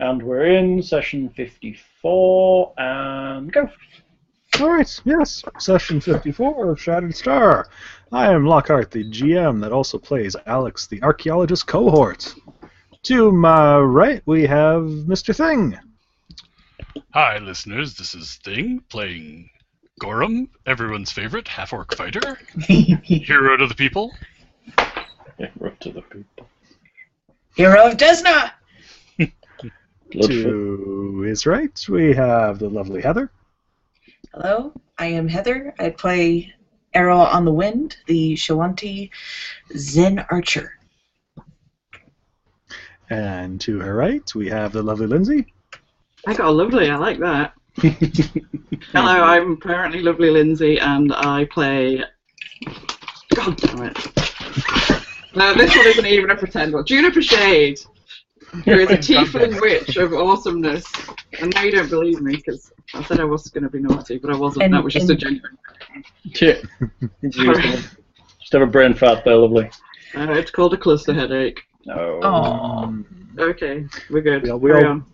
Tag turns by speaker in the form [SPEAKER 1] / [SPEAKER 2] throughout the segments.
[SPEAKER 1] And we're in session 54, and go.
[SPEAKER 2] Alright, yes, session 54 of Shattered Star. I am Lockhart, the GM that also plays Alex, the archaeologist cohort. To my right, we have Mr. Thing.
[SPEAKER 3] Hi, listeners, this is Thing, playing Gorham, everyone's favorite half-orc fighter, hero to the people.
[SPEAKER 1] Hero to the people.
[SPEAKER 4] Hero of Desna!
[SPEAKER 2] To his right, we have the lovely Heather.
[SPEAKER 4] Hello, I am Heather. I play Arrow on the Wind, the Shawanti Zen Archer.
[SPEAKER 2] And to her right, we have the lovely Lindsay.
[SPEAKER 5] I got a lovely, I like that. Hello, I'm apparently lovely Lindsay, and I play... God damn it. No, this one isn't even a pretend one. Juniper Shade, who is a tiefling witch of awesomeness. And now you don't believe me, because I said I was going to be naughty, but I wasn't. That was just a genuine...
[SPEAKER 1] Yeah. Just have a brain fart there, lovely.
[SPEAKER 5] It's called a cluster headache.
[SPEAKER 1] No.
[SPEAKER 4] Aww.
[SPEAKER 5] Okay, we're good.
[SPEAKER 2] Carry on.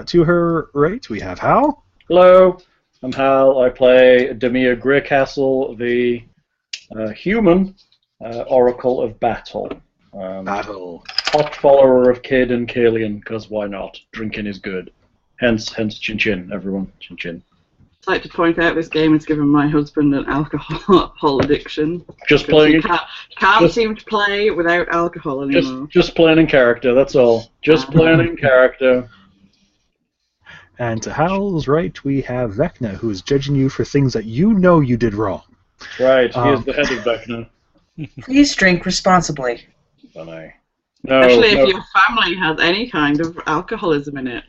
[SPEAKER 2] To her right, we have Hal.
[SPEAKER 1] Hello, I'm Hal. I play Demir Greycastle, the human Oracle of Battle.
[SPEAKER 2] Battle.
[SPEAKER 1] Hot follower of Cade and Kalian, because why not? Drinking is good. Hence chin chin, everyone. Chin chin.
[SPEAKER 5] I'd like to point out this game has given my husband an alcohol addiction.
[SPEAKER 1] Just playing.
[SPEAKER 5] Can't seem to play without alcohol anymore.
[SPEAKER 1] Just playing in character, that's all. Just playing in character.
[SPEAKER 2] And to Hal's right, we have Vecna, who is judging you for things that you know you did wrong.
[SPEAKER 1] Right, he is the head of Vecna.
[SPEAKER 4] Please drink responsibly.
[SPEAKER 1] Funny.
[SPEAKER 5] Especially if your family has any kind of alcoholism in it.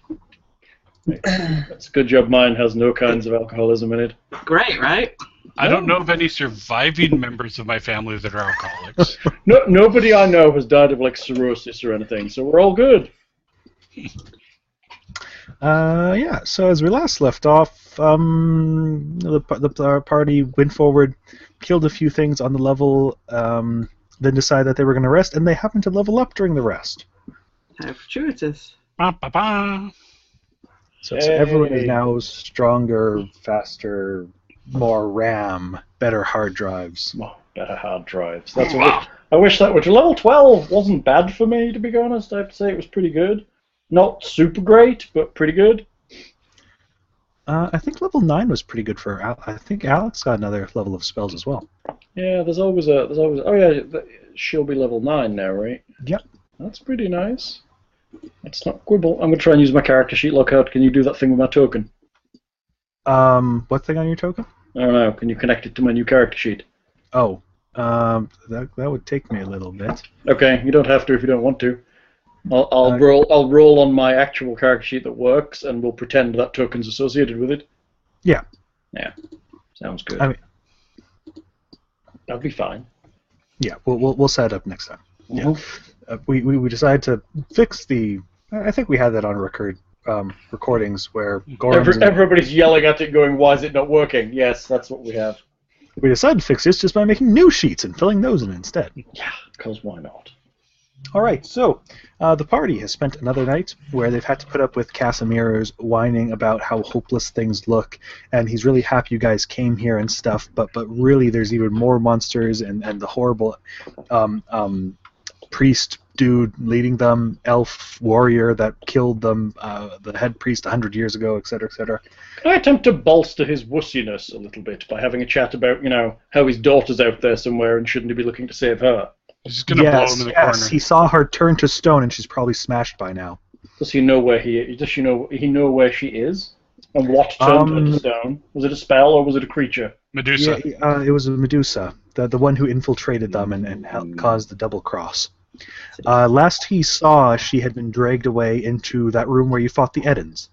[SPEAKER 1] It's a good job mine has no kinds of alcoholism in it.
[SPEAKER 5] Great, right?
[SPEAKER 3] I don't know of any surviving members of my family that are alcoholics.
[SPEAKER 1] No, nobody I know has died of like cirrhosis or anything, so we're all good.
[SPEAKER 2] Yeah, so as we last left off, the party went forward, killed a few things on the level, then decided that they were going to rest, and they happened to level up during the rest.
[SPEAKER 5] How fortuitous.
[SPEAKER 3] Ba, ba, ba.
[SPEAKER 2] So everyone is now stronger, faster, more RAM, better hard drives.
[SPEAKER 1] Oh, better hard drives. That's what I wish that was. Level 12 wasn't bad for me, to be honest. I have to say it was pretty good. Not super great, but pretty good.
[SPEAKER 2] I think level 9 was pretty good for. I think Alex got another level of spells as well.
[SPEAKER 1] Yeah, there's always. Oh yeah, she'll be level 9 now, right?
[SPEAKER 2] Yep.
[SPEAKER 1] That's pretty nice. Let's not quibble. I'm gonna try and use my character sheet. Lockout, can you do that thing with my token?
[SPEAKER 2] What thing on your token?
[SPEAKER 1] I don't know. Can you connect it to my new character sheet?
[SPEAKER 2] Oh, that would take me a little bit.
[SPEAKER 1] Okay, you don't have to if you don't want to. I'll roll on my actual character sheet that works, and we'll pretend that token's associated with it.
[SPEAKER 2] Yeah.
[SPEAKER 1] Yeah. Sounds good.
[SPEAKER 2] I mean,
[SPEAKER 1] that'll be fine.
[SPEAKER 2] Yeah, we'll set it up next time.
[SPEAKER 1] Mm-hmm.
[SPEAKER 2] Yeah. We decided to fix the. I think we had that on recordings where
[SPEAKER 1] everybody's yelling at it, going, "Why is it not working?" Yes, that's what we have.
[SPEAKER 2] We decided to fix this just by making new sheets and filling those in instead.
[SPEAKER 1] Yeah, because why not?
[SPEAKER 2] All right, so the party has spent another night where they've had to put up with Casimiro's whining about how hopeless things look, and he's really happy you guys came here and stuff, but really there's even more monsters and the horrible priest dude leading them, elf warrior that killed them, the head priest 100 years ago, etc., etc.
[SPEAKER 1] Can I attempt to bolster his wussiness a little bit by having a chat about, how his daughter's out there somewhere and shouldn't he be looking to save her?
[SPEAKER 3] He's just gonna blow him in the corner.
[SPEAKER 2] He saw her turn to stone, and she's probably smashed by now.
[SPEAKER 1] Does he know where Does he know where she is? And what turned her to stone? Was it a spell or was it a creature?
[SPEAKER 3] Medusa.
[SPEAKER 2] Yeah, it was a Medusa, the one who infiltrated them and caused the double cross. Last he saw, she had been dragged away into that room where you fought the Edens.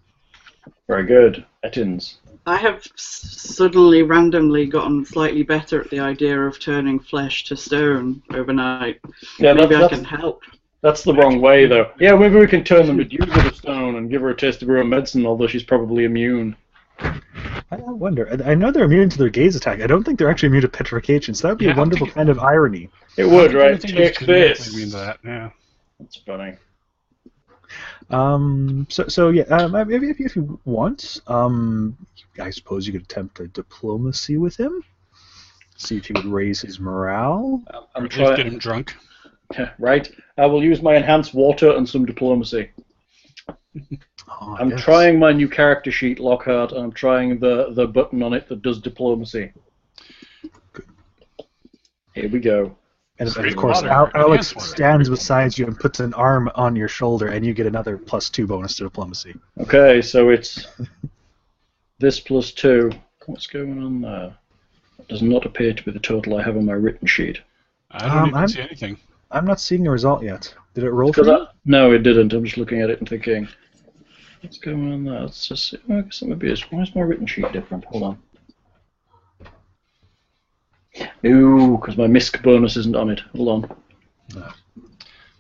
[SPEAKER 1] Very good, Edens.
[SPEAKER 5] I have suddenly randomly gotten slightly better at the idea of turning flesh to stone overnight.
[SPEAKER 1] Yeah,
[SPEAKER 5] maybe I can help.
[SPEAKER 1] That's the wrong way, though. Yeah, maybe we can turn the Medusa to stone and give her a taste of her own medicine, although she's probably immune.
[SPEAKER 2] I wonder. I know they're immune to their gaze attack. I don't think they're actually immune to petrification, so that would be a wonderful kind of irony.
[SPEAKER 1] It would, right? Take this.
[SPEAKER 3] Mean that, yeah.
[SPEAKER 1] That's funny.
[SPEAKER 2] Maybe if you want, I suppose you could attempt a diplomacy with him. See if you could raise his morale.
[SPEAKER 3] Or at least get him drunk.
[SPEAKER 1] Right. I will use my enhanced water and some diplomacy. I'm trying my new character sheet, Lockhart, and I'm trying the button on it that does diplomacy.
[SPEAKER 2] Good.
[SPEAKER 1] Here we go.
[SPEAKER 2] And of course, Alex stands beside you and puts an arm on your shoulder, and you get another +2 bonus to diplomacy.
[SPEAKER 1] Okay, so it's this +2. What's going on there? That does not appear to be the total I have on my written sheet.
[SPEAKER 3] I don't even see anything.
[SPEAKER 2] I'm not seeing a result yet. Did it roll for you?
[SPEAKER 1] No, it didn't. I'm just looking at it and thinking, what's going on there? Let's just see. I guess that maybe is. Why is my written sheet different? Hold on. Ooh, because my misc bonus isn't on it. Hold on.
[SPEAKER 2] No.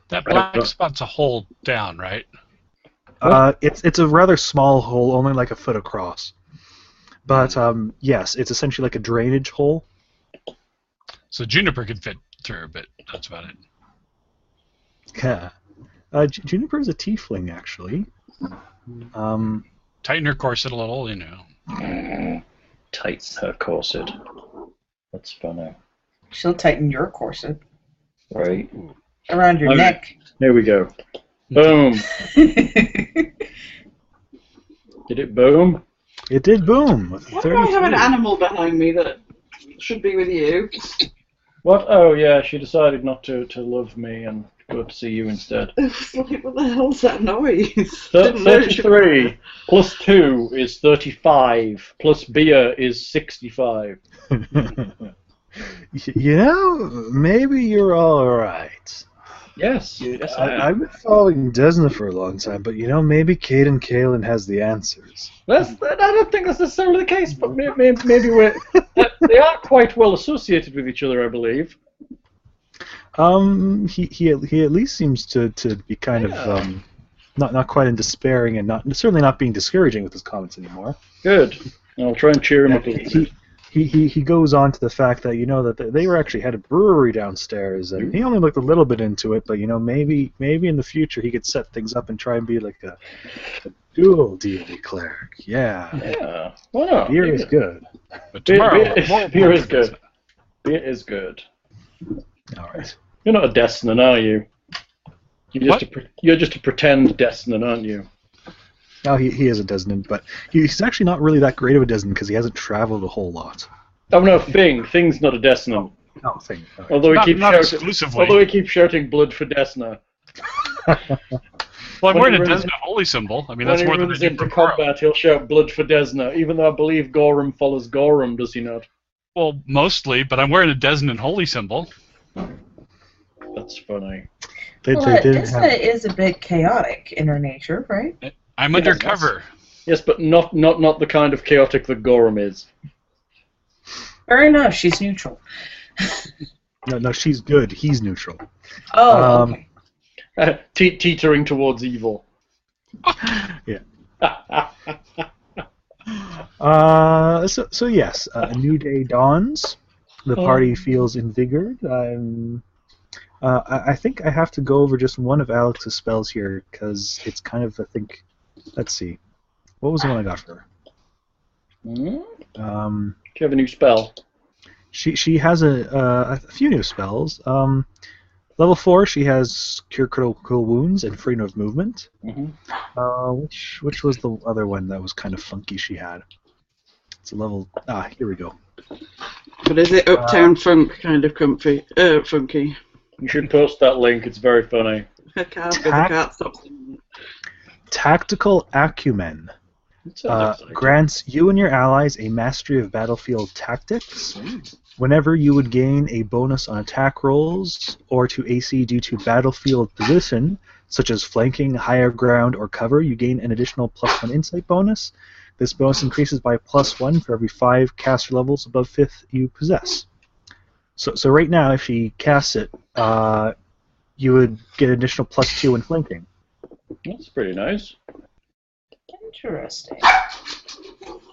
[SPEAKER 3] That black spot's a hole down, right?
[SPEAKER 2] It's a rather small hole, only like a foot across. But yes, it's essentially like a drainage hole.
[SPEAKER 3] So Juniper could fit through, but that's about it.
[SPEAKER 2] Yeah. Juniper is a tiefling, actually.
[SPEAKER 3] Tighten her corset a little, you know.
[SPEAKER 1] Tighten her corset. That's funny.
[SPEAKER 4] She'll tighten your corset.
[SPEAKER 1] Right.
[SPEAKER 4] Around your neck.
[SPEAKER 1] Here we go. Boom. Did it boom?
[SPEAKER 2] It did boom.
[SPEAKER 5] Why do I have an animal behind me that should be with you?
[SPEAKER 1] What? Oh, yeah, she decided not to love me and go to see you instead.
[SPEAKER 5] It's like, what the hell's that noise?
[SPEAKER 1] 33 plus 2 is 35, plus beer is 65.
[SPEAKER 2] You know, maybe you're all right.
[SPEAKER 1] Yes.
[SPEAKER 2] I've been following Desna for a long time, but you know, maybe Caden Kalen has the answers.
[SPEAKER 1] I don't think that's necessarily the case, but maybe we're... they are quite well associated with each other, I believe.
[SPEAKER 2] He at least seems to be kind of not quite in despairing and certainly not being discouraging with his comments anymore.
[SPEAKER 1] Good. I'll try and cheer him up a little bit.
[SPEAKER 2] He goes on to the fact that, you know, that they were actually had a brewery downstairs, and he only looked a little bit into it, but, you know, maybe in the future he could set things up and try and be like a dual deity cleric. Yeah.
[SPEAKER 1] Yeah. Why not?
[SPEAKER 2] Beer is good.
[SPEAKER 3] But tomorrow,
[SPEAKER 1] beer is good. Beer is good.
[SPEAKER 2] All right.
[SPEAKER 1] You're not a Desnan, are you? You're just a pretend Desnan, aren't you?
[SPEAKER 2] No, he is a Desnan, but he's actually not really that great of a Desnan because he hasn't traveled a whole lot.
[SPEAKER 1] Oh no, Thing's not a Desnan.
[SPEAKER 2] Oh, Thing. Right.
[SPEAKER 1] Although he keeps shouting blood for Desna.
[SPEAKER 3] Well, I'm wearing a Desna holy symbol. I mean, that's more than
[SPEAKER 1] when he runs into combat, he'll shout blood for Desna, even though I believe Gorham follows Gorham, does he not?
[SPEAKER 3] Well, mostly, but I'm wearing a Desna holy symbol.
[SPEAKER 1] That's funny.
[SPEAKER 4] Desna is a bit chaotic in her nature, right?
[SPEAKER 3] I'm undercover.
[SPEAKER 1] Yes, but not the kind of chaotic that Gorham is.
[SPEAKER 4] Fair enough, she's neutral.
[SPEAKER 2] No, she's good. He's neutral.
[SPEAKER 4] Oh, okay.
[SPEAKER 1] Teetering towards evil.
[SPEAKER 2] Yeah. So yes, a new day dawns. The party feels invigorated. I think I have to go over just one of Alex's spells here because it's kind of, I think. Let's see. What was the one I got for her?
[SPEAKER 1] Do you have a new spell?
[SPEAKER 2] She has a few new spells. Level 4, she has Cure Critical Wounds and Freedom of Movement. Mm-hmm. Which was the other one that was kind of funky she had? It's a level... here we go.
[SPEAKER 5] But is it Uptown Funk kind of funky?
[SPEAKER 1] You should post that link, it's very funny.
[SPEAKER 5] I can't stop singing.
[SPEAKER 2] Tactical Acumen grants you and your allies a mastery of battlefield tactics. Whenever you would gain a bonus on attack rolls or to AC due to battlefield position, such as flanking, higher ground, or cover, you gain an additional +1 insight bonus. This bonus increases by +1 for every 5 caster levels above 5th you possess. So right now, if she casts it, you would get an additional +2 in flanking.
[SPEAKER 1] That's pretty nice.
[SPEAKER 4] Interesting.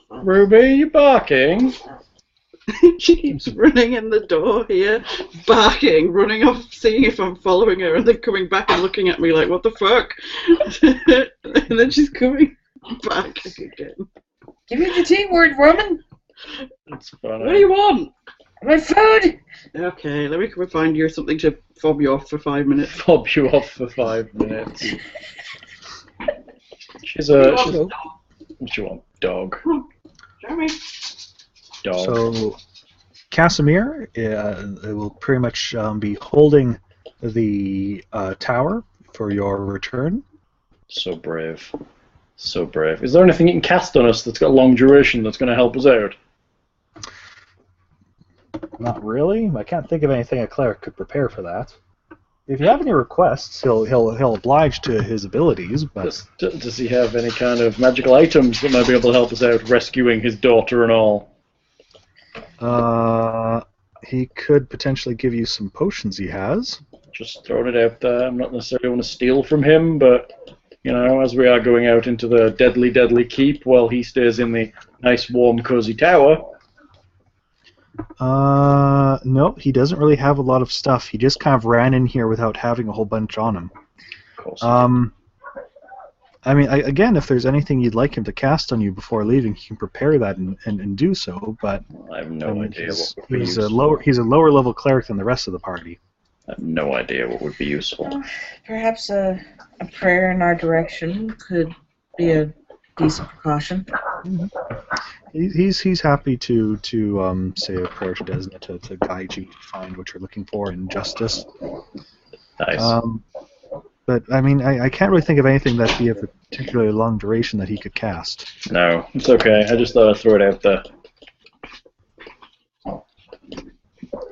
[SPEAKER 1] Ruby, you barking?
[SPEAKER 5] She keeps running in the door here, barking, running off, seeing if I'm following her, and then coming back and looking at me like, what the fuck? And then she's coming back again.
[SPEAKER 4] Give me the T word, woman.
[SPEAKER 1] It's funny.
[SPEAKER 5] What do you want?
[SPEAKER 4] My food.
[SPEAKER 5] Okay, let me come and find you something to fob you off for 5 minutes.
[SPEAKER 1] Fob you off for 5 minutes. She's
[SPEAKER 5] Dog.
[SPEAKER 1] what do you want? Dog.
[SPEAKER 5] Show me.
[SPEAKER 1] Dog.
[SPEAKER 2] So, Casimir will pretty much be holding the tower for your return.
[SPEAKER 1] So brave. So brave. Is there anything you can cast on us that's got long duration that's going to help us out?
[SPEAKER 2] Not really. I can't think of anything a cleric could prepare for that. If you have any requests, he'll oblige to his abilities. But
[SPEAKER 1] Does he have any kind of magical items that might be able to help us out rescuing his daughter and all?
[SPEAKER 2] He could potentially give you some potions he has.
[SPEAKER 1] Just throwing it out there. I'm not necessarily want to steal from him, but you know, as we are going out into the deadly, deadly keep, while he stays in the nice, warm, cozy tower.
[SPEAKER 2] No, he doesn't really have a lot of stuff. He just kind of ran in here without having a whole bunch on him.
[SPEAKER 1] Of course.
[SPEAKER 2] I mean, again, if there's anything you'd like him to cast on you before leaving, he can prepare that and do so. But
[SPEAKER 1] I have no idea what would be
[SPEAKER 2] he's
[SPEAKER 1] useful.
[SPEAKER 2] he's a lower level cleric than the rest of the party.
[SPEAKER 1] I have no idea what would be useful.
[SPEAKER 4] Perhaps a prayer in our direction could be a decent precaution.
[SPEAKER 2] He's happy to say a prayer to Desna to guide you to find what you're looking for in justice.
[SPEAKER 1] Nice.
[SPEAKER 2] But I mean, I can't really think of anything that'd be of a particularly long duration that he could cast.
[SPEAKER 1] No, it's okay. I just thought I'd throw it out there.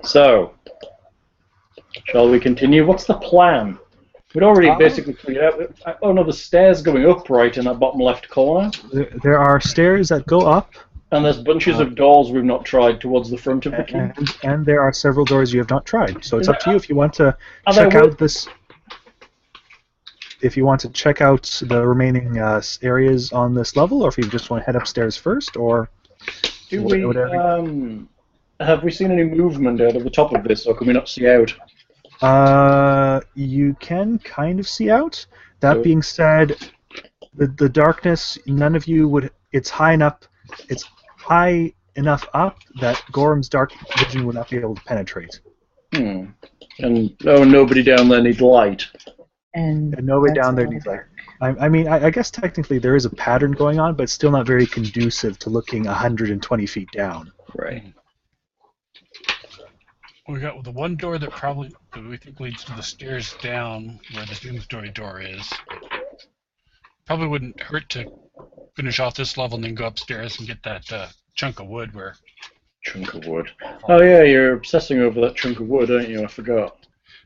[SPEAKER 1] So, shall we continue? What's the plan? We'd already basically figured out. Oh no, the stairs going up right in that bottom left corner.
[SPEAKER 2] There are stairs that go up.
[SPEAKER 1] And there's bunches of doors we've not tried towards the front of the keep.
[SPEAKER 2] And there are several doors you have not tried. So it's up to you if you want to
[SPEAKER 1] Are
[SPEAKER 2] check
[SPEAKER 1] there
[SPEAKER 2] out this. If you want to check out the remaining areas on this level, or if you just want to head upstairs first, or
[SPEAKER 1] Do we have we seen any movement out of the top of this, or can we not see out?
[SPEAKER 2] you can kind of see out. That being said, the darkness, none of you would. It's high enough. It's high enough up that Gorham's dark vision would not be able to penetrate.
[SPEAKER 1] And nobody down there needs light.
[SPEAKER 4] And
[SPEAKER 2] nobody
[SPEAKER 4] that's
[SPEAKER 2] down there
[SPEAKER 4] all
[SPEAKER 2] needs
[SPEAKER 4] dark.
[SPEAKER 2] light. I mean, I guess technically there is a pattern going on, but it's still not very conducive to looking 120 feet down.
[SPEAKER 1] Right.
[SPEAKER 3] We got the one door that we think leads to the stairs down where the doomsday door is. Probably wouldn't hurt to finish off this level and then go upstairs and get that chunk of wood where...
[SPEAKER 1] Chunk of wood. Oh yeah, you're obsessing over that chunk of wood, aren't you? I forgot.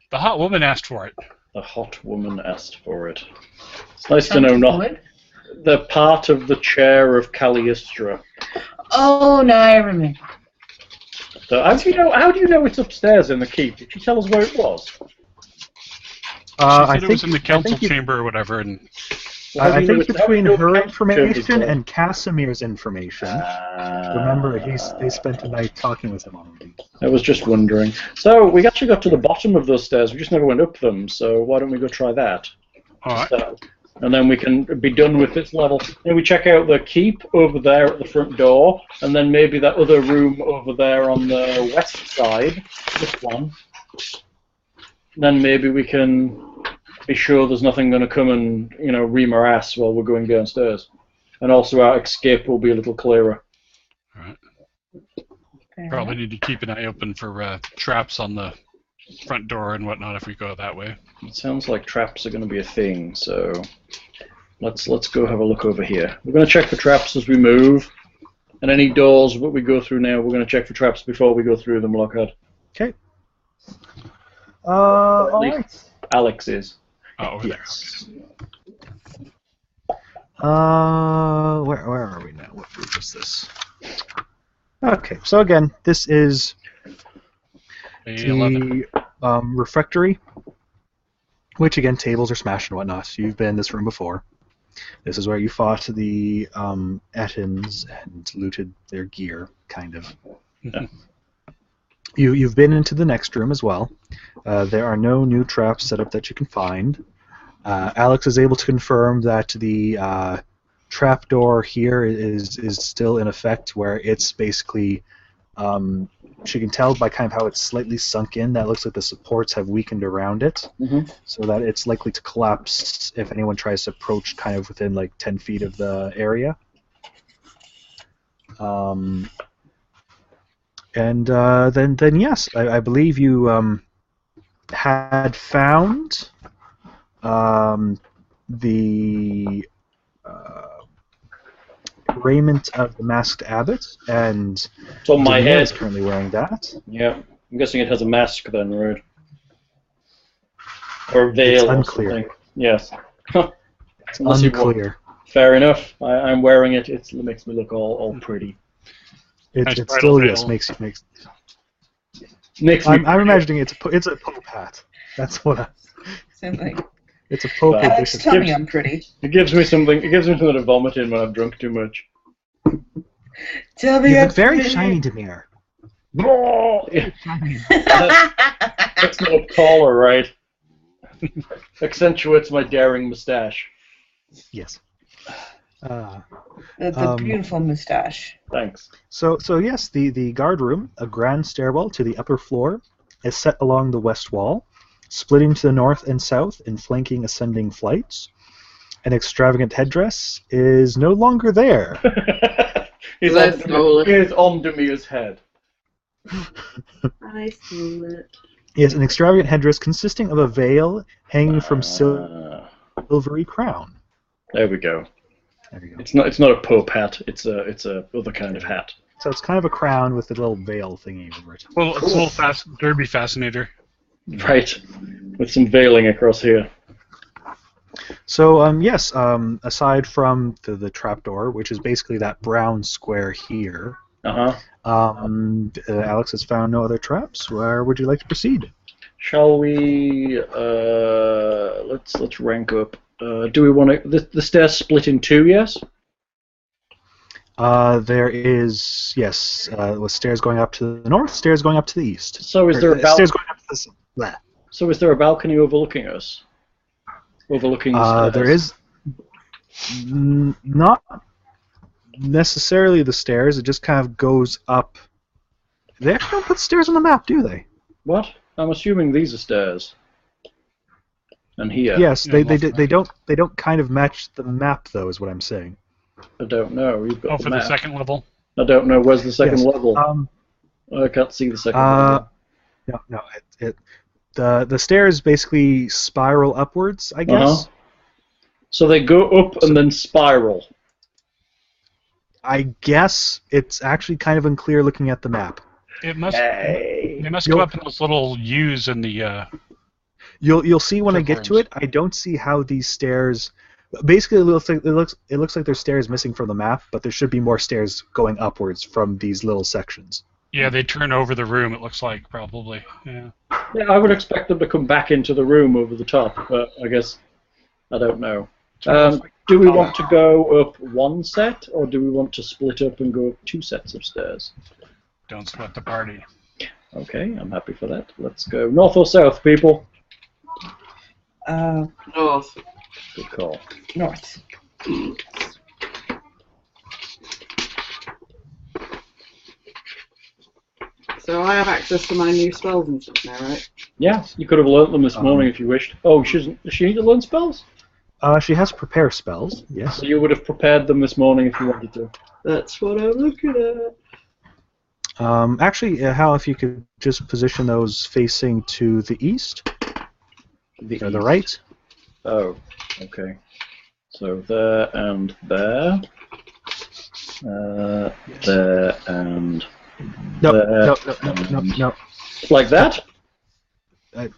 [SPEAKER 3] The hot woman asked for it.
[SPEAKER 1] The hot woman asked for it. It's nice to know not the part of the chair of Cagliostra.
[SPEAKER 4] Oh, now I remember.
[SPEAKER 1] So how do you know it's upstairs in the keep? Did you tell us where it was?
[SPEAKER 3] She said it was in the council
[SPEAKER 2] you-
[SPEAKER 3] chamber or whatever, and
[SPEAKER 2] I think between her
[SPEAKER 1] information
[SPEAKER 2] information and Casimir's information, remember they spent a night talking with him already.
[SPEAKER 1] I was just wondering. So we actually got to the bottom of those stairs. We just never went up them. So why don't we go try that?
[SPEAKER 3] all right.
[SPEAKER 1] And then we can be done with this level. Then we check out the keep over there at the front door, and then maybe that other room over there on the west side, this one. Then maybe we can be sure there's nothing going to come and ream our ass while we're going downstairs. And also our escape will be a little clearer.
[SPEAKER 3] All right. Probably need to keep an eye open for traps on the front door and whatnot if we go that way.
[SPEAKER 1] It sounds like traps are going to be a thing, so let's go have a look over here. We're going to check for traps as we move, and any doors that we go through now, we're going to check for traps before we go through them, Lockhart.
[SPEAKER 2] Okay. All right.
[SPEAKER 1] Alex is.
[SPEAKER 3] Over
[SPEAKER 1] Yes.
[SPEAKER 2] Where are we now? What group is this? Okay, so again, this is
[SPEAKER 3] there. 11.
[SPEAKER 2] the refectory, which again, tables are smashed and whatnot. You've been in this room before. This is where you fought the Ettins and looted their gear, kind of. You've been into the next room as well. There are no new traps set up that you can find. Alex is able to confirm that the trapdoor here is still in effect, where it's basically she can tell by kind of how it's slightly sunk in. That looks like the supports have weakened around it, so that it's likely to collapse if anyone tries to approach kind of within like 10 feet of the area. And then yes, I believe you had found the raiment of the masked abbot, and
[SPEAKER 1] It's on my
[SPEAKER 2] Demir
[SPEAKER 1] head.
[SPEAKER 2] is currently wearing that.
[SPEAKER 1] Yeah, I'm guessing it has a mask then, right? Or a veil
[SPEAKER 2] It's
[SPEAKER 1] or
[SPEAKER 2] unclear.
[SPEAKER 1] something. Yes.
[SPEAKER 2] It's
[SPEAKER 1] Unless you want-
[SPEAKER 2] unclear.
[SPEAKER 1] Fair enough. I'm wearing it. It makes me look all pretty.
[SPEAKER 3] Nice
[SPEAKER 2] It's
[SPEAKER 3] bridal
[SPEAKER 2] still yes
[SPEAKER 3] veil.
[SPEAKER 2] makes.
[SPEAKER 1] Makes me
[SPEAKER 2] I'm
[SPEAKER 1] pretty.
[SPEAKER 2] imagining it's a Pope hat. That's what
[SPEAKER 4] Same thing.
[SPEAKER 2] it's a Pope
[SPEAKER 1] Alex,
[SPEAKER 4] Alex,
[SPEAKER 2] edition.
[SPEAKER 4] tell me
[SPEAKER 1] Gibbs-
[SPEAKER 4] I'm pretty.
[SPEAKER 1] It gives me something. It gives me something to vomit in when I've drunk too much.
[SPEAKER 4] Tell me
[SPEAKER 2] You
[SPEAKER 4] I'm
[SPEAKER 2] look very
[SPEAKER 4] pretty.
[SPEAKER 2] shiny, Demir.
[SPEAKER 1] Oh, yeah. That's not a collar, right? Accentuates my daring mustache.
[SPEAKER 2] Yes.
[SPEAKER 4] The beautiful mustache.
[SPEAKER 1] Thanks.
[SPEAKER 2] So yes, the guard room, a grand stairwell to the upper floor, is set along the west wall, splitting to the north and south in flanking ascending flights. An extravagant headdress is no longer there.
[SPEAKER 1] He's
[SPEAKER 5] I
[SPEAKER 1] on,
[SPEAKER 5] stole it.
[SPEAKER 1] He's on Demir's head.
[SPEAKER 5] I stole it.
[SPEAKER 2] Yes, an extravagant headdress consisting of a veil hanging from silvery crown.
[SPEAKER 1] There we go.
[SPEAKER 2] There you go.
[SPEAKER 1] It's not a Pope hat. It's a other kind of hat.
[SPEAKER 2] So it's kind of a crown with a little veil thingy over it.
[SPEAKER 3] Well, it's a little derby fascinator.
[SPEAKER 1] Right. With some veiling across here.
[SPEAKER 2] So yes, aside from the trapdoor, which is basically that brown square here, Alex has found no other traps. Where would you like to proceed?
[SPEAKER 1] Shall we? Let's rank up. Do we want to? The stairs split in two, yes?
[SPEAKER 2] There is yes, with stairs going up to the north, stairs going up to the east.
[SPEAKER 1] So is there a
[SPEAKER 2] stairs going up to the south?
[SPEAKER 1] So is there a balcony overlooking us? Overlooking the stairs?
[SPEAKER 2] There is not necessarily the stairs. It just kind of goes up. They actually don't put stairs on the map, do they?
[SPEAKER 1] What? I'm assuming these are stairs. And here.
[SPEAKER 2] Yes,
[SPEAKER 3] Yeah,
[SPEAKER 2] they don't kind of match the map though, is what I'm saying.
[SPEAKER 1] I don't know. You've got
[SPEAKER 3] Oh,
[SPEAKER 1] the
[SPEAKER 3] for
[SPEAKER 1] map.
[SPEAKER 3] the second level.
[SPEAKER 1] I don't know. Where's the second
[SPEAKER 2] Yes.
[SPEAKER 1] level? I can't see the second level.
[SPEAKER 2] No. The stairs basically spiral upwards, I guess.
[SPEAKER 1] So they go up and then spiral.
[SPEAKER 2] I guess it's actually kind of unclear looking at the map.
[SPEAKER 3] It must.
[SPEAKER 1] Hey.
[SPEAKER 3] They must go up in those little U's in the.
[SPEAKER 2] You'll see when I get to it. I don't see how these stairs. Basically, it looks like there's stairs missing from the map, but there should be more stairs going upwards from these little sections.
[SPEAKER 3] Yeah, they turn over the room. It looks like probably. Yeah.
[SPEAKER 1] Yeah, I would expect them to come back into the room over the top, but I guess I don't know. Do we want to go up one set, or do we want to split up and go up two sets of stairs?
[SPEAKER 3] Don't split the party.
[SPEAKER 1] Okay, I'm happy for that. Let's go north or south, people.
[SPEAKER 5] North.
[SPEAKER 1] Good call.
[SPEAKER 4] North.
[SPEAKER 5] So I have access to my new spells and stuff now, right?
[SPEAKER 1] Yeah, you could have learnt them this morning if you wished. Oh, does she need to learn spells?
[SPEAKER 2] She has prepare spells. Yes.
[SPEAKER 1] So you would have prepared them this morning if you wanted to.
[SPEAKER 5] That's what I'm looking at.
[SPEAKER 2] Actually, Hal, if you could just position those facing to the east or the
[SPEAKER 1] east.
[SPEAKER 2] right.
[SPEAKER 1] Oh, okay. So there and there. There and
[SPEAKER 2] No.
[SPEAKER 1] like that?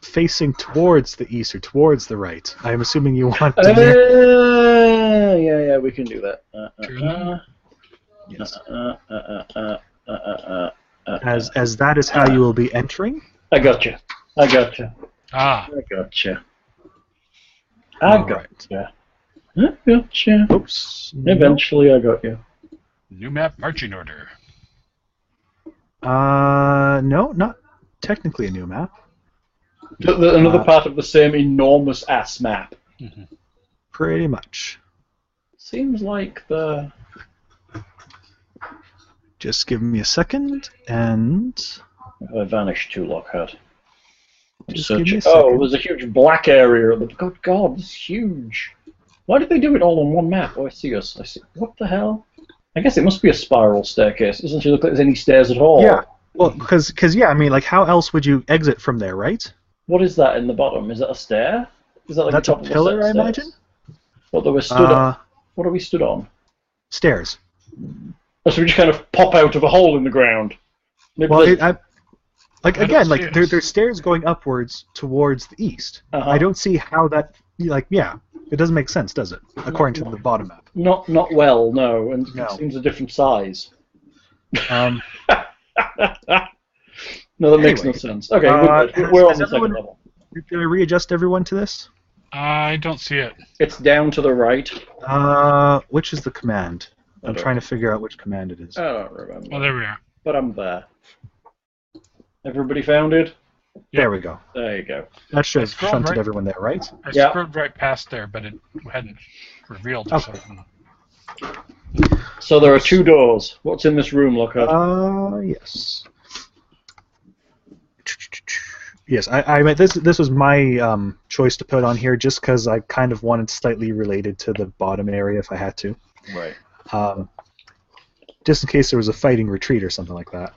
[SPEAKER 2] Facing towards the east or towards the right. I'm assuming you want to.
[SPEAKER 1] Yeah, we can do that.
[SPEAKER 2] Yes. As that is how you will be entering.
[SPEAKER 1] I gotcha.
[SPEAKER 3] Ah.
[SPEAKER 1] I gotcha.
[SPEAKER 2] Oops.
[SPEAKER 1] Eventually, I got you.
[SPEAKER 3] New map marching order.
[SPEAKER 2] No, not technically a new map.
[SPEAKER 1] Another part of the same enormous ass map.
[SPEAKER 3] Mm-hmm.
[SPEAKER 2] Pretty much.
[SPEAKER 1] Seems like the...
[SPEAKER 2] Just give me a second, and...
[SPEAKER 1] I vanished too, Lockhart.
[SPEAKER 2] Just give me a
[SPEAKER 1] Oh,
[SPEAKER 2] second.
[SPEAKER 1] there's a huge black area. Good God, this is huge. Why did they do it all on one map? Oh, I see us. I see. What the hell? I guess it must be a spiral staircase. It doesn't look like there's any stairs at all.
[SPEAKER 2] Yeah. Well, because yeah, I mean, like, how else would you exit from there, right?
[SPEAKER 1] What is that in the bottom? Is that a stair? Is that like
[SPEAKER 2] That's
[SPEAKER 1] the
[SPEAKER 2] a
[SPEAKER 1] top
[SPEAKER 2] pillar,
[SPEAKER 1] of
[SPEAKER 2] I
[SPEAKER 1] a set of
[SPEAKER 2] imagine?
[SPEAKER 1] stairs? What we stood on? What are we stood on?
[SPEAKER 2] Stairs.
[SPEAKER 1] Oh, so we just kind of pop out of a hole in the ground. Maybe
[SPEAKER 2] Well,
[SPEAKER 1] there's-
[SPEAKER 2] there's stairs going upwards towards the east.
[SPEAKER 1] Uh-huh.
[SPEAKER 2] I don't see how that, it doesn't make sense, does it? According to the bottom map.
[SPEAKER 1] Not well, no, and
[SPEAKER 2] No.
[SPEAKER 1] it seems a different size.
[SPEAKER 2] Um,
[SPEAKER 1] No, that makes no
[SPEAKER 2] Anyway,
[SPEAKER 1] sense. Okay, we're on
[SPEAKER 2] has
[SPEAKER 1] the second
[SPEAKER 2] everyone-
[SPEAKER 1] level.
[SPEAKER 2] Can I readjust everyone to this?
[SPEAKER 3] I don't see it.
[SPEAKER 1] It's down to the right.
[SPEAKER 2] Which is the command? I'm trying to figure out which command it is.
[SPEAKER 1] I don't remember.
[SPEAKER 3] Oh, there we are.
[SPEAKER 1] But I'm there. Everybody found it?
[SPEAKER 2] There we go.
[SPEAKER 1] There you go.
[SPEAKER 2] That should have
[SPEAKER 3] Scroll
[SPEAKER 2] shunted
[SPEAKER 3] right.
[SPEAKER 2] everyone there, right?
[SPEAKER 3] I
[SPEAKER 1] Yeah.
[SPEAKER 3] scrolled right past there, but it hadn't revealed.
[SPEAKER 2] Okay.
[SPEAKER 3] So,
[SPEAKER 1] So there are two doors. What's in this room, Lockhart?
[SPEAKER 2] Yes. Yes, I meant this was my choice to put on here just because I kind of wanted slightly related to the bottom area if I had to.
[SPEAKER 1] Right.
[SPEAKER 2] Just in case there was a fighting retreat or something like that.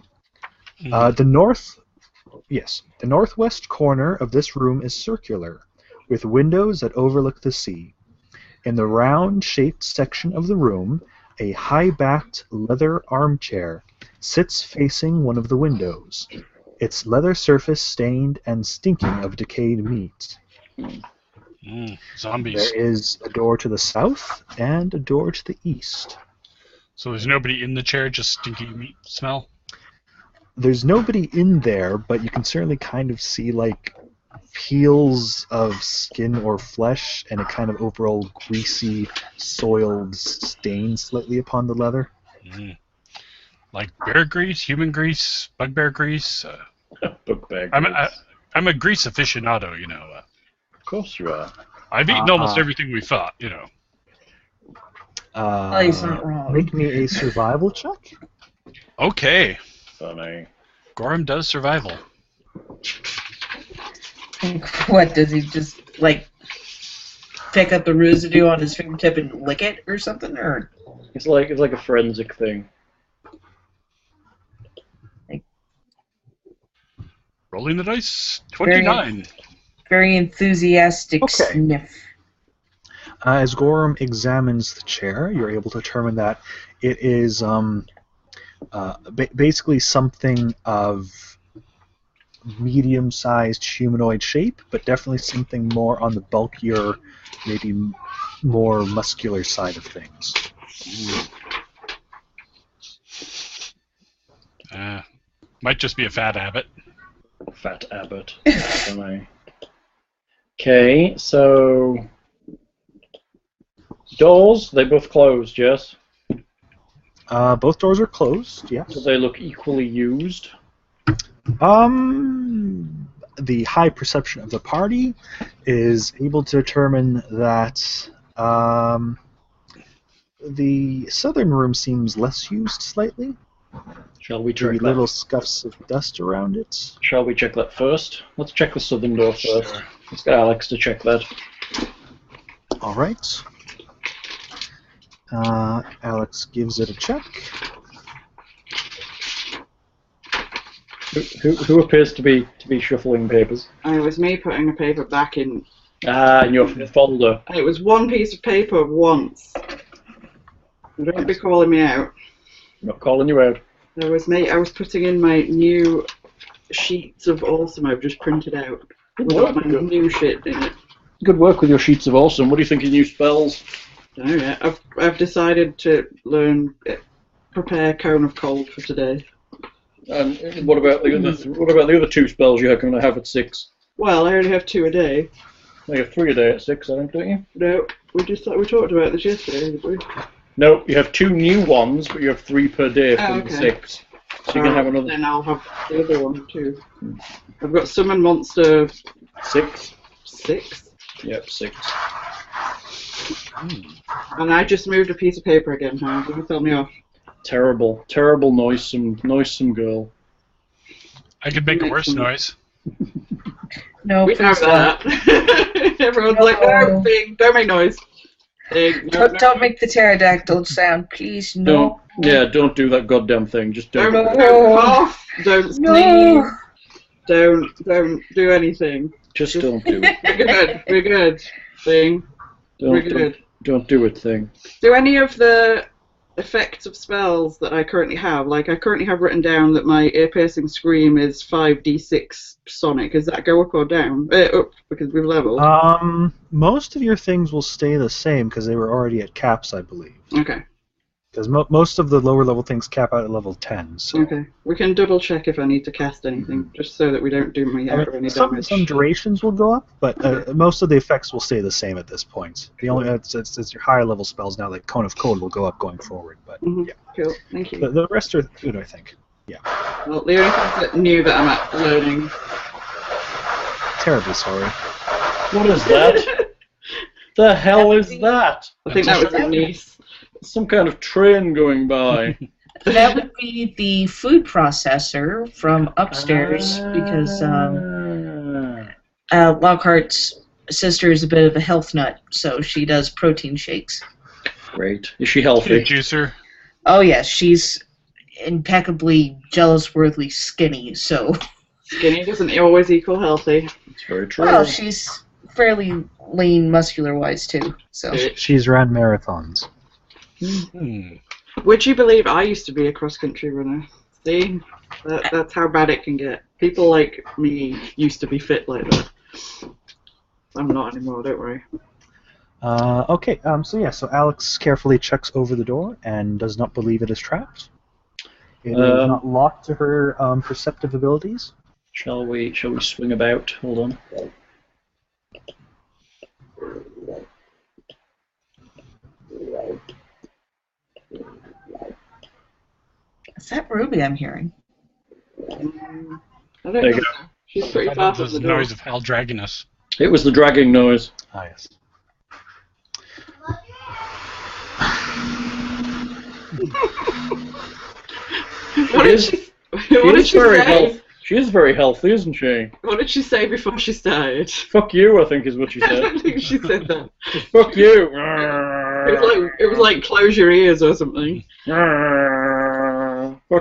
[SPEAKER 3] mm,
[SPEAKER 2] The northwest corner of this room is circular, with windows that overlook the sea. In the round-shaped section of the room, a high-backed leather armchair sits facing one of the windows, its leather surface stained and stinking of decayed meat.
[SPEAKER 3] zombies.
[SPEAKER 2] There is a door to the south and a door to the east.
[SPEAKER 3] So there's nobody in the chair, just stinky meat smell?
[SPEAKER 2] There's nobody in there, but you can certainly kind of see like peels of skin or flesh and a kind of overall greasy, soiled stain slightly upon the leather.
[SPEAKER 3] Mm. Like bear grease, human grease, bugbear grease?
[SPEAKER 1] Book bag.
[SPEAKER 3] I'm a grease aficionado, you know.
[SPEAKER 1] Of course you are.
[SPEAKER 3] I've eaten almost everything we fought, you know.
[SPEAKER 4] He's not wrong.
[SPEAKER 2] Make me a survival check.
[SPEAKER 3] Okay.
[SPEAKER 1] Funny.
[SPEAKER 3] Gorham does survival.
[SPEAKER 4] What, does he just, like, pick up the residue on his fingertip and lick it or something? Or
[SPEAKER 1] It's like a forensic thing.
[SPEAKER 3] Rolling the dice. 29.
[SPEAKER 4] very enthusiastic
[SPEAKER 2] Okay.
[SPEAKER 4] sniff?
[SPEAKER 2] As Gorham examines the chair, you're able to determine that it is basically something of medium-sized humanoid shape, but definitely something more on the bulkier, maybe more muscular side of things.
[SPEAKER 3] Might just be a fat habit.
[SPEAKER 1] Fat Abbott. Funny. Okay, so doors, they both closed, yes?
[SPEAKER 2] Both doors are closed, yes.
[SPEAKER 1] So they look equally used.
[SPEAKER 2] The high perception of the party is able to determine that the southern room seems less used slightly.
[SPEAKER 1] Shall we
[SPEAKER 2] Maybe
[SPEAKER 1] check
[SPEAKER 2] little
[SPEAKER 1] that?
[SPEAKER 2] scuffs of dust around it.
[SPEAKER 1] Shall we check that first? Let's check the southern door first. Let's get Alex to check that.
[SPEAKER 2] All right. Alex gives it a check.
[SPEAKER 1] Who appears to be shuffling papers?
[SPEAKER 5] It was me putting a paper back in.
[SPEAKER 1] In your folder.
[SPEAKER 5] It was one piece of paper once. Don't be calling me out.
[SPEAKER 1] I'm not calling you out.
[SPEAKER 5] It was me. I was putting in my new sheets of awesome I've just printed out. With all my new shit in it.
[SPEAKER 1] Good work with your sheets of awesome. What do you think of new spells?
[SPEAKER 5] Oh yeah, I've decided to learn prepare cone of cold for today.
[SPEAKER 1] And what about the other two spells you're going to have at 6?
[SPEAKER 5] Well, I only have 2 a day.
[SPEAKER 1] You have 3 a day at 6, I think, don't you?
[SPEAKER 5] No, we talked about this yesterday, didn't we?
[SPEAKER 1] No, you have 2 new ones, but you have 3 per day for the
[SPEAKER 5] okay.
[SPEAKER 1] 6. So you can have another
[SPEAKER 5] Then I'll have the other one too. I've got Summon Monster
[SPEAKER 1] 6.
[SPEAKER 5] 6.
[SPEAKER 1] Yep, 6.
[SPEAKER 5] And I just moved a piece of paper again, huh? Don't tell me off.
[SPEAKER 1] Terrible, noisome girl.
[SPEAKER 3] I could make a worse noise.
[SPEAKER 4] No,
[SPEAKER 5] We know
[SPEAKER 4] please don't.
[SPEAKER 5] that. Everyone's like, no, Bing, don't make noise. Bing, no,
[SPEAKER 4] Don't make the pterodactyl sound, please. No.
[SPEAKER 1] Don't do that goddamn thing. Just don't.
[SPEAKER 5] Don't
[SPEAKER 4] No.
[SPEAKER 5] cough, don't sneeze,
[SPEAKER 4] No.
[SPEAKER 5] don't do anything.
[SPEAKER 1] Just don't do it.
[SPEAKER 5] We're good, Bing. We're good.
[SPEAKER 1] Don't do it thing.
[SPEAKER 5] Do any of the effects of spells that I currently have, like I currently have written down that my ear-piercing scream is 5d6 sonic. Does that go up or down? Up, because we've leveled.
[SPEAKER 2] Most of your things will stay the same because they were already at caps, I believe.
[SPEAKER 5] Okay.
[SPEAKER 2] Because most of the lower level things cap out at level 10. So.
[SPEAKER 5] Okay. We can double check if I need to cast anything, just so that we don't do me out or any damage.
[SPEAKER 2] Some durations will go up, but most of the effects will stay the same at this point. The only it's your higher level spells now, like Cone of Code, will go up going forward. But yeah,
[SPEAKER 5] Cool. Thank you.
[SPEAKER 2] the rest are good, I think. Yeah.
[SPEAKER 5] Well, the only things that new that I'm at learning.
[SPEAKER 2] Terribly sorry.
[SPEAKER 1] What is that? The hell is that?
[SPEAKER 5] I think that was my niece.
[SPEAKER 1] Some kind of train going by.
[SPEAKER 4] That would be the food processor from upstairs because Lockhart's sister is a bit of a health nut, so she does protein shakes.
[SPEAKER 1] Great. Is she healthy?
[SPEAKER 3] Juicer.
[SPEAKER 4] Oh yes, she's impeccably jealous-worthy skinny. So.
[SPEAKER 5] Skinny doesn't always equal healthy.
[SPEAKER 1] It's very true.
[SPEAKER 4] Well, she's fairly lean, muscular-wise too. So.
[SPEAKER 2] She's ran marathons.
[SPEAKER 5] Would you believe I used to be a cross-country runner? See? That's how bad it can get. People like me used to be fit like that. I'm not anymore, don't worry.
[SPEAKER 2] Okay, so Alex carefully checks over the door and does not believe it is trapped. It is not locked to her perceptive abilities.
[SPEAKER 1] Shall we swing about? Hold on.
[SPEAKER 4] Is that Ruby I'm hearing?
[SPEAKER 5] I don't
[SPEAKER 1] There you
[SPEAKER 5] know.
[SPEAKER 1] go.
[SPEAKER 5] She's pretty
[SPEAKER 3] I
[SPEAKER 5] far
[SPEAKER 3] thought
[SPEAKER 5] from
[SPEAKER 3] this
[SPEAKER 5] the
[SPEAKER 3] the
[SPEAKER 5] door.
[SPEAKER 3] noise of hell dragging us.
[SPEAKER 1] It was the dragging noise.
[SPEAKER 2] Ah, yes.
[SPEAKER 5] What did she say?
[SPEAKER 1] She is very healthy, isn't she?
[SPEAKER 5] What did she say before she started?
[SPEAKER 1] Fuck you, I think is what she
[SPEAKER 5] I
[SPEAKER 1] said.
[SPEAKER 5] don't think she said that.
[SPEAKER 1] Fuck you.
[SPEAKER 5] It was like close your ears or something.
[SPEAKER 1] Fuck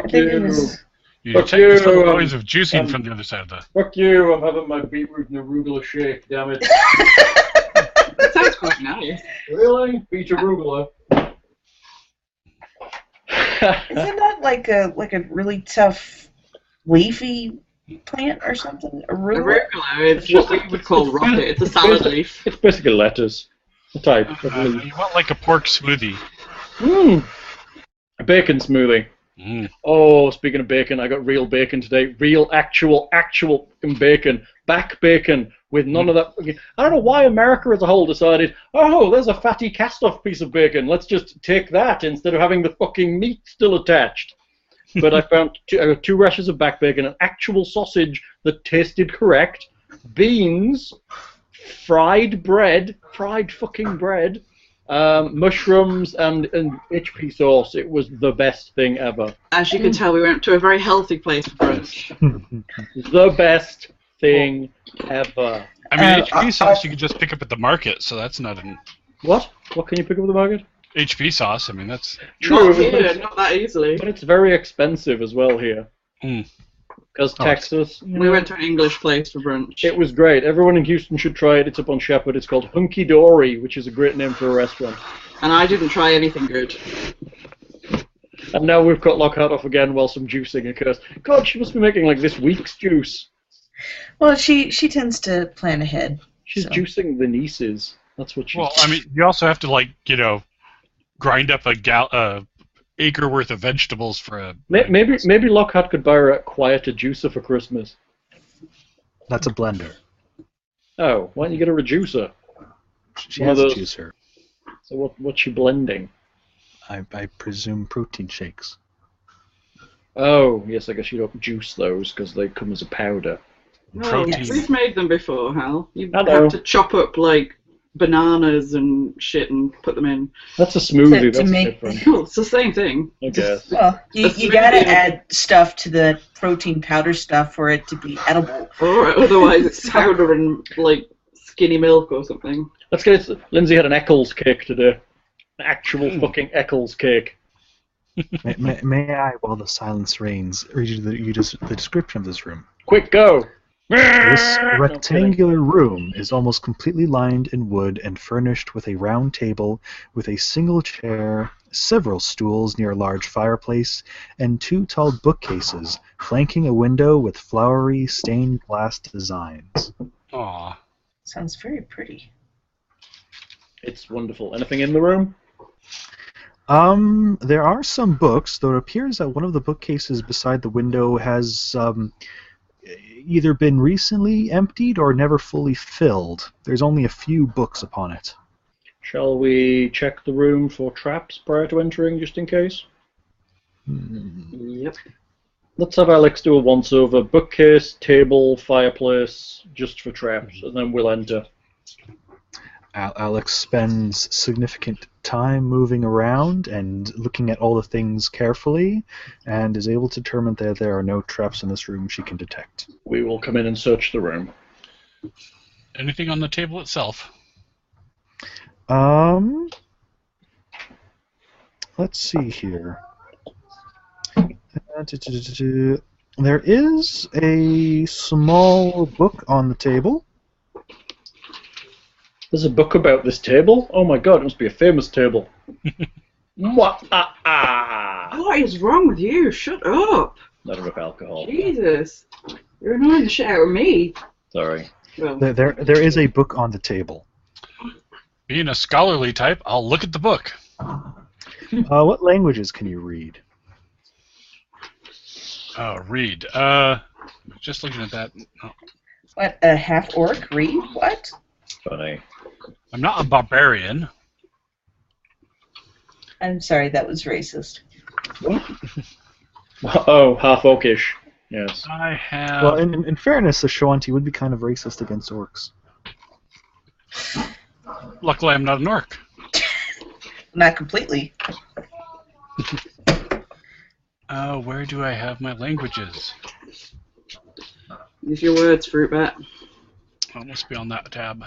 [SPEAKER 4] I think it
[SPEAKER 1] you.
[SPEAKER 4] was.
[SPEAKER 3] You
[SPEAKER 1] Fuck
[SPEAKER 3] detect the subtle
[SPEAKER 1] you,
[SPEAKER 3] noise of juicing from the other side of the...
[SPEAKER 1] Fuck you, I'm having my beetroot and arugula shake, damn it.
[SPEAKER 5] That sounds quite nice.
[SPEAKER 1] Really? Beet arugula.
[SPEAKER 4] Isn't that like a really tough leafy plant or something? Arugula?
[SPEAKER 5] Arugula, it's what we would call rocket. It's a salad leaf.
[SPEAKER 1] It's basically lettuce. A type of leaf.
[SPEAKER 3] You want like a pork smoothie.
[SPEAKER 1] A bacon smoothie. Oh, speaking of bacon, I got real bacon today. Real, actual fucking bacon. Back bacon with none of that. I don't know why America as a whole decided, oh, there's a fatty cast-off piece of bacon. Let's just take that instead of having the fucking meat still attached. But I found I got 2 rashers of back bacon, an actual sausage that tasted correct, beans, fried fucking bread, mushrooms, and HP sauce. It was the best thing ever.
[SPEAKER 5] As you can tell, we went to a very healthy place for brunch.
[SPEAKER 1] The best thing ever.
[SPEAKER 3] I mean, HP sauce you can just pick up at the market, so that's not an...
[SPEAKER 1] What? What can you pick up at the market?
[SPEAKER 3] HP sauce, I mean, that's...
[SPEAKER 1] True,
[SPEAKER 5] Not here, not that easily.
[SPEAKER 1] but it's very expensive as well here.
[SPEAKER 3] Mm.
[SPEAKER 1] Because Texas.
[SPEAKER 5] We went to an English place for brunch.
[SPEAKER 1] It was great. Everyone in Houston should try it. It's up on Shepherd. It's called Hunky Dory, which is a great name for a restaurant.
[SPEAKER 5] And I didn't try anything good.
[SPEAKER 1] And now we've cut Lockhart off again while some juicing occurs. God, she must be making like this week's juice.
[SPEAKER 4] Well, she tends to plan ahead.
[SPEAKER 1] She's
[SPEAKER 4] so.
[SPEAKER 1] juicing the nieces. That's what she's.
[SPEAKER 3] Well, I mean, you also have to, like, you know, grind up a acre worth of vegetables for a...
[SPEAKER 1] Maybe Lockhart could buy her a quieter juicer for Christmas.
[SPEAKER 2] That's a blender.
[SPEAKER 1] Oh, why don't you get her a juicer?
[SPEAKER 2] She
[SPEAKER 1] One of
[SPEAKER 2] has a
[SPEAKER 1] those-
[SPEAKER 2] juicer.
[SPEAKER 1] So what's she blending?
[SPEAKER 2] I presume protein shakes.
[SPEAKER 1] Oh, yes, I guess you don't juice those because they come as a powder.
[SPEAKER 5] No,
[SPEAKER 3] Protein.
[SPEAKER 5] we've made them before, Hal. You
[SPEAKER 1] Hello.
[SPEAKER 5] have to chop up like bananas and shit and put them in.
[SPEAKER 1] That's a smoothie,
[SPEAKER 4] To
[SPEAKER 1] that's
[SPEAKER 4] make-
[SPEAKER 1] different,
[SPEAKER 5] Well, it's the same thing.
[SPEAKER 1] I guess.
[SPEAKER 4] Well, you
[SPEAKER 5] That's
[SPEAKER 4] gotta
[SPEAKER 5] really-
[SPEAKER 4] add stuff to the protein powder stuff for it to be edible.
[SPEAKER 5] Or otherwise it's powder and like skinny milk or something.
[SPEAKER 1] Let's get it. Lindsay had an Eccles cake today. An actual fucking Eccles cake.
[SPEAKER 2] May I, while the silence reigns, read you the description of this room?
[SPEAKER 1] Quick, go!
[SPEAKER 2] This
[SPEAKER 1] No,
[SPEAKER 2] rectangular room is almost completely lined in wood and furnished with a round table with a single chair, several stools near a large fireplace, and 2 tall bookcases flanking a window with flowery stained glass designs.
[SPEAKER 3] Aw.
[SPEAKER 4] Sounds very pretty.
[SPEAKER 1] It's wonderful. Anything in the room?
[SPEAKER 2] There are some books, though it appears that one of the bookcases beside the window has either been recently emptied or never fully filled. There's only a few books upon it.
[SPEAKER 1] Shall we check the room for traps prior to entering, just in case?
[SPEAKER 5] Yep.
[SPEAKER 1] Let's have Alex do a once-over. Bookcase, table, fireplace, just for traps, and then we'll enter.
[SPEAKER 2] Alex spends significant time moving around and looking at all the things carefully, and is able to determine that there are no traps in this room she can detect.
[SPEAKER 1] We will come in and search the room.
[SPEAKER 3] Anything on the table itself?
[SPEAKER 2] Let's see here. There is a small book on the table.
[SPEAKER 1] There's a book about this table? Oh my god, it must be a famous table.
[SPEAKER 5] What is wrong with you? Shut up!
[SPEAKER 1] Not enough alcohol.
[SPEAKER 5] Jesus. You're annoying the shit out of me.
[SPEAKER 1] Sorry.
[SPEAKER 5] Well,
[SPEAKER 2] There is a book on the table.
[SPEAKER 3] Being a scholarly type, I'll look at the book.
[SPEAKER 2] What languages can you read?
[SPEAKER 3] Read. Just looking at that. Oh,
[SPEAKER 4] What, a half-orc read? What?
[SPEAKER 1] Funny.
[SPEAKER 3] I'm not a barbarian.
[SPEAKER 4] I'm sorry, that was racist.
[SPEAKER 1] Oh, half oakish. Yes.
[SPEAKER 3] I have.
[SPEAKER 2] Well, in fairness, the Shawanti would be kind of racist against orcs.
[SPEAKER 3] Luckily, I'm not an orc.
[SPEAKER 4] Not completely.
[SPEAKER 3] Where do I have my languages?
[SPEAKER 5] use your words, fruit bat.
[SPEAKER 3] Oh, it must be on that tab.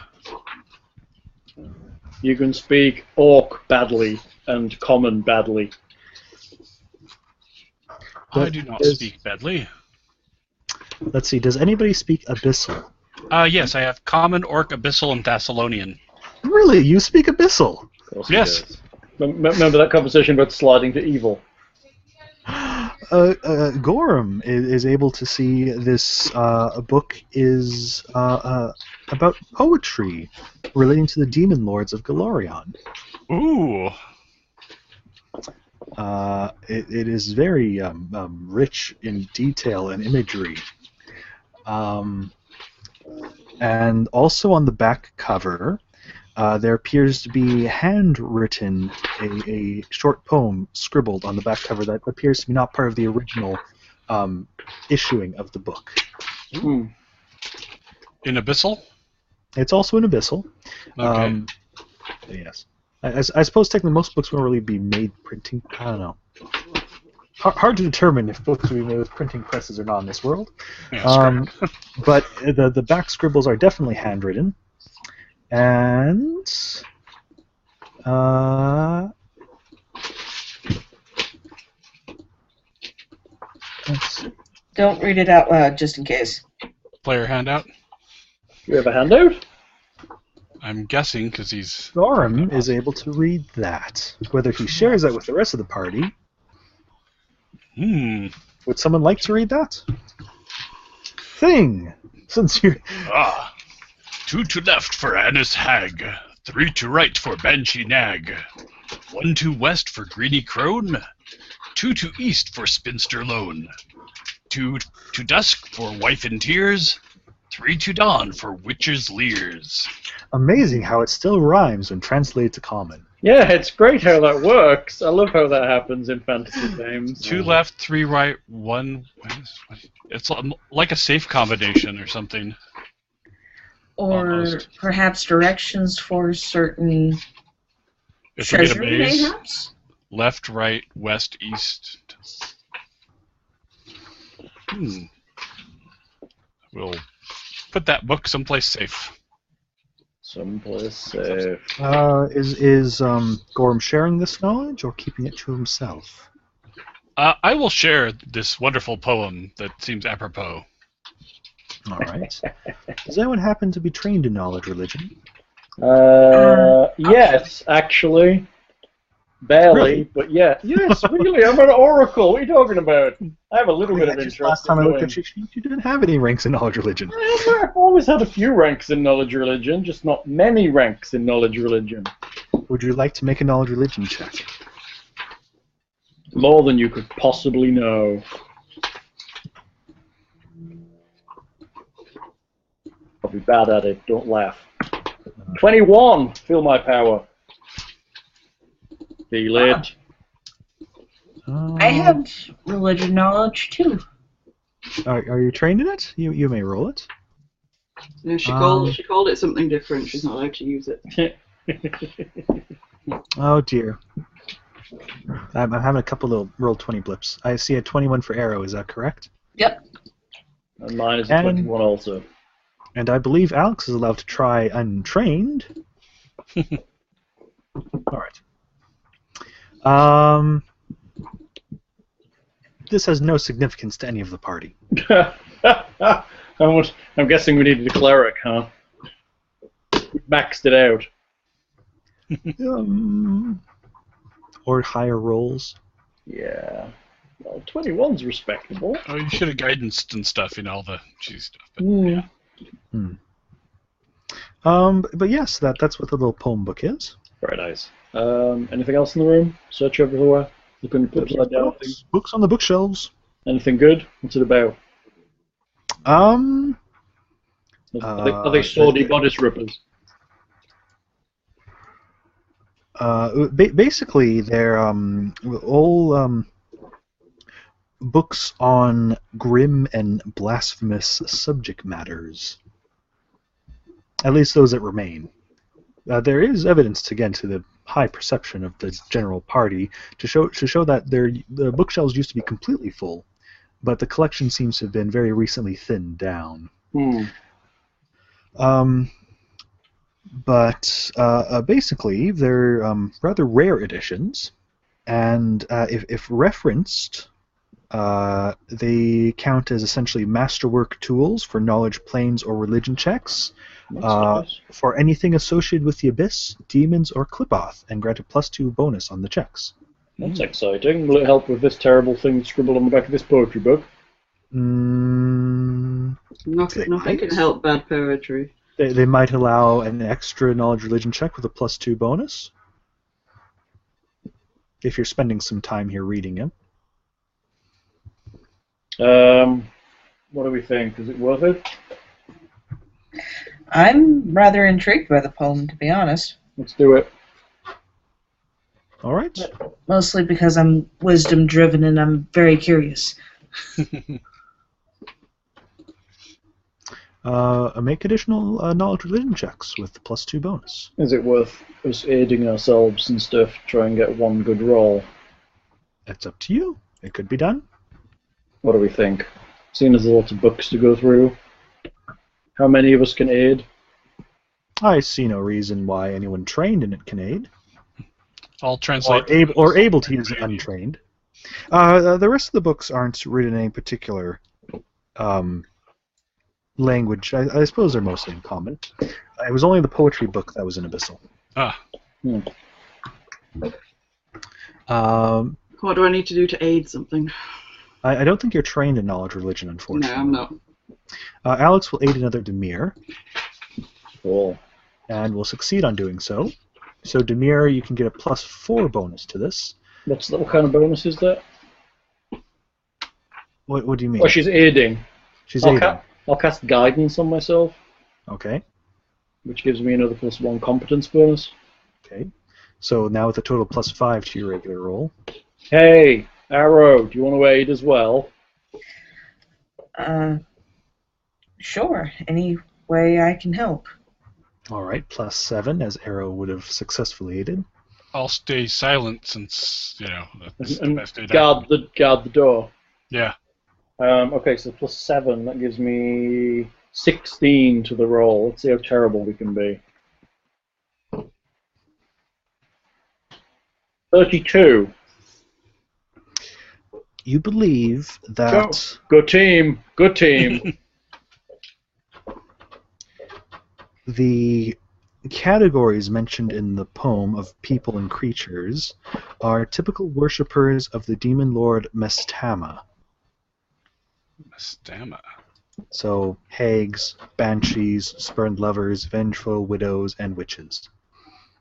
[SPEAKER 1] You can speak orc badly and common badly.
[SPEAKER 3] I do not
[SPEAKER 2] There's-
[SPEAKER 3] speak badly.
[SPEAKER 2] Let's see, does anybody speak Abyssal?
[SPEAKER 3] Yes, I have Common, Orc, Abyssal, and Thessalonian.
[SPEAKER 2] Really? You speak Abyssal?
[SPEAKER 1] Of course he
[SPEAKER 3] Yes.
[SPEAKER 1] does. Remember that conversation about sliding to evil?
[SPEAKER 2] Gorham is able to see this book is about poetry relating to the demon lords of Galorion.
[SPEAKER 3] Ooh.
[SPEAKER 2] It is very rich in detail and imagery. And also on the back cover, there appears to be handwritten a short poem scribbled on the back cover that appears to be not part of the original issuing of the book.
[SPEAKER 1] Hmm.
[SPEAKER 3] In Abyssal?
[SPEAKER 2] It's also in Abyssal.
[SPEAKER 3] Okay.
[SPEAKER 2] Yes. I suppose technically most books won't really be made printing. I don't know. Hard to determine if books will be made with printing presses or not in this world.
[SPEAKER 3] Yeah, screw.
[SPEAKER 2] But the back scribbles are definitely handwritten. And let's see.
[SPEAKER 4] Don't read it out loud, just in case.
[SPEAKER 3] Player handout?
[SPEAKER 1] You have a handout?
[SPEAKER 3] I'm guessing because he's.
[SPEAKER 2] Gorham is able to read that. Whether he shares that with the rest of the party, would someone like to read that? Thing, since you.
[SPEAKER 3] Ah. 2 to left for Annis Hag. 3 to right for Banshee Nag. 1 to west for Greeny Crone. 2 to east for Spinster Lone. 2 to dusk for Wife in Tears. 3 to dawn for Witcher's Leers.
[SPEAKER 2] Amazing how it still rhymes when translated to common.
[SPEAKER 1] Yeah, it's great how that works. I love how that happens in fantasy games.
[SPEAKER 3] 2 left, 3 right, 1. It's like a safe combination or something.
[SPEAKER 4] Or
[SPEAKER 3] Almost.
[SPEAKER 4] perhaps directions for certain
[SPEAKER 3] If we get a
[SPEAKER 4] treasury,
[SPEAKER 3] maze,
[SPEAKER 4] mayhaps?
[SPEAKER 3] left, right, west, east. We'll put that book someplace safe.
[SPEAKER 1] Someplace safe.
[SPEAKER 2] Is Gorm sharing this knowledge or keeping it to himself?
[SPEAKER 3] I will share this wonderful poem that seems apropos.
[SPEAKER 2] All right. Does anyone happen to be trained in knowledge religion?
[SPEAKER 1] Yes, actually. Barely,
[SPEAKER 2] Really?
[SPEAKER 1] but yeah. Yes, really, I'm an oracle. What are you talking about? I have a little bit of
[SPEAKER 2] Just
[SPEAKER 1] interest
[SPEAKER 2] last time
[SPEAKER 1] in
[SPEAKER 2] I looked
[SPEAKER 1] knowing.
[SPEAKER 2] at you didn't have any ranks in knowledge religion.
[SPEAKER 1] I've always had a few ranks in knowledge religion, just not many ranks in knowledge religion.
[SPEAKER 2] Would you like to make a knowledge religion check?
[SPEAKER 1] More than you could possibly know. I'll be bad at it, don't laugh. 21! Feel my power. Feel it.
[SPEAKER 4] I have religion knowledge too.
[SPEAKER 2] Are you trained in it? You may roll it.
[SPEAKER 5] No, she called it something different. She's not allowed to use it.
[SPEAKER 2] Oh dear. I'm having a couple little roll 20 blips. I see a 21 for arrow. Is that correct?
[SPEAKER 4] Yep.
[SPEAKER 1] And mine is a
[SPEAKER 2] And-
[SPEAKER 1] 21 also.
[SPEAKER 2] And I believe Alex is allowed to try untrained. All right. This has no significance to any of the party.
[SPEAKER 1] I'm guessing we needed a cleric, huh? We maxed it out.
[SPEAKER 2] Or higher rolls.
[SPEAKER 1] Yeah. Well, 21's respectable.
[SPEAKER 3] Oh, you should have guidance and stuff, all the cheese stuff. But,
[SPEAKER 1] Mm.
[SPEAKER 2] But yes, that's what the little poem book is.
[SPEAKER 1] Very nice. Anything else in the room? Search everywhere. Looking upside down things.
[SPEAKER 2] Books on the bookshelves.
[SPEAKER 1] Anything good? What's it about? Are they swordy bodice rippers?
[SPEAKER 2] Basically, they're all books on grim and blasphemous subject matters. At least those that remain. There is evidence, again, to the high perception of the general party to show that the bookshelves used to be completely full, but the collection seems to have been very recently thinned down. But basically, they're rather rare editions, and if referenced, they count as essentially masterwork tools for knowledge planes or religion checks.
[SPEAKER 1] Nice.
[SPEAKER 2] For anything associated with the Abyss, demons, or Clipoth, and grant a +2 bonus on the checks.
[SPEAKER 1] That's exciting. Will it help with this terrible thing scribbled on the back of this poetry book?
[SPEAKER 5] Nothing can help bad poetry.
[SPEAKER 2] They might allow an extra knowledge religion check with a +2 bonus. If you're spending some time here reading it.
[SPEAKER 1] What do we think? Is it worth it?
[SPEAKER 4] I'm rather intrigued by the poem, to be honest.
[SPEAKER 1] Let's do it.
[SPEAKER 2] All right.
[SPEAKER 4] Mostly because I'm wisdom driven and I'm very curious.
[SPEAKER 2] Make additional knowledge religion checks with the +2 bonus.
[SPEAKER 1] Is it worth us aiding ourselves and stuff to try and get one good roll?
[SPEAKER 2] That's up to you. It could be done.
[SPEAKER 1] What do we think? Seeing as there's lots of books to go through, how many of us can aid?
[SPEAKER 2] I see no reason why anyone trained in it can aid.
[SPEAKER 3] I'll translate.
[SPEAKER 2] Or able to use it untrained. The rest of the books aren't written in any particular language. I suppose they're mostly in common. It was only the poetry book that was in Abyssal.
[SPEAKER 5] What do I need to do to aid something?
[SPEAKER 2] I don't think you're trained in knowledge religion, unfortunately.
[SPEAKER 5] No, I'm not.
[SPEAKER 2] Alex will aid another Demir,
[SPEAKER 1] Cool.
[SPEAKER 2] and will succeed on doing so. So Demir, you can get a +4 bonus to this.
[SPEAKER 1] What kind of bonus is that?
[SPEAKER 2] What do you mean?
[SPEAKER 1] Oh, she's aiding.
[SPEAKER 2] She's aiding.
[SPEAKER 1] I'll cast guidance on myself,
[SPEAKER 2] Okay.
[SPEAKER 1] which gives me another +1 competence bonus.
[SPEAKER 2] Okay. So now with a total +5 to your regular roll.
[SPEAKER 1] Hey, Arrow, do you want to aid as well?
[SPEAKER 4] Sure. Any way I can help.
[SPEAKER 2] All right, +7 as Arrow would have successfully aided.
[SPEAKER 3] I'll stay silent since, that's the
[SPEAKER 1] And
[SPEAKER 3] best aid I
[SPEAKER 1] guard the door.
[SPEAKER 3] Yeah.
[SPEAKER 1] Okay, so +7, that gives me 16 to the roll. Let's see how terrible we can be. 32.
[SPEAKER 2] You believe that
[SPEAKER 1] Good team. Good team.
[SPEAKER 2] the categories mentioned in the poem of people and creatures are typical worshippers of the demon lord Mestama.
[SPEAKER 3] Mestama.
[SPEAKER 2] So hags, banshees, spurned lovers, vengeful widows, and witches.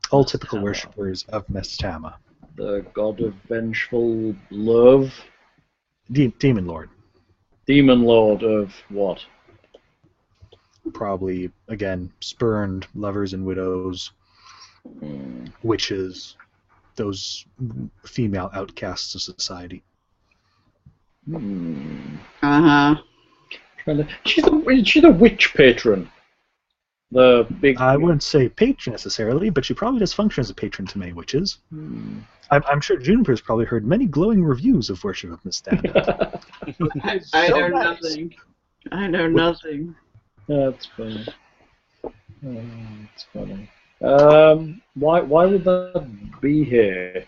[SPEAKER 2] All typical
[SPEAKER 1] Mestama.
[SPEAKER 2] worshippers of Mestama.
[SPEAKER 1] The god of vengeful love.
[SPEAKER 2] Demon lord.
[SPEAKER 1] Demon lord of what?
[SPEAKER 2] Probably, again, spurned lovers and widows, witches, those female outcasts of society.
[SPEAKER 5] Uh-huh.
[SPEAKER 1] She's the witch patron. The big.
[SPEAKER 2] I wouldn't say patron necessarily, but she probably does function as a patron to many witches. I'm sure Juniper's probably heard many glowing reviews of Worship of Miss Danda.
[SPEAKER 5] I
[SPEAKER 2] So
[SPEAKER 5] know
[SPEAKER 2] nice.
[SPEAKER 5] nothing. I know nothing.
[SPEAKER 1] That's funny. That's funny. Why would that be here?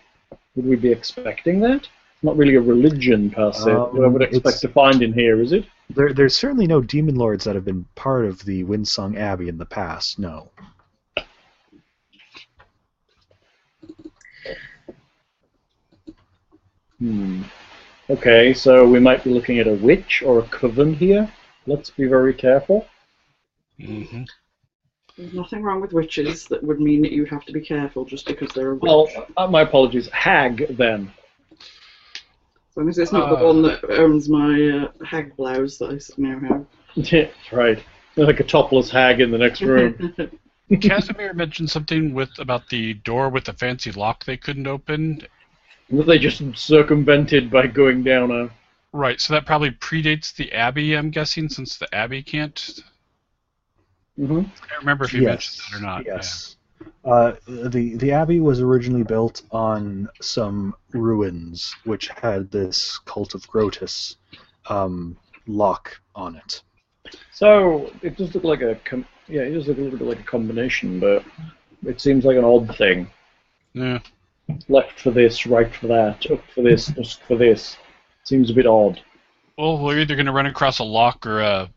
[SPEAKER 1] Would we be expecting that? It's not really a religion per se. What I would expect
[SPEAKER 2] it's-
[SPEAKER 1] to find in here, is it?
[SPEAKER 2] There's certainly no demon lords that have been part of the Windsong Abbey in the past, no.
[SPEAKER 1] Okay, so we might be looking at a witch or a coven here. Let's be very careful.
[SPEAKER 3] Mm-hmm.
[SPEAKER 5] There's nothing wrong with witches that would mean that you have to be careful just because they're a witch.
[SPEAKER 1] Well, my apologies. Hag, then.
[SPEAKER 5] As long as it's not the one that owns my hag blouse that I now have.
[SPEAKER 1] Yeah, that's right. There's like a topless hag in the next room.
[SPEAKER 3] Casimir mentioned something about the door with the fancy lock they couldn't open.
[SPEAKER 1] That they just circumvented by going down a...
[SPEAKER 3] Right, so that probably predates the Abbey, I'm guessing, since the Abbey can't...
[SPEAKER 1] Mm-hmm.
[SPEAKER 3] I don't remember if you mentioned that or not.
[SPEAKER 2] Yes. The Abbey was originally built on some ruins which had this cult of Grotus lock on it.
[SPEAKER 1] So it does look like it does look a little bit like a combination, but it seems like an odd thing.
[SPEAKER 3] Yeah.
[SPEAKER 1] Left for this, right for that, up for this, dusk for this. Seems a bit odd.
[SPEAKER 3] Well, we're either going to run across a lock or a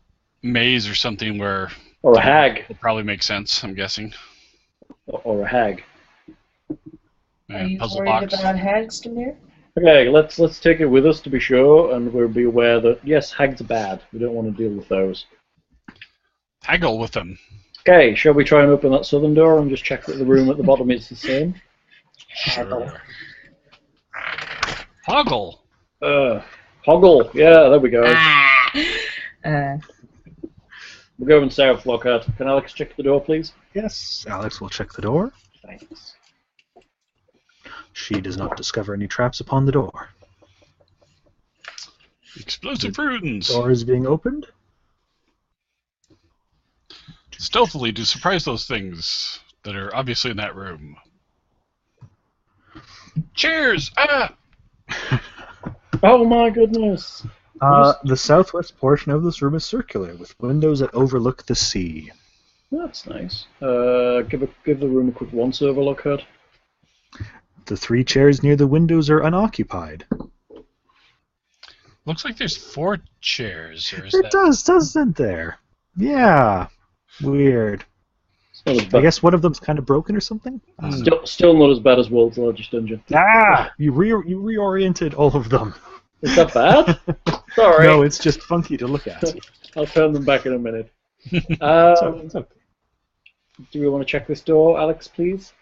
[SPEAKER 3] maze or something where...
[SPEAKER 1] Or a hag.
[SPEAKER 3] It probably makes sense, I'm guessing.
[SPEAKER 1] Or a hag.
[SPEAKER 4] Are you
[SPEAKER 3] Puzzle
[SPEAKER 4] worried
[SPEAKER 3] box.
[SPEAKER 4] about hags, Demir?
[SPEAKER 1] Okay, let's take it with us to be sure, and we'll be aware that yes, hags are bad. We don't want to deal with those.
[SPEAKER 3] Haggle with them.
[SPEAKER 1] Okay, shall we try and open that southern door and just check that the room at the bottom is the same?
[SPEAKER 3] Sure. Hoggle.
[SPEAKER 1] Hoggle. Yeah, there we go. We're going south, Lockhart. Can Alex check the door, please?
[SPEAKER 2] Yes, Alex will check the door.
[SPEAKER 1] Thanks.
[SPEAKER 2] She does not discover any traps upon the door.
[SPEAKER 3] Explosive runes.
[SPEAKER 2] Door is being opened.
[SPEAKER 3] Stealthily to surprise those things that are obviously in that room. Cheers! Ah!
[SPEAKER 1] Oh my goodness!
[SPEAKER 2] The southwest portion of this room is circular, with windows that overlook the sea.
[SPEAKER 1] That's nice. Give the room a quick once-over, Lockhart.
[SPEAKER 2] The 3 chairs near the windows are unoccupied.
[SPEAKER 3] Looks like there's 4 chairs. Or is
[SPEAKER 2] It
[SPEAKER 3] that...
[SPEAKER 2] does, doesn't there? Yeah. Weird.
[SPEAKER 1] Not as
[SPEAKER 2] I
[SPEAKER 1] bad.
[SPEAKER 2] guess one of them's kind of broken or something?
[SPEAKER 1] Still not as bad as World's Largest Dungeon.
[SPEAKER 2] Ah! You reoriented all of them.
[SPEAKER 1] Is that bad? Sorry.
[SPEAKER 2] No, it's just funky to look at.
[SPEAKER 1] I'll turn them back in a minute.
[SPEAKER 2] It's okay.
[SPEAKER 1] Do we want to check this door, Alex, please?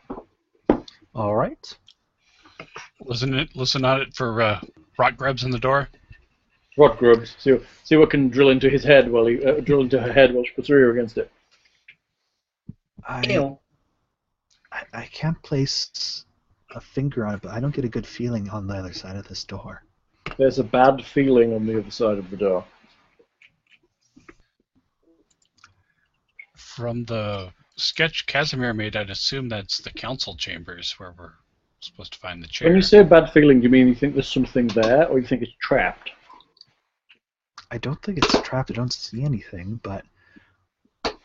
[SPEAKER 2] All right.
[SPEAKER 3] Listen on it for rock grabs in the door.
[SPEAKER 1] Rot grubs. See what can drill into his head while he drill into her head while she puts her ear against it.
[SPEAKER 4] Ew.
[SPEAKER 2] I can't place a finger on it, but I don't get a good feeling on the other side of this door.
[SPEAKER 1] There's a bad feeling on the other side of the door.
[SPEAKER 3] From the sketch Casimir made, I'd assume that's the council chambers where we're supposed to find the chair.
[SPEAKER 1] When you say bad feeling, do you mean you think there's something there, or you think it's trapped?
[SPEAKER 2] I don't think it's trapped. I don't see anything, but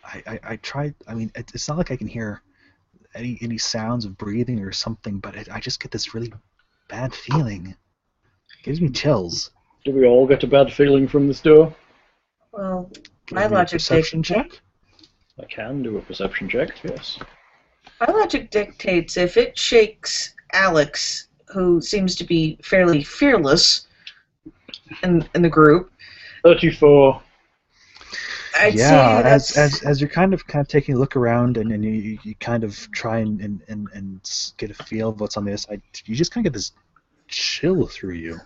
[SPEAKER 2] I tried. I mean, it's not like I can hear any sounds of breathing or something, but I just get this really bad feeling. It gives me chills.
[SPEAKER 1] Do we all get a bad feeling from this door?
[SPEAKER 4] Well,
[SPEAKER 2] Give
[SPEAKER 4] my
[SPEAKER 2] me a
[SPEAKER 4] logic
[SPEAKER 2] perception check.
[SPEAKER 1] I can do a perception check, yes.
[SPEAKER 4] My logic dictates if it shakes Alex, who seems to be fairly fearless in the group.
[SPEAKER 1] 34.
[SPEAKER 4] I'd
[SPEAKER 2] Yeah,
[SPEAKER 4] say that's...
[SPEAKER 2] as you're kind of taking a look around and you kind of try and get a feel of what's on the other side, you just kind of get this chill through you.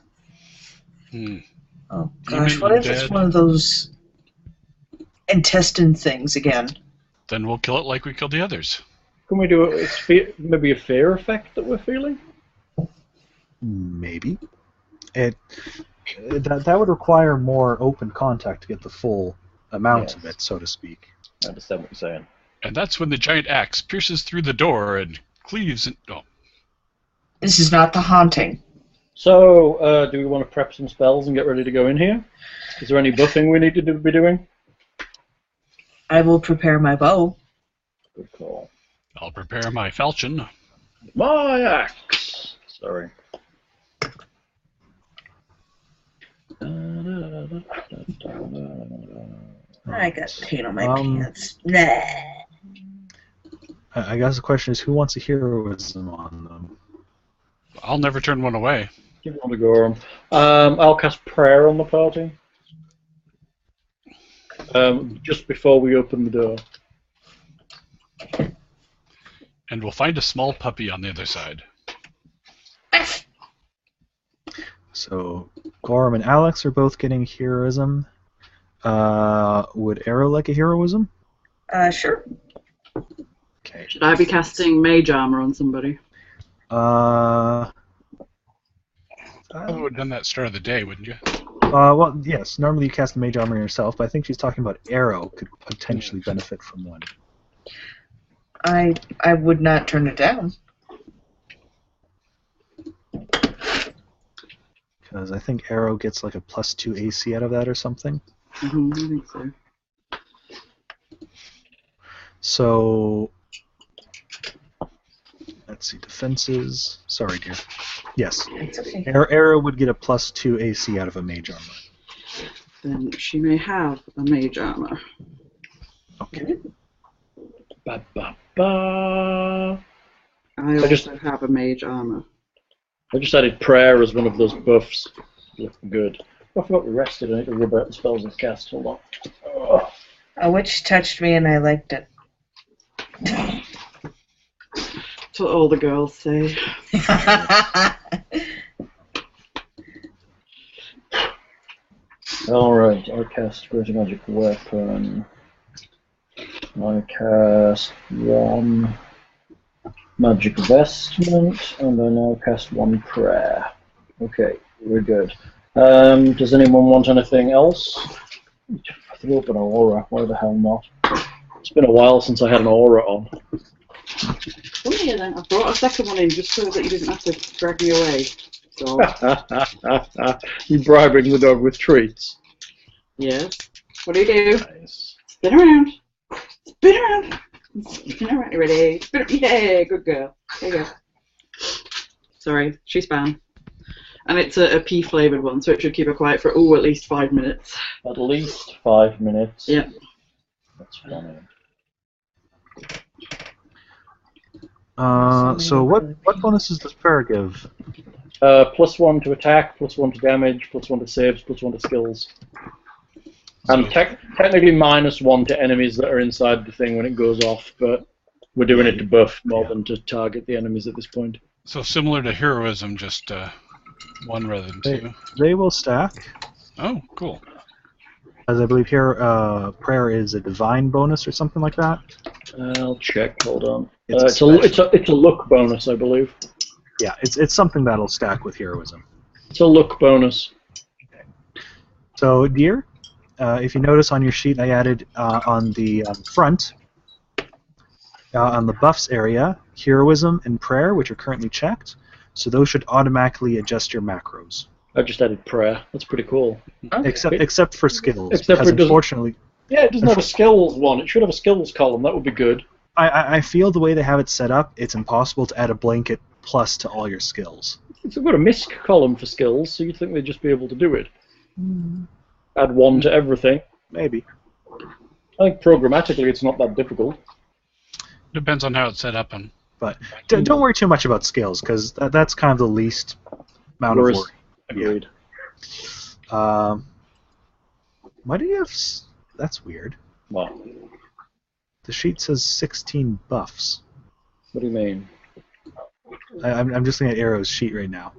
[SPEAKER 4] Oh gosh, what if it's one of those intestine things again?
[SPEAKER 3] Then we'll kill it like we killed the others.
[SPEAKER 1] Can we do maybe a fear effect that we're feeling?
[SPEAKER 2] Maybe. That would require more open contact to get the full amount of it, so to speak.
[SPEAKER 1] I understand what you're saying.
[SPEAKER 3] And that's when the giant axe pierces through the door and cleaves it. Oh.
[SPEAKER 4] This is not the haunting.
[SPEAKER 1] So, do we want to prep some spells and get ready to go in here? Is there any buffing we need to be doing?
[SPEAKER 4] I will prepare my bow.
[SPEAKER 1] Good call.
[SPEAKER 3] I'll prepare my falchion.
[SPEAKER 1] My axe! Sorry.
[SPEAKER 4] I got paint on my pants. Nah.
[SPEAKER 2] I guess the question is, who wants a heroism on them?
[SPEAKER 3] I'll never turn one away.
[SPEAKER 1] Give one to Gorham. I'll cast prayer on the party. Just before we open the door.
[SPEAKER 3] And we'll find a small puppy on the other side.
[SPEAKER 2] So, Gorham and Alex are both getting heroism. Would Arrow like a heroism?
[SPEAKER 4] Sure.
[SPEAKER 2] Okay.
[SPEAKER 5] Should I be casting mage armor on somebody?
[SPEAKER 2] I
[SPEAKER 3] would have done that start of the day, wouldn't you?
[SPEAKER 2] Well, yes. Normally you cast the mage armor yourself, but I think she's talking about Arrow could potentially benefit from one.
[SPEAKER 4] I would not turn it down.
[SPEAKER 2] Because I think Arrow gets like a +2 AC out of that or something.
[SPEAKER 5] Mm-hmm, I think so.
[SPEAKER 2] So, let's see, defenses. Sorry, dear. Yes.
[SPEAKER 4] It's okay.
[SPEAKER 2] Arrow would get a +2 AC out of a mage armor.
[SPEAKER 5] Then she may have a mage armor.
[SPEAKER 2] Okay.
[SPEAKER 1] Ba, ba, ba.
[SPEAKER 5] I also have a mage armor.
[SPEAKER 1] I just added prayer as one of those buffs. Looking good. Oh, I forgot we rested. I need to rub out the spells and cast. Hold on. Oh.
[SPEAKER 4] A witch touched me and I liked it.
[SPEAKER 5] That's what all the girls say.
[SPEAKER 1] Alright, I cast Greater Magic Weapon. I cast one Magic Vestment, and I now cast one Prayer. Okay, we're good. Does anyone want anything else? I threw up an aura, why the hell not? It's been a while since I had an aura on.
[SPEAKER 5] Funny then, I brought a second one in just so that you didn't have to drag me away. So,
[SPEAKER 1] You bribing the dog with treats.
[SPEAKER 5] yes. What do you do?
[SPEAKER 1] Nice.
[SPEAKER 5] Spin around. Spin around. Spin around. You ready? Spin. Yeah, good girl. There you go. Sorry, she's fine. And it's a pea flavoured one, so it should keep her quiet for, at least 5 minutes.
[SPEAKER 1] At least 5 minutes.
[SPEAKER 5] Yeah.
[SPEAKER 1] That's funny.
[SPEAKER 2] So what bonuses does prayer give?
[SPEAKER 1] +1 to attack, +1 to damage, +1 to saves, +1 to skills. And technically -1 to enemies that are inside the thing when it goes off, but we're doing it to buff more than to target the enemies at this point.
[SPEAKER 3] So similar to heroism, just one rather than two.
[SPEAKER 2] They will stack.
[SPEAKER 3] Oh, cool.
[SPEAKER 2] As I believe here, prayer is a divine bonus or something like that.
[SPEAKER 1] I'll check. Hold on.
[SPEAKER 2] It's
[SPEAKER 1] It's a luck bonus, I believe.
[SPEAKER 2] Yeah, it's something that'll stack with heroism.
[SPEAKER 1] It's a luck bonus.
[SPEAKER 2] So, dear, if you notice on your sheet, I added on the front, on the buffs area, heroism and prayer, which are currently checked. So those should automatically adjust your macros.
[SPEAKER 1] I just added prayer. That's pretty cool.
[SPEAKER 2] Except for skills.
[SPEAKER 1] Except for
[SPEAKER 2] because
[SPEAKER 1] it doesn't-
[SPEAKER 2] unfortunately,
[SPEAKER 1] Yeah, it doesn't have a skills one. It should have a skills column. That would be good.
[SPEAKER 2] I feel the way they have it set up, it's impossible to add a blanket plus to all your skills.
[SPEAKER 1] It's got a misc column for skills, so you'd think they'd just be able to do it. Add one to everything.
[SPEAKER 2] Maybe.
[SPEAKER 1] I think programmatically it's not that difficult.
[SPEAKER 3] Depends on how it's set up. And
[SPEAKER 2] But don't worry too much about skills, because that's kind of the least amount of worry.
[SPEAKER 1] Agreed.
[SPEAKER 2] Why do you have... That's weird.
[SPEAKER 1] What?
[SPEAKER 2] The sheet says 16 buffs.
[SPEAKER 1] What do you mean?
[SPEAKER 2] I'm just looking at Arrow's sheet right now.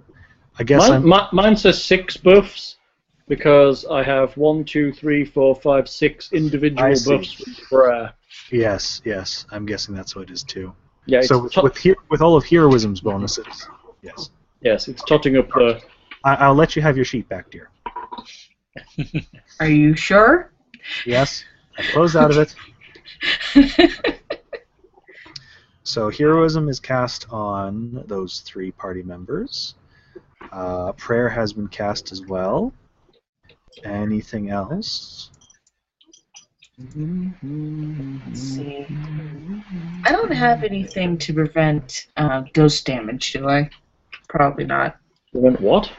[SPEAKER 2] I guess
[SPEAKER 1] Mine says 6 buffs because I have 1, 2, 3, 4, 5, 6 individual
[SPEAKER 2] I see.
[SPEAKER 1] buffs with prayer.
[SPEAKER 2] Yes, I'm guessing that's what it is too.
[SPEAKER 1] Yeah,
[SPEAKER 2] So
[SPEAKER 1] it's
[SPEAKER 2] with all of heroism's bonuses, yes.
[SPEAKER 1] yes, it's totting up the.
[SPEAKER 2] I'll let you have your sheet back, dear.
[SPEAKER 4] Are you sure?
[SPEAKER 2] Yes, I closed out of it. So heroism is cast on those 3 party members. Prayer has been cast as well. Anything else?
[SPEAKER 4] Let's see. I don't have anything to prevent ghost damage, do I? Probably not.
[SPEAKER 1] Prevent what?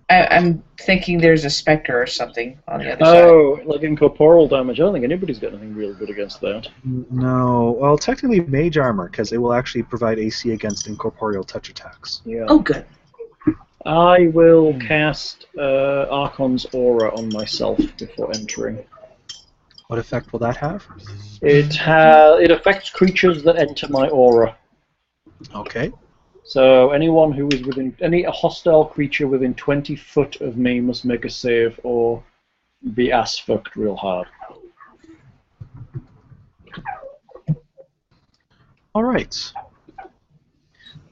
[SPEAKER 4] I'm thinking there's a specter or something on the other side.
[SPEAKER 1] Oh, like incorporeal damage. I don't think anybody's got anything real good against that.
[SPEAKER 2] No. Well, technically mage armor, because it will actually provide AC against incorporeal touch attacks.
[SPEAKER 1] Yeah.
[SPEAKER 4] Oh, good.
[SPEAKER 1] I will cast Archon's Aura on myself before entering.
[SPEAKER 2] What effect will that have?
[SPEAKER 1] It affects creatures that enter my aura.
[SPEAKER 2] Okay.
[SPEAKER 1] So anyone who is within any hostile creature within 20 foot of me must make a save or be ass fucked real hard.
[SPEAKER 2] All right.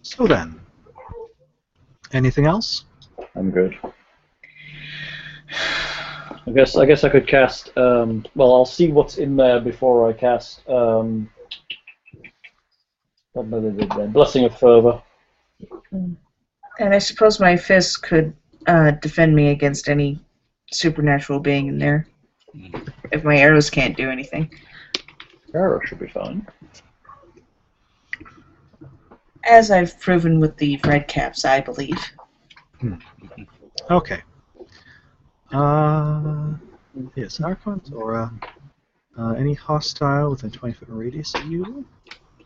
[SPEAKER 2] So then, anything else?
[SPEAKER 1] I'm good. I guess I could cast. Well, I'll see what's in there before I cast. Blessing of Fervor.
[SPEAKER 4] And I suppose my fist could defend me against any supernatural being in there. If my arrows can't do anything.
[SPEAKER 1] Arrow should be fine.
[SPEAKER 4] As I've proven with the red caps, I believe.
[SPEAKER 2] Okay. Yes, Archon's Aura. Any hostile within 20-foot radius of you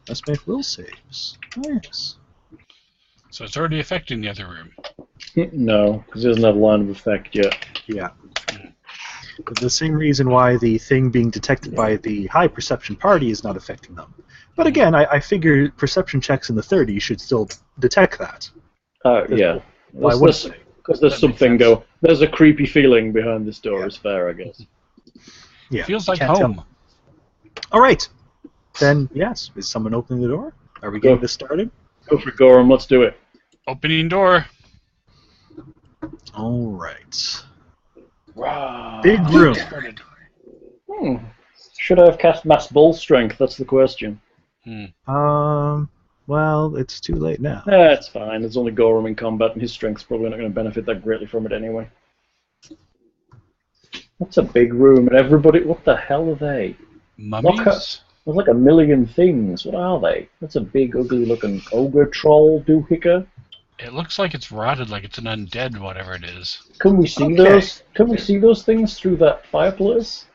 [SPEAKER 2] must make will saves. Oh, yes.
[SPEAKER 3] so it's already affecting the other room.
[SPEAKER 1] No, because it doesn't have line of effect yet.
[SPEAKER 2] Yeah. But the same reason why the thing being detected by the high perception party is not affecting them. But again, I figure perception checks in the 30s should still detect that.
[SPEAKER 1] Yeah.
[SPEAKER 2] Why wouldn't they?
[SPEAKER 1] Because there's
[SPEAKER 3] That makes
[SPEAKER 1] something
[SPEAKER 3] sense.
[SPEAKER 1] There's a creepy feeling behind this door.
[SPEAKER 2] Yeah.
[SPEAKER 1] Is fair, I guess.
[SPEAKER 2] Yeah.
[SPEAKER 3] Feels like
[SPEAKER 2] Can't tell.
[SPEAKER 3] home.
[SPEAKER 2] All right. Then, yes. Is someone opening the door? Are we getting this started?
[SPEAKER 1] Go for it, Gorham. Let's do it.
[SPEAKER 3] Opening door.
[SPEAKER 2] All right.
[SPEAKER 1] Wow.
[SPEAKER 2] Big room.
[SPEAKER 3] Started.
[SPEAKER 1] Should I have cast Mass Bull Strength? That's the question.
[SPEAKER 2] Well, it's too late now.
[SPEAKER 1] It's fine. There's only Gorham in combat, and his strength's probably not going to benefit that greatly from it anyway. That's a big room, and everybody. What the hell are they?
[SPEAKER 3] Mummies?
[SPEAKER 1] There's like a million things. What are they? That's a big, ugly-looking ogre troll doohickey.
[SPEAKER 3] It looks like it's rotted, like it's an undead, whatever it is.
[SPEAKER 1] Can we see those? Can we see those things through that fireplace?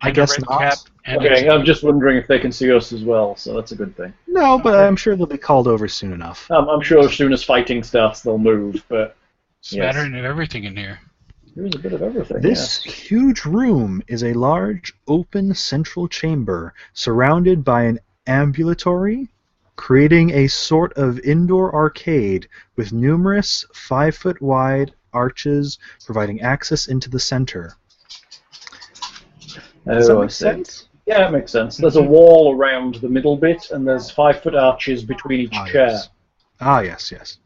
[SPEAKER 2] I
[SPEAKER 3] And
[SPEAKER 2] guess
[SPEAKER 3] a red
[SPEAKER 2] not.
[SPEAKER 3] cap and
[SPEAKER 1] Okay,
[SPEAKER 3] a-
[SPEAKER 1] I'm just wondering if they can see us as well, so that's a good thing.
[SPEAKER 2] No, but I'm sure they'll be called over soon enough.
[SPEAKER 1] I'm sure as soon as fighting starts, they'll move, but
[SPEAKER 3] smattering of everything in here.
[SPEAKER 1] there's a bit of everything.
[SPEAKER 2] This huge room is a large, open central chamber surrounded by an ambulatory, creating a sort of indoor arcade with numerous 5-foot-wide arches providing access into the center. Does that
[SPEAKER 1] I
[SPEAKER 2] make
[SPEAKER 1] see.
[SPEAKER 2] sense?
[SPEAKER 1] Yeah, it makes sense. There's a wall around the middle bit, and there's 5-foot arches between each chair.
[SPEAKER 2] Yes. Ah, yes, yes.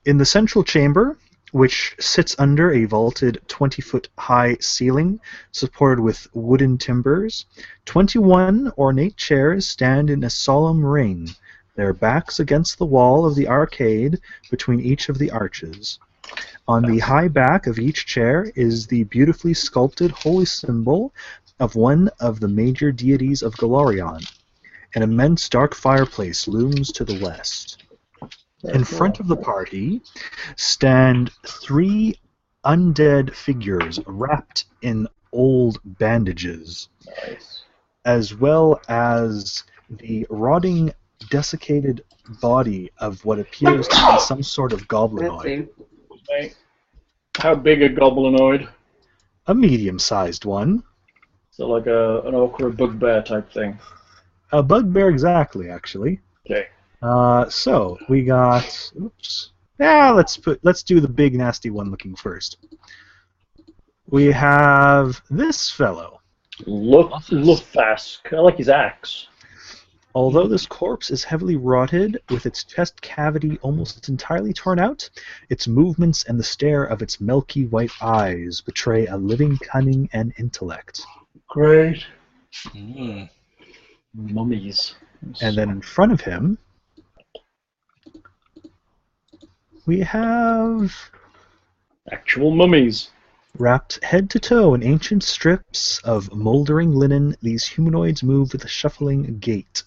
[SPEAKER 2] In the central chamber, which sits under a vaulted 20-foot-high ceiling supported with wooden timbers, 21 ornate chairs stand in a solemn ring, their backs against the wall of the arcade between each of the arches. On the high back of each chair is the beautifully sculpted holy symbol of one of the major deities of Galarion. An immense dark fireplace looms to the west. In front of the party stand 3 undead figures wrapped in old bandages,
[SPEAKER 1] Nice.
[SPEAKER 2] as well as the rotting, desiccated body of what appears to be some sort of
[SPEAKER 5] Let's
[SPEAKER 2] goblinoid.
[SPEAKER 5] see.
[SPEAKER 1] Mate, how big a goblinoid?
[SPEAKER 2] A medium-sized one.
[SPEAKER 1] So like an ochre bugbear type thing.
[SPEAKER 2] A bugbear exactly, actually.
[SPEAKER 1] Okay.
[SPEAKER 2] So we got. Oops. Yeah, let's do the big nasty one looking first. We have this fellow.
[SPEAKER 1] Lufask. I like his axe.
[SPEAKER 2] Although this corpse is heavily rotted, with its chest cavity almost entirely torn out, its movements and the stare of its milky white eyes betray a living cunning and intellect.
[SPEAKER 1] Great.
[SPEAKER 3] Mm.
[SPEAKER 1] Mummies.
[SPEAKER 2] And then in front of him, we have,
[SPEAKER 1] Actual mummies.
[SPEAKER 2] wrapped head to toe in ancient strips of moldering linen, these humanoids move with a shuffling gait.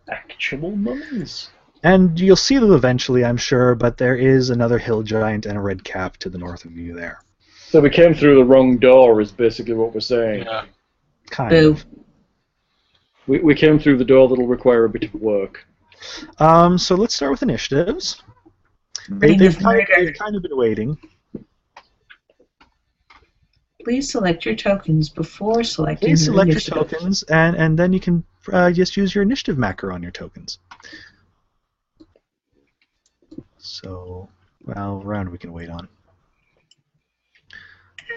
[SPEAKER 1] Actual mummies.
[SPEAKER 2] And you'll see them eventually, I'm sure, but there is another hill giant and a red cap to the north of you there.
[SPEAKER 1] So we came through the wrong door is basically what we're saying.
[SPEAKER 3] Yeah.
[SPEAKER 2] Kind
[SPEAKER 4] Boo.
[SPEAKER 2] of.
[SPEAKER 1] We came through the door that'll require a bit of work.
[SPEAKER 2] So let's start with initiatives.
[SPEAKER 4] Ring
[SPEAKER 2] They've
[SPEAKER 4] of murder.
[SPEAKER 2] kind of been waiting.
[SPEAKER 4] Please select your tokens before selecting
[SPEAKER 2] Please
[SPEAKER 4] the
[SPEAKER 2] select your
[SPEAKER 4] initiative.
[SPEAKER 2] tokens, and then you can just use your initiative marker on your tokens. So, well, round we can wait on.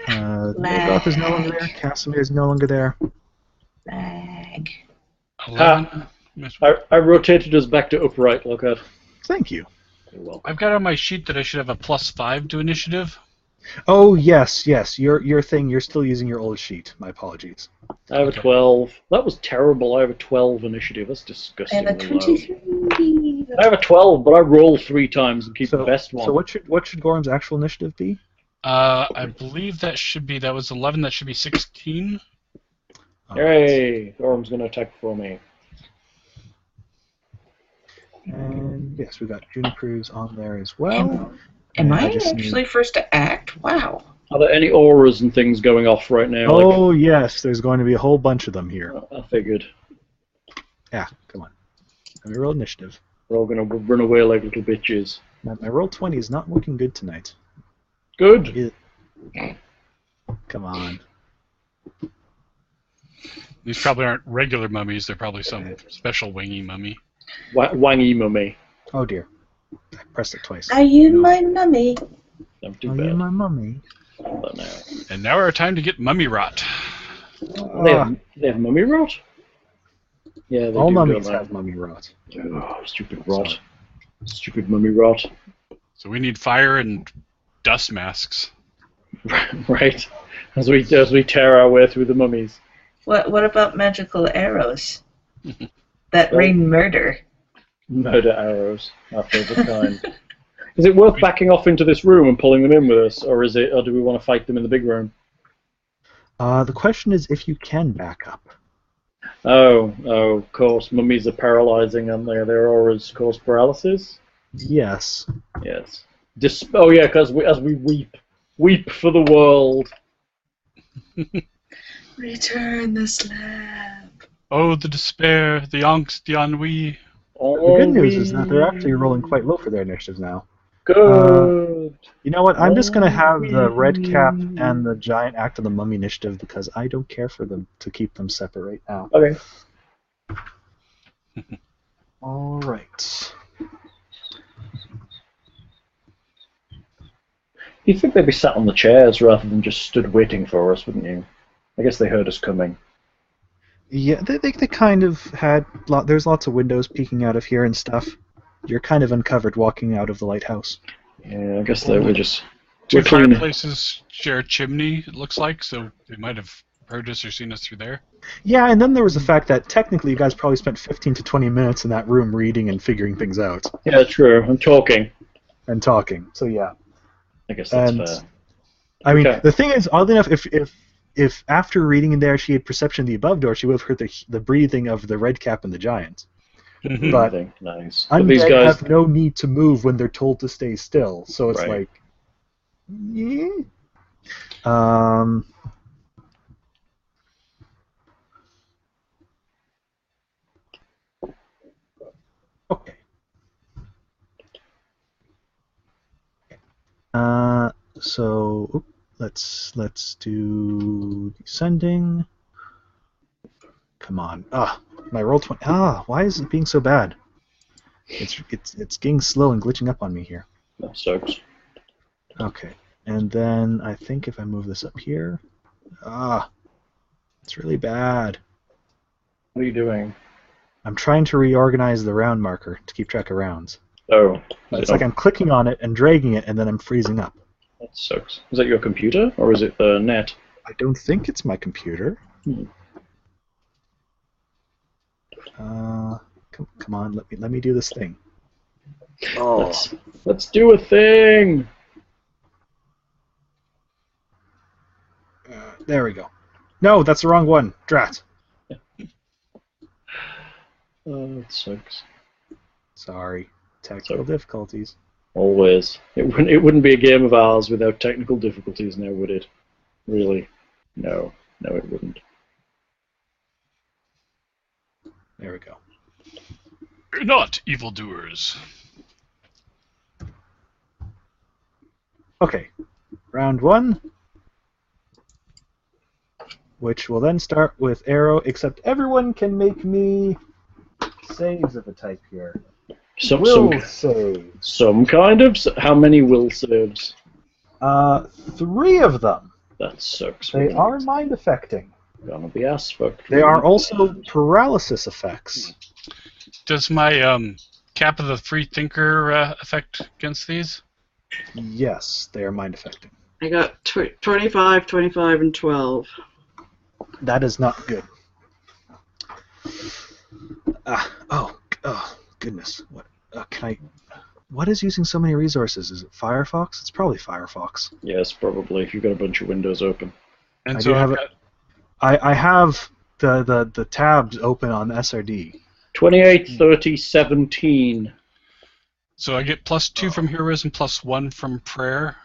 [SPEAKER 2] Morgoth is no longer there. Casimir is no longer there.
[SPEAKER 4] Lag.
[SPEAKER 3] 11.
[SPEAKER 1] I rotated us back to upright, look at.
[SPEAKER 2] Thank you.
[SPEAKER 1] You're welcome.
[SPEAKER 3] I've got on my sheet that I should have a +5 to initiative.
[SPEAKER 2] Oh, yes. Your thing, you're still using your old sheet. My apologies.
[SPEAKER 1] I have a 12. That was terrible. I have a 12 initiative. That's
[SPEAKER 4] I
[SPEAKER 1] disgusting.
[SPEAKER 4] have a 23.
[SPEAKER 1] I have a 12, but I roll 3 times and keep the best one.
[SPEAKER 2] So what should Gorham's actual initiative be?
[SPEAKER 3] I believe that was 11. That should be 16.
[SPEAKER 1] Hooray! Gorham's going to attack for me.
[SPEAKER 2] And yes, we got Juniper's on there as well.
[SPEAKER 4] Am I
[SPEAKER 2] just
[SPEAKER 4] actually first to act? Wow.
[SPEAKER 1] Are there any auras and things going off right now?
[SPEAKER 2] Oh, yes, there's going to be a whole bunch of them here.
[SPEAKER 1] I figured.
[SPEAKER 2] Yeah, come on. Let me roll initiative.
[SPEAKER 1] We're all going to run away like little bitches.
[SPEAKER 2] My roll 20 is not looking good tonight.
[SPEAKER 1] Good.
[SPEAKER 2] Come on.
[SPEAKER 3] These probably aren't regular mummies. They're probably some special wingy mummy.
[SPEAKER 1] Wangy mummy.
[SPEAKER 2] Oh, dear. I pressed it twice.
[SPEAKER 4] Are you my mummy?
[SPEAKER 1] Not too
[SPEAKER 2] Are
[SPEAKER 1] bad.
[SPEAKER 2] you my mummy?
[SPEAKER 1] But now.
[SPEAKER 3] And now our time to get mummy rot.
[SPEAKER 1] They have mummy rot? Yeah, they
[SPEAKER 2] All
[SPEAKER 1] do,
[SPEAKER 2] mummies
[SPEAKER 1] don't they?
[SPEAKER 2] have mummy rot.
[SPEAKER 1] Oh, stupid rot. Stupid mummy rot.
[SPEAKER 3] So we need fire and dust masks.
[SPEAKER 1] Right. As we tear our way through the mummies.
[SPEAKER 4] What about magical arrows that rain murder?
[SPEAKER 1] Murder arrows, our favourite kind. Is it worth backing off into this room and pulling them in with us, or do we want to fight them in the big room?
[SPEAKER 2] The question is if you can back up.
[SPEAKER 1] Oh, of course, mummies are paralysing, aren't they? Their auras cause paralysis?
[SPEAKER 2] Yes.
[SPEAKER 1] Yes. Oh yeah, because as we weep for the world.
[SPEAKER 4] Return the slab.
[SPEAKER 3] Oh, the despair, the angst, the ennui.
[SPEAKER 2] The good news is that they're actually rolling quite low for their initiatives now.
[SPEAKER 1] Good.
[SPEAKER 2] You know what? I'm just going to have the red cap and the giant act of the mummy initiative because I don't care for them to keep them separate right now.
[SPEAKER 1] Okay.
[SPEAKER 2] All right.
[SPEAKER 1] You'd think they'd be sat on the chairs rather than just stood waiting for us, wouldn't you? I guess they heard us coming.
[SPEAKER 2] Yeah, they kind of had... There's lots of windows peeking out of here and stuff. You're kind of uncovered walking out of the lighthouse.
[SPEAKER 1] Yeah, I guess they were just...
[SPEAKER 3] Two
[SPEAKER 1] We're clean.
[SPEAKER 3] fireplaces share a chimney, it looks like, so they might have heard us or seen us through there.
[SPEAKER 2] Yeah, and then there was the fact that technically you guys probably spent 15 to 20 minutes in that room reading and figuring things out.
[SPEAKER 1] Yeah, true. I'm talking.
[SPEAKER 2] And talking. So yeah.
[SPEAKER 1] I guess that's
[SPEAKER 2] And,
[SPEAKER 1] fair.
[SPEAKER 2] I mean,
[SPEAKER 1] Okay.
[SPEAKER 2] the thing is, oddly enough, if after reading in there she had perception of the above door, she would have heard the breathing of the red cap and the giant. But
[SPEAKER 1] Nice. But
[SPEAKER 2] Undead
[SPEAKER 1] these guys...
[SPEAKER 2] have no need to move when they're told to stay still, so it's
[SPEAKER 1] Right.
[SPEAKER 2] like... Yeah. Okay. So let's do descending. Come on. My roll 20. Why is it being so bad? It's getting slow and glitching up on me here.
[SPEAKER 1] That sucks.
[SPEAKER 2] Okay. And then I think if I move this up here, it's really bad.
[SPEAKER 1] What are you doing?
[SPEAKER 2] I'm trying to reorganize the round marker to keep track of rounds.
[SPEAKER 1] Oh.
[SPEAKER 2] But it's like I'm clicking on it and dragging it, and then I'm freezing up.
[SPEAKER 1] That sucks. Is that your computer, or is it the net?
[SPEAKER 2] I don't think it's my computer. Come on, let me do this thing.
[SPEAKER 1] Let's do a thing.
[SPEAKER 2] There we go. No, that's the wrong one. Drat.
[SPEAKER 1] That sucks.
[SPEAKER 2] Sorry. Technical difficulties.
[SPEAKER 1] Always. It wouldn't be a game of ours without technical difficulties now, would it? Really? No. No, it wouldn't.
[SPEAKER 2] There we go.
[SPEAKER 3] You're not evildoers.
[SPEAKER 2] Okay. Round one. Which will then start with arrow, except everyone can make me saves of a type here. Will saves.
[SPEAKER 1] Some kind of... How many will saves?
[SPEAKER 2] 3 of them.
[SPEAKER 1] That sucks.
[SPEAKER 2] They are mind affecting.
[SPEAKER 1] Gonna be ass fucked.
[SPEAKER 2] They are also paralysis effects.
[SPEAKER 3] Does my cap of the free thinker affect against these?
[SPEAKER 2] Yes, they are mind affecting.
[SPEAKER 5] I got 25, 25, and 12.
[SPEAKER 2] That is not good. Oh, goodness. What can I? What is using so many resources? Is it Firefox? It's probably Firefox.
[SPEAKER 1] Yes, probably. If you've got a bunch of windows open.
[SPEAKER 3] And
[SPEAKER 2] I
[SPEAKER 3] so
[SPEAKER 2] do have I have the tabs open on SRD.
[SPEAKER 1] 28, 30, 17.
[SPEAKER 3] So I get +2 from heroism, +1 from prayer,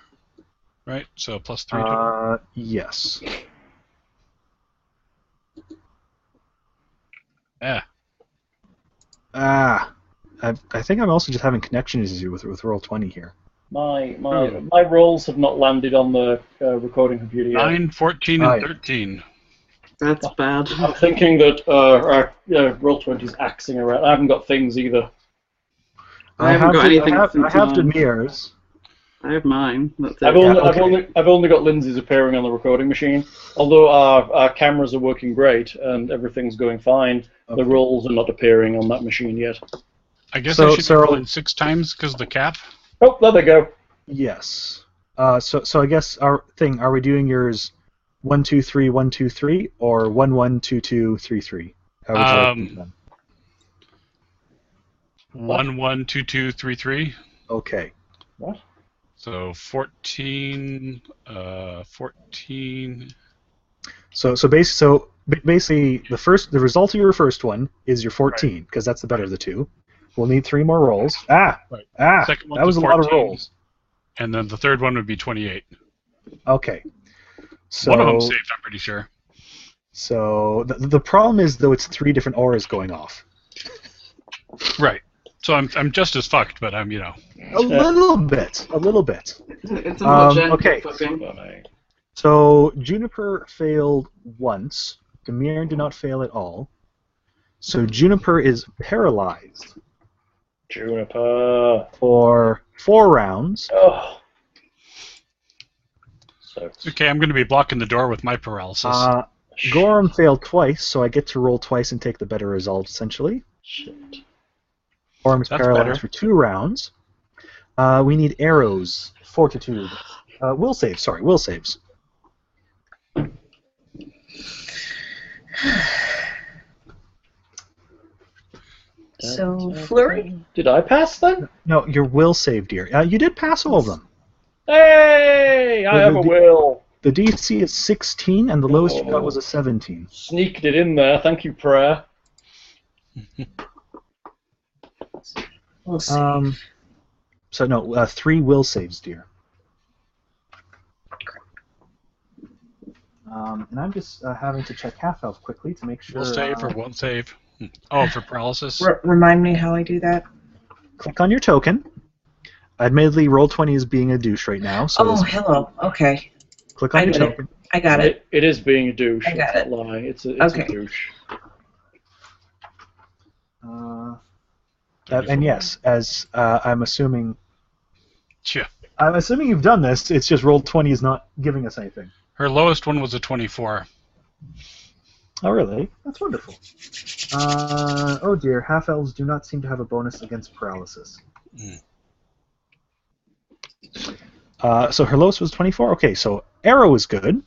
[SPEAKER 3] right? So +3 total.
[SPEAKER 2] Yes.
[SPEAKER 3] Yeah.
[SPEAKER 2] I think I'm also just having connection issues with Roll20 here.
[SPEAKER 1] My rolls have not landed on the recording computer yet.
[SPEAKER 3] 9, 14, and 13.
[SPEAKER 5] That's bad.
[SPEAKER 1] I'm thinking that Roll20 is axing around. I haven't got things either.
[SPEAKER 5] I haven't got anything
[SPEAKER 2] I have
[SPEAKER 5] since
[SPEAKER 2] Demir's.
[SPEAKER 5] I have mine. That's it.
[SPEAKER 1] I've only got Lindsay's appearing on the recording machine. Although our cameras are working great and everything's going fine, the rolls are not appearing on that machine yet.
[SPEAKER 3] I guess I should be rolling 6 times because of the cap.
[SPEAKER 1] Oh, there they go.
[SPEAKER 2] Yes. So I guess are we doing yours 1 2 3 1 2 3 or 1 1 2 2 3 3? How would you like to do them?
[SPEAKER 3] 1 1 2 2 3 3.
[SPEAKER 2] Okay.
[SPEAKER 1] What?
[SPEAKER 3] So 14, 14.
[SPEAKER 2] So basically the result of your first one is your 14 because that's the better of the two. We'll need 3 more rolls.
[SPEAKER 3] Second
[SPEAKER 2] That
[SPEAKER 3] one's
[SPEAKER 2] was a lot of
[SPEAKER 3] 14,
[SPEAKER 2] rolls.
[SPEAKER 3] And then the third one would be 28.
[SPEAKER 2] Okay. So
[SPEAKER 3] One of them saved, I'm pretty sure.
[SPEAKER 2] So the problem is though it's 3 different auras going off.
[SPEAKER 3] Right. So I'm just as fucked, but I'm
[SPEAKER 2] A little bit.
[SPEAKER 5] It's not
[SPEAKER 2] okay.
[SPEAKER 5] fucking.
[SPEAKER 2] So Juniper failed once. Demir did not fail at all. So Juniper is paralyzed
[SPEAKER 1] Juniper.
[SPEAKER 2] for 4 rounds.
[SPEAKER 1] Oh. Sucks.
[SPEAKER 3] Okay, I'm going to be blocking the door with my paralysis.
[SPEAKER 2] Gorham failed twice, so I get to roll twice and take the better result, essentially.
[SPEAKER 1] Shit.
[SPEAKER 2] Gorham's
[SPEAKER 3] That's
[SPEAKER 2] paralyzed
[SPEAKER 3] better.
[SPEAKER 2] for 2 rounds. We need arrows. Fortitude. Will saves. Sorry, will saves.
[SPEAKER 4] So, flurry?
[SPEAKER 1] Did I pass then?
[SPEAKER 2] No, your will save, dear. You did pass all of them.
[SPEAKER 1] Hey! I have a will.
[SPEAKER 2] The DC is 16, and the lowest you got was a 17.
[SPEAKER 1] Sneaked it in there. Thank you, prayer.
[SPEAKER 4] We'll see.
[SPEAKER 2] So no, 3 will saves, dear. And I'm just having to check half health quickly to make sure.
[SPEAKER 3] Will save or won't save? Oh, for paralysis?
[SPEAKER 4] Remind me how I do that.
[SPEAKER 2] Click on your token. Admittedly, Roll20 is being a douche right now. So
[SPEAKER 4] Oh, hello. Okay.
[SPEAKER 2] click on
[SPEAKER 4] I
[SPEAKER 2] your
[SPEAKER 4] get it.
[SPEAKER 2] token.
[SPEAKER 4] I got it.
[SPEAKER 1] It is being a douche.
[SPEAKER 4] I got
[SPEAKER 1] It's
[SPEAKER 4] it.
[SPEAKER 1] not lie. It's a
[SPEAKER 4] Okay.
[SPEAKER 1] douche.
[SPEAKER 2] And yes, as I'm assuming
[SPEAKER 3] Yeah.
[SPEAKER 2] you've done this. It's just Roll20 is not giving us anything.
[SPEAKER 3] Her lowest one was a 24.
[SPEAKER 2] Oh, really? That's wonderful. Oh dear, half-elves do not seem to have a bonus against paralysis. So her lowest was 24? Okay, so Arrow is good.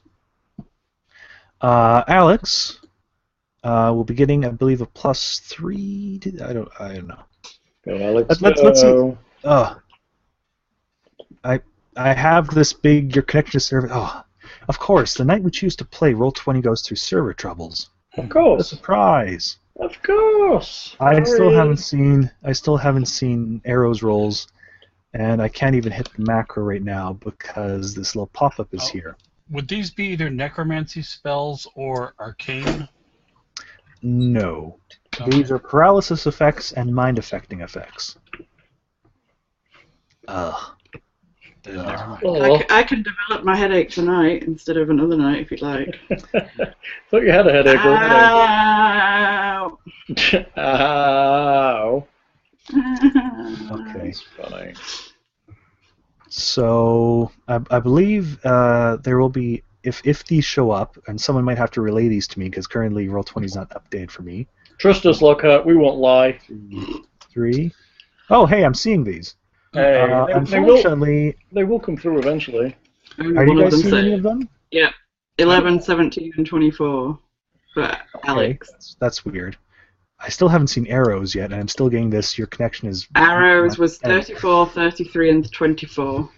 [SPEAKER 2] Alex will be getting, I believe, a +3. I don't know.
[SPEAKER 1] Go, Alex.
[SPEAKER 2] Let's see.
[SPEAKER 1] go.
[SPEAKER 2] I have this big, your connection to server. Oh, of course, the night we choose to play, Roll20 goes through server troubles.
[SPEAKER 1] Of
[SPEAKER 2] What a
[SPEAKER 1] course.
[SPEAKER 2] surprise!
[SPEAKER 1] Of course.
[SPEAKER 2] I still
[SPEAKER 1] Sorry.
[SPEAKER 2] haven't seen Arrow's rolls, and I can't even hit the macro right now because this little pop-up is
[SPEAKER 3] Oh.
[SPEAKER 2] here.
[SPEAKER 3] Would these be either necromancy spells or arcane?
[SPEAKER 2] No.
[SPEAKER 3] Okay.
[SPEAKER 2] These are paralysis effects and mind-affecting effects. Ugh.
[SPEAKER 3] Then never mind.
[SPEAKER 1] Oh.
[SPEAKER 5] I can develop my headache tonight instead of another night if you'd like.
[SPEAKER 1] Thought you had a headache already.
[SPEAKER 5] Ow.
[SPEAKER 1] Ow.
[SPEAKER 2] Okay.
[SPEAKER 1] That's funny.
[SPEAKER 2] So I believe there will be, if these show up, and someone might have to relay these to me because currently Roll20 is not updated for me.
[SPEAKER 1] Trust us, Lockhart. We won't lie.
[SPEAKER 2] 3. Oh, hey, I'm seeing these.
[SPEAKER 1] Hey,
[SPEAKER 2] Unfortunately,
[SPEAKER 1] they will come through eventually.
[SPEAKER 5] Only
[SPEAKER 2] are
[SPEAKER 5] one
[SPEAKER 2] you
[SPEAKER 5] of
[SPEAKER 2] guys
[SPEAKER 5] them
[SPEAKER 2] seeing any
[SPEAKER 5] saved.
[SPEAKER 2] of them?
[SPEAKER 5] Yeah. 11, 17, and 24 for Alex.
[SPEAKER 2] Okay, that's weird. I still haven't seen arrows yet, and I'm still getting this. Your connection is.
[SPEAKER 5] Arrows was 34, 33, and 24.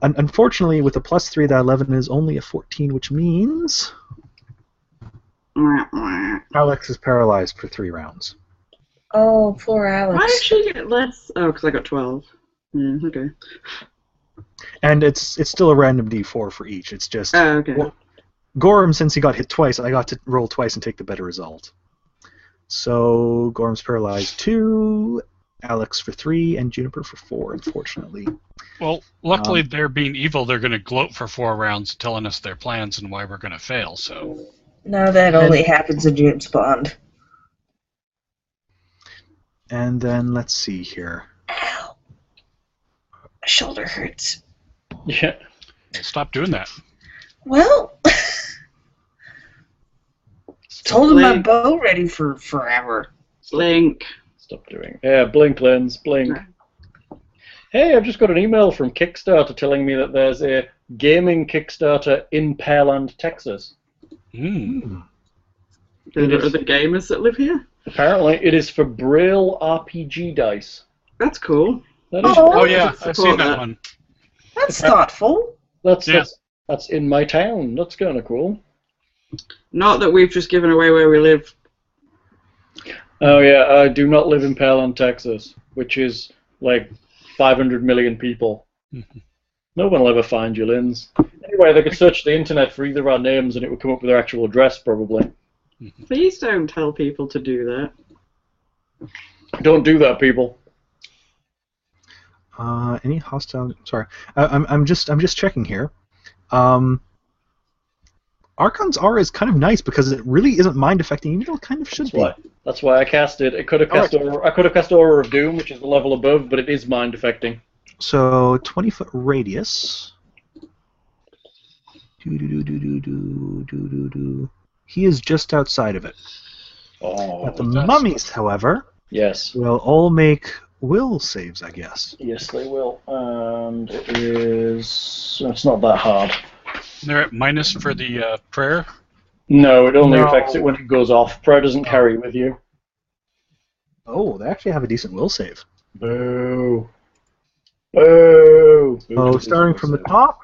[SPEAKER 2] Unfortunately, with a +3, that 11 is only a 14, which means Alex is paralyzed for 3 rounds.
[SPEAKER 4] Oh, poor Alex.
[SPEAKER 5] Why did she get less? Oh, because I got 12. Yeah, okay.
[SPEAKER 2] And it's still a random D4 for each. It's just
[SPEAKER 5] Oh, okay.
[SPEAKER 2] Gorham, since he got hit twice, I got to roll twice and take the better result. So Gorham's paralyzed 2, Alex for 3, and Juniper for 4, unfortunately.
[SPEAKER 3] Well, luckily they're being evil. They're going to gloat for 4 rounds telling us their plans and why we're going to fail, so...
[SPEAKER 4] No, that only happens in James Bond.
[SPEAKER 2] And then let's see here.
[SPEAKER 4] Ow. My shoulder hurts.
[SPEAKER 1] Yeah.
[SPEAKER 3] Stop doing that.
[SPEAKER 4] Well, holding my
[SPEAKER 5] Blink.
[SPEAKER 4] bow ready for forever.
[SPEAKER 5] Blink.
[SPEAKER 1] Stop doing. Yeah, blink, Lens, blink. Hey, I've just got an email from Kickstarter telling me that there's a gaming Kickstarter in Pearland, Texas.
[SPEAKER 3] Mm.
[SPEAKER 5] Are there other gamers that live here?
[SPEAKER 1] Apparently, it is for Braille RPG dice.
[SPEAKER 5] That's cool.
[SPEAKER 1] That is,
[SPEAKER 3] Oh, yeah,
[SPEAKER 5] Support
[SPEAKER 3] I've seen that
[SPEAKER 5] that.
[SPEAKER 3] one.
[SPEAKER 4] That's thoughtful.
[SPEAKER 1] that's,
[SPEAKER 3] Yeah.
[SPEAKER 1] that's in my town. That's kind of cool.
[SPEAKER 5] Not that we've just given away where we live.
[SPEAKER 1] Oh yeah, I do not live in Pearland, Texas, which is like 500 million people. No one will ever find you, Linz. Anyway, they could search the internet for either of our names and it would come up with their actual address, probably.
[SPEAKER 5] Please don't tell people to do that.
[SPEAKER 1] Don't do that, people.
[SPEAKER 2] Any hostile? Sorry, I'm just checking here. Archon's Aura is kind of nice because it really isn't mind affecting, even though it kind of should be.
[SPEAKER 1] That's why I cast it. I could have cast Aura. I could have cast Aura of Doom, which is the level above, but it is mind affecting.
[SPEAKER 2] So 20-foot radius. he is just outside of it.
[SPEAKER 1] Oh,
[SPEAKER 2] But the
[SPEAKER 3] that's-
[SPEAKER 2] mummies, however,
[SPEAKER 1] yes.
[SPEAKER 2] will all make will saves, I guess.
[SPEAKER 1] Yes, they will. And it is... It's not that hard.
[SPEAKER 3] They're at minus for the prayer.
[SPEAKER 1] No, it only
[SPEAKER 2] No.
[SPEAKER 1] affects it when it goes off. Prayer doesn't carry with you.
[SPEAKER 2] Oh, they actually have a decent will save.
[SPEAKER 1] Boo. Boo.
[SPEAKER 2] Oh, starting from the top,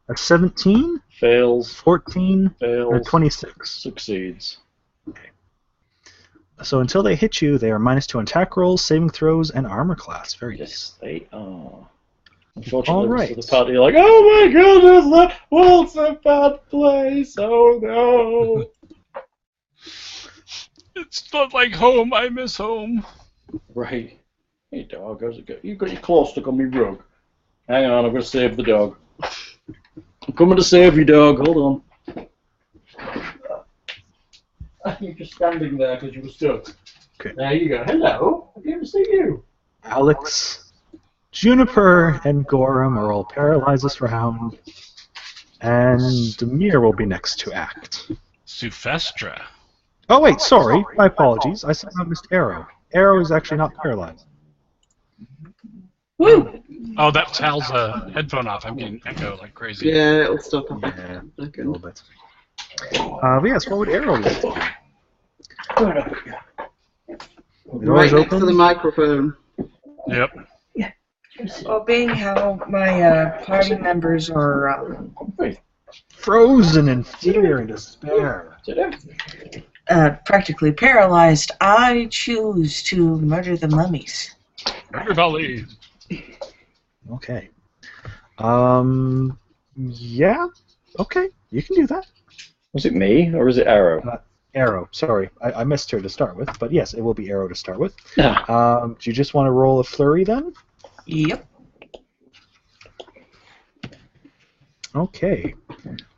[SPEAKER 2] a 17,
[SPEAKER 1] Fails.
[SPEAKER 2] 14, or
[SPEAKER 1] Fails.
[SPEAKER 2] 26.
[SPEAKER 1] Succeeds.
[SPEAKER 2] So until they hit you, they are -2 on attack rolls, saving throws, and armor class. Very good.
[SPEAKER 1] Yes, they are. Unfortunately,
[SPEAKER 2] All right.
[SPEAKER 1] the party are like, oh my goodness, the world's a bad place. Oh no.
[SPEAKER 3] It's not like home. I miss home.
[SPEAKER 1] Right. Hey, dog, how's it go? You got your claw stuck on me rug. Hang on, I'm going to save the dog. I'm coming to save you, dog. Hold on. You're just standing there because you were stuck.
[SPEAKER 2] Okay.
[SPEAKER 1] There you go. Hello. I didn't see you.
[SPEAKER 2] Alex, Juniper, and Gorham are all paralyzed this round, and Demir will be next to act.
[SPEAKER 3] Sufestra.
[SPEAKER 2] Oh wait, sorry, my apologies. I somehow missed Arrow. Arrow is actually not paralyzed.
[SPEAKER 4] Woo!
[SPEAKER 3] Oh, that's Hal's headphone off. I'm getting echo like crazy.
[SPEAKER 5] Yeah, it'll stop after
[SPEAKER 2] Yeah,
[SPEAKER 5] a
[SPEAKER 2] a
[SPEAKER 5] second.
[SPEAKER 2] little bit. But yes, what would Arrow like to do? The
[SPEAKER 5] Right
[SPEAKER 2] door's
[SPEAKER 5] next to the
[SPEAKER 2] open.
[SPEAKER 5] microphone.
[SPEAKER 3] Yep.
[SPEAKER 4] Well, being how my party members are
[SPEAKER 2] Frozen in fear and despair.
[SPEAKER 4] practically paralyzed, I choose to murder the mummies.
[SPEAKER 3] Murder Valley.
[SPEAKER 2] Okay. Yeah. Okay, you can do that.
[SPEAKER 1] Was it me or is it Arrow?
[SPEAKER 2] Arrow. Sorry, I missed her to start with, but yes, it will be Arrow to start with.
[SPEAKER 1] Ah.
[SPEAKER 2] Do you just want to roll a flurry then?
[SPEAKER 4] Yep.
[SPEAKER 2] Okay.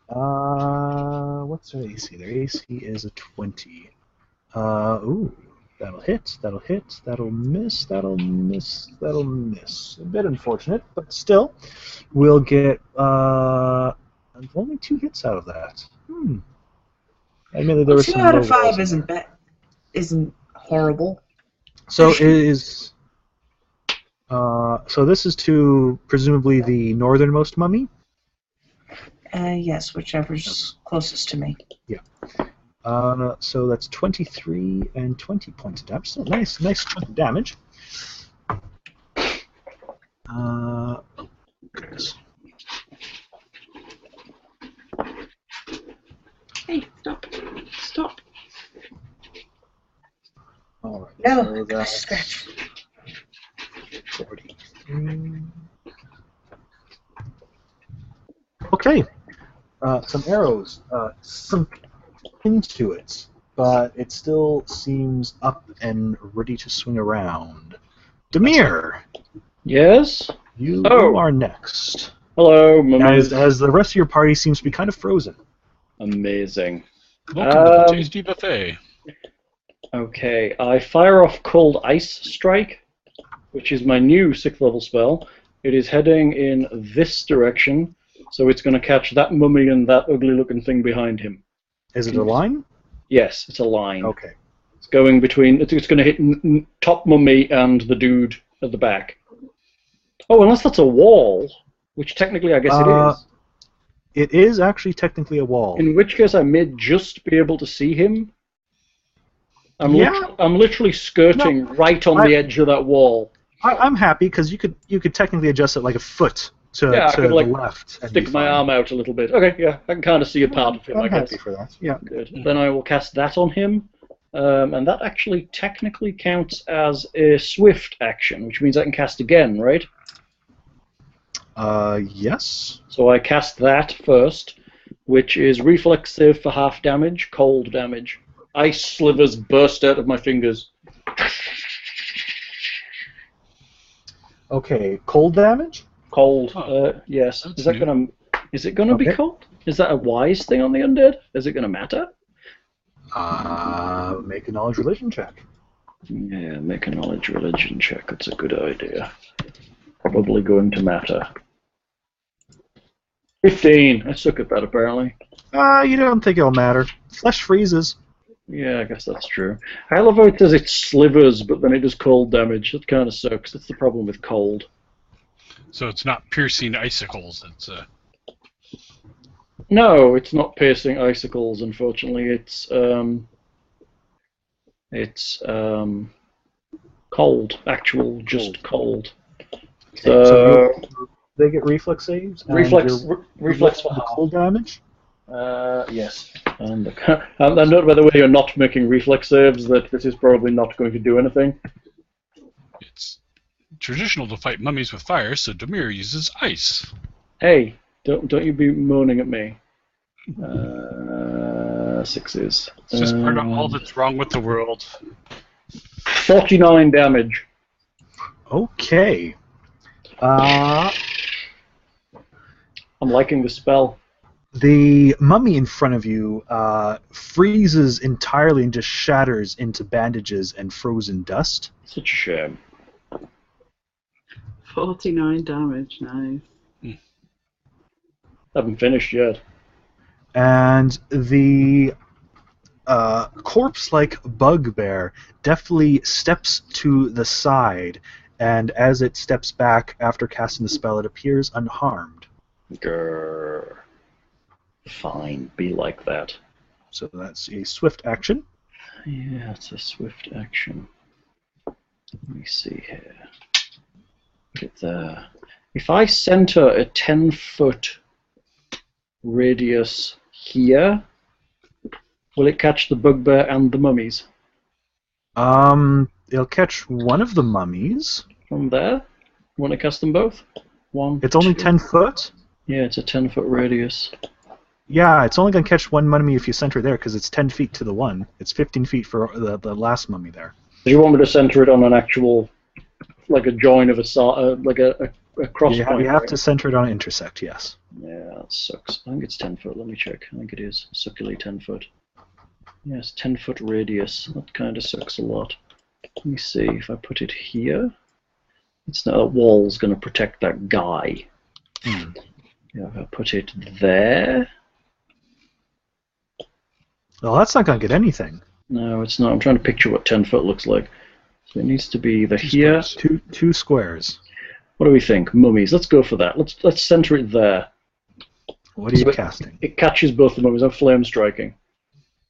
[SPEAKER 2] What's their AC? Their AC is a 20. Ooh. That'll hit, that'll hit, that'll miss, that'll miss, that'll miss. A bit unfortunate, but still, we'll get only 2 hits out of that. Admittedly, there was
[SPEAKER 4] 2
[SPEAKER 2] some
[SPEAKER 4] out
[SPEAKER 2] low
[SPEAKER 4] of 5
[SPEAKER 2] rolls in
[SPEAKER 4] isn't
[SPEAKER 2] there.
[SPEAKER 4] isn't horrible.
[SPEAKER 2] So it is. So this is to presumably the northernmost mummy.
[SPEAKER 4] Yes, whichever's closest to me.
[SPEAKER 2] So that's 23 and 20 points of damage. So nice chunk of damage. Goodness.
[SPEAKER 5] Hey, stop. Stop.
[SPEAKER 2] All right.
[SPEAKER 4] No,
[SPEAKER 2] So that's
[SPEAKER 4] scratch.
[SPEAKER 2] 43. Okay. Some arrows sunk into it, but it still seems up and ready to swing around. Demir,
[SPEAKER 1] Yes?
[SPEAKER 2] you
[SPEAKER 1] Oh.
[SPEAKER 2] are next.
[SPEAKER 1] Hello, mummies.
[SPEAKER 2] As the rest of your party seems to be kind of frozen.
[SPEAKER 1] Amazing.
[SPEAKER 3] Welcome to the Tasty Buffet.
[SPEAKER 1] Okay, I fire off Cold Ice Strike, which is my new 6th level spell. It is heading in this direction, so it's going to catch that mummy and that ugly-looking thing behind him.
[SPEAKER 2] Is it a line?
[SPEAKER 1] Yes, it's a line.
[SPEAKER 2] Okay.
[SPEAKER 1] It's going between. It's going to hit top mummy and the dude at the back. Oh, unless that's a wall, which technically I guess it is.
[SPEAKER 2] It is actually technically a wall.
[SPEAKER 1] In which case I may just be able to see him. I'm
[SPEAKER 2] Yeah.
[SPEAKER 1] I'm literally skirting right on the edge of that wall.
[SPEAKER 2] I'm happy because you could technically adjust it like a foot to,
[SPEAKER 1] Yeah, I
[SPEAKER 2] to
[SPEAKER 1] could,
[SPEAKER 2] the
[SPEAKER 1] like,
[SPEAKER 2] left. and
[SPEAKER 1] Stick
[SPEAKER 2] be
[SPEAKER 1] my
[SPEAKER 2] fine.
[SPEAKER 1] arm out a little bit. Okay, yeah, I can kind of see a part of him, I
[SPEAKER 2] I'm
[SPEAKER 1] guess.
[SPEAKER 2] happy for that. Yeah.
[SPEAKER 1] Good. Then I will cast that on him, and that actually technically counts as a swift action, which means I can cast again, right?
[SPEAKER 2] Yes.
[SPEAKER 1] So I cast that first, which is reflex save for half damage, cold damage. Ice slivers burst out of my fingers.
[SPEAKER 2] Okay. Cold damage.
[SPEAKER 1] Cold,
[SPEAKER 3] Oh,
[SPEAKER 1] yes.
[SPEAKER 3] that's
[SPEAKER 1] Is that
[SPEAKER 3] new.
[SPEAKER 1] gonna? Is it gonna be
[SPEAKER 2] Okay.
[SPEAKER 1] cold? Is that a wise thing on the undead? Is it gonna matter?
[SPEAKER 2] Make a knowledge religion check.
[SPEAKER 1] Yeah, make a knowledge religion check. That's a good idea. Probably going to matter. 15. I suck at that apparently.
[SPEAKER 2] You don't think it'll matter. Flesh freezes.
[SPEAKER 1] Yeah, I guess that's true. I love how it says it slivers, but then it does cold damage. That kind of sucks. That's the problem with cold.
[SPEAKER 3] So it's not piercing icicles.
[SPEAKER 1] No, it's not piercing icicles. Unfortunately, it's cold. Actual, just cold.
[SPEAKER 2] So they get reflex saves. And
[SPEAKER 1] Reflex
[SPEAKER 2] reflex
[SPEAKER 1] for
[SPEAKER 2] the
[SPEAKER 1] half.
[SPEAKER 2] cold damage.
[SPEAKER 1] Yes. And note, by the way, you're not making reflex saves, that this is probably not going to do anything.
[SPEAKER 3] It's traditional to fight mummies with fire, so Demir uses ice.
[SPEAKER 1] Hey, don't you be moaning at me. 6s.
[SPEAKER 3] It's just part of all that's wrong with the world.
[SPEAKER 1] 49 damage.
[SPEAKER 2] Okay.
[SPEAKER 1] I'm liking the spell.
[SPEAKER 2] The mummy in front of you freezes entirely and just shatters into bandages and frozen dust.
[SPEAKER 1] Such a shame.
[SPEAKER 5] 49 damage, nice.
[SPEAKER 1] Haven't finished yet.
[SPEAKER 2] And the corpse-like bugbear definitely steps to the side, and as it steps back after casting the spell, it appears unharmed.
[SPEAKER 1] Grrr. Fine, be like that.
[SPEAKER 2] So that's a swift action.
[SPEAKER 1] Yeah, it's a swift action. Let me see here. Put it there. If I center a 10-foot radius here, will it catch the bugbear and the mummies?
[SPEAKER 2] It'll catch one of the mummies.
[SPEAKER 1] From there? Want to cast them both? One.
[SPEAKER 2] It's only
[SPEAKER 1] 2.
[SPEAKER 2] 10 foot.
[SPEAKER 1] Yeah, it's a 10-foot radius.
[SPEAKER 2] Yeah, it's only going to catch one mummy if you center there, because it's 10 feet to the one. It's 15 feet for the last mummy there.
[SPEAKER 1] Do you want me to center it on an actual, like a join of like a cross
[SPEAKER 2] You
[SPEAKER 1] point?
[SPEAKER 2] have
[SPEAKER 1] right?
[SPEAKER 2] to center it on intersect, yes.
[SPEAKER 1] Yeah, that sucks. I think it's 10 foot. Let me check. I think it is. Suckily 10 foot. Yes, 10 foot radius. That kind of sucks a lot. Let me see if I put it here. It's not, that wall's going to protect that guy. Yeah, if I put it there.
[SPEAKER 2] Well, that's not going to get anything.
[SPEAKER 1] No, it's not. I'm trying to picture what 10 foot looks like. So it needs to be either here.
[SPEAKER 2] Two squares.
[SPEAKER 1] What do we think? Mummies. Let's go for that. Let's center it there.
[SPEAKER 2] What are you casting?
[SPEAKER 1] It catches both the mummies. I'm flame striking.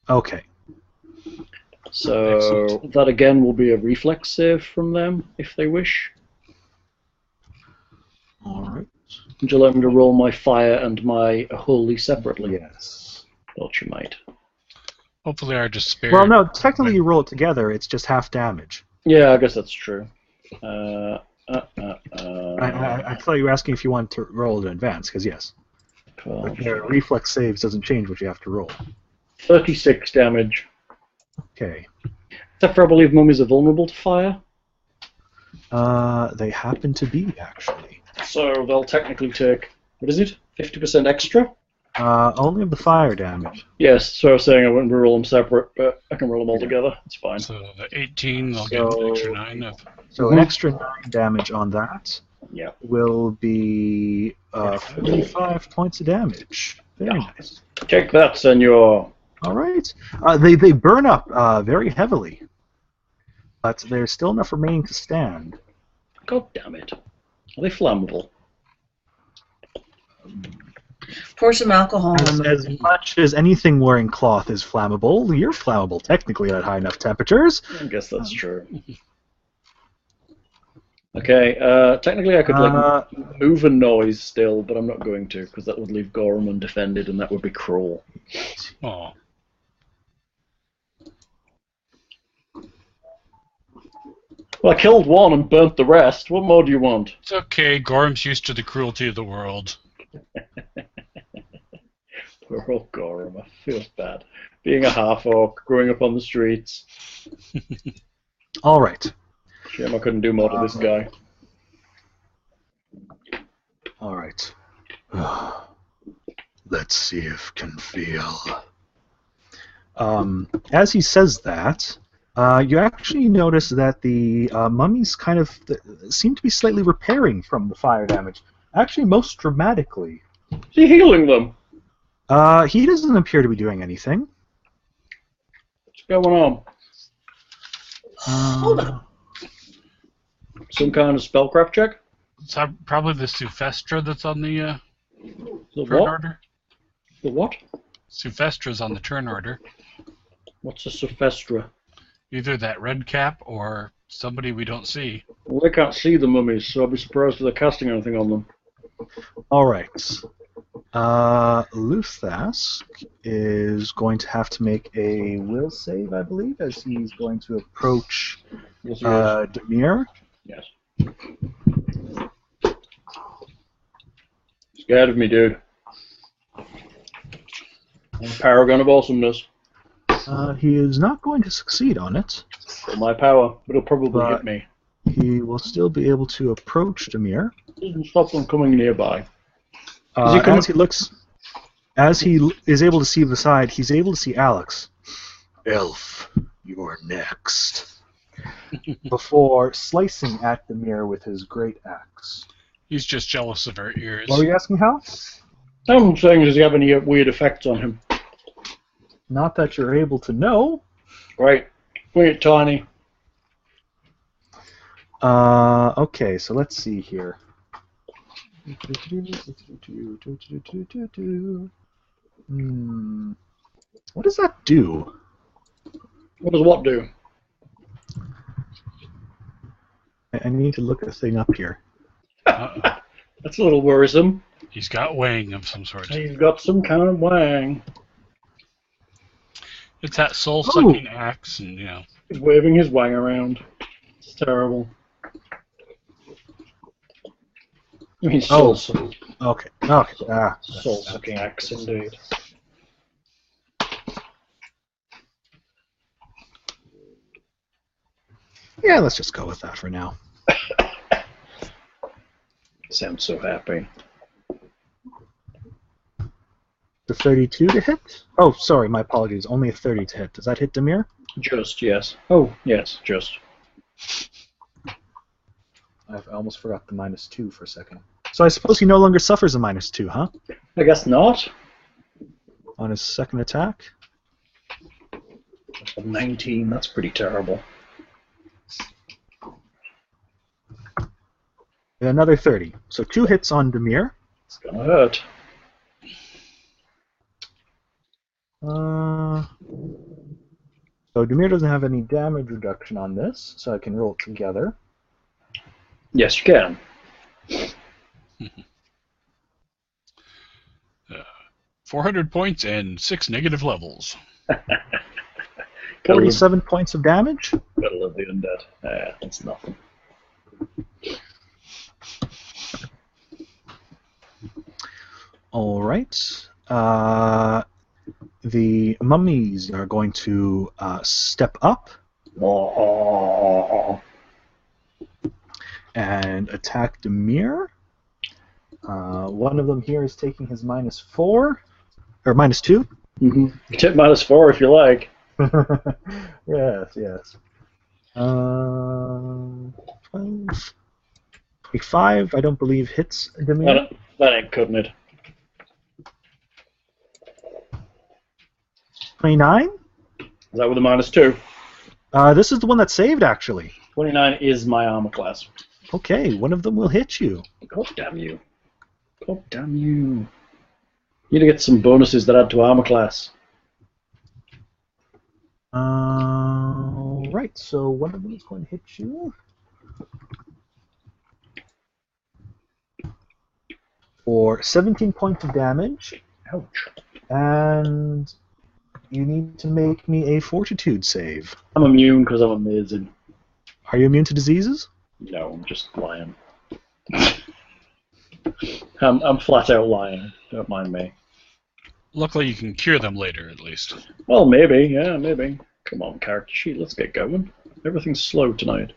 [SPEAKER 2] Okay.
[SPEAKER 1] So
[SPEAKER 3] Excellent.
[SPEAKER 1] that again will be a reflex save from them if they wish.
[SPEAKER 2] All right.
[SPEAKER 1] Would you like me to roll my fire and my holy separately?
[SPEAKER 2] Yes.
[SPEAKER 1] Thought you might.
[SPEAKER 3] Hopefully our despair...
[SPEAKER 2] Well, no, technically you roll it together. It's just half damage.
[SPEAKER 1] Yeah, I guess that's true.
[SPEAKER 2] I thought you were asking if you want to roll it in advance, because yes.
[SPEAKER 1] 12,
[SPEAKER 2] Your reflex saves doesn't change what you have to roll.
[SPEAKER 1] 36 damage.
[SPEAKER 2] Okay.
[SPEAKER 1] Except for I believe mummies are vulnerable to fire.
[SPEAKER 2] They happen to be, actually.
[SPEAKER 1] So they'll technically take, what is it? 50% extra?
[SPEAKER 2] Only of the fire damage.
[SPEAKER 1] Yes, so I was saying I wouldn't roll them separate, but I can roll them all together. It's fine.
[SPEAKER 3] So the 18, they'll get an extra 9 of...
[SPEAKER 2] So an extra 9 damage on that
[SPEAKER 1] Yeah.
[SPEAKER 2] will be 45 points of damage. Very
[SPEAKER 1] Yeah.
[SPEAKER 2] nice.
[SPEAKER 1] Take that, senor.
[SPEAKER 2] All right. They burn up very heavily, but there's still enough remaining to stand.
[SPEAKER 1] God damn it. Are they flammable?
[SPEAKER 4] Pour some alcohol on them.
[SPEAKER 2] As much as anything wearing cloth is flammable, you're flammable technically at high enough temperatures.
[SPEAKER 1] I guess that's true. Okay, technically I could move a noise still, but I'm not going to, because that would leave Gorham undefended, and that would be cruel.
[SPEAKER 3] Oh.
[SPEAKER 1] Well, I killed one and burnt the rest. What more do you want?
[SPEAKER 3] It's okay, Gorham's used to the cruelty of the world.
[SPEAKER 1] Poor old Gorham, I feel bad. Being a half-orc, growing up on the streets.
[SPEAKER 2] All right.
[SPEAKER 1] Shame I couldn't do more to this guy.
[SPEAKER 2] All right. Let's see if can feel. As he says that, you actually notice that the mummies kind of seem to be slightly repairing from the fire damage. Actually, most dramatically.
[SPEAKER 1] Is he healing them?
[SPEAKER 2] He doesn't appear to be doing anything.
[SPEAKER 1] What's going on?
[SPEAKER 2] Uh,
[SPEAKER 1] Some kind of spellcraft check?
[SPEAKER 3] It's probably the Sufestra that's on the
[SPEAKER 1] The
[SPEAKER 3] turn
[SPEAKER 1] what?
[SPEAKER 3] order.
[SPEAKER 1] The what?
[SPEAKER 3] Sufestra's on the turn order.
[SPEAKER 1] What's a Sophestra?
[SPEAKER 3] Either that red cap or somebody we don't see.
[SPEAKER 1] Well, I can't see the mummies, so I'll be surprised if they're casting anything on them.
[SPEAKER 2] all right. Luthask is going to have to make a will save, I believe, as he's going to approach
[SPEAKER 1] Yes, he is.
[SPEAKER 2] Demir.
[SPEAKER 1] Yes. Scared of me, dude. I'm a paragon of awesomeness.
[SPEAKER 2] He is not going to succeed on it.
[SPEAKER 1] For my power, but it'll probably
[SPEAKER 2] But-
[SPEAKER 1] hit me.
[SPEAKER 2] He will still be able to approach Demir.
[SPEAKER 1] Doesn't stop them coming nearby. Is he coming-
[SPEAKER 2] As he is able to see beside, he's able to see Alex. Elf, you're next. Before slicing at Demir with his great axe.
[SPEAKER 3] He's just jealous of our ears.
[SPEAKER 2] What were you asking, Hal?
[SPEAKER 1] I'm saying, does he have any weird effects on him?
[SPEAKER 2] Not that you're able to know.
[SPEAKER 1] Right. Weird, tiny.
[SPEAKER 2] Okay, so let's see here. What does that do?
[SPEAKER 1] What does what do?
[SPEAKER 2] I need to look the thing up here.
[SPEAKER 3] Uh-oh.
[SPEAKER 1] That's a little worrisome.
[SPEAKER 3] He's got wang of some sort.
[SPEAKER 1] He's got some kind of wang.
[SPEAKER 3] It's that soul-sucking axe, and
[SPEAKER 1] He's waving his wang around. It's terrible. I mean,
[SPEAKER 2] Oh.
[SPEAKER 1] soul-sucking
[SPEAKER 2] Okay.
[SPEAKER 1] soul-sucking axe, indeed.
[SPEAKER 2] Yeah, let's just go with that for now.
[SPEAKER 1] Sounds so happy.
[SPEAKER 2] The 32 to hit? Oh, sorry, my apologies. Only a 30 to hit. Does that hit Demir?
[SPEAKER 1] Just, yes. Oh, yes, just.
[SPEAKER 2] I almost forgot the -2 for a second. So I suppose he no longer suffers a -2, huh?
[SPEAKER 1] I guess not.
[SPEAKER 2] On his second attack?
[SPEAKER 1] 19, that's pretty terrible.
[SPEAKER 2] And another 30. So 2 hits on Demir.
[SPEAKER 1] It's gonna hurt.
[SPEAKER 2] So Demir doesn't have any damage reduction on this, so I can roll it together.
[SPEAKER 1] Yes, you can.
[SPEAKER 3] 400 points and 6 negative levels.
[SPEAKER 1] Gotta love,
[SPEAKER 2] 47 points of damage.
[SPEAKER 1] gotta love the undead. That's nothing.
[SPEAKER 2] All right. The mummies are going to step up
[SPEAKER 1] Oh,
[SPEAKER 2] and attack Demir. One of them here is taking his -4 or -2.
[SPEAKER 1] mm-hmm. You take -4 if you like.
[SPEAKER 2] Yes. 12, 25, I don't believe hits Demir.
[SPEAKER 1] That ain't cutting it.
[SPEAKER 2] 29.
[SPEAKER 1] Is that with a -2?
[SPEAKER 2] This is the one that saved, actually.
[SPEAKER 1] 29 is my armor class.
[SPEAKER 2] Okay, one of them will hit you.
[SPEAKER 1] God damn you. God damn you. You need to get some bonuses that add to armor class.
[SPEAKER 2] Right, so one of them is going to hit you. For 17 points of damage,
[SPEAKER 1] Ouch.
[SPEAKER 2] and you need to make me a fortitude save.
[SPEAKER 1] I'm immune because I'm amazing.
[SPEAKER 2] Are you immune to diseases?
[SPEAKER 1] No, I'm just lying. I'm flat out lying. Don't mind me.
[SPEAKER 3] Luckily, you can cure them later, at least.
[SPEAKER 1] Well, maybe. Yeah, maybe. Come on, character sheet. Let's get going. Everything's slow tonight.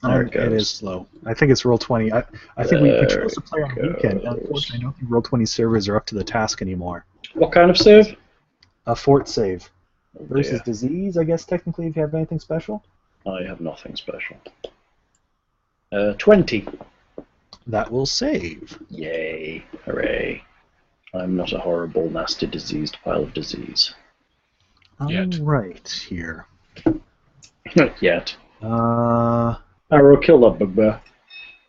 [SPEAKER 1] There it goes.
[SPEAKER 2] It is slow. I think it's Roll20. I think we
[SPEAKER 1] There
[SPEAKER 2] chose to play on the weekend.
[SPEAKER 1] goes.
[SPEAKER 2] Unfortunately, I don't think Roll20 servers are up to the task anymore.
[SPEAKER 1] What kind of save?
[SPEAKER 2] A fort save.
[SPEAKER 1] Oh,
[SPEAKER 2] Versus
[SPEAKER 1] dear.
[SPEAKER 2] disease, I guess, technically, if you have anything special.
[SPEAKER 1] I have nothing special. 20.
[SPEAKER 2] That will save.
[SPEAKER 1] Yay. Hooray. I'm not a horrible, nasty, diseased pile of disease.
[SPEAKER 3] Yet.
[SPEAKER 2] All right, here.
[SPEAKER 1] Not yet.
[SPEAKER 2] Uh,
[SPEAKER 1] Arrow, kill that bugbear.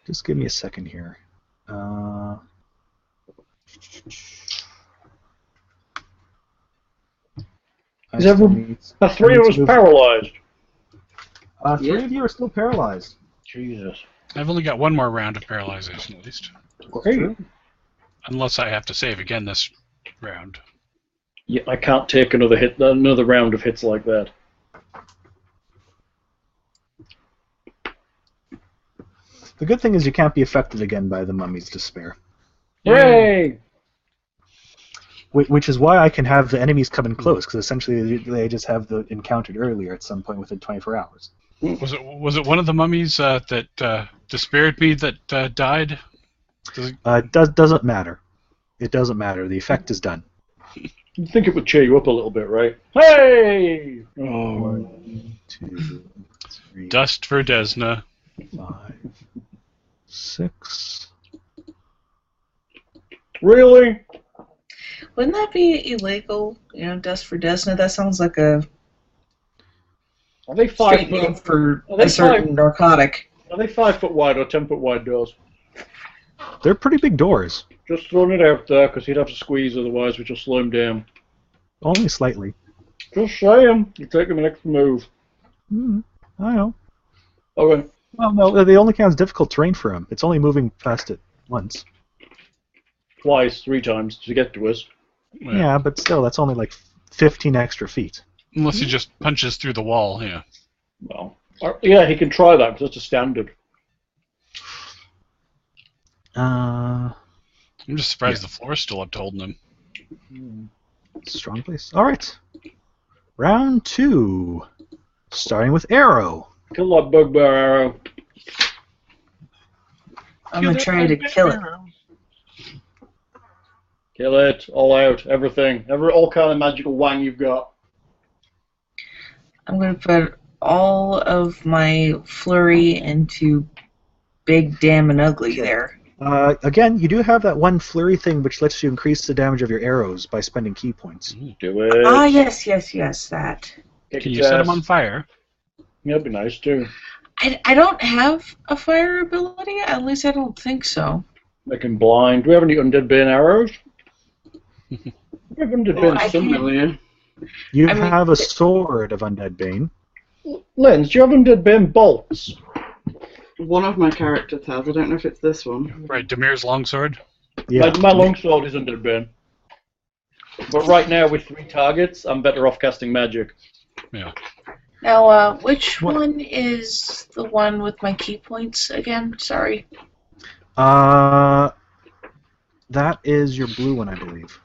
[SPEAKER 2] just give me a second here.
[SPEAKER 1] Is everyone? Are three of us paralyzed?
[SPEAKER 2] Three of you are still paralyzed.
[SPEAKER 1] Jesus.
[SPEAKER 3] I've only got one more round of paralyzation at least.
[SPEAKER 1] Hey.
[SPEAKER 3] Unless I have to save again this round.
[SPEAKER 1] Yeah, I can't take another round of hits like that.
[SPEAKER 2] The good thing is you can't be affected again by the mummy's despair.
[SPEAKER 1] Hooray!
[SPEAKER 2] Which is why I can have the enemies come in close, because essentially they just have the encountered earlier at some point within 24 hours.
[SPEAKER 3] Was it one of the mummies that despaired me that died?
[SPEAKER 2] Doesn't matter. It doesn't matter. The effect is done.
[SPEAKER 1] You'd think it would cheer you up a little bit, right? Hey! Oh.
[SPEAKER 2] 1, 2, 3,
[SPEAKER 3] Dust for Desna.
[SPEAKER 2] 5, 6.
[SPEAKER 1] Really?
[SPEAKER 4] Wouldn't that be illegal? You know, dust for Desna? That sounds like a
[SPEAKER 1] Are they
[SPEAKER 4] straight name
[SPEAKER 1] 5 foot?
[SPEAKER 4] for
[SPEAKER 1] Are they
[SPEAKER 4] a certain narcotic.
[SPEAKER 1] Are they 5 foot wide or 10 foot wide doors?
[SPEAKER 2] They're pretty big doors.
[SPEAKER 1] Just throwing it out there because he'd have to squeeze otherwise, which will slow him down.
[SPEAKER 2] Only slightly.
[SPEAKER 1] Just saying. You're taking the next move.
[SPEAKER 2] I know.
[SPEAKER 1] Okay.
[SPEAKER 2] Well, no, they only count as difficult terrain for him. It's only moving past it once.
[SPEAKER 1] Twice, 3 times to get to us.
[SPEAKER 2] Yeah, but still, that's only like 15 extra feet.
[SPEAKER 3] Unless he just punches through the wall, yeah.
[SPEAKER 1] Well, yeah, he can try that because that's a standard.
[SPEAKER 2] Uh,
[SPEAKER 3] I'm just surprised the floor's still up to holding him.
[SPEAKER 2] strong place. All right. Round 2. Starting with Arrow.
[SPEAKER 1] Kill that bugbear, Arrow.
[SPEAKER 4] I'm going to try to kill it.
[SPEAKER 1] Kill it, all out, everything. All kind of magical wang you've got.
[SPEAKER 4] I'm going to put all of my flurry into big, damn, and ugly there.
[SPEAKER 2] Again, you do have that one flurry thing which lets you increase the damage of your arrows by spending key points.
[SPEAKER 1] Do it.
[SPEAKER 4] Ah, yes, that.
[SPEAKER 3] Can you set him on fire?
[SPEAKER 1] Yeah, that'd be nice too.
[SPEAKER 4] I don't have a fire ability, at least I don't think so.
[SPEAKER 1] Make him blind. Do we have any undead bane arrows? We have undead bane
[SPEAKER 4] I
[SPEAKER 1] somewhere.
[SPEAKER 2] You
[SPEAKER 4] I mean-
[SPEAKER 2] have a sword of Undead Bane.
[SPEAKER 1] Lens, do you have undead bane bolts?
[SPEAKER 5] One of my characters has. I don't know if it's this one.
[SPEAKER 3] Right, Demir's longsword?
[SPEAKER 2] Yeah.
[SPEAKER 1] My longsword is undead bane. But right now, with 3 targets, I'm better off casting magic.
[SPEAKER 3] Yeah.
[SPEAKER 4] Now, which
[SPEAKER 2] What?
[SPEAKER 4] one is the one with my key points again? Sorry.
[SPEAKER 2] That is your blue one, I believe.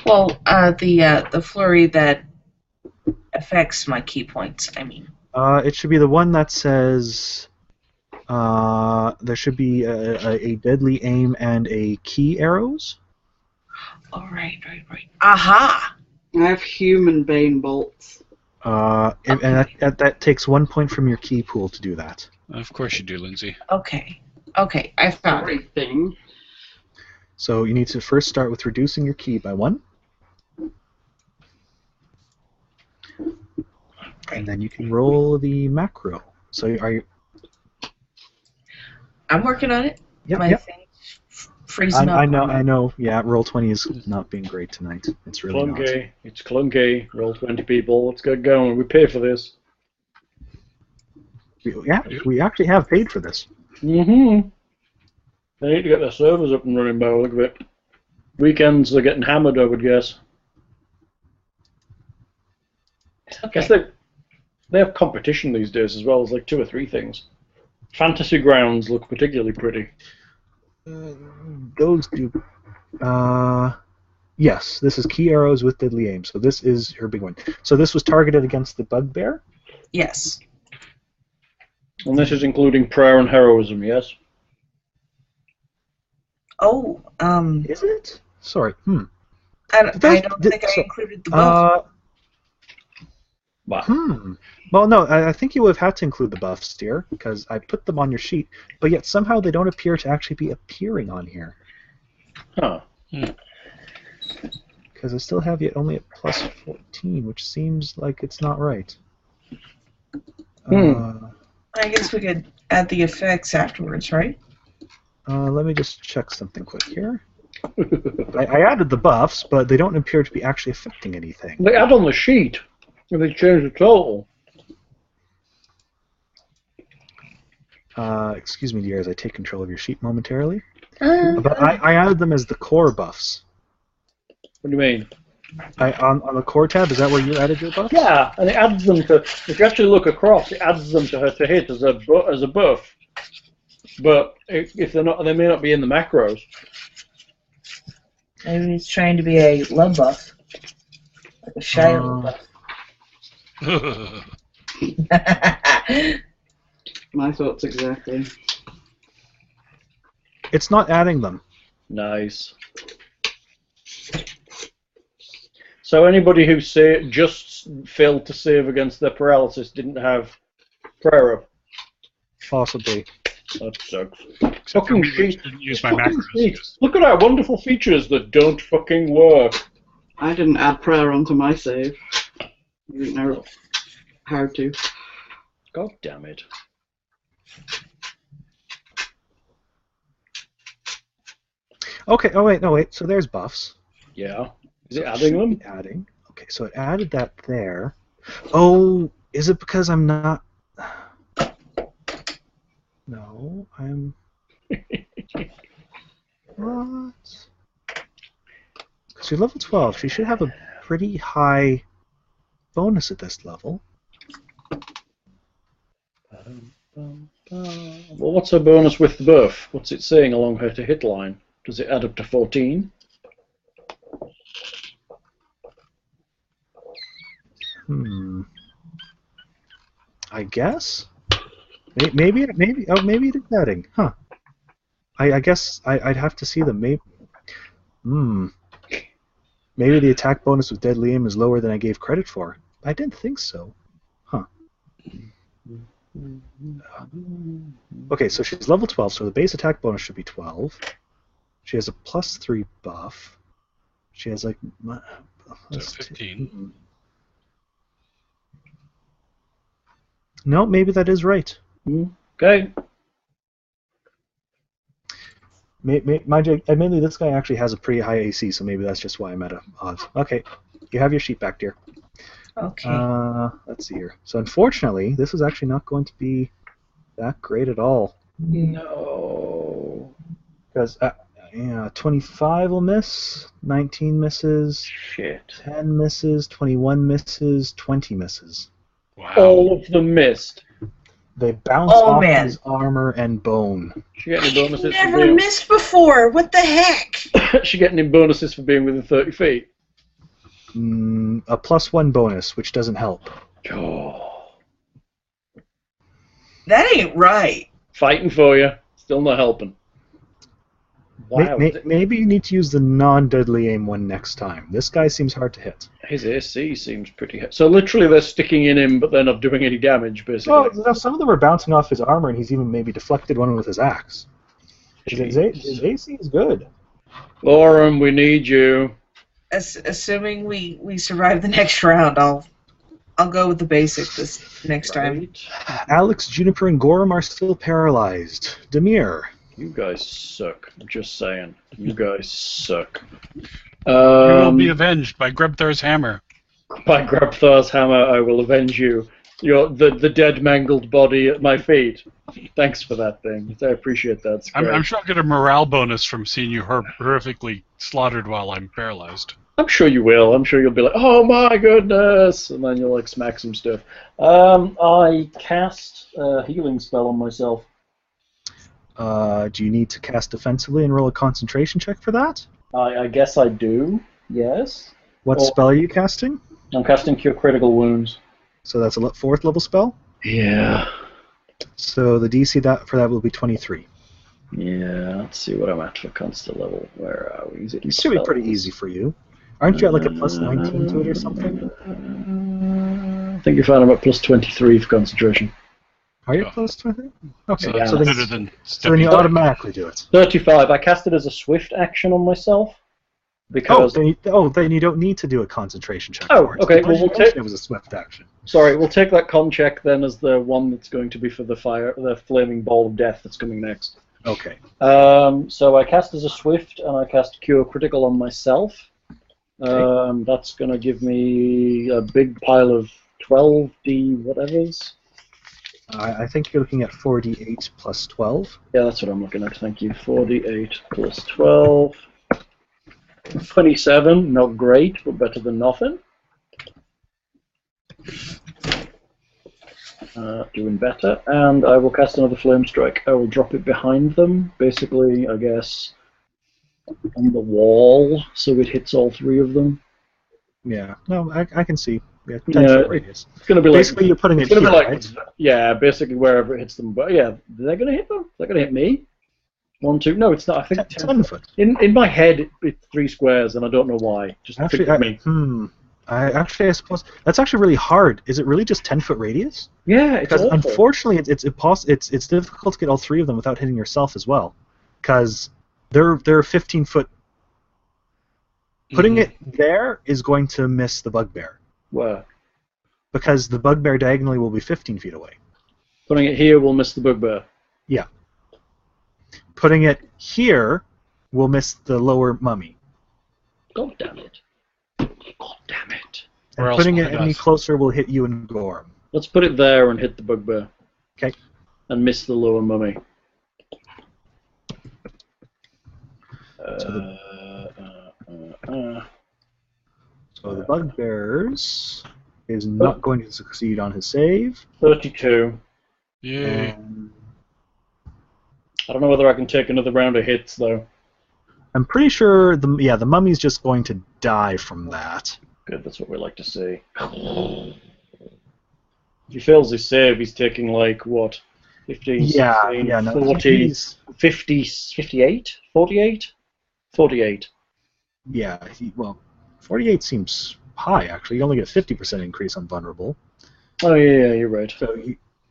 [SPEAKER 4] Well, the flurry that affects my key points, I mean.
[SPEAKER 2] It should be the one that says there should be a deadly aim and a key arrows.
[SPEAKER 4] Oh, right. Aha!
[SPEAKER 5] I have human bane bolts.
[SPEAKER 2] And that takes 1 point from your key pool to do that.
[SPEAKER 3] Of course you do, Lindsay.
[SPEAKER 4] Okay, I found it.
[SPEAKER 5] Everything.
[SPEAKER 2] So you need to first start with reducing your key by 1. And then you can roll the macro. So are you?
[SPEAKER 4] I'm working on it.
[SPEAKER 2] Yep,
[SPEAKER 4] My
[SPEAKER 2] yep.
[SPEAKER 4] thing's freezing up.
[SPEAKER 2] I know. Yeah, roll 20 is not being great tonight. It's really not.
[SPEAKER 1] Clunky. It's clunky. Roll 20 people. Let's get going. We pay for this.
[SPEAKER 2] We actually have paid for this.
[SPEAKER 1] Mm-hmm. They need to get their servers up and running by the look of it. Weekends they're getting hammered, I would guess. I
[SPEAKER 4] Okay.
[SPEAKER 1] guess they have competition these days as well as like 2 or 3 things. Fantasy grounds look particularly pretty.
[SPEAKER 2] Those do. Yes, this is key arrows with deadly aim. So this is her big one. So this was targeted against the bugbear.
[SPEAKER 4] Yes.
[SPEAKER 1] And this is including prayer and heroism, yes?
[SPEAKER 4] Oh,
[SPEAKER 2] Is it? Sorry.
[SPEAKER 4] I don't think I
[SPEAKER 2] so-
[SPEAKER 4] included the buff.
[SPEAKER 1] Wow.
[SPEAKER 2] Well, no, I think you would have had to include the buffs, dear, because I put them on your sheet, but yet somehow they don't appear to actually be appearing on here.
[SPEAKER 1] Huh.
[SPEAKER 2] Because I still have you only at plus 14, which seems like it's not right.
[SPEAKER 4] I guess we could add the effects afterwards, right?
[SPEAKER 2] Let me just check something quick here. I added the buffs, but they don't appear to be actually affecting anything.
[SPEAKER 1] They add on the sheet, and they change the total.
[SPEAKER 2] Excuse me, dear, as I take control of your sheet momentarily.
[SPEAKER 4] Uh,
[SPEAKER 2] But I added them as the core buffs.
[SPEAKER 1] What do you mean?
[SPEAKER 2] On the core tab, is that where you added your buffs?
[SPEAKER 1] Yeah, and it adds them to. If you actually look across, it adds them to hit as a buff. But if they're not, they may not be in the macros.
[SPEAKER 4] Maybe he's trying to be a love buff. Like a shy love buff.
[SPEAKER 5] My thoughts exactly.
[SPEAKER 2] It's not adding them.
[SPEAKER 1] Nice. So anybody who just failed to save against their paralysis didn't have prayer up.
[SPEAKER 2] Possibly.
[SPEAKER 1] That sucks.
[SPEAKER 3] Except for
[SPEAKER 1] Fucking
[SPEAKER 3] me, which
[SPEAKER 1] sheet.
[SPEAKER 3] didn't use my
[SPEAKER 1] Fucking
[SPEAKER 3] macros.
[SPEAKER 1] sheet. Look at our wonderful features that don't fucking work.
[SPEAKER 5] I didn't add prayer onto my save. I didn't know how to.
[SPEAKER 1] God damn it.
[SPEAKER 2] Okay, oh wait, no wait, so there's buffs.
[SPEAKER 1] Yeah. Is
[SPEAKER 2] So
[SPEAKER 1] it adding
[SPEAKER 2] should
[SPEAKER 1] them?
[SPEAKER 2] be adding. Okay, so it added that there. Oh, is it because I'm not... No, I'm... What? Because you're level 12, she should have a pretty high bonus at this level.
[SPEAKER 1] Well, what's her bonus with the buff? What's it saying along her to hit line? Does it add up to 14?
[SPEAKER 2] I guess? Maybe it is adding. Huh. I guess I'd have to see them. Maybe the attack bonus with Deadly Aim is lower than I gave credit for. I didn't think so. Huh. Okay, so she's level 12, so the base attack bonus should be 12. She has a +3 buff. She has like...
[SPEAKER 3] So 15.
[SPEAKER 2] No, maybe that is right.
[SPEAKER 1] Okay.
[SPEAKER 2] Admittedly, this guy actually has a pretty high AC, so maybe that's just why I'm at odds. Okay, you have your sheet back, dear.
[SPEAKER 4] Okay.
[SPEAKER 2] Let's see here. So unfortunately, this is actually not going to be that great at all.
[SPEAKER 1] No.
[SPEAKER 2] Because 25 will miss, 19 misses,
[SPEAKER 1] Shit.
[SPEAKER 2] 10 misses, 21 misses, 20 misses.
[SPEAKER 3] Wow.
[SPEAKER 1] All of them missed.
[SPEAKER 2] They bounce
[SPEAKER 4] Oh,
[SPEAKER 2] off
[SPEAKER 4] man.
[SPEAKER 2] his armor and bone.
[SPEAKER 1] She getting any bonuses for
[SPEAKER 4] Never
[SPEAKER 1] being...
[SPEAKER 4] missed before. What the heck?
[SPEAKER 1] She getting any bonuses for being within 30 feet?
[SPEAKER 2] A +1 bonus, which doesn't help.
[SPEAKER 1] Oh.
[SPEAKER 4] That ain't right.
[SPEAKER 1] Fighting for you. Still not helping. Wow.
[SPEAKER 2] Maybe you need to use the non-deadly aim one next time. This guy seems hard to hit.
[SPEAKER 1] His AC seems pretty... So literally they're sticking in him, but they're not doing any damage, basically.
[SPEAKER 2] Well, no, some of them are bouncing off his armor, and he's even maybe deflected one with his axe. His AC is good.
[SPEAKER 1] Lauren, we need you.
[SPEAKER 4] Assuming we survive the next round, I'll go with the basic this next time.
[SPEAKER 1] Right?
[SPEAKER 2] Alex, Juniper, and Gorham are still paralyzed. Demir.
[SPEAKER 1] You guys suck. I'm just saying. You guys suck.
[SPEAKER 3] You will be avenged by Grebthor's hammer.
[SPEAKER 1] By Grabthar's hammer, I will avenge you. The dead, mangled body at my feet. Thanks for that thing. I appreciate that. It's great.
[SPEAKER 3] I'm sure I'll get a morale bonus from seeing you horrifically slaughtered while I'm paralyzed.
[SPEAKER 1] I'm sure you will. I'm sure you'll be like, oh my goodness, and then you'll like smack some stuff. I cast a healing spell on myself.
[SPEAKER 2] Do you need to cast defensively and roll a concentration check for that?
[SPEAKER 1] I guess I do. Yes.
[SPEAKER 2] What spell are you casting?
[SPEAKER 1] I'm casting Cure Critical Wounds.
[SPEAKER 2] So that's a 4th level spell?
[SPEAKER 1] Yeah.
[SPEAKER 2] So the DC for that will be 23.
[SPEAKER 1] Yeah, let's see what I'm at for constant level. Where are we?
[SPEAKER 2] It should be pretty easy for you. Aren't you at like a +19 to it or something?
[SPEAKER 1] I think you found I'm at +23 for concentration.
[SPEAKER 2] Are you close to it? Okay,
[SPEAKER 3] So
[SPEAKER 1] Yeah.
[SPEAKER 3] that's
[SPEAKER 2] so,
[SPEAKER 3] better
[SPEAKER 2] then,
[SPEAKER 3] than
[SPEAKER 2] so then you
[SPEAKER 3] stepping
[SPEAKER 2] automatically do it.
[SPEAKER 1] 35. I cast it as a swift action on myself. Because
[SPEAKER 2] then you don't need to do a concentration check.
[SPEAKER 1] Oh,
[SPEAKER 2] for it.
[SPEAKER 1] okay,
[SPEAKER 2] Did
[SPEAKER 1] well,
[SPEAKER 2] you
[SPEAKER 1] we'll
[SPEAKER 2] mention
[SPEAKER 1] take-
[SPEAKER 2] it was a swift action.
[SPEAKER 1] sorry, we'll take that con check then as the one that's going to be for the flaming ball of death that's coming next.
[SPEAKER 2] Okay.
[SPEAKER 1] So I cast as a swift, and I cast Cure Critical on myself. That's going to give me a big pile of 12d whatevers.
[SPEAKER 2] I think you're looking at 4d8 plus 12.
[SPEAKER 1] Yeah, that's what I'm looking at, thank you. 4d8 plus 12. 27, not great, but better than nothing. Doing better. And I will cast another Flame Strike. I will drop it behind them, basically, I guess, on the wall, so it hits all three of them.
[SPEAKER 2] Yeah. No, I can see. Yeah, 10
[SPEAKER 1] Yeah,
[SPEAKER 2] foot radius.
[SPEAKER 1] It's going to be
[SPEAKER 2] Basically, you're putting
[SPEAKER 1] it's
[SPEAKER 2] it
[SPEAKER 1] going to
[SPEAKER 2] here,
[SPEAKER 1] be like,
[SPEAKER 2] right?
[SPEAKER 1] yeah, basically wherever it hits them. But yeah, they're going to hit them? They're going to hit me? 1, 2, no, it's not. I think
[SPEAKER 2] 10 foot.
[SPEAKER 1] In my head, it's 3 squares, and I don't know why. Just
[SPEAKER 2] Actually,
[SPEAKER 1] think of me.
[SPEAKER 2] I suppose that's actually really hard. Is it really just 10-foot radius?
[SPEAKER 1] Yeah, it's
[SPEAKER 2] Because
[SPEAKER 1] awful.
[SPEAKER 2] unfortunately, it's difficult to get all three of them without hitting yourself as well. Because they're 15-foot. Putting it there is going to miss the bugbear.
[SPEAKER 1] Where?
[SPEAKER 2] Because the bugbear diagonally will be 15 feet away.
[SPEAKER 1] Putting it here will miss the bugbear.
[SPEAKER 2] Yeah. Putting it here will miss the lower mummy.
[SPEAKER 1] God damn it. God damn it.
[SPEAKER 2] And
[SPEAKER 3] Or else
[SPEAKER 2] putting
[SPEAKER 3] will
[SPEAKER 2] it
[SPEAKER 3] hit
[SPEAKER 2] any
[SPEAKER 3] us.
[SPEAKER 2] closer will hit you and Gorm.
[SPEAKER 1] Let's put it there and hit the bugbear.
[SPEAKER 2] Okay.
[SPEAKER 1] And miss the lower mummy.
[SPEAKER 2] So the bugbears is not going to succeed on his save.
[SPEAKER 1] 32.
[SPEAKER 3] Yay.
[SPEAKER 2] And
[SPEAKER 1] I don't know whether I can take another round of hits, though.
[SPEAKER 2] I'm pretty sure the mummy's just going to die from that.
[SPEAKER 1] Good, that's what we like to see. If he fails his save, he's taking, like, what? 15, 16, 40,
[SPEAKER 2] he's-
[SPEAKER 1] 50, 58? 48? 48.
[SPEAKER 2] Yeah, 48 seems high, actually. You only get a 50% increase on vulnerable.
[SPEAKER 1] Oh, yeah, you're right.
[SPEAKER 2] So,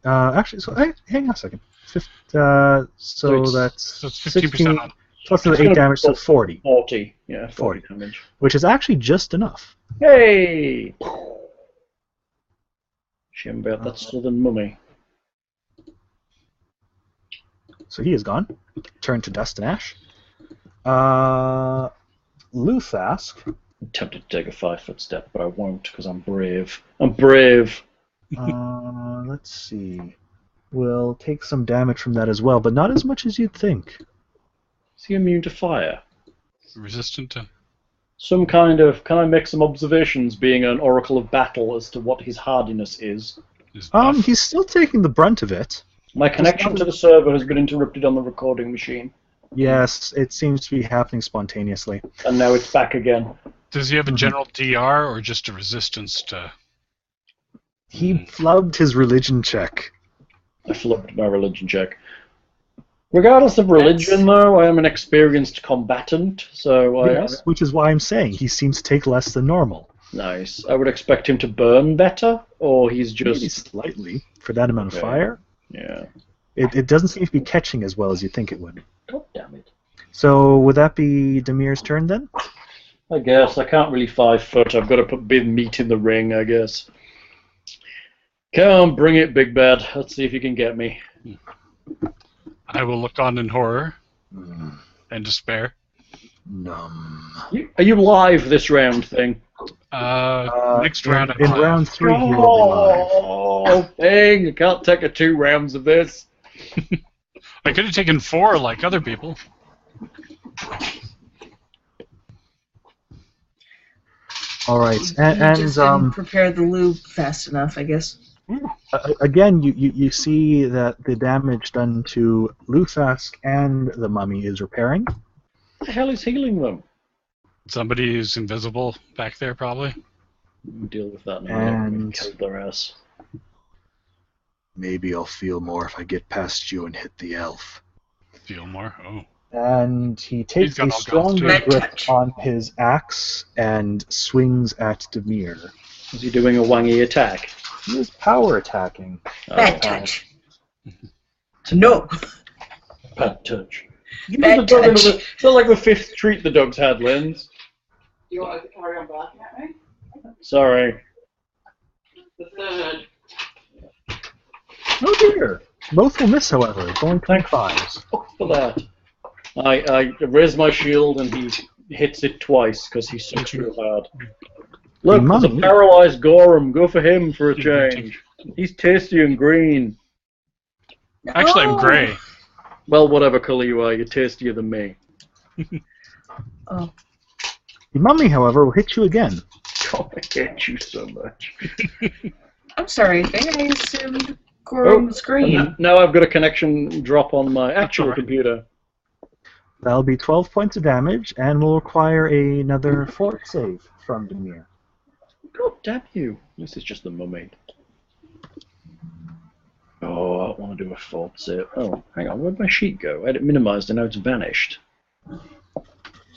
[SPEAKER 2] hang on a second. So
[SPEAKER 1] it's-
[SPEAKER 2] that's
[SPEAKER 3] So it's 15% on.
[SPEAKER 2] plus the
[SPEAKER 1] It's
[SPEAKER 2] 8
[SPEAKER 1] gonna
[SPEAKER 2] damage, so 40,
[SPEAKER 1] 40. Yeah,
[SPEAKER 2] 40.
[SPEAKER 1] 40 damage.
[SPEAKER 2] which is actually just enough.
[SPEAKER 1] Hey! Shame about that southern mummy.
[SPEAKER 2] So he is gone. Turn to dust and ash. Luthask.
[SPEAKER 1] I'm tempted to take a 5-foot step, but I won't because I'm brave. I'm brave.
[SPEAKER 2] Let's see. Will take some damage from that as well, but not as much as you'd think.
[SPEAKER 1] Is he immune to fire?
[SPEAKER 3] Resistant to.
[SPEAKER 1] Some kind of. Can I make some observations, being an oracle of battle, as to what his hardiness is?
[SPEAKER 3] Is buff.
[SPEAKER 2] He's still taking the brunt of it.
[SPEAKER 1] My connection to the server has been interrupted on the recording machine,
[SPEAKER 2] Yes, it seems to be happening spontaneously.
[SPEAKER 1] and now it's back again.
[SPEAKER 3] Does he have a general DR or just a resistance to?
[SPEAKER 2] He flubbed his religion check.
[SPEAKER 1] I flubbed my religion check. Regardless of religion, though, I am an experienced combatant, so
[SPEAKER 2] Yes, which is why I'm saying he seems to take less than normal.
[SPEAKER 1] Nice. I would expect him to burn better, or he's
[SPEAKER 2] Maybe
[SPEAKER 1] just...
[SPEAKER 2] slightly for that amount of
[SPEAKER 1] Okay.
[SPEAKER 2] fire.
[SPEAKER 1] Yeah.
[SPEAKER 2] It doesn't seem to be catching as well as you think it would.
[SPEAKER 1] God damn it.
[SPEAKER 2] So would that be Demir's turn then?
[SPEAKER 1] I guess. I can't really 5-foot. I've got to put big meat in the ring, I guess. Come on, bring it, Big Bad. Let's see if you can get me.
[SPEAKER 3] I will look on in horror and despair.
[SPEAKER 2] Numb.
[SPEAKER 1] Are you live this round thing?
[SPEAKER 3] Next round.
[SPEAKER 2] In round 3, he will be live.
[SPEAKER 1] Oh, dang. I can't take a 2 rounds of this.
[SPEAKER 3] I could have taken 4 like other people.
[SPEAKER 2] All right,
[SPEAKER 4] You just didn't
[SPEAKER 2] and
[SPEAKER 4] prepare the lube fast enough, I guess.
[SPEAKER 2] again, you see that the damage done to Luthask and the mummy is repairing.
[SPEAKER 1] What the hell is healing them?
[SPEAKER 3] Somebody who's invisible back there, probably.
[SPEAKER 1] We'll deal with that in a
[SPEAKER 2] And-
[SPEAKER 1] minute. Killed their ass.
[SPEAKER 2] Maybe I'll feel more if I get past you and hit the elf.
[SPEAKER 3] Feel more. Oh.
[SPEAKER 2] And he takes
[SPEAKER 3] got
[SPEAKER 2] a
[SPEAKER 3] all guns,
[SPEAKER 2] stronger
[SPEAKER 3] too.
[SPEAKER 4] Red
[SPEAKER 2] grip
[SPEAKER 4] touch.
[SPEAKER 2] on his axe and swings at Demir.
[SPEAKER 1] Is he doing a wangy attack?
[SPEAKER 2] He is power attacking.
[SPEAKER 4] Bad touch. No.
[SPEAKER 1] Bad touch.
[SPEAKER 4] Bad
[SPEAKER 1] The dog
[SPEAKER 4] touch.
[SPEAKER 1] It's not like the 5th treat the dog's had, Lens.
[SPEAKER 5] you want to carry on barking at me?
[SPEAKER 1] Sorry.
[SPEAKER 5] The third.
[SPEAKER 2] Oh dear. Both will miss, however, going 25s.
[SPEAKER 1] Fuck for that. I raise my shield and he hits it twice because he sucks real hard. Look, there's a paralyzed Gorham. Go for him for a change. He's tasty and green.
[SPEAKER 3] Actually, I'm gray.
[SPEAKER 1] Well, whatever colour you are, you're tastier than me.
[SPEAKER 4] Oh.
[SPEAKER 2] The mummy, however, will hit you again.
[SPEAKER 1] God, I hate you so much.
[SPEAKER 4] I'm sorry, I think I assumed Gorham was green.
[SPEAKER 1] Now I've got a connection drop on my actual
[SPEAKER 3] alright.
[SPEAKER 1] computer.
[SPEAKER 2] That'll be 12 points of damage, and will require another fort save from Demir.
[SPEAKER 1] God damn you. This is just the mummy. Oh, I want to do a fort save. Oh, hang on, where'd my sheet go? I had it minimized and now it's vanished.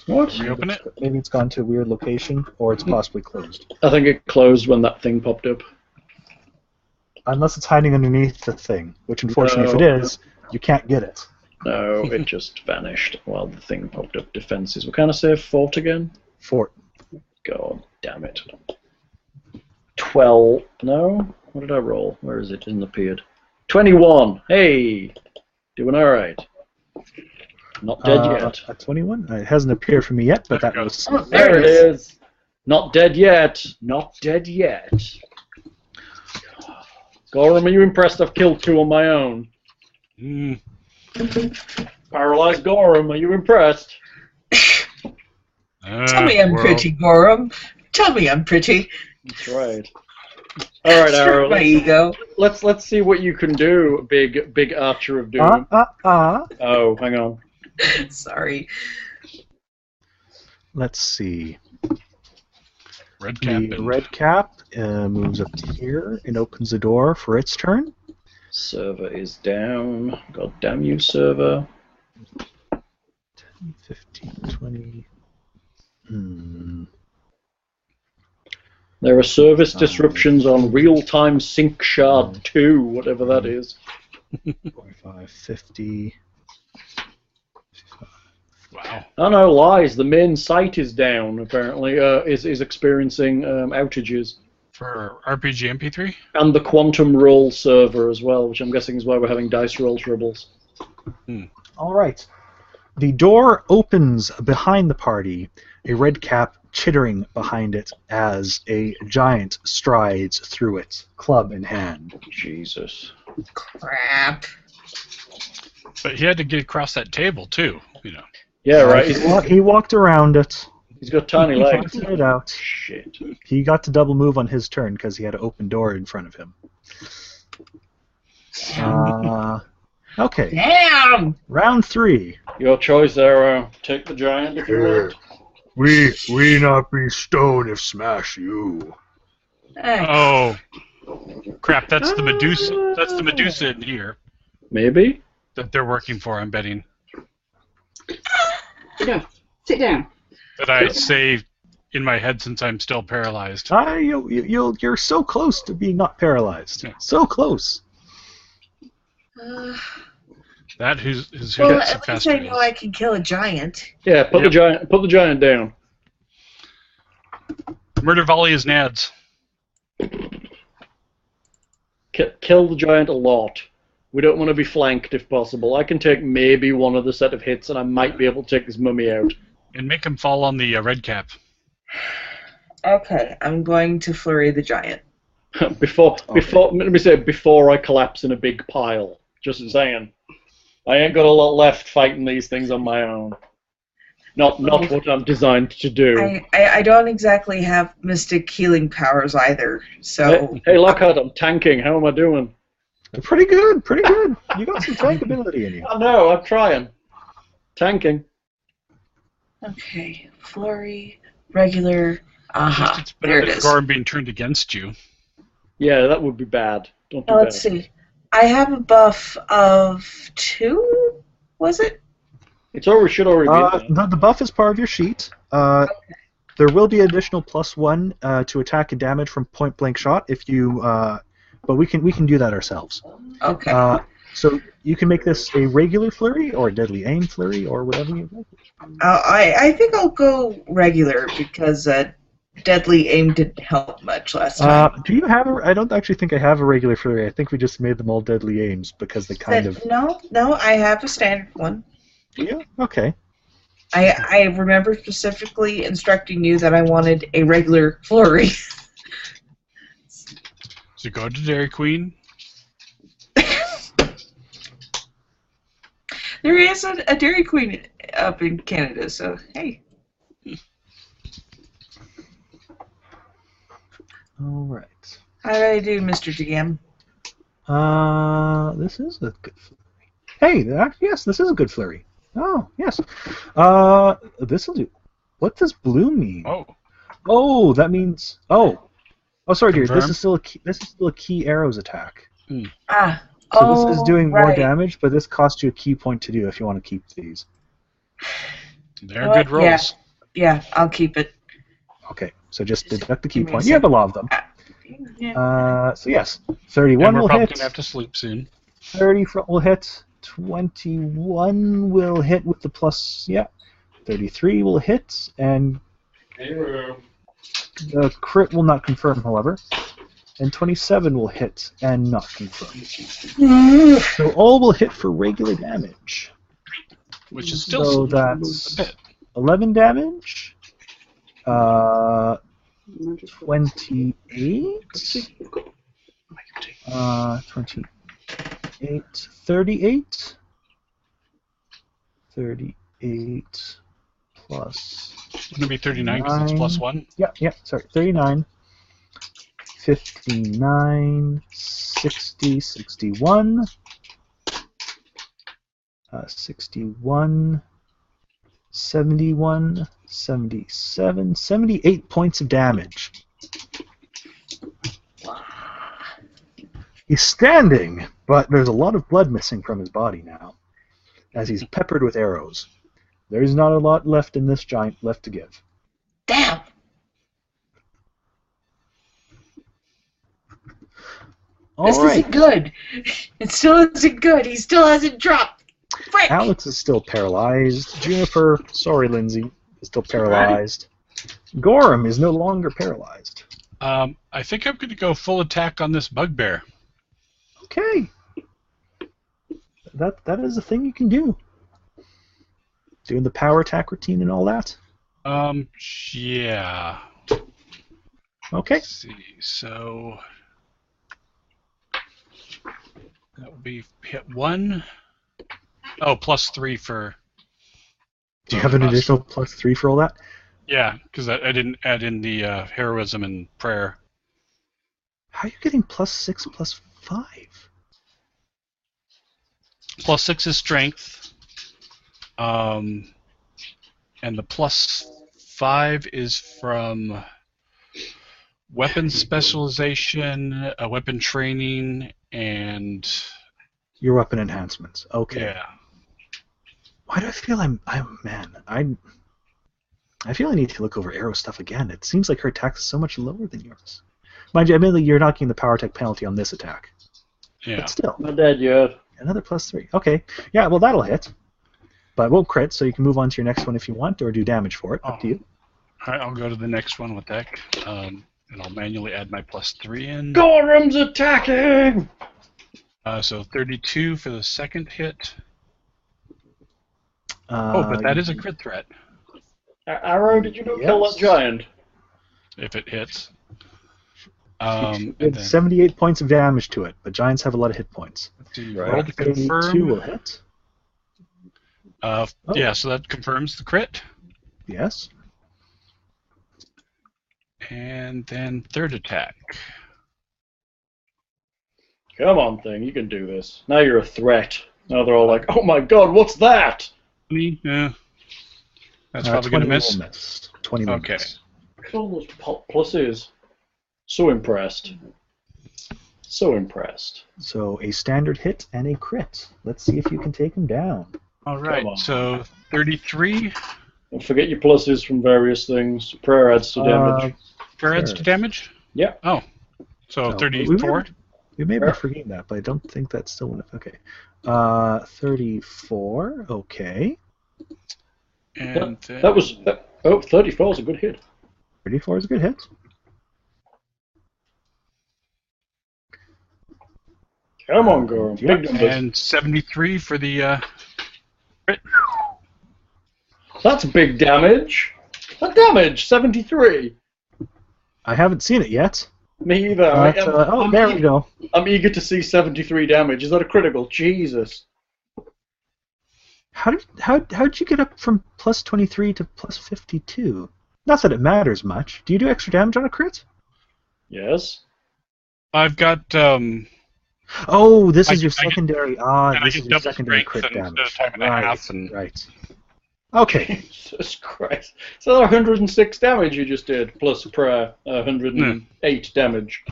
[SPEAKER 1] What?
[SPEAKER 3] Reopen it?
[SPEAKER 2] Maybe it's gone to a weird location, or it's possibly closed.
[SPEAKER 1] I think it closed when that thing popped up.
[SPEAKER 2] Unless it's hiding underneath the thing, which unfortunately, if
[SPEAKER 1] No.
[SPEAKER 2] it is, you can't get it.
[SPEAKER 1] No, it just vanished while the thing popped up. Defenses. What kind of save? Fort again?
[SPEAKER 2] Fort.
[SPEAKER 1] God damn it. 12. No? What did I roll? Where is it? It hasn't appeared. 21. Hey! Doing alright. Not dead yet.
[SPEAKER 2] At 21? It hasn't appeared for me yet, but that was...
[SPEAKER 4] Oh,
[SPEAKER 1] There it is. Not dead yet. Not dead yet. Gorham, are you impressed I've killed 2 on my own?
[SPEAKER 3] Mm.
[SPEAKER 1] Paralyzed Gorham, are you impressed?
[SPEAKER 4] Tell me I'm pretty, Gorham. Tell me I'm pretty.
[SPEAKER 1] That's right. All right, Arrow.
[SPEAKER 4] My ego.
[SPEAKER 1] Let's see what you can do, big Archer of Doom. Oh, hang on.
[SPEAKER 4] Sorry.
[SPEAKER 2] Let's see.
[SPEAKER 3] Red cap.
[SPEAKER 2] The red cap moves up to here and opens the door for its turn.
[SPEAKER 1] Server is down. God damn you, server.
[SPEAKER 2] 10, 15, 20.
[SPEAKER 1] There are service disruptions on real-time sync shard 2, whatever that is.
[SPEAKER 2] 45, 50.
[SPEAKER 3] Wow.
[SPEAKER 1] Oh no, lies. The main site is down, apparently. Is experiencing outages.
[SPEAKER 3] For RPG MP3?
[SPEAKER 1] And the Quantum Roll server as well, which I'm guessing is why we're having dice roll troubles.
[SPEAKER 2] All right. The door opens behind the party, a red cap chittering behind it as a giant strides through it, club in hand.
[SPEAKER 1] Jesus.
[SPEAKER 4] Crap.
[SPEAKER 3] But he had to get across that table, too, you know.
[SPEAKER 1] Yeah, right.
[SPEAKER 2] He walked around it.
[SPEAKER 1] He's got tiny legs.
[SPEAKER 2] Pointed it out.
[SPEAKER 1] Shit.
[SPEAKER 2] He got to double move on his turn because he had an open door in front of him. Okay.
[SPEAKER 4] Damn!
[SPEAKER 2] Round 3.
[SPEAKER 1] Your choice, Arrow. Take the giant if you want.
[SPEAKER 2] We not be stoned if smash you.
[SPEAKER 4] Hey.
[SPEAKER 3] Oh. Crap, that's the Medusa. That's the Medusa in here
[SPEAKER 1] Maybe?
[SPEAKER 3] that they're working for, I'm betting.
[SPEAKER 5] No, sit down.
[SPEAKER 3] That I say in my head since I'm still paralyzed.
[SPEAKER 2] You're so close to being not paralyzed.
[SPEAKER 3] Yeah.
[SPEAKER 2] So close.
[SPEAKER 3] That who's who
[SPEAKER 4] Well,
[SPEAKER 3] gets it
[SPEAKER 4] at least
[SPEAKER 3] faster
[SPEAKER 4] I know I can kill a giant.
[SPEAKER 1] Yeah, put the giant down.
[SPEAKER 3] Murder volley is nads.
[SPEAKER 1] Kill the giant a lot. We don't want to be flanked if possible. I can take maybe one other set of hits and I might be able to take this mummy out.
[SPEAKER 3] And make him fall on the red cap.
[SPEAKER 4] Okay, I'm going to flurry the giant.
[SPEAKER 1] before let me say before I collapse in a big pile. Just saying. I ain't got a lot left fighting these things on my own. Not what I'm designed to do.
[SPEAKER 4] I don't exactly have mystic healing powers either, so...
[SPEAKER 1] Hey Lockhart, I'm tanking. How am I doing?
[SPEAKER 2] Pretty good, pretty good. You got some tank ability in you.
[SPEAKER 1] I know, I'm trying. Tanking.
[SPEAKER 4] Okay, flurry, regular... Aha,
[SPEAKER 3] It's better
[SPEAKER 4] there it
[SPEAKER 3] than
[SPEAKER 4] is.
[SPEAKER 3] Gorham being turned against you.
[SPEAKER 1] Yeah, that would be bad. Don't do
[SPEAKER 4] Now,
[SPEAKER 1] that.
[SPEAKER 4] let's see. I have a buff of 2, was it?
[SPEAKER 1] It should already be there.
[SPEAKER 2] The buff is part of your sheet. There will be additional +1 to attack and damage from point blank shot if you. But we can do that ourselves.
[SPEAKER 4] Okay.
[SPEAKER 2] So You can make this a regular flurry or a deadly aim flurry or whatever you like.
[SPEAKER 4] I think I'll go regular because deadly aim didn't help much last time.
[SPEAKER 2] Do you have a? I don't actually think I have a regular flurry. I think we just made them all deadly aims because they kind of.
[SPEAKER 4] No, I have a standard one.
[SPEAKER 2] Yeah. Okay.
[SPEAKER 4] I remember specifically instructing you that I wanted a regular flurry.
[SPEAKER 3] So go to Dairy Queen.
[SPEAKER 4] There is a Dairy Queen up in Canada, so hey.
[SPEAKER 2] All right.
[SPEAKER 4] How did I do, Mr. GM?
[SPEAKER 2] This is a good flurry. Hey, yes, this is a good flurry. Oh, yes. This will do. What does blue mean? Oh, that means. Oh, sorry, dear. This is still a key. This is still a key arrows attack.
[SPEAKER 4] Ah.
[SPEAKER 2] So this is doing more
[SPEAKER 4] right.
[SPEAKER 2] damage, but this costs you a key point to do if you want to keep these.
[SPEAKER 3] They're good rolls.
[SPEAKER 4] Yeah, I'll keep it.
[SPEAKER 2] Okay, so just deduct the key
[SPEAKER 4] Give me a
[SPEAKER 2] point. You have a lot of them.
[SPEAKER 4] Yeah.
[SPEAKER 2] So yes, 31
[SPEAKER 3] And we're
[SPEAKER 2] will
[SPEAKER 3] probably
[SPEAKER 2] hit.
[SPEAKER 3] gonna have to sleep soon.
[SPEAKER 2] 30 will hit. 21 will hit with the plus. Yeah. 33 will hit, and the crit will not confirm, however. And 27 will hit and not confirm. So all will hit for regular damage.
[SPEAKER 3] Which is still
[SPEAKER 2] So
[SPEAKER 3] a
[SPEAKER 2] that's
[SPEAKER 3] bit.
[SPEAKER 2] 11 damage. 28. 28. 38. 38 plus.
[SPEAKER 3] It's going to be 39 because it's plus 1.
[SPEAKER 2] Yeah, sorry. 39. 59, 60, 61, 61, 71, 77, 78 points of damage. He's standing, but there's a lot of blood missing from his body now, as he's peppered with arrows. There's not a lot left in this giant left to give.
[SPEAKER 4] Damn! This isn't good. It still isn't good. He still hasn't dropped. Frick!
[SPEAKER 2] Alex is still paralyzed. Juniper, sorry, Lindsay, is still paralyzed. Gorham is no longer paralyzed.
[SPEAKER 3] I think I'm going to go full attack on this bugbear.
[SPEAKER 2] Okay. That is a thing you can do. Doing the power attack routine and all that.
[SPEAKER 3] Yeah.
[SPEAKER 2] Okay.
[SPEAKER 3] Let's see. So that will be hit 1. Oh, plus 3 for.
[SPEAKER 2] Do you have an additional plus 3 for all that?
[SPEAKER 3] Yeah, because I didn't add in the heroism and prayer.
[SPEAKER 2] How are you getting plus 6, plus 5?
[SPEAKER 3] Plus 6 is strength. And the plus 5 is from weapon specialization, weapon training, and
[SPEAKER 2] Your weapon enhancements. Okay.
[SPEAKER 3] yeah.
[SPEAKER 2] Why do I feel I feel I need to look over Arrow's stuff again. It seems like her attack is so much lower than yours. Mind you, admittedly, you're not getting the power attack penalty on this attack.
[SPEAKER 3] Yeah.
[SPEAKER 2] But still.
[SPEAKER 1] Not dead yet.
[SPEAKER 2] Another plus 3. Okay. Yeah, well, that'll hit. But it won't crit, so you can move on to your next one if you want, or do damage for it. Up to you.
[SPEAKER 3] All right, I'll go to the next one with that, and I'll manually add my plus 3 in.
[SPEAKER 1] Gorham's attacking!
[SPEAKER 3] So 32 for the second hit. But that is a crit threat
[SPEAKER 1] Arrow, did you not kill that giant?
[SPEAKER 3] if it hits.
[SPEAKER 2] It's
[SPEAKER 3] And then,
[SPEAKER 2] 78 points of damage to it, but giants have a lot of hit points.
[SPEAKER 3] let's see,
[SPEAKER 1] Right.
[SPEAKER 3] roll to
[SPEAKER 2] 32
[SPEAKER 3] confirm.
[SPEAKER 2] will hit.
[SPEAKER 3] Yeah, so that confirms the crit.
[SPEAKER 2] Yes.
[SPEAKER 3] And then third attack.
[SPEAKER 1] Come on, thing, you can do this. Now you're a threat. Now they're all like, oh my god, what's that?
[SPEAKER 3] 20, yeah. That's probably going to
[SPEAKER 2] 20
[SPEAKER 3] miss.
[SPEAKER 2] will miss. 20 will
[SPEAKER 3] Okay.
[SPEAKER 2] miss.
[SPEAKER 1] Look at all those pluses. So impressed. So impressed.
[SPEAKER 2] So a standard hit and a crit. Let's see if you can take him down.
[SPEAKER 3] All right,
[SPEAKER 1] Come on.
[SPEAKER 3] so 33.
[SPEAKER 1] Don't forget your pluses from various things. Prayer adds to damage.
[SPEAKER 3] Prayer adds
[SPEAKER 2] Sure.
[SPEAKER 3] to damage?
[SPEAKER 1] Yeah.
[SPEAKER 3] Oh. So
[SPEAKER 2] So,
[SPEAKER 3] 34?
[SPEAKER 2] We may be
[SPEAKER 1] Sure.
[SPEAKER 2] forgetting that, but I don't think that's still enough. Okay. 34. Okay.
[SPEAKER 3] And
[SPEAKER 1] That was... 34 is a good hit.
[SPEAKER 2] 34 is a good hit.
[SPEAKER 1] Come on, Gorham.
[SPEAKER 2] Yeah.
[SPEAKER 1] Big numbers.
[SPEAKER 3] and 73 for the crit.
[SPEAKER 1] That's big damage. What damage? 73.
[SPEAKER 2] I haven't seen it yet.
[SPEAKER 1] Me either.
[SPEAKER 2] But, there we go.
[SPEAKER 1] I'm eager to see 73 damage. Is that a critical? Jesus.
[SPEAKER 2] How'd you get up from plus 23 to plus 52? Not that it matters much. Do you do extra damage on a crit?
[SPEAKER 1] Yes.
[SPEAKER 3] I've got
[SPEAKER 2] Oh, this
[SPEAKER 3] I
[SPEAKER 2] is your
[SPEAKER 3] get- I get-
[SPEAKER 2] secondary.
[SPEAKER 3] and I
[SPEAKER 2] This
[SPEAKER 3] get
[SPEAKER 2] is your
[SPEAKER 3] double
[SPEAKER 2] secondary
[SPEAKER 3] strength
[SPEAKER 2] crit
[SPEAKER 3] and
[SPEAKER 2] damage.
[SPEAKER 3] time and a
[SPEAKER 2] Right.
[SPEAKER 3] half and
[SPEAKER 2] Right. Okay.
[SPEAKER 1] Jesus Christ. So 106 damage you just did, plus prayer, 108 damage.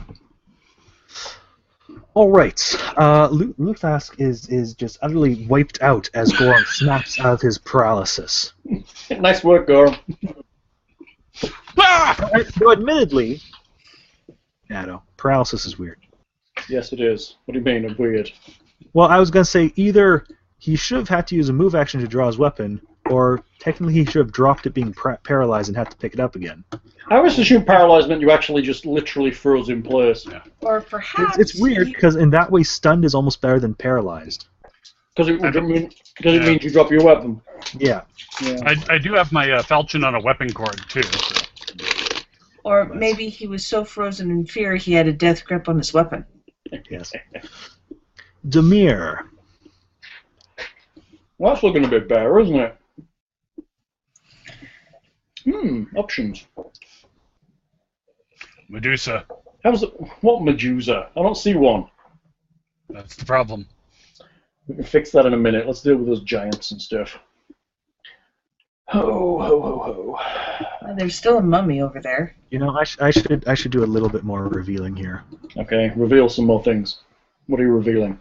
[SPEAKER 2] All right. Luthask is just utterly wiped out as Gorham snaps out of his paralysis.
[SPEAKER 1] Nice work, Gorham.
[SPEAKER 2] Though admittedly, yeah, no, paralysis is weird.
[SPEAKER 1] Yes, it is. What do you mean, weird?
[SPEAKER 2] Well, I was going to say either he should have had to use a move action to draw his weapon, or technically he should have dropped it being paralyzed and had to pick it up again.
[SPEAKER 1] I always assume paralyzed meant you actually just literally froze in place.
[SPEAKER 4] Or perhaps
[SPEAKER 2] It's weird because in that way, stunned is almost better than paralyzed.
[SPEAKER 1] Because it means you drop your weapon.
[SPEAKER 2] Yeah.
[SPEAKER 1] Yeah.
[SPEAKER 3] I do have my falchion on a weapon cord too. So.
[SPEAKER 4] Or maybe he was so frozen in fear he had a death grip on his weapon.
[SPEAKER 2] Yes. Demir.
[SPEAKER 1] Well, that's looking a bit better, isn't it? Options.
[SPEAKER 3] Medusa.
[SPEAKER 1] What Medusa? I don't see one.
[SPEAKER 3] That's the problem.
[SPEAKER 1] We can fix that in a minute. Let's deal with those giants and stuff. Ho, ho, ho, ho.
[SPEAKER 4] There's still a mummy over there.
[SPEAKER 2] You know, I should do a little bit more revealing here.
[SPEAKER 1] Okay, reveal some more things. What are you revealing?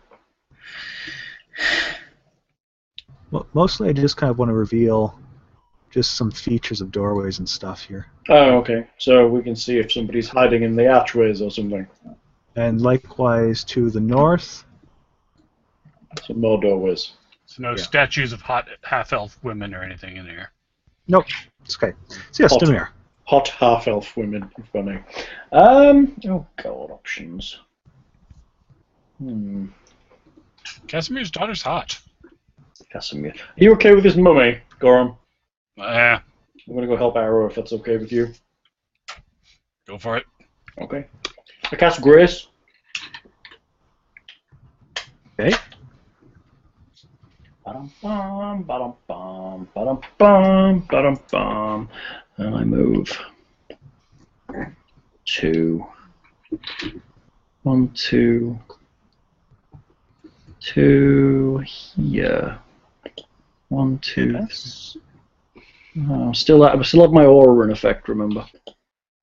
[SPEAKER 2] Well, mostly I just kind of want to reveal just some features of doorways and stuff here.
[SPEAKER 1] Oh, okay. So we can see if somebody's hiding in the archways or something.
[SPEAKER 2] And likewise to the north.
[SPEAKER 1] Some more doorways.
[SPEAKER 3] So no
[SPEAKER 2] Yeah.
[SPEAKER 3] statues of hot half-elf women or anything in here.
[SPEAKER 2] Nope. It's okay. So yes,
[SPEAKER 1] Hot.
[SPEAKER 2] Demir.
[SPEAKER 1] Hot half-elf women. Funny. Oh god, options.
[SPEAKER 3] Casimir's daughter's hot.
[SPEAKER 1] Casimir. Are you okay with this mummy, Gorham?
[SPEAKER 3] Yeah,
[SPEAKER 1] I'm gonna go help Arrow if that's okay with you.
[SPEAKER 3] go for it.
[SPEAKER 1] Okay. I cast Grace.
[SPEAKER 2] Okay.
[SPEAKER 1] Ba-dum-bum, ba-dum-bum, ba-dum-bum, ba-dum-bum. And I move to 1, 2, 2 here. 1, 2.
[SPEAKER 2] Yes.
[SPEAKER 1] I still have my aura in effect, remember?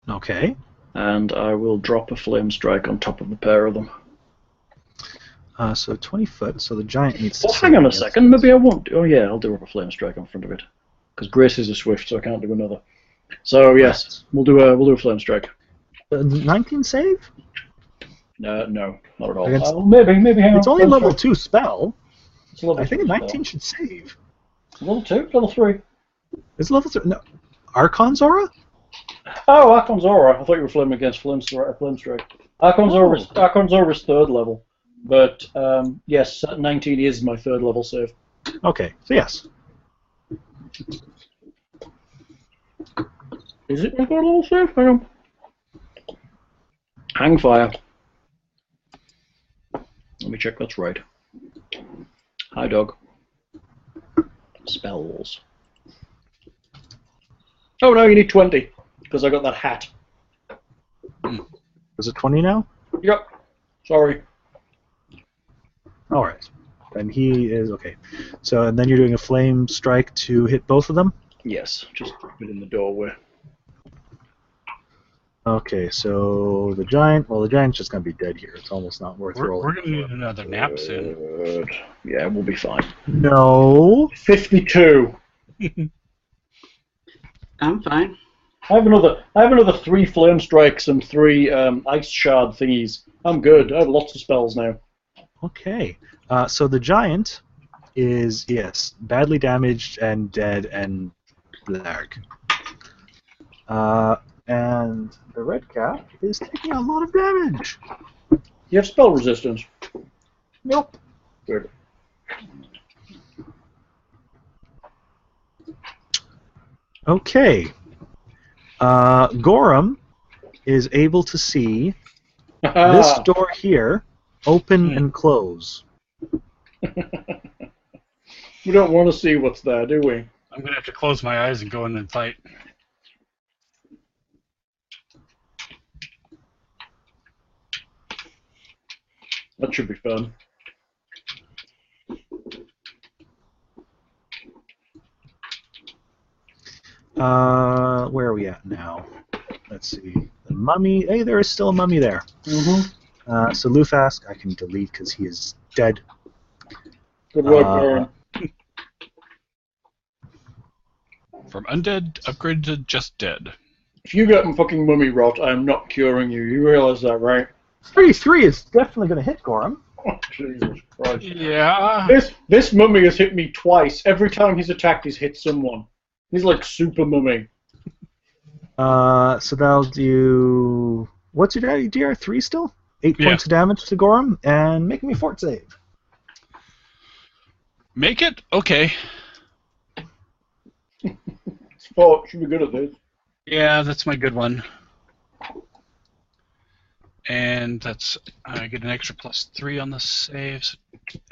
[SPEAKER 2] Okay.
[SPEAKER 1] And I will drop a flame strike on top of the pair of them.
[SPEAKER 2] So 20 foot, so the giant needs to...
[SPEAKER 1] Well, hang on a second. Maybe I won't. Oh, yeah, I'll do a flame strike on front of it. Because Grace is a swift, so I can't do another. So, yes, we'll do a flame strike.
[SPEAKER 2] 19 save?
[SPEAKER 1] No, not at all.
[SPEAKER 2] Against-
[SPEAKER 1] Maybe. Hang on.
[SPEAKER 2] It's only
[SPEAKER 1] Flame
[SPEAKER 2] level
[SPEAKER 1] strike.
[SPEAKER 2] 2 spell.
[SPEAKER 1] It's a level
[SPEAKER 2] I think a
[SPEAKER 1] 2
[SPEAKER 2] 19
[SPEAKER 1] spell.
[SPEAKER 2] should save.
[SPEAKER 1] Level 2? Level 3?
[SPEAKER 2] Is it level 3? No. Archon's aura?
[SPEAKER 1] Oh, Archon's aura. I thought you were flaming against flame strike. Archon's aura is 3rd level. But, yes, 19 is my 3rd level save.
[SPEAKER 2] Okay, so yes.
[SPEAKER 1] Is it my 3rd level save? Hang on. Hangfire. Let me check that's right. Hi, dog. Spells. Oh no, you need 20, because I got that hat.
[SPEAKER 2] Is it 20 now?
[SPEAKER 1] Yep. Sorry.
[SPEAKER 2] Alright. And he is... Okay. So, and then you're doing a flame strike to hit both of them?
[SPEAKER 1] Yes, just within the doorway.
[SPEAKER 2] Okay, so the giant... Well, the giant's just going to be dead here. It's almost not worth
[SPEAKER 3] We're
[SPEAKER 2] rolling.
[SPEAKER 3] going to need another nap soon.
[SPEAKER 1] Good. Yeah, we'll be fine.
[SPEAKER 2] No.
[SPEAKER 1] 52.
[SPEAKER 5] I'm fine.
[SPEAKER 1] I have another 3 flame strikes and 3 ice shard thingies. I'm good. I have lots of spells now.
[SPEAKER 2] Okay. So the giant is, yes, badly damaged and dead and blarg. And the red cap is taking a lot of damage.
[SPEAKER 1] You have spell resistance.
[SPEAKER 2] Nope.
[SPEAKER 1] Good.
[SPEAKER 2] Okay. Gorham is able to see this door here open and close.
[SPEAKER 1] We don't want to see what's there, do we?
[SPEAKER 3] I'm gonna have to close my eyes and go in and fight.
[SPEAKER 1] That should be fun.
[SPEAKER 2] Where are we at now? Let's see. The mummy. Hey, there is still a mummy there.
[SPEAKER 1] Mm-hmm.
[SPEAKER 2] So Lufask, I can delete because he is dead.
[SPEAKER 1] Good work, Baron.
[SPEAKER 3] From undead, upgraded to just dead.
[SPEAKER 1] If you get fucking mummy rot, I am not curing you. You realize that, right?
[SPEAKER 2] 33 is definitely going to hit Gorham.
[SPEAKER 1] Oh, Jesus Christ.
[SPEAKER 3] Yeah.
[SPEAKER 1] This mummy has hit me twice. Every time he's attacked, he's hit someone. He's like super mummy.
[SPEAKER 2] So that'll do... What's your DR? 3 still? 8 points of damage to Gorham, and make me fort save.
[SPEAKER 3] Make it? Okay.
[SPEAKER 1] Sport should be good at this.
[SPEAKER 3] Yeah, that's my good one. And that's... I get an extra +3 on the save, so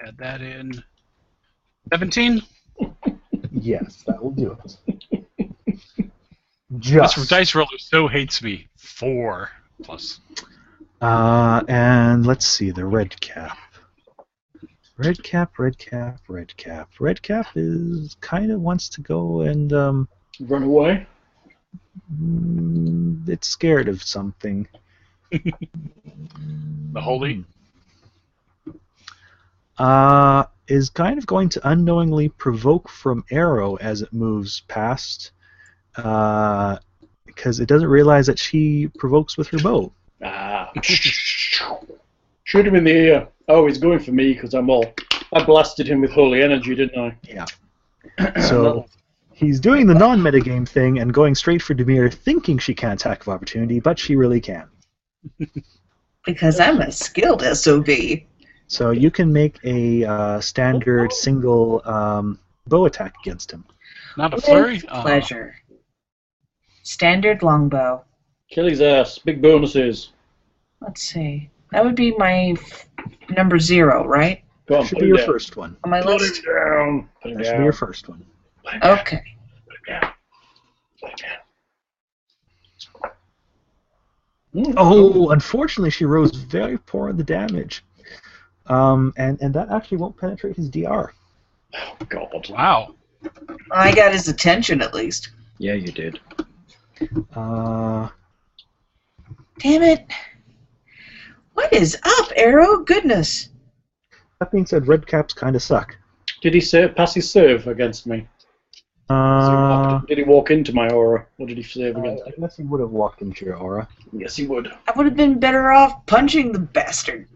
[SPEAKER 3] add that in. 17?
[SPEAKER 2] Yes, that will do it.
[SPEAKER 3] This dice roller so hates me. 4 plus.
[SPEAKER 2] And let's see, the red cap. Red cap is kind of wants to go and
[SPEAKER 1] Run away?
[SPEAKER 2] It's scared of something.
[SPEAKER 3] The holy?
[SPEAKER 2] Is kind of going to unknowingly provoke from arrow as it moves past, because it doesn't realize that she provokes with her bow.
[SPEAKER 1] Shoot him in the ear. Oh, he's going for me because I blasted him with holy energy, didn't I?
[SPEAKER 2] Yeah. So he's doing the non-metagame thing and going straight for Demir, thinking she can attack of opportunity, but she really can.
[SPEAKER 4] Because I'm a skilled SOB.
[SPEAKER 2] So you can make a standard single bow attack against him.
[SPEAKER 3] Not a flurry?
[SPEAKER 4] With pleasure. Standard longbow.
[SPEAKER 1] Kill his ass. Big bonuses.
[SPEAKER 4] Let's see. That would be my number 0, right?
[SPEAKER 1] Go on,
[SPEAKER 2] That should
[SPEAKER 1] put
[SPEAKER 2] be
[SPEAKER 1] him
[SPEAKER 2] your
[SPEAKER 1] down.
[SPEAKER 2] first one.
[SPEAKER 4] On my
[SPEAKER 1] Put
[SPEAKER 4] list?
[SPEAKER 1] him down. Put him
[SPEAKER 2] That should
[SPEAKER 1] down.
[SPEAKER 2] be your first one.
[SPEAKER 1] Put him down.
[SPEAKER 4] Okay.
[SPEAKER 1] Put him down. Put him down.
[SPEAKER 2] Oh, unfortunately, she rolls very poor on the damage. And that actually won't penetrate his DR.
[SPEAKER 1] Oh, God.
[SPEAKER 3] Wow.
[SPEAKER 4] I got his attention, at least.
[SPEAKER 6] Yeah, you did.
[SPEAKER 4] Damn it. What is up, Arrow? Goodness.
[SPEAKER 2] That being said, red caps kind of suck.
[SPEAKER 1] Did he pass his save against me? Did he walk into my aura? Or did he save against
[SPEAKER 2] I
[SPEAKER 1] me?
[SPEAKER 2] guess he would have walked into your aura.
[SPEAKER 1] Yes, he would.
[SPEAKER 4] I would have been better off punching the bastard.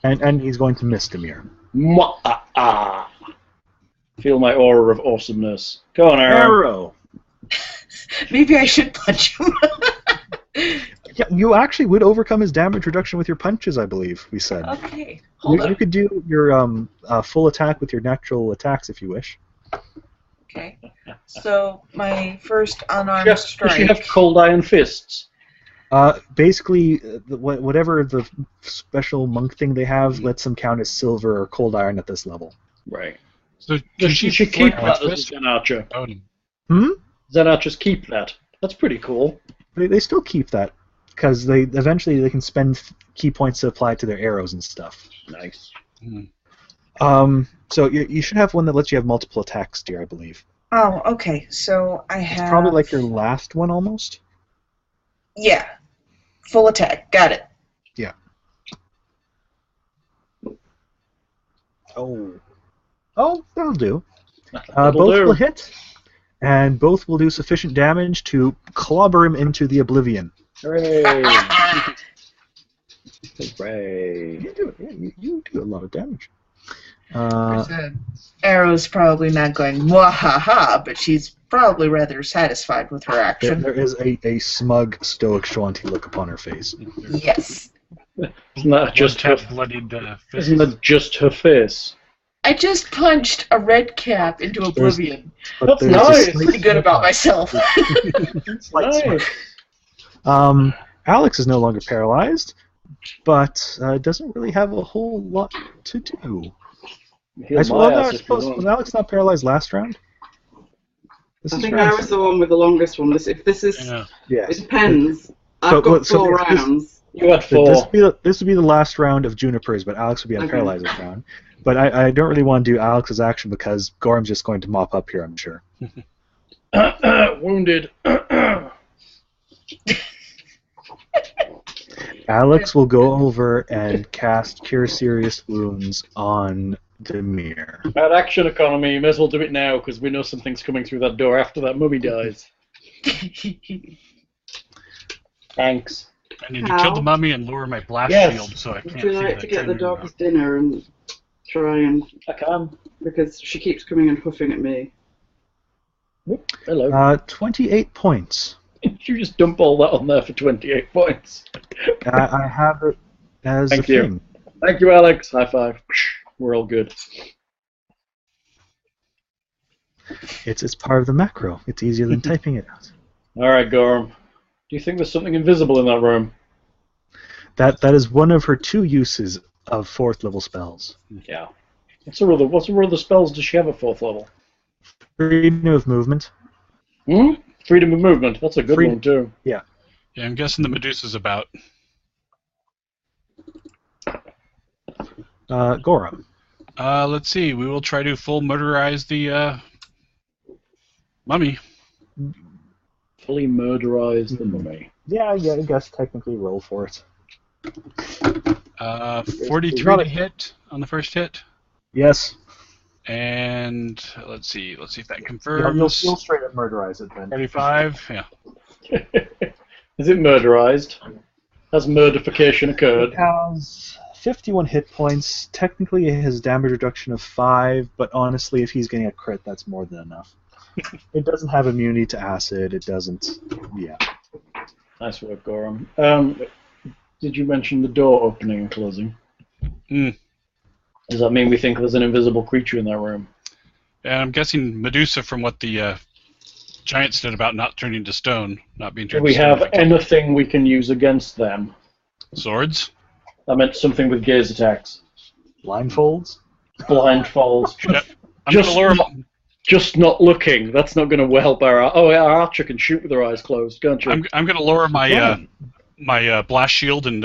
[SPEAKER 2] And he's going to miss Demir.
[SPEAKER 1] Feel my aura of awesomeness. Go on, Arrow.
[SPEAKER 2] Arrow!
[SPEAKER 4] Maybe I should punch him.
[SPEAKER 2] Yeah, you actually would overcome his damage reduction with your punches, I believe, we said.
[SPEAKER 4] Okay. Hold
[SPEAKER 2] You
[SPEAKER 4] on.
[SPEAKER 2] could do your full attack with your natural attacks if you wish.
[SPEAKER 4] Okay. So, my first unarmed
[SPEAKER 1] Does
[SPEAKER 4] strike.
[SPEAKER 1] she have cold iron fists?
[SPEAKER 2] Basically, whatever the special monk thing they have lets them count as silver or cold iron at this level.
[SPEAKER 1] Right.
[SPEAKER 3] So
[SPEAKER 1] Does she keep
[SPEAKER 3] flank
[SPEAKER 1] that as
[SPEAKER 3] fist?
[SPEAKER 1] a Zen Archer?
[SPEAKER 2] Hmm?
[SPEAKER 1] Zen Archers keep that. That's pretty cool.
[SPEAKER 2] They still keep that, because eventually they can spend key points to apply to their arrows and stuff.
[SPEAKER 1] Nice.
[SPEAKER 2] So you should have one that lets you have multiple attacks, dear, I believe.
[SPEAKER 4] Oh, okay. So, I have...
[SPEAKER 2] It's probably like your last one, almost.
[SPEAKER 4] Yeah. Full attack. Got it.
[SPEAKER 2] Yeah. Oh, that'll do.
[SPEAKER 1] That'll
[SPEAKER 2] Both
[SPEAKER 1] do.
[SPEAKER 2] will hit, and both will do sufficient damage to clobber him into the oblivion.
[SPEAKER 1] Hooray! Hooray!
[SPEAKER 2] You do a lot of damage.
[SPEAKER 4] Arrow's probably not going wahaha, but she's probably rather satisfied with her action.
[SPEAKER 2] There is a smug, stoic, Shawanti look upon her face.
[SPEAKER 4] Yes.
[SPEAKER 1] Isn't that just her?
[SPEAKER 3] bloodied fist.
[SPEAKER 1] Isn't that just her face?
[SPEAKER 4] I just punched a red cap into oblivion.
[SPEAKER 2] But
[SPEAKER 1] That's
[SPEAKER 2] there's a
[SPEAKER 1] nice.
[SPEAKER 2] slight-
[SPEAKER 4] Pretty good about myself.
[SPEAKER 2] slight
[SPEAKER 1] Nice.
[SPEAKER 2] smirk. Alex is no longer paralyzed, but doesn't really have a whole lot to do.
[SPEAKER 1] Heal
[SPEAKER 2] I
[SPEAKER 1] my
[SPEAKER 2] no, I
[SPEAKER 1] ass if you
[SPEAKER 2] suppose
[SPEAKER 1] want.
[SPEAKER 2] was Alex not paralyzed last round? This
[SPEAKER 5] I
[SPEAKER 2] is
[SPEAKER 5] think
[SPEAKER 2] round
[SPEAKER 5] I was the one with the longest one. If this is,
[SPEAKER 3] Yeah.
[SPEAKER 2] Yes.
[SPEAKER 5] it depends.
[SPEAKER 2] So
[SPEAKER 5] I've got
[SPEAKER 2] what- so
[SPEAKER 5] 4
[SPEAKER 2] if this-
[SPEAKER 5] rounds.
[SPEAKER 1] You had
[SPEAKER 2] So
[SPEAKER 1] 4.
[SPEAKER 2] this would be the last round of Juniper's, but Alex would be
[SPEAKER 5] Okay.
[SPEAKER 2] unparalyzed this round. But I don't really want to do Alex's action because Gorham's just going to mop up here, I'm sure.
[SPEAKER 1] Wounded.
[SPEAKER 2] Alex will go over and cast Cure Serious Wounds on Demir.
[SPEAKER 1] Bad action economy. You may as well do it now because we know something's coming through that door after that mummy dies. Thanks.
[SPEAKER 3] I need to kill the mummy and lower my blast
[SPEAKER 1] Yes.
[SPEAKER 3] shield so I can't
[SPEAKER 5] Would you
[SPEAKER 3] see
[SPEAKER 5] like
[SPEAKER 3] the
[SPEAKER 5] to get the
[SPEAKER 3] trainer
[SPEAKER 5] dog's dinner and try and...
[SPEAKER 1] I can.
[SPEAKER 5] Because she keeps coming and huffing at me.
[SPEAKER 1] Hello.
[SPEAKER 2] 28 points.
[SPEAKER 1] You just dump all that on there for 28 points.
[SPEAKER 2] I have it as
[SPEAKER 1] Thank
[SPEAKER 2] a
[SPEAKER 1] you.
[SPEAKER 2] thing.
[SPEAKER 1] Thank you, Alex. High five. We're all good.
[SPEAKER 2] It's part of the macro. It's easier than typing it out.
[SPEAKER 1] All right, Gorham. Do you think there's something invisible in that room?
[SPEAKER 2] That is one of her 2 uses of 4th level spells.
[SPEAKER 1] Yeah. What's her other spells does she have at 4th level?
[SPEAKER 2] Freedom of movement.
[SPEAKER 1] Hmm? Freedom of movement. That's a good
[SPEAKER 2] Freedom-
[SPEAKER 1] one, too.
[SPEAKER 3] Yeah, I'm guessing the Medusa's about.
[SPEAKER 2] Gorham.
[SPEAKER 3] Let's see. We will try to full murderize the mummy.
[SPEAKER 1] Fully murderize the mummy.
[SPEAKER 2] Yeah, I guess technically roll for it.
[SPEAKER 3] 43
[SPEAKER 2] not
[SPEAKER 3] to
[SPEAKER 2] a-
[SPEAKER 3] hit on the first hit.
[SPEAKER 2] Yes.
[SPEAKER 3] And let's see if that
[SPEAKER 2] You'll
[SPEAKER 3] confirms.
[SPEAKER 2] straight up murderize it then.
[SPEAKER 3] 35, yeah.
[SPEAKER 1] Is it murderized? Has murdification occurred?
[SPEAKER 2] It has 51 hit points. Technically, it has damage reduction of 5, but honestly, if he's getting a crit, that's more than enough. It doesn't have immunity to acid. It doesn't. Yeah.
[SPEAKER 1] Nice work, Gorham. Did you mention the door opening and closing?
[SPEAKER 3] Mm.
[SPEAKER 1] Does that mean we think there's an invisible creature in that room?
[SPEAKER 3] And I'm guessing Medusa from what the giant said about not turning to stone, not being
[SPEAKER 1] Do
[SPEAKER 3] turned
[SPEAKER 1] we
[SPEAKER 3] to stone.
[SPEAKER 1] have anything we can use against them?
[SPEAKER 3] Swords?
[SPEAKER 1] I meant something with gaze attacks.
[SPEAKER 2] Blindfolds?
[SPEAKER 1] Blindfolds.
[SPEAKER 3] Yep. I'm
[SPEAKER 1] Just
[SPEAKER 3] gonna lure
[SPEAKER 1] not, just not looking. That's not going to help our... Oh, yeah, our archer can shoot with her eyes closed, can't you?
[SPEAKER 3] I'm gonna lower my
[SPEAKER 2] Yeah.
[SPEAKER 3] my blast shield and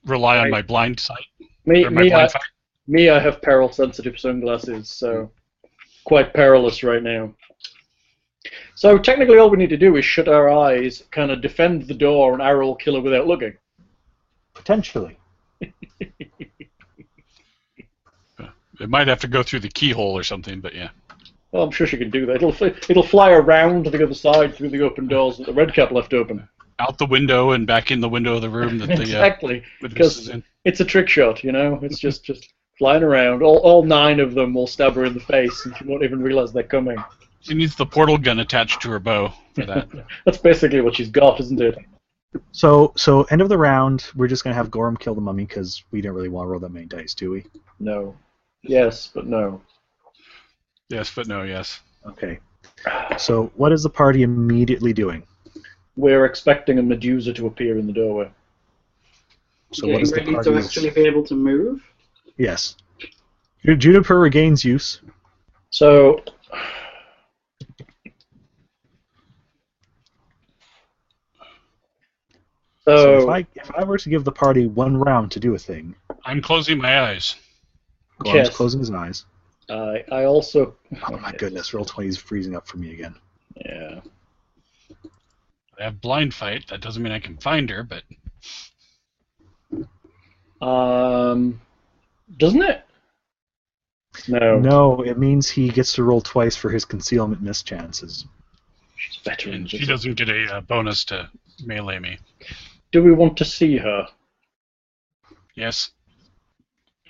[SPEAKER 3] rely on
[SPEAKER 1] Right.
[SPEAKER 3] my blind sight
[SPEAKER 1] me,
[SPEAKER 3] or my
[SPEAKER 1] me,
[SPEAKER 3] blind
[SPEAKER 1] I,
[SPEAKER 3] fight.
[SPEAKER 1] me, I have peril-sensitive sunglasses, so quite perilous right now. So technically all we need to do is shut our eyes, kind of defend the door, and arrow will kill her without looking.
[SPEAKER 2] Potentially.
[SPEAKER 3] It might have to go through the keyhole or something, but yeah.
[SPEAKER 1] Well, I'm sure she can do that. It'll fly around to the other side through the open doors that the red cap left open.
[SPEAKER 3] Out the window and back in the window of the room that the
[SPEAKER 1] Exactly,
[SPEAKER 3] Medusa's
[SPEAKER 1] because
[SPEAKER 3] in.
[SPEAKER 1] it's a trick shot, you know? It's just flying around. All 9 of them will stab her in the face, and she won't even realize they're coming.
[SPEAKER 3] She needs the portal gun attached to her bow for that.
[SPEAKER 1] That's basically what she's got, isn't it?
[SPEAKER 2] So end of the round, we're just going to have Gorham kill the mummy because we don't really want to roll that many dice, do we?
[SPEAKER 1] No. Yes, but no.
[SPEAKER 3] Yes, but no, yes.
[SPEAKER 2] Okay. So what is the party immediately doing?
[SPEAKER 1] We're expecting a Medusa to appear in the doorway.
[SPEAKER 2] So what is the
[SPEAKER 5] Getting ready
[SPEAKER 2] party?
[SPEAKER 5] to actually be able to move.
[SPEAKER 2] Yes. Juniper regains use.
[SPEAKER 1] So,
[SPEAKER 2] So if I were to give the party 1 round to do a thing,
[SPEAKER 3] I'm closing my eyes.
[SPEAKER 2] Gorham's
[SPEAKER 1] Yes.
[SPEAKER 2] closing his eyes.
[SPEAKER 1] I also...
[SPEAKER 2] Oh my goodness, roll 20 is freezing up for me again.
[SPEAKER 1] Yeah.
[SPEAKER 3] I have blind fight. That doesn't mean I can find her, but
[SPEAKER 1] Doesn't it? No.
[SPEAKER 2] No, it means he gets to roll twice for his concealment miss chances.
[SPEAKER 1] She's better
[SPEAKER 3] And she
[SPEAKER 1] invisible.
[SPEAKER 3] doesn't get a bonus to melee me.
[SPEAKER 1] Do we want to see her?
[SPEAKER 3] Yes.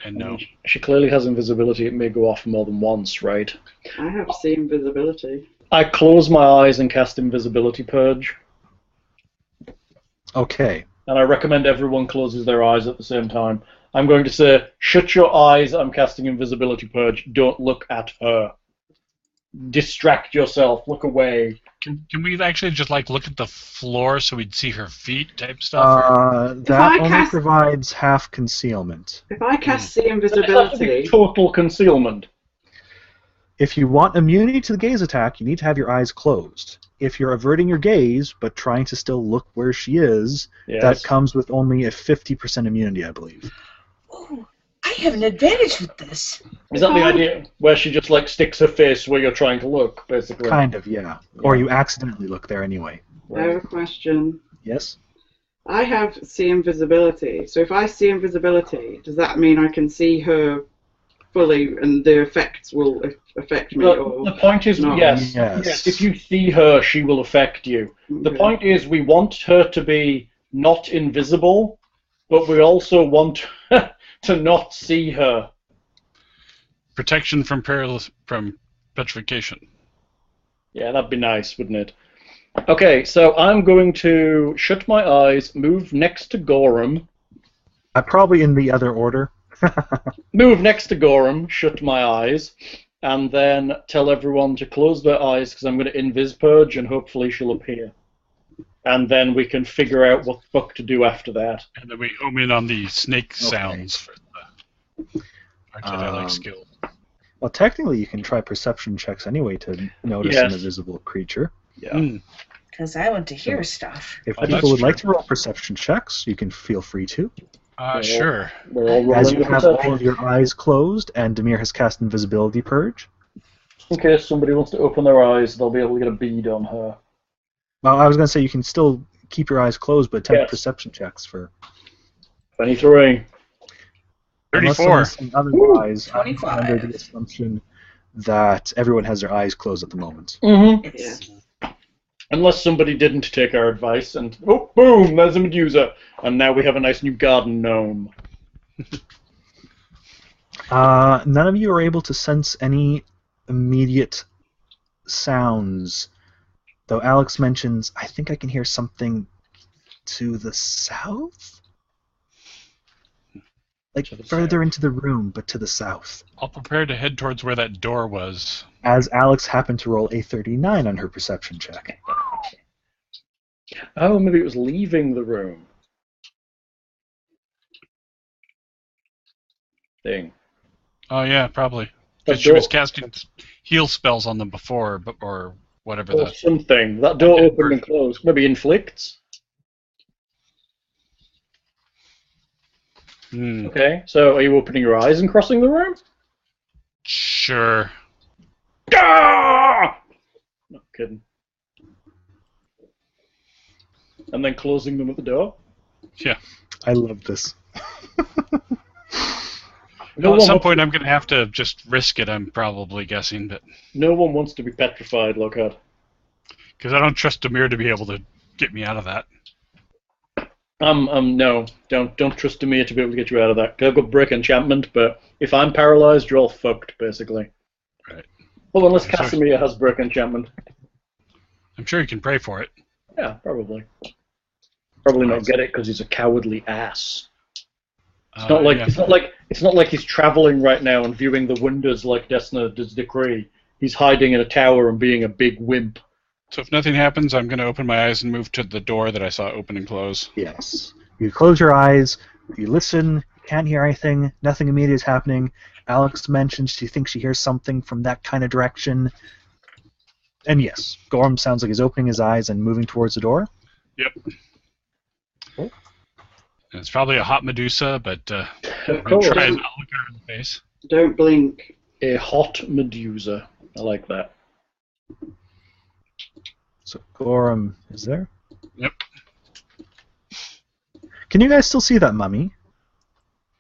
[SPEAKER 3] And no.
[SPEAKER 1] She clearly has invisibility. It may go off more than once, right?
[SPEAKER 5] I have see invisibility.
[SPEAKER 1] I close my eyes and cast Invisibility Purge.
[SPEAKER 2] Okay.
[SPEAKER 1] And I recommend everyone closes their eyes at the same time. I'm going to say, shut your eyes, I'm casting Invisibility Purge. Don't look at her. Distract yourself. Look away.
[SPEAKER 3] Can we actually just like look at the floor so we'd see her feet type stuff?
[SPEAKER 2] That
[SPEAKER 5] I
[SPEAKER 2] only
[SPEAKER 5] cast-
[SPEAKER 2] provides half concealment.
[SPEAKER 5] If I cast see
[SPEAKER 1] Does it have to be
[SPEAKER 5] invisibility,
[SPEAKER 1] total concealment?
[SPEAKER 2] If you want immunity to the gaze attack, you need to have your eyes closed. If you're averting your gaze but trying to still look where she is,
[SPEAKER 1] Yes.
[SPEAKER 2] that comes with only a 50% immunity, I believe.
[SPEAKER 4] Ooh, I have an advantage with this.
[SPEAKER 1] Is that the idea where she just like sticks her face where you're trying to look, basically?
[SPEAKER 2] Kind of, yeah. Or you accidentally look there anyway.
[SPEAKER 5] I have a question.
[SPEAKER 2] Yes?
[SPEAKER 5] I have see invisibility. So if I see invisibility, does that mean I can see her fully and the effects will affect me?
[SPEAKER 1] The point is,
[SPEAKER 5] No.
[SPEAKER 1] yes, if you see her, she will affect you. The
[SPEAKER 5] Okay.
[SPEAKER 1] point is, we want her to be not invisible, but we also want to not see her.
[SPEAKER 3] Protection from petrification.
[SPEAKER 1] Yeah, that'd be nice, wouldn't it? Okay, so I'm going to shut my eyes, move next to Gorham,
[SPEAKER 2] Probably in the other order.
[SPEAKER 1] move next to Gorham, shut my eyes, and then tell everyone to close their eyes because I'm going to invis purge and hopefully she'll appear. And then we can figure out what the fuck to do after that.
[SPEAKER 3] And then we home in on the snake sounds for the Archangelic skill.
[SPEAKER 2] Well, technically, you can try perception checks anyway to notice
[SPEAKER 1] Yes.
[SPEAKER 2] an invisible creature.
[SPEAKER 3] Yeah.
[SPEAKER 4] Because I want to hear stuff.
[SPEAKER 2] If
[SPEAKER 3] Oh,
[SPEAKER 2] people
[SPEAKER 3] that's
[SPEAKER 2] would like
[SPEAKER 3] true.
[SPEAKER 2] to roll perception checks, you can feel free to.
[SPEAKER 3] Sure.
[SPEAKER 1] We're all
[SPEAKER 2] As
[SPEAKER 1] rolling
[SPEAKER 2] you
[SPEAKER 1] with
[SPEAKER 2] have all
[SPEAKER 1] perception.
[SPEAKER 2] of your eyes closed, and Demir has cast Invisibility Purge.
[SPEAKER 1] In case somebody wants to open their eyes, they'll be able to get a bead on her.
[SPEAKER 2] Well, I was going to say you can still keep your eyes closed, but attempt
[SPEAKER 1] Yes.
[SPEAKER 2] perception checks for.
[SPEAKER 1] 23.
[SPEAKER 2] Unless
[SPEAKER 3] 34.
[SPEAKER 2] someone's saying otherwise, I'm
[SPEAKER 4] 25.
[SPEAKER 2] under the assumption that everyone has their eyes closed at the moment.
[SPEAKER 1] Mm-hmm.
[SPEAKER 4] It's,
[SPEAKER 1] Unless somebody didn't take our advice and, oh, boom, there's a Medusa. And now we have a nice new garden gnome.
[SPEAKER 2] None of you are able to sense any immediate sounds, though Alex mentions, I think I can hear something to the south? Like
[SPEAKER 1] To the
[SPEAKER 2] further
[SPEAKER 1] south.
[SPEAKER 2] into the room, but to the south.
[SPEAKER 3] I'll prepare to head towards where that door was.
[SPEAKER 2] As Alex happened to roll a 39 on her perception check.
[SPEAKER 1] Oh, maybe it was leaving the room. Thing.
[SPEAKER 3] Oh yeah, probably.
[SPEAKER 1] That
[SPEAKER 3] Because she was
[SPEAKER 1] door-
[SPEAKER 3] casting heal spells on them before, or whatever
[SPEAKER 1] Or
[SPEAKER 3] the.
[SPEAKER 1] something. That door
[SPEAKER 3] Yeah,
[SPEAKER 1] opened and closed. Maybe inflicts.
[SPEAKER 3] Hmm.
[SPEAKER 1] Okay, so are you opening your eyes and crossing the room?
[SPEAKER 3] Sure.
[SPEAKER 1] Ah! Not kidding. And then closing them at the door?
[SPEAKER 3] Yeah.
[SPEAKER 2] I love this.
[SPEAKER 1] No
[SPEAKER 3] Well, at
[SPEAKER 1] one
[SPEAKER 3] some
[SPEAKER 1] wants
[SPEAKER 3] point,
[SPEAKER 1] to-
[SPEAKER 3] I'm going to have to just risk it. I'm probably guessing, but
[SPEAKER 1] No one wants to be petrified, Lockhart.
[SPEAKER 3] because I don't trust Demir to be able to get me out of that.
[SPEAKER 1] No, don't trust Demir to be able to get you out of that. 'Cause I've got break enchantment, but if I'm paralyzed, you're all fucked, basically.
[SPEAKER 3] Right.
[SPEAKER 1] Well, unless
[SPEAKER 3] I'm sorry.
[SPEAKER 1] Casimir has break enchantment.
[SPEAKER 3] I'm sure you can pray for it.
[SPEAKER 1] Yeah, probably. Probably not get it because he's a cowardly ass. It's not like
[SPEAKER 3] Yeah.
[SPEAKER 1] it's not like he's traveling right now and viewing the wonders like Desna does decree. He's hiding in a tower and being a big wimp.
[SPEAKER 3] So if nothing happens, I'm going to open my eyes and move to the door that I saw open and close.
[SPEAKER 2] Yes. You close your eyes, you listen, you can't hear anything, nothing immediate is happening. Alex mentions she thinks she hears something from that kind of direction. And yes, Gorham sounds like he's opening his eyes and moving towards the door.
[SPEAKER 3] Yep. And it's probably a hot Medusa, but
[SPEAKER 1] Of
[SPEAKER 3] I'm going
[SPEAKER 1] course.
[SPEAKER 3] to try and not look her in the face.
[SPEAKER 5] Don't blink.
[SPEAKER 1] A hot Medusa. I like that.
[SPEAKER 2] So Gorham is there.
[SPEAKER 3] Yep.
[SPEAKER 2] Can you guys still see that mummy?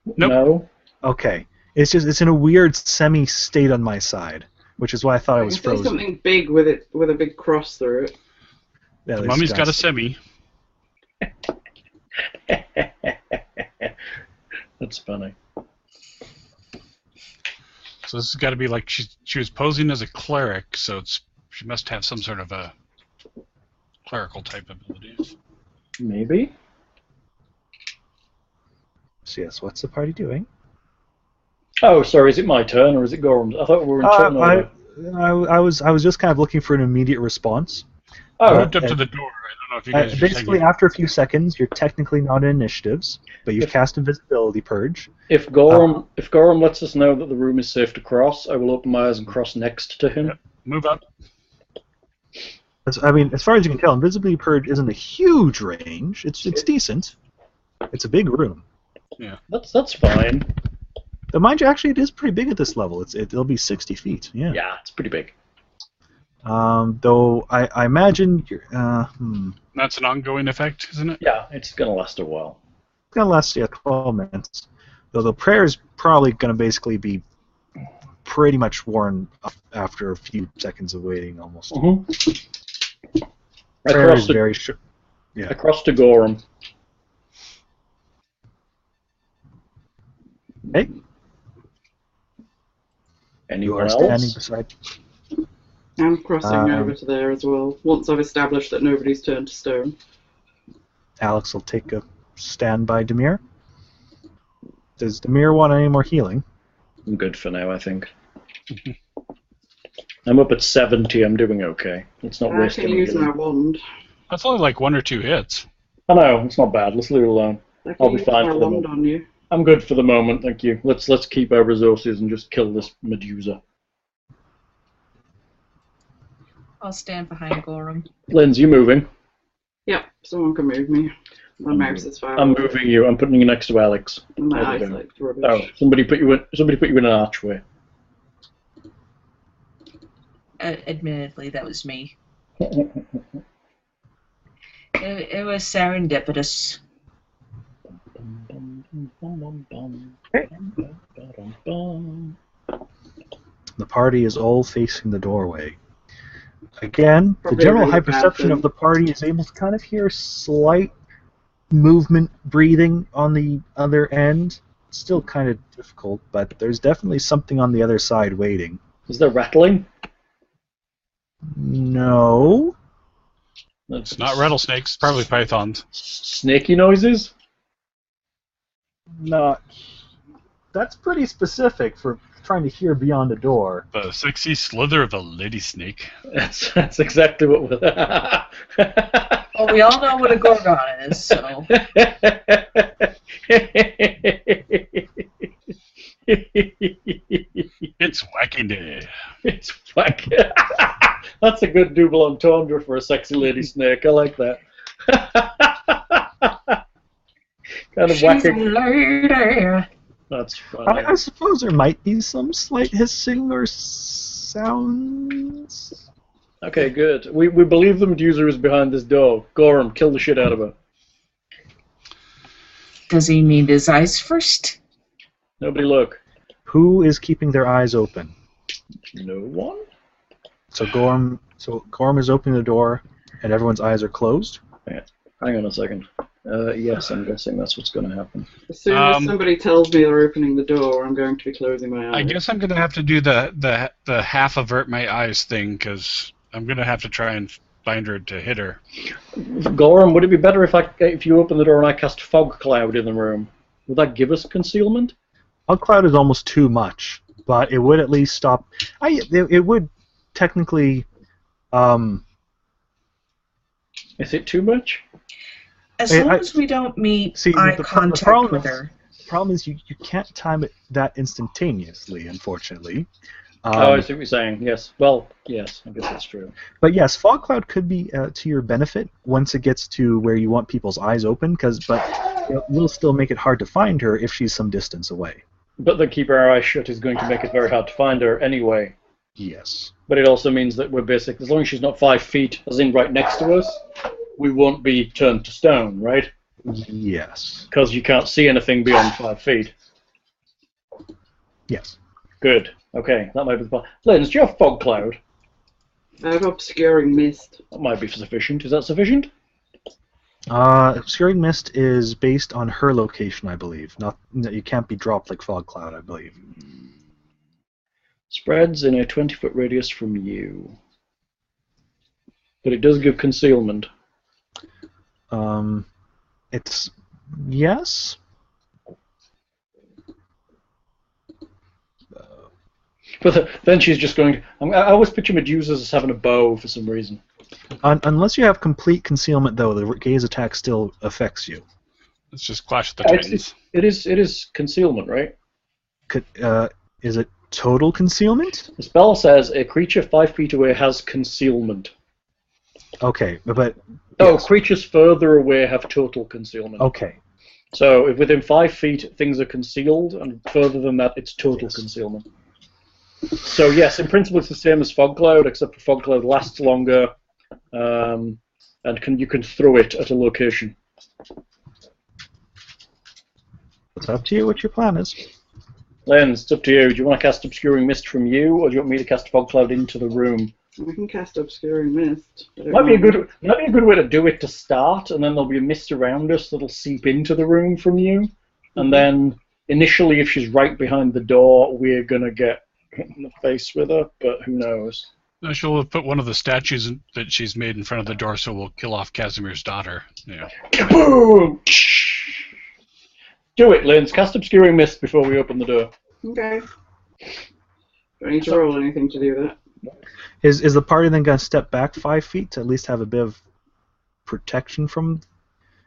[SPEAKER 3] Nope.
[SPEAKER 1] No.
[SPEAKER 2] Okay. It's in a weird semi-state on my side. which is why I thought I
[SPEAKER 5] I
[SPEAKER 2] was
[SPEAKER 5] can see
[SPEAKER 2] frozen.
[SPEAKER 5] something big with a big cross through it.
[SPEAKER 2] Yeah,
[SPEAKER 3] The mummy's got a
[SPEAKER 2] disgusting.
[SPEAKER 3] semi.
[SPEAKER 1] That's funny.
[SPEAKER 3] So this has got to be like she was posing as a cleric, so she must have some sort of a clerical type abilities.
[SPEAKER 1] Maybe.
[SPEAKER 2] So yes, what's the party doing?
[SPEAKER 1] Oh, sorry. Is it my turn or is it Gorham's? I thought we were in turn order.
[SPEAKER 2] I was just kind of looking for an immediate response.
[SPEAKER 3] I
[SPEAKER 1] Oh,
[SPEAKER 3] moved up to the door. I don't know if you guys are
[SPEAKER 2] Basically,
[SPEAKER 3] saying
[SPEAKER 2] after a few seconds, you're technically not in initiatives, but you've cast Invisibility Purge.
[SPEAKER 1] if Gorham lets us know that the room is safe to cross, I will open my eyes and cross next to him.
[SPEAKER 3] Yep. Move up.
[SPEAKER 2] As far as you can tell, Invisibility Purge isn't a huge range. It's decent. It's a big room.
[SPEAKER 3] Yeah.
[SPEAKER 1] That's fine.
[SPEAKER 2] But mind you, actually, it is pretty big at this level. It'll be 60 feet. Yeah.
[SPEAKER 1] Yeah, it's pretty big.
[SPEAKER 2] Though I imagine you're,
[SPEAKER 3] That's an ongoing effect, isn't it?
[SPEAKER 1] Yeah, it's gonna last a while.
[SPEAKER 2] it's gonna last 12 minutes. Though the prayer is probably gonna basically be pretty much worn off after a few seconds of waiting, almost.
[SPEAKER 1] Mm-hmm.
[SPEAKER 2] Prayer is very short. Yeah.
[SPEAKER 1] Across to Gorham.
[SPEAKER 2] Hey, you
[SPEAKER 1] Anyone
[SPEAKER 2] are standing
[SPEAKER 1] else?
[SPEAKER 2] beside.
[SPEAKER 5] I'm crossing over to there as well, once I've established that nobody's turned to stone.
[SPEAKER 2] Alex will take a stand by Demir. Does Demir want any more healing?
[SPEAKER 1] I'm good for now, I think. I'm up at 70. I'm doing okay. It's not
[SPEAKER 5] I
[SPEAKER 1] wasting
[SPEAKER 5] can use
[SPEAKER 1] healing.
[SPEAKER 5] my wand.
[SPEAKER 3] That's only like 1 or 2 hits.
[SPEAKER 1] I know, it's not bad. Let's leave it alone.
[SPEAKER 5] I
[SPEAKER 1] I'll
[SPEAKER 5] can
[SPEAKER 1] be
[SPEAKER 5] use
[SPEAKER 1] fine
[SPEAKER 5] my
[SPEAKER 1] for the
[SPEAKER 5] wand
[SPEAKER 1] moment.
[SPEAKER 5] on you.
[SPEAKER 1] I'm good for the moment, thank you. Let's keep our resources and just kill this Medusa.
[SPEAKER 4] I'll stand behind Gorham.
[SPEAKER 1] Linz, you moving?
[SPEAKER 5] Yep, someone can move me. My mouse is far
[SPEAKER 1] I'm
[SPEAKER 5] away,
[SPEAKER 1] moving you. I'm putting you next to Alex.
[SPEAKER 5] and my
[SPEAKER 1] There we go.
[SPEAKER 5] eyesight's rubbish.
[SPEAKER 1] Oh, somebody put you in an archway.
[SPEAKER 4] Admittedly, that was me. It was serendipitous.
[SPEAKER 2] The party is all facing the doorway. Again,
[SPEAKER 5] Probably
[SPEAKER 2] the general
[SPEAKER 5] really
[SPEAKER 2] high
[SPEAKER 5] bad
[SPEAKER 2] perception
[SPEAKER 5] then.
[SPEAKER 2] of the party is able to kind of hear slight movement, breathing on the other end. It's still kind of difficult, but there's definitely something on the other side waiting.
[SPEAKER 1] Is there rattling?
[SPEAKER 2] No.
[SPEAKER 3] It's not rattlesnakes, it's probably pythons.
[SPEAKER 1] Snaky noises?
[SPEAKER 2] Not. That's pretty specific for trying to hear beyond a door.
[SPEAKER 3] The sexy slither of a lady snake.
[SPEAKER 1] That's exactly what we're...
[SPEAKER 4] Well, we all know what a gorgon is, so.
[SPEAKER 3] It's wacky day.
[SPEAKER 1] It's whack. That's a good double entendre for a sexy lady snake. I like that. Kind of
[SPEAKER 4] She's a
[SPEAKER 1] whacking.
[SPEAKER 4] lady.
[SPEAKER 1] That's funny.
[SPEAKER 2] I suppose there might be some slight hissing or sounds.
[SPEAKER 1] Okay, good. We believe the Medusa is behind this door. Gorham, kill the shit out of her.
[SPEAKER 4] Does he need his eyes first?
[SPEAKER 1] Nobody look.
[SPEAKER 2] Who is keeping their eyes open?
[SPEAKER 1] No one?
[SPEAKER 2] So Gorm is opening the door, and everyone's eyes are closed.
[SPEAKER 1] Hang on a second. Yes, I'm guessing that's what's going to happen.
[SPEAKER 5] As soon as somebody tells me they're opening the door, I'm going to be closing my eyes.
[SPEAKER 3] I guess I'm going to have to do the half avert my eyes thing, because I'm going to have to try and find her to hit her.
[SPEAKER 1] Gorham, would it be better if you open the door and I cast fog cloud in the room? Would that give us concealment?
[SPEAKER 2] Fog cloud is almost too much, but it would at least stop. It would technically.
[SPEAKER 1] Is it too much?
[SPEAKER 4] As long as we don't meet eye contact with her.
[SPEAKER 2] The problem is you can't time it that instantaneously, unfortunately.
[SPEAKER 1] I see what you're saying. Yes. Well, yes, I guess that's true.
[SPEAKER 2] But yes, fog cloud could be to your benefit once it gets to where you want people's eyes open, but it will still make it hard to find her if she's some distance away.
[SPEAKER 1] But then keeping our eyes shut is going to make it very hard to find her anyway.
[SPEAKER 2] Yes.
[SPEAKER 1] But it also means that we're basically, as long as she's not 5 feet, as in right next to us, we won't be turned to stone, right?
[SPEAKER 2] Yes.
[SPEAKER 1] Because you can't see anything beyond 5 feet.
[SPEAKER 2] Yes.
[SPEAKER 1] Good. Okay, that might be the part. Linz, do you have fog cloud?
[SPEAKER 5] I have obscuring mist.
[SPEAKER 1] That might be sufficient. Is that sufficient?
[SPEAKER 2] Obscuring mist is based on her location, I believe. Not you can't be dropped like fog cloud, I believe.
[SPEAKER 1] Spreads in a 20-foot radius from you. But it does give concealment.
[SPEAKER 2] It's yes.
[SPEAKER 1] But then she's just going. I always picture Medusa as having a bow for some reason.
[SPEAKER 2] Unless you have complete concealment, though, the gaze attack still affects you.
[SPEAKER 3] Let's just clash with the Titans.
[SPEAKER 1] It is concealment, right?
[SPEAKER 2] Is it total concealment?
[SPEAKER 1] The spell says a creature 5 feet away has concealment.
[SPEAKER 2] Okay, but
[SPEAKER 1] yes. Creatures further away have total concealment.
[SPEAKER 2] Okay.
[SPEAKER 1] So if within 5 feet things are concealed, and further than that, it's total concealment. So yes, in principle it's the same as fog cloud, except for fog cloud lasts longer, and you can throw it at a location.
[SPEAKER 2] It's up to you what your plan is.
[SPEAKER 1] Lens, it's up to you. Do you want to cast Obscuring Mist from you, or do you want me to cast Fog Cloud into the room?
[SPEAKER 5] We can cast Obscuring Mist.
[SPEAKER 1] Might be a good way to do it to start, and then there'll be a mist around us that'll seep into the room from you, and then initially, if she's right behind the door, we're gonna get hit in the face with her. But who knows?
[SPEAKER 3] No, she'll put one of the statues that she's made in front of the door, so we'll kill off Casimir's daughter. Yeah.
[SPEAKER 1] Kaboom! Do it, Linz. Cast Obscuring Mist before we open the door.
[SPEAKER 5] Okay. Do I need to roll anything to do that?
[SPEAKER 2] Is the party then going to step back 5 feet to at least have a bit of protection from?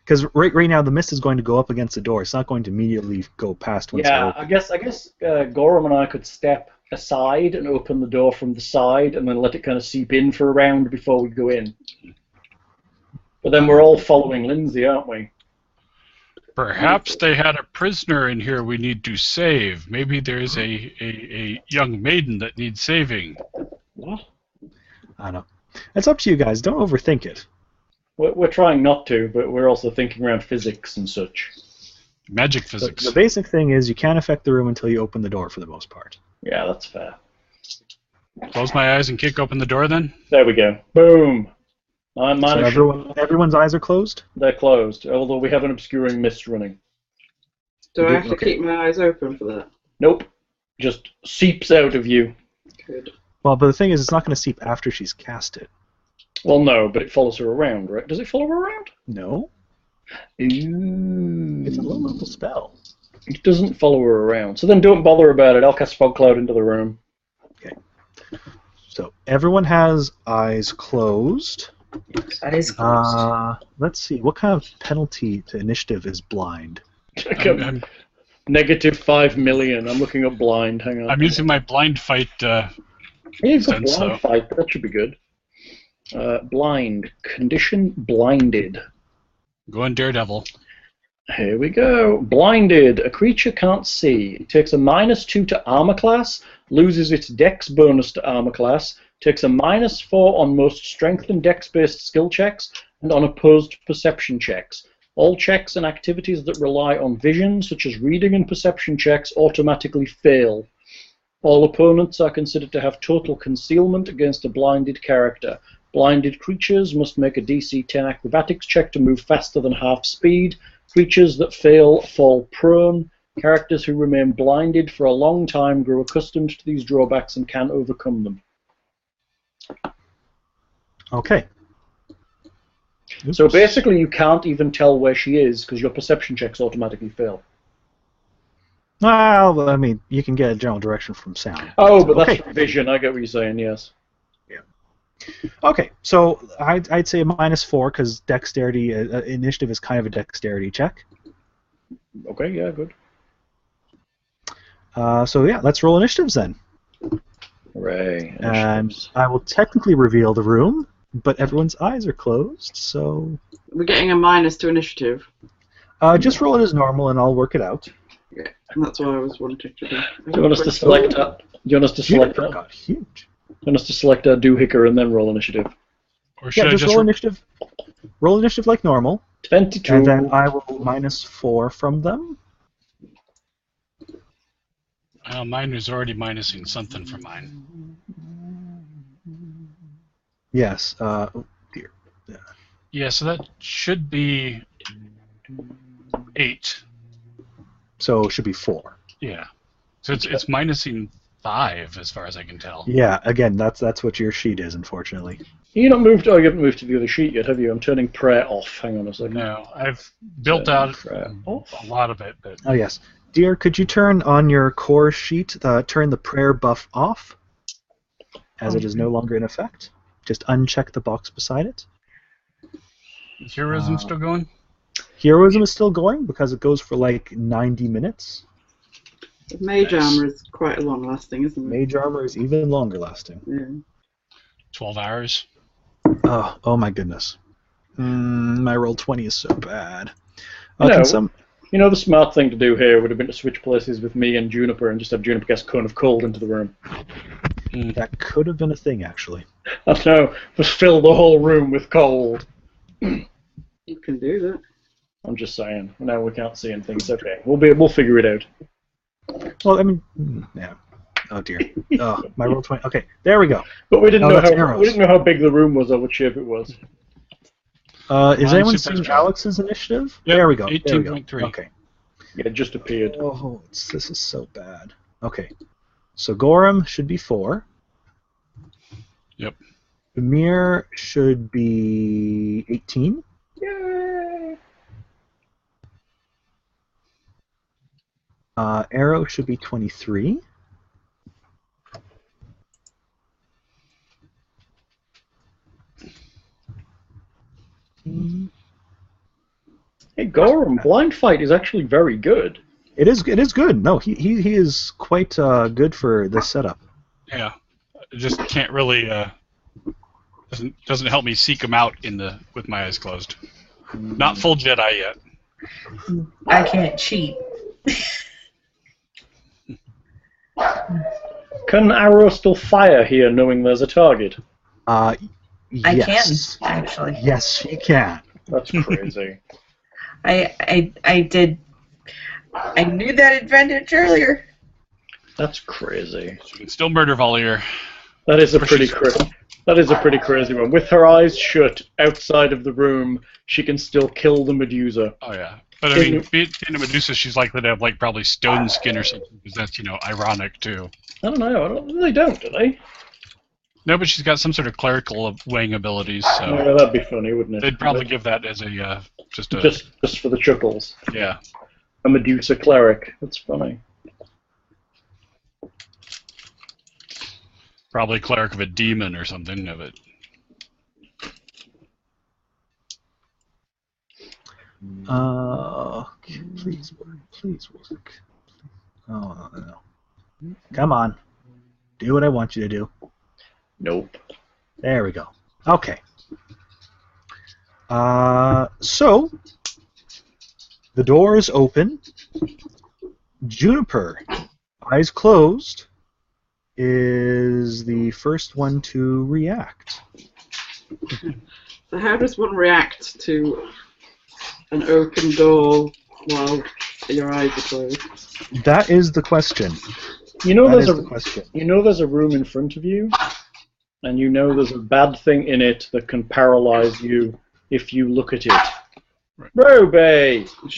[SPEAKER 2] Because right now the mist is going to go up against the door. It's not going to immediately go past once.
[SPEAKER 1] Yeah, I guess Gorham and I could step aside and open the door from the side, and then let it kind of seep in for a round before we go in. But then we're all following Lindsay, aren't we?
[SPEAKER 3] Perhaps they had a prisoner in here we need to save. Maybe there's a young maiden that needs saving.
[SPEAKER 1] What?
[SPEAKER 2] I don't know. It's up to you guys. Don't overthink it.
[SPEAKER 1] We're trying not to, but we're also thinking around physics and such.
[SPEAKER 3] Magic physics.
[SPEAKER 2] The basic thing is you can't affect the room until you open the door for the most part.
[SPEAKER 1] Yeah, that's fair.
[SPEAKER 3] Close my eyes and kick open the door then?
[SPEAKER 1] There we go. Boom.
[SPEAKER 2] So everyone's eyes are closed?
[SPEAKER 1] They're closed, although we have an Obscuring Mist running.
[SPEAKER 5] Do I have to keep my eyes open for that?
[SPEAKER 1] Nope. Just seeps out of you.
[SPEAKER 5] Good.
[SPEAKER 2] Well, but the thing is, it's not going to seep after she's cast it.
[SPEAKER 1] Well, no, but it follows her around, right? Does it follow her around?
[SPEAKER 2] No.
[SPEAKER 1] Ooh.
[SPEAKER 2] It's a low-level spell.
[SPEAKER 1] It doesn't follow her around. So then don't bother about it. I'll cast Fog Cloud into the room.
[SPEAKER 2] Okay. So everyone has eyes closed.
[SPEAKER 4] Eyes closed.
[SPEAKER 2] Let's see. What kind of penalty to initiative is blind?
[SPEAKER 1] Negative 5 million. I'm looking up blind. Hang on.
[SPEAKER 3] I'm using my blind fight.
[SPEAKER 1] You've got blind fight. That should be good. Blind. Condition blinded.
[SPEAKER 3] Go on, Daredevil.
[SPEAKER 1] Here we go. Blinded. A creature can't see. It takes a -2 to armor class, loses its dex bonus to armor class, takes a -4 on most strength and dex-based skill checks, and on opposed perception checks. All checks and activities that rely on vision, such as reading and perception checks, automatically fail. All opponents are considered to have total concealment against a blinded character. Blinded creatures must make a DC 10 acrobatics check to move faster than half speed. Creatures that fail fall prone. Characters who remain blinded for a long time grow accustomed to these drawbacks and can overcome them.
[SPEAKER 2] Okay. Oops.
[SPEAKER 1] So basically you can't even tell where she is because your perception checks automatically fail.
[SPEAKER 2] Well, I mean, you can get a general direction from sound.
[SPEAKER 1] Oh, but that's from vision. I get what you're saying, yes.
[SPEAKER 2] Okay, so I'd say a -4 because dexterity initiative is kind of a dexterity check.
[SPEAKER 1] Okay, yeah, good.
[SPEAKER 2] So yeah, let's roll initiatives then.
[SPEAKER 1] Hooray!
[SPEAKER 2] And I will technically reveal the room, but everyone's eyes are closed, so
[SPEAKER 5] We're getting a -2 to initiative.
[SPEAKER 2] just roll it as normal, and I'll work it out.
[SPEAKER 5] Yeah, and that's what I was wanting to do.
[SPEAKER 1] Do you want us to select that? Do you want us to select that?
[SPEAKER 2] Got huge.
[SPEAKER 1] Do you want us to select our doohicker and then roll initiative?
[SPEAKER 3] Or should
[SPEAKER 2] Yeah,
[SPEAKER 3] I
[SPEAKER 2] just roll initiative. Roll initiative like normal,
[SPEAKER 1] 22.
[SPEAKER 2] and then I will -4 from them.
[SPEAKER 3] Mine was already minusing something from mine.
[SPEAKER 2] Yes. Oh dear. Yeah.
[SPEAKER 3] Yeah, so that should be 8.
[SPEAKER 2] So it should be 4.
[SPEAKER 3] Yeah. So it's minusing 5 as far as I can tell.
[SPEAKER 2] Yeah. Again, that's what your sheet is, unfortunately.
[SPEAKER 1] You not moved? Oh, you haven't moved to the other sheet yet, have you? I'm turning prayer off. Hang on a second.
[SPEAKER 3] No, I've built
[SPEAKER 1] Turning
[SPEAKER 3] out
[SPEAKER 1] prayer off.
[SPEAKER 3] a lot of it, but
[SPEAKER 2] Oh yes. Dear, could you turn on your core sheet, turn the prayer buff off, as it is no longer in effect? Just uncheck the box beside it.
[SPEAKER 3] is heroism still going?
[SPEAKER 2] Heroism is still going because it goes for like 90 minutes.
[SPEAKER 5] Mage
[SPEAKER 3] Nice.
[SPEAKER 5] armor is quite long lasting, isn't it?
[SPEAKER 2] Mage armor is even longer lasting.
[SPEAKER 5] Yeah.
[SPEAKER 3] 12 hours.
[SPEAKER 2] Oh my goodness. My roll 20 is so bad.
[SPEAKER 1] No.
[SPEAKER 2] Can some?
[SPEAKER 1] You know, the smart thing to do here would have been to switch places with me and Juniper and just have Juniper cast Cone of Cold into the room.
[SPEAKER 2] That could have been a thing, actually.
[SPEAKER 1] I know, just fill the whole room with cold.
[SPEAKER 5] You can do that.
[SPEAKER 1] I'm just saying. Now we can't see anything. It's okay. We'll figure it out.
[SPEAKER 2] Well, I mean, yeah. Oh dear. Oh, my roll 20. Okay, there we go.
[SPEAKER 1] But we didn't
[SPEAKER 2] Oh,
[SPEAKER 1] know
[SPEAKER 2] that's
[SPEAKER 1] how
[SPEAKER 2] arrows.
[SPEAKER 1] we didn't know how big the room was or what shape it was.
[SPEAKER 2] Is
[SPEAKER 3] Mine's
[SPEAKER 2] anyone
[SPEAKER 3] super
[SPEAKER 2] seeing
[SPEAKER 3] strong.
[SPEAKER 2] Alex's initiative?
[SPEAKER 3] Yep,
[SPEAKER 2] There we go. There we go.
[SPEAKER 3] 18.3.
[SPEAKER 2] Okay.
[SPEAKER 1] Yeah, it just appeared.
[SPEAKER 2] Oh, this is so bad. Okay. So Gorham should be 4.
[SPEAKER 3] Yep.
[SPEAKER 2] Amir should be 18.
[SPEAKER 1] Yay!
[SPEAKER 2] Arrow should be 23.
[SPEAKER 1] Hey, Gorham, blind fight is actually very good.
[SPEAKER 2] It is good. No, he is quite good for this setup.
[SPEAKER 3] Yeah. It just can't really doesn't help me seek them out with my eyes closed. Not full Jedi yet.
[SPEAKER 4] I can't cheat.
[SPEAKER 1] Can Arrow still fire here, knowing there's a target?
[SPEAKER 4] I
[SPEAKER 2] Yes.
[SPEAKER 4] can, actually.
[SPEAKER 2] Yes, she can.
[SPEAKER 1] That's crazy.
[SPEAKER 4] I did. I knew that advantage earlier.
[SPEAKER 1] That's crazy.
[SPEAKER 3] She can still murder Valier.
[SPEAKER 1] That is a pretty crazy one. With her eyes shut outside of the room, she can still kill the Medusa.
[SPEAKER 3] Oh yeah. But I mean, being a Medusa, she's likely to have like probably stone skin or something, because that's ironic too.
[SPEAKER 1] I don't know. They don't, do they?
[SPEAKER 3] No, but she's got some sort of clerical weighing abilities, so
[SPEAKER 1] Yeah, that'd be funny, wouldn't it?
[SPEAKER 3] they'd probably give that as a just
[SPEAKER 1] for the chuckles.
[SPEAKER 3] yeah.
[SPEAKER 1] A Medusa cleric. That's funny.
[SPEAKER 3] Probably cleric of a demon or something of it.
[SPEAKER 2] Okay, please work. Please work. Oh no. Come on. Do what I want you to do.
[SPEAKER 1] Nope.
[SPEAKER 2] There we go. Okay. So the door is open. Juniper, eyes closed, is the first one to react.
[SPEAKER 5] So how does one react to an open door while your eyes are closed?
[SPEAKER 2] That is the question.
[SPEAKER 1] You know
[SPEAKER 2] That is
[SPEAKER 1] there's
[SPEAKER 2] the question.
[SPEAKER 1] a room in front of you, and you know there's a bad thing in it that can paralyze you if you look at it.
[SPEAKER 3] Right.
[SPEAKER 1] Robe!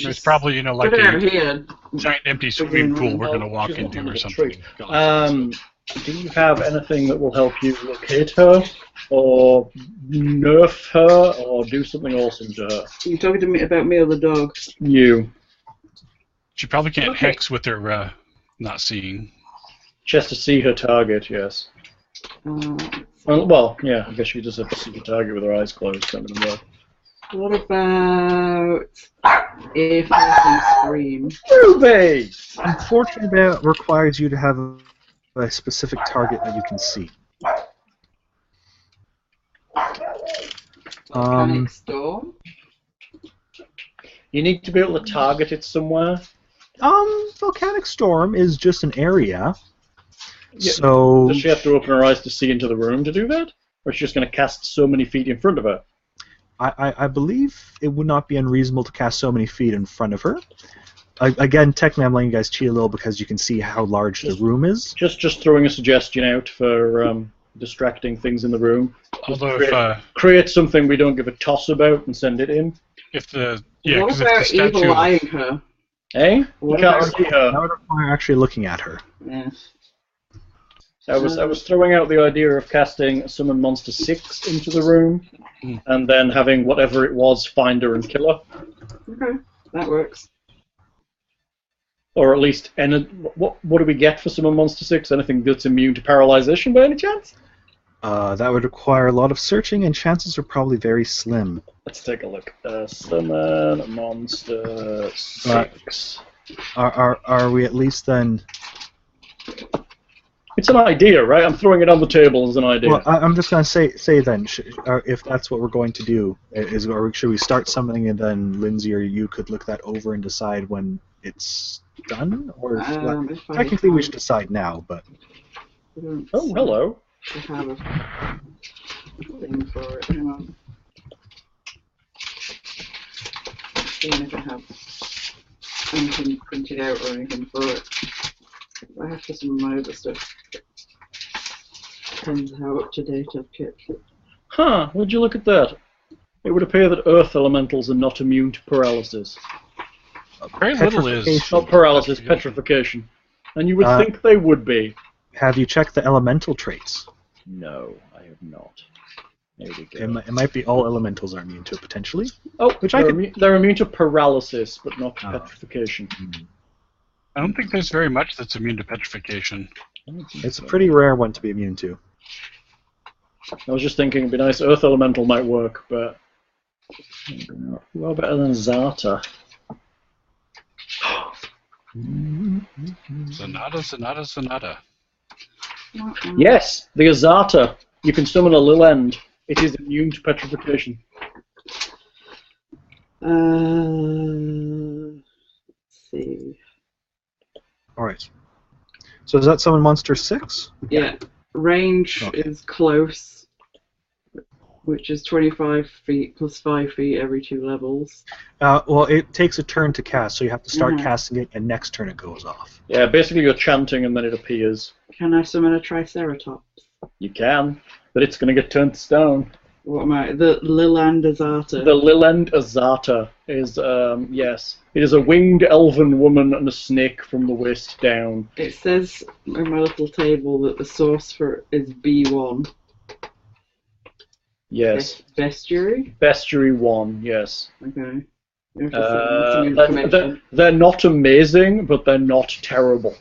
[SPEAKER 3] There's probably like
[SPEAKER 5] Put it out
[SPEAKER 3] a
[SPEAKER 5] here.
[SPEAKER 3] giant empty swimming pool we're gonna walk
[SPEAKER 1] She's not
[SPEAKER 3] into
[SPEAKER 1] under
[SPEAKER 3] or
[SPEAKER 1] the
[SPEAKER 3] something.
[SPEAKER 1] tree. Do you have anything that will help you locate her, or nerf her, or do something awesome to her?
[SPEAKER 5] You talking to me about me or the dog?
[SPEAKER 1] You.
[SPEAKER 3] She probably can't
[SPEAKER 5] Okay.
[SPEAKER 3] hex with her not seeing.
[SPEAKER 1] She has to see her target, yes. Well, yeah, I guess she just has to see the target with her eyes closed. That would work.
[SPEAKER 5] What about a forcing scream?
[SPEAKER 1] Ruby!
[SPEAKER 2] Unfortunately, that requires you to have a specific target that you can see.
[SPEAKER 5] Volcanic storm?
[SPEAKER 1] You need to be able to target it somewhere.
[SPEAKER 2] Volcanic Storm is just an area.
[SPEAKER 1] Yeah,
[SPEAKER 2] So
[SPEAKER 1] Does she have to open her eyes to see into the room to do that? Or is she just going to cast so many feet in front of her?
[SPEAKER 2] I believe it would not be unreasonable to cast so many feet in front of her. again, technically, I'm letting you guys cheat a little because you can see how large the room is.
[SPEAKER 1] Just throwing a suggestion out for distracting things in the room.
[SPEAKER 3] Although
[SPEAKER 1] Create something we don't give a toss about and send it in.
[SPEAKER 3] if the
[SPEAKER 5] What
[SPEAKER 3] because if
[SPEAKER 5] about
[SPEAKER 3] the statue
[SPEAKER 5] evil eyeing her?
[SPEAKER 1] Eh? You
[SPEAKER 5] What
[SPEAKER 1] can't
[SPEAKER 5] about-
[SPEAKER 1] see her.
[SPEAKER 2] That would require actually looking at her.
[SPEAKER 5] Yeah.
[SPEAKER 1] I was throwing out the idea of casting Summon Monster 6 into the room, and then having whatever it was find her and kill her.
[SPEAKER 5] Okay, that works.
[SPEAKER 1] Or at least, what do we get for Summon Monster 6? Anything that's immune to paralyzation by any chance?
[SPEAKER 2] That would require a lot of searching, and chances are probably very slim.
[SPEAKER 1] Let's take a look. Summon Monster 6.
[SPEAKER 2] Are we at least then?
[SPEAKER 1] It's an idea, right? I'm throwing it on the table as an idea.
[SPEAKER 2] Well, I'm just going to say then, if that's what we're going to do, or should we start something and then Lindsay or you could look that over and decide when it's done? Or technically we should decide now, but...
[SPEAKER 1] Oh, hello.
[SPEAKER 5] I have a thing for it. Hang on. Seeing if I have anything printed out or anything for it. I have for some of my other stuff. Depends how up to date I've kept it.
[SPEAKER 1] Huh, would you look at that? It would appear that earth elementals are not immune to paralysis.
[SPEAKER 3] very little is
[SPEAKER 1] Not paralysis, petrification. And you would think they would be.
[SPEAKER 2] Have you checked the elemental traits?
[SPEAKER 1] No, I have not. There we go.
[SPEAKER 2] It might be all elementals are immune to it, potentially.
[SPEAKER 1] Oh,
[SPEAKER 2] Which
[SPEAKER 1] they're immune to paralysis, but not to petrification.
[SPEAKER 3] I don't think there's very much that's immune to petrification.
[SPEAKER 2] It's a pretty rare one to be immune to.
[SPEAKER 1] I was just thinking it'd be nice. Earth elemental might work, but well better than Zata.
[SPEAKER 3] Sonata.
[SPEAKER 1] Yes, the Azata. You can summon a Lil End. It is immune to petrification.
[SPEAKER 5] Let's see.
[SPEAKER 2] Alright. So is that summon monster 6?
[SPEAKER 5] Yeah. Range
[SPEAKER 2] Okay.
[SPEAKER 5] is close, which is 25 feet plus 5 feet every 2 levels.
[SPEAKER 2] Well, it takes a turn to cast, so you have to start casting it, and next turn it goes off.
[SPEAKER 1] Yeah, basically you're chanting and then it appears.
[SPEAKER 5] Can I summon a Triceratops?
[SPEAKER 1] You can, but it's going to get turned to stone.
[SPEAKER 5] What am I? The Liland Azata.
[SPEAKER 1] The Lilend Azata is, yes. It is a winged elven woman and a snake from the waist down.
[SPEAKER 5] It says on my little table that the source for it is B1.
[SPEAKER 1] Yes.
[SPEAKER 5] Bestiary?
[SPEAKER 1] Bestiary 1, yes.
[SPEAKER 5] Okay. You have to send some information.
[SPEAKER 1] They're not amazing, but they're not terrible.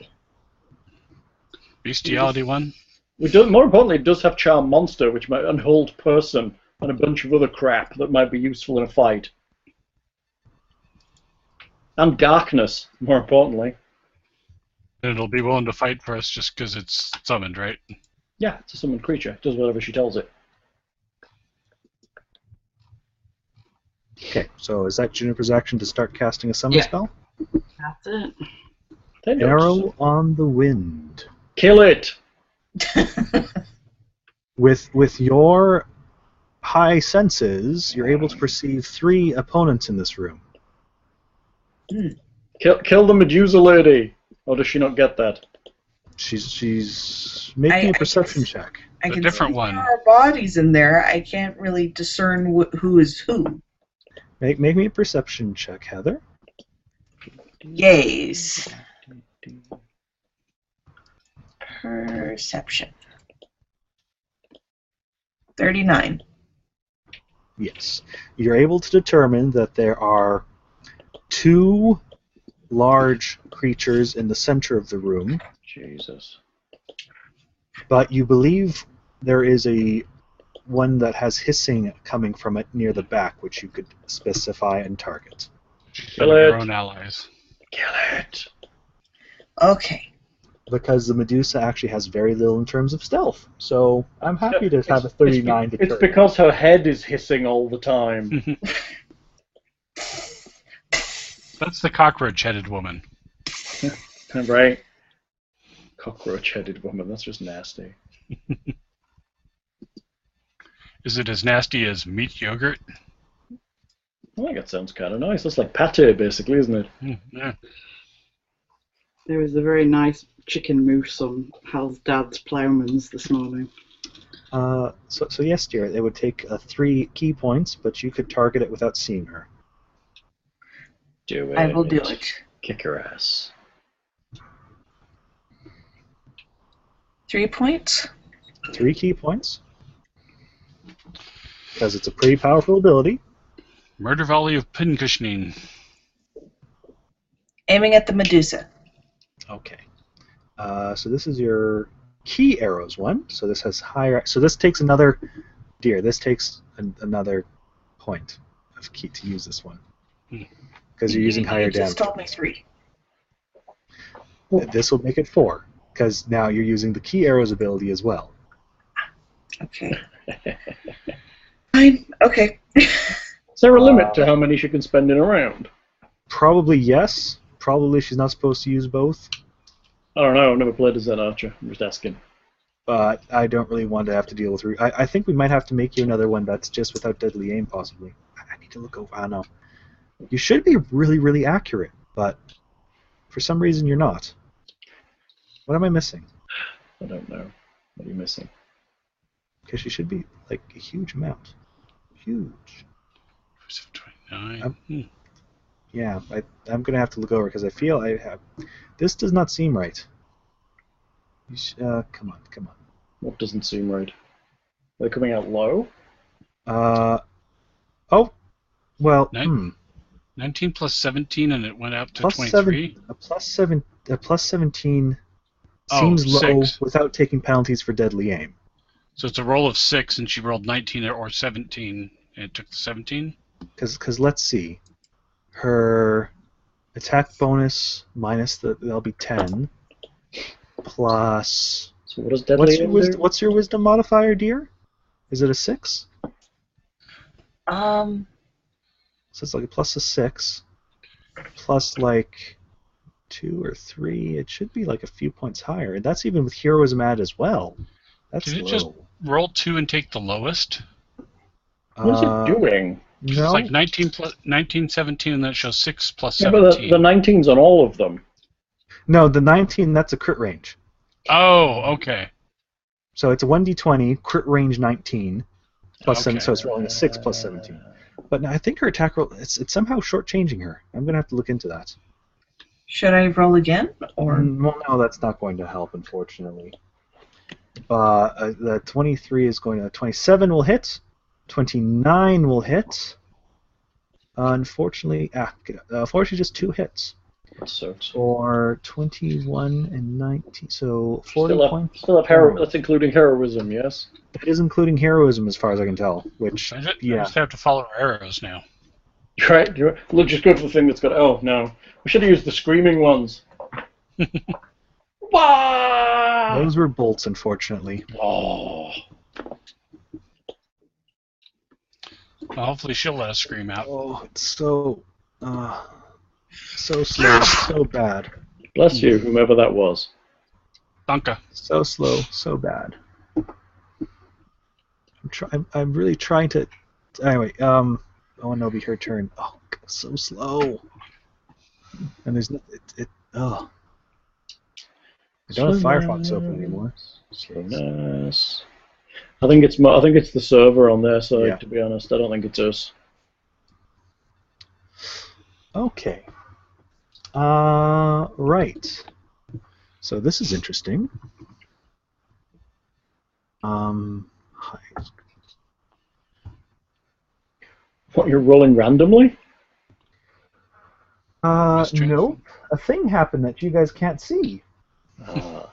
[SPEAKER 3] Bestiality one.
[SPEAKER 1] More importantly, it does have Charm Monster, which might unhold Person, and a bunch of other crap that might be useful in a fight. And Darkness, more importantly.
[SPEAKER 3] It'll be willing to fight for us just because it's summoned, right?
[SPEAKER 1] Yeah, it's a summoned creature. It does whatever she tells it.
[SPEAKER 2] Okay, so is that Juniper's action to start casting a summon spell?
[SPEAKER 5] That's it.
[SPEAKER 2] Arrow on the wind.
[SPEAKER 1] Kill it!
[SPEAKER 2] With your high senses, you're able to perceive 3 opponents in this room.
[SPEAKER 1] Kill the Medusa lady! Or does she not get that?
[SPEAKER 2] She's making a perception check.
[SPEAKER 4] I
[SPEAKER 3] A
[SPEAKER 4] can
[SPEAKER 3] different
[SPEAKER 4] see
[SPEAKER 3] one.
[SPEAKER 4] there are bodies in there. I can't really discern who is who.
[SPEAKER 2] Make me a perception check, Heather.
[SPEAKER 4] Yes. Perception. 39.
[SPEAKER 2] Yes. You're able to determine that there are 2 large creatures in the center of the room,
[SPEAKER 1] Jesus.
[SPEAKER 2] but you believe there is one that has hissing coming from it near the back, which you could specify and target.
[SPEAKER 1] Kill
[SPEAKER 3] Your
[SPEAKER 1] it.
[SPEAKER 3] own allies.
[SPEAKER 1] Kill it!
[SPEAKER 4] Okay.
[SPEAKER 2] Because the Medusa actually has very little in terms of stealth, so I'm happy to have a 39
[SPEAKER 1] It's because her head is hissing all the time.
[SPEAKER 3] That's the cockroach-headed woman.
[SPEAKER 1] Right? Cockroach-headed woman, that's just nasty.
[SPEAKER 3] Is it as nasty as meat yogurt?
[SPEAKER 1] I think that sounds kind of nice. That's like pate, basically, isn't it?
[SPEAKER 3] Yeah.
[SPEAKER 5] There was a very nice chicken mousse on Hal's dad's ploughman's this morning.
[SPEAKER 2] So yes, dear, it would take 3 key points, but you could target it without seeing her.
[SPEAKER 1] Do it.
[SPEAKER 4] I will do it.
[SPEAKER 1] Kick her ass.
[SPEAKER 4] 3 points.
[SPEAKER 2] 3 key points. Because it's a pretty powerful ability.
[SPEAKER 3] Murder volley of pincushioning.
[SPEAKER 4] Aiming at the Medusa.
[SPEAKER 2] Okay. So this is your key arrows one. So this has higher. So this takes another. Dear, this takes another point of key to use this one. Because you're using higher
[SPEAKER 4] You
[SPEAKER 2] damage.
[SPEAKER 4] just told me 3.
[SPEAKER 2] This will make it 4. Because now you're using the key arrows ability as well.
[SPEAKER 4] Okay. Fine. Okay.
[SPEAKER 1] Is there a limit to how many she can spend in a round?
[SPEAKER 2] Probably yes. Probably she's not supposed to use both.
[SPEAKER 1] I don't know. I've never played as an archer. I'm just asking.
[SPEAKER 2] But I don't really want to have to deal with. I think we might have to make you another one that's just without deadly aim, possibly. I need to look over. I don't know. You should be really, really accurate, but for some reason you're not. What am I missing?
[SPEAKER 1] I don't know. What are you missing?
[SPEAKER 2] Because you should be like a huge amount. Huge.
[SPEAKER 3] 29.
[SPEAKER 2] Yeah, I'm going to have to look over because I feel I have. This does not seem right. Come on.
[SPEAKER 1] What doesn't seem right? Are they coming out low?
[SPEAKER 2] Oh, well.
[SPEAKER 3] 19 plus 17, and it went up to
[SPEAKER 2] Plus
[SPEAKER 3] 23.
[SPEAKER 2] A plus 17
[SPEAKER 3] Oh,
[SPEAKER 2] seems low
[SPEAKER 3] 6.
[SPEAKER 2] without taking penalties for deadly aim.
[SPEAKER 3] So it's a roll of 6, and she rolled 19 or 17, and it took the 17.
[SPEAKER 2] Because let's see, her attack bonus minus that'll be 10 plus.
[SPEAKER 1] So what does deadly aim do?
[SPEAKER 2] What's your wisdom modifier, dear? Is it a 6? So it's like a plus a 6 plus like 2 or 3. It should be like a few points higher, and that's even with heroism add as well. That's
[SPEAKER 3] Did it
[SPEAKER 2] low.
[SPEAKER 3] just roll 2 and take the lowest?
[SPEAKER 1] What is it doing?
[SPEAKER 3] It's
[SPEAKER 2] No.
[SPEAKER 3] like 19, 17, and then it shows 6 plus
[SPEAKER 1] Yeah, but
[SPEAKER 3] 17.
[SPEAKER 1] the 19's on all of them.
[SPEAKER 2] No, the 19, that's a crit range.
[SPEAKER 3] Oh, okay.
[SPEAKER 2] So it's a 1d20, crit range 19, plus
[SPEAKER 3] Okay.
[SPEAKER 2] 7, so it's rolling a 6 plus 17. But I think her attack roll, it's somehow shortchanging her. I'm going to have to look into that.
[SPEAKER 4] Should I roll again? Or
[SPEAKER 2] Well, no, that's not going to help, unfortunately. The 23 is going to... 27 will hit. 29 will hit. Unfortunately, just 2 hits.
[SPEAKER 1] That sucks.
[SPEAKER 2] Or 21 and 19, so 40 points.
[SPEAKER 1] Still have that's including heroism, yes?
[SPEAKER 2] That is including heroism, as far as I can tell. Which,
[SPEAKER 3] I
[SPEAKER 2] yeah.
[SPEAKER 3] just have to follow her arrows now.
[SPEAKER 1] You're right. Look, just go for the thing that's got... Oh, no. We should have used the screaming ones. Wah!
[SPEAKER 2] Those were bolts, unfortunately.
[SPEAKER 1] Oh.
[SPEAKER 3] Well, hopefully she'll let us scream out.
[SPEAKER 2] Oh, it's so slow, so bad.
[SPEAKER 1] Bless you, whomever that was.
[SPEAKER 3] Danke.
[SPEAKER 2] So slow, so bad. I'm really trying to. Anyway, oh, no, it'll be her turn. Oh, so slow. And there's no. Oh. I don't have Firefox open anymore.
[SPEAKER 1] Slowness. I think it's the server on their side.
[SPEAKER 2] Yeah.
[SPEAKER 1] To be honest, I don't think it's us.
[SPEAKER 2] Okay. Right. So this is interesting.
[SPEAKER 1] What, you're rolling randomly?
[SPEAKER 2] Nope. A thing happened that you guys can't see.
[SPEAKER 1] A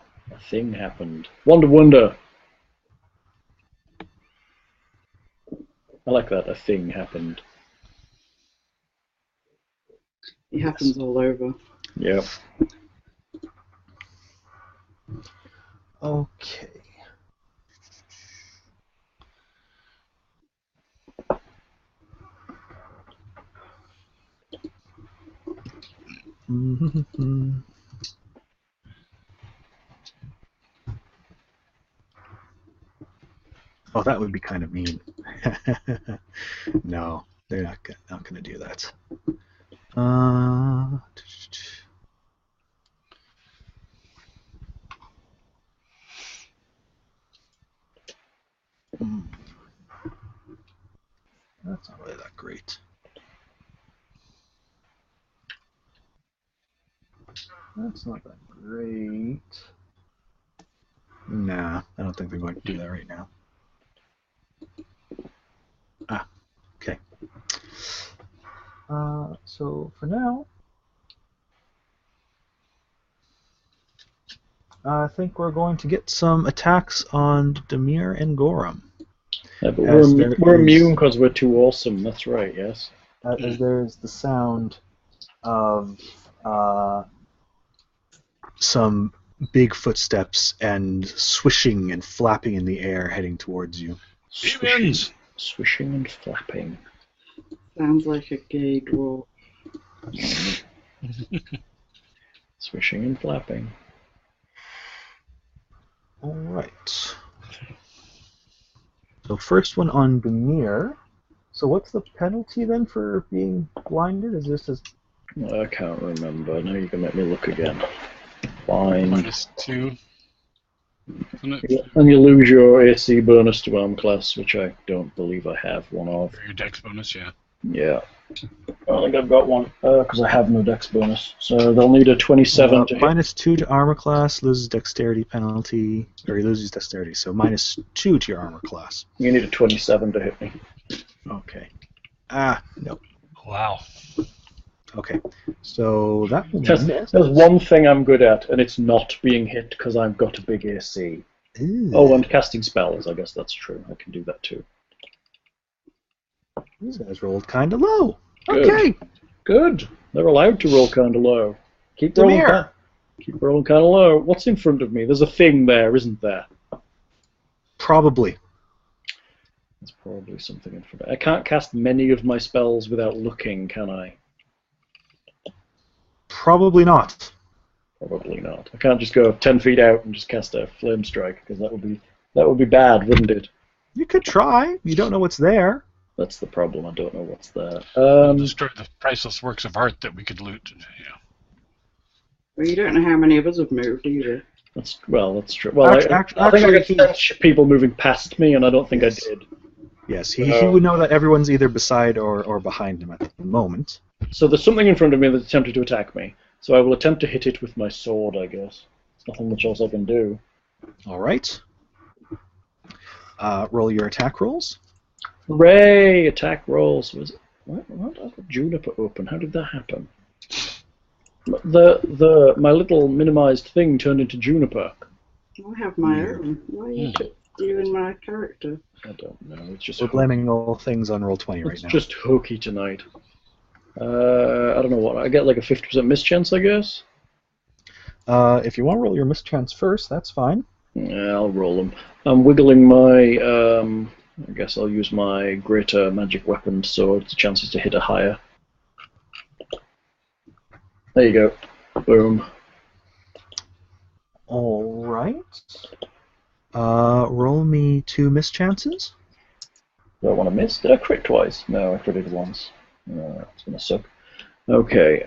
[SPEAKER 1] thing happened. Wonder. I like that. A thing happened.
[SPEAKER 5] It happens all over.
[SPEAKER 1] Yep.
[SPEAKER 2] Okay. Oh, that would be kind of mean. No. They're not gonna do that. That's not really that great. That's not that great. Nah, I don't think they're going to do that right now. Okay. So for now, I think we're going to get some attacks on Demir and Gorum.
[SPEAKER 1] Yeah, but we're immune because we're too awesome. That's right. Yes.
[SPEAKER 2] As there's the sound of some big footsteps and swishing and flapping in the air heading towards you.
[SPEAKER 1] Swishing and flapping.
[SPEAKER 5] Sounds like a gay dwarf.
[SPEAKER 1] Swishing and flapping.
[SPEAKER 2] All right. So first one on Demir. So what's the penalty then for being blinded? Is this as...
[SPEAKER 1] I can't remember. Now you can make me look again. Fine.
[SPEAKER 3] -2. Isn't it?
[SPEAKER 1] And you lose your AC bonus to arm class, which I don't believe I have one of.
[SPEAKER 3] Or your dex bonus, yeah.
[SPEAKER 1] Yeah. I don't think I've got one, because I have no dex bonus. So they'll need a 27 to hit.
[SPEAKER 2] -2 to armor class, loses dexterity penalty, or he loses dexterity, so -2 to your armor class.
[SPEAKER 1] You need a 27 to hit me.
[SPEAKER 2] Okay. No.
[SPEAKER 3] Wow.
[SPEAKER 2] Okay. So that will
[SPEAKER 1] There's one thing I'm good at, and it's not being hit because I've got a big AC.
[SPEAKER 2] Ooh.
[SPEAKER 1] Oh, and casting spells, I guess that's true. I can do that too.
[SPEAKER 2] These guys rolled kind of low.
[SPEAKER 1] Good.
[SPEAKER 2] Okay.
[SPEAKER 1] Good. They're allowed to roll kind of low. Keep rolling kind of low. What's in front of me? There's a thing there, isn't there?
[SPEAKER 2] Probably.
[SPEAKER 1] There's probably something in front of me. I can't cast many of my spells without looking, can I?
[SPEAKER 2] Probably not.
[SPEAKER 1] Probably not. I can't just go 10 feet out and just cast a flame strike, because that would be bad, wouldn't it?
[SPEAKER 2] You could try. You don't know what's there.
[SPEAKER 1] That's the problem. I don't know what's there.
[SPEAKER 3] Destroy the priceless works of art that we could loot. Yeah.
[SPEAKER 5] Well, you don't know how many of us have moved either.
[SPEAKER 1] That's true. Well, I think I could sense people moving past me, and I don't think I did.
[SPEAKER 2] Yes, he would know that everyone's either beside or behind him at the moment.
[SPEAKER 1] So there's something in front of me that's attempting to attack me. So I will attempt to hit it with my sword, I guess. There's nothing much else I can do.
[SPEAKER 2] All right. Roll your attack rolls.
[SPEAKER 1] Hooray! Attack rolls. Was it? What? I got Juniper open. How did that happen? My little minimized thing turned into Juniper.
[SPEAKER 5] I have my own. Why are you doing my character?
[SPEAKER 1] I don't know. It's just
[SPEAKER 2] We're blaming all things on Roll20 right now.
[SPEAKER 1] It's just hokey tonight. I don't know what. I get like a 50% mischance, I guess.
[SPEAKER 2] If you want to roll your mischance first, that's fine.
[SPEAKER 1] Yeah, I'll roll them. I'm wiggling my. I guess I'll use my greater magic weapon sword. The chances to hit are higher. There you go. Boom.
[SPEAKER 2] All right. Roll me 2 mischances.
[SPEAKER 1] Do I want to miss? Did I crit twice? No, I critted once. It's gonna suck. Okay.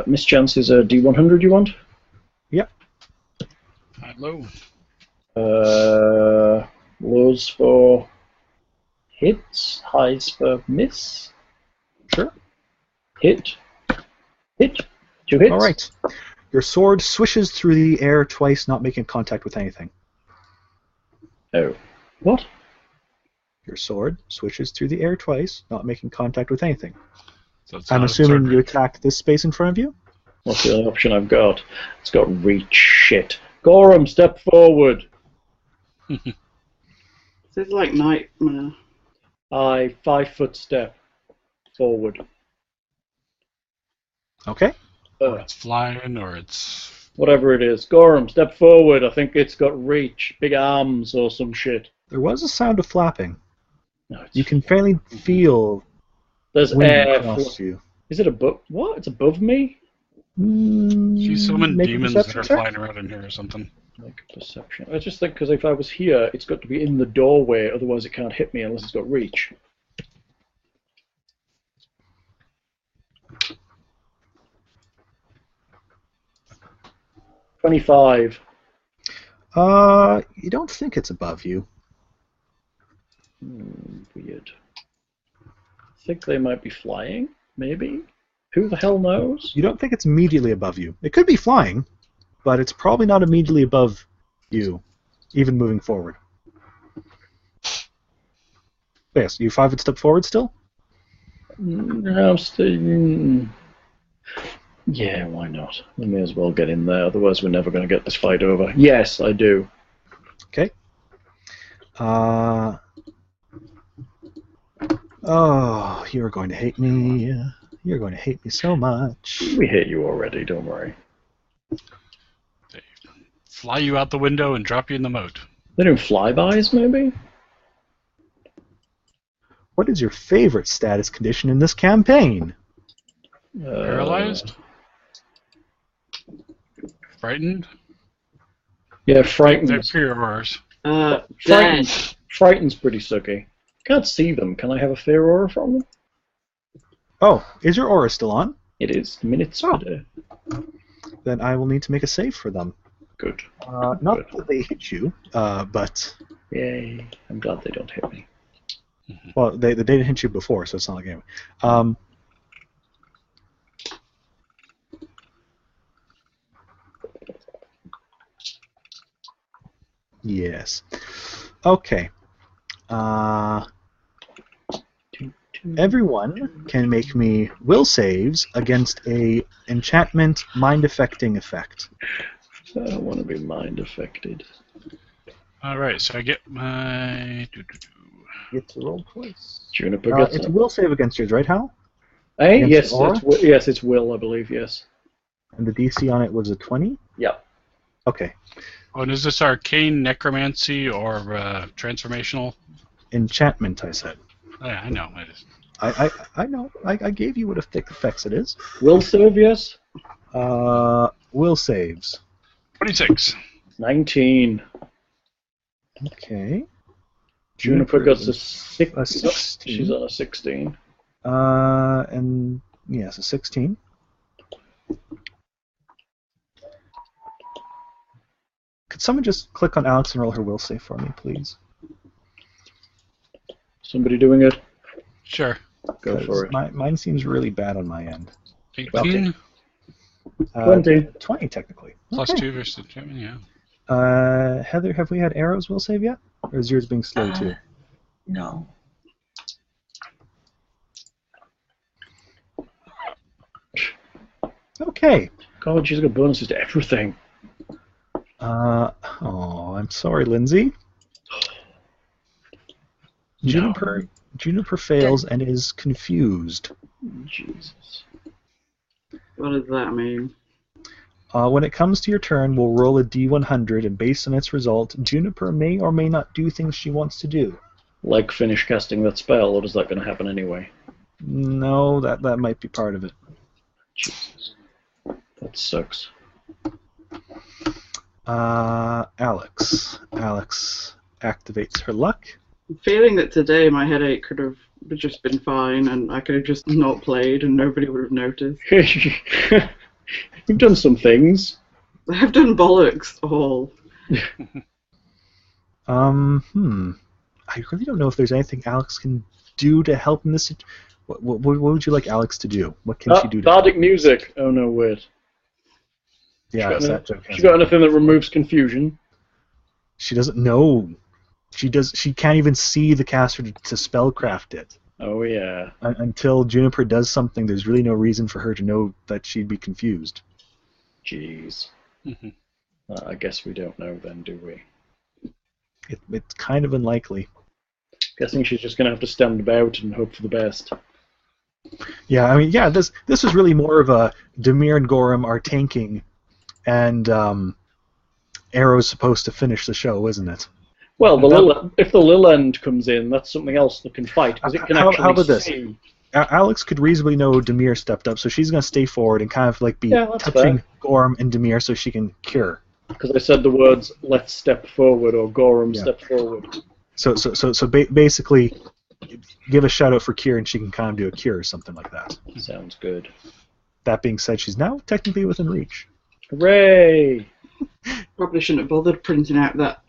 [SPEAKER 1] Mischance is a D100. You want?
[SPEAKER 2] Yep.
[SPEAKER 3] Low.
[SPEAKER 1] Lows for hits, highs for miss.
[SPEAKER 2] Sure.
[SPEAKER 1] Hit. 2 hits.
[SPEAKER 2] All right. Your sword swishes through the air twice, not making contact with anything.
[SPEAKER 1] Oh. What?
[SPEAKER 2] Your sword swishes through the air twice, not making contact with anything.
[SPEAKER 3] So it's
[SPEAKER 2] I'm
[SPEAKER 3] not
[SPEAKER 2] assuming
[SPEAKER 3] absorbing.
[SPEAKER 2] you attacked this space in front of you?
[SPEAKER 1] What's the only option I've got? It's got reach. Shit. Gorum, step forward.
[SPEAKER 5] This is like nightmare.
[SPEAKER 1] 5-foot step forward.
[SPEAKER 2] Okay.
[SPEAKER 3] Or it's flying, or it's...
[SPEAKER 1] Whatever it is. Gorum, step forward. I think it's got reach. Big arms or some shit.
[SPEAKER 2] There was a sound of flapping.
[SPEAKER 1] No, it's
[SPEAKER 2] You can fairly feel
[SPEAKER 1] There's
[SPEAKER 2] wind
[SPEAKER 1] air.
[SPEAKER 2] across you.
[SPEAKER 1] Is it above? What? It's above me?
[SPEAKER 3] You summon
[SPEAKER 2] Make a
[SPEAKER 3] demons that
[SPEAKER 2] perception
[SPEAKER 3] are
[SPEAKER 2] check.
[SPEAKER 3] flying around in here or something.
[SPEAKER 1] Like perception. I just think because if I was here, it's got to be in the doorway. Otherwise, it can't hit me unless it's got reach. 25.
[SPEAKER 2] You don't think it's above you.
[SPEAKER 1] Weird. I think they might be flying, maybe? Who the hell knows?
[SPEAKER 2] You don't think it's immediately above you. It could be flying, but it's probably not immediately above you, even moving forward. Yes, you 5 foot step forward still?
[SPEAKER 1] No, I'm still... Yeah, why not? We may as well get in there, otherwise we're never going to get this fight over. Yes, I do.
[SPEAKER 2] Okay. Oh, you're going to hate me. You're going to hate me so much.
[SPEAKER 1] We hate you already, don't worry.
[SPEAKER 3] They fly you out the window and drop you in the moat.
[SPEAKER 1] They're doing flybys, maybe?
[SPEAKER 2] What is your favorite status condition in this campaign?
[SPEAKER 3] Paralyzed? Frightened?
[SPEAKER 1] Yeah, frightened.
[SPEAKER 3] They're fear aurors.
[SPEAKER 1] Frightened.
[SPEAKER 5] Dead.
[SPEAKER 1] Frightened's pretty sucky. Can't see them. Can I have a fear aura from them?
[SPEAKER 2] Oh, is your aura still on?
[SPEAKER 1] It is. Minutes per day.
[SPEAKER 2] Then I will need to make a save for them.
[SPEAKER 1] Good.
[SPEAKER 2] Not that they hit you, but...
[SPEAKER 1] Yay. I'm glad they don't hit me.
[SPEAKER 2] Well, they didn't hit you before, so it's not like anyway. Yes. Okay. Everyone can make me will saves against a enchantment mind affecting effect.
[SPEAKER 1] I don't want to be mind affected.
[SPEAKER 3] Alright, so I get my...
[SPEAKER 2] Get to roll twice.
[SPEAKER 1] Juniper gets
[SPEAKER 2] It's
[SPEAKER 1] it.
[SPEAKER 2] a will save against yours, right, Hal?
[SPEAKER 1] Hey,
[SPEAKER 2] against
[SPEAKER 1] yes,
[SPEAKER 2] the aura?
[SPEAKER 1] yes, it's will, I believe, yes.
[SPEAKER 2] And the DC on it was a 20?
[SPEAKER 1] Yep.
[SPEAKER 2] Okay.
[SPEAKER 3] Oh, and is this arcane, necromancy, or transformational?
[SPEAKER 2] Enchantment, I said.
[SPEAKER 3] Oh, yeah, I know. It is.
[SPEAKER 2] I know. I gave you what effects it is.
[SPEAKER 1] Will save, yes?
[SPEAKER 2] Will saves.
[SPEAKER 3] 26.
[SPEAKER 1] 19.
[SPEAKER 2] Okay.
[SPEAKER 1] Juniper gets a 6.
[SPEAKER 2] A 16.
[SPEAKER 1] She's on a 16.
[SPEAKER 2] And yes, a 16. Could someone just click on Alex and roll her will save for me, please?
[SPEAKER 1] Somebody doing it?
[SPEAKER 3] Sure.
[SPEAKER 1] Go for it.
[SPEAKER 2] Mine seems really bad on my end.
[SPEAKER 3] 18
[SPEAKER 1] 20.
[SPEAKER 2] 20, technically.
[SPEAKER 3] plus
[SPEAKER 2] Okay.
[SPEAKER 3] 2 versus enchantment, yeah.
[SPEAKER 2] Heather, have we had arrows will save yet? Or is yours being slow too?
[SPEAKER 4] No.
[SPEAKER 2] Okay.
[SPEAKER 1] God, she's got bonuses to everything.
[SPEAKER 2] Oh, I'm sorry, Lindsay. Juniper fails and is confused.
[SPEAKER 1] Jesus.
[SPEAKER 5] What does that mean?
[SPEAKER 2] When it comes to your turn, we'll roll a d100, and based on its result, Juniper may or may not do things she wants to do.
[SPEAKER 1] Like finish casting that spell, or is that going to happen anyway?
[SPEAKER 2] No, that might be part of it.
[SPEAKER 1] Jesus. That sucks.
[SPEAKER 2] Alex. Alex activates her luck.
[SPEAKER 5] I'm feeling that today my headache could have just been fine and I could have just not played and nobody would have noticed.
[SPEAKER 1] You've done some things.
[SPEAKER 5] I've done bollocks all.
[SPEAKER 2] I really don't know if there's anything Alex can do to help in this. What would you like Alex to do? What can she do?
[SPEAKER 1] Bardic music. Oh no, wait.
[SPEAKER 2] Yeah, it's that joke.
[SPEAKER 1] She got anything that removes confusion?
[SPEAKER 2] She doesn't know. She can't even see the caster to spellcraft it.
[SPEAKER 1] Oh yeah.
[SPEAKER 2] Until Juniper does something, there's really no reason for her to know that she'd be confused.
[SPEAKER 1] Jeez. I guess we don't know then, do we?
[SPEAKER 2] It's kind of unlikely.
[SPEAKER 1] Guessing she's just going to have to stand about and hope for the best.
[SPEAKER 2] Yeah, I mean, yeah, this is really more of a Demir and Gorham are tanking, and Arrow's supposed to finish the show, isn't it?
[SPEAKER 1] Well, if the Lil End comes in, that's something else that can fight, because it can actually
[SPEAKER 2] how about this?
[SPEAKER 1] see.
[SPEAKER 2] Alex could reasonably know Demir stepped up, so she's going to stay forward and kind of like be touching Gorham and Demir so she can cure.
[SPEAKER 1] Because I said the words "let's step forward" or "Gorham step forward."
[SPEAKER 2] So basically, give a shout out for cure, and she can kind of do a cure or something like that.
[SPEAKER 1] Sounds good.
[SPEAKER 2] That being said, she's now technically within reach.
[SPEAKER 1] Hooray!
[SPEAKER 5] Probably shouldn't have bothered printing out that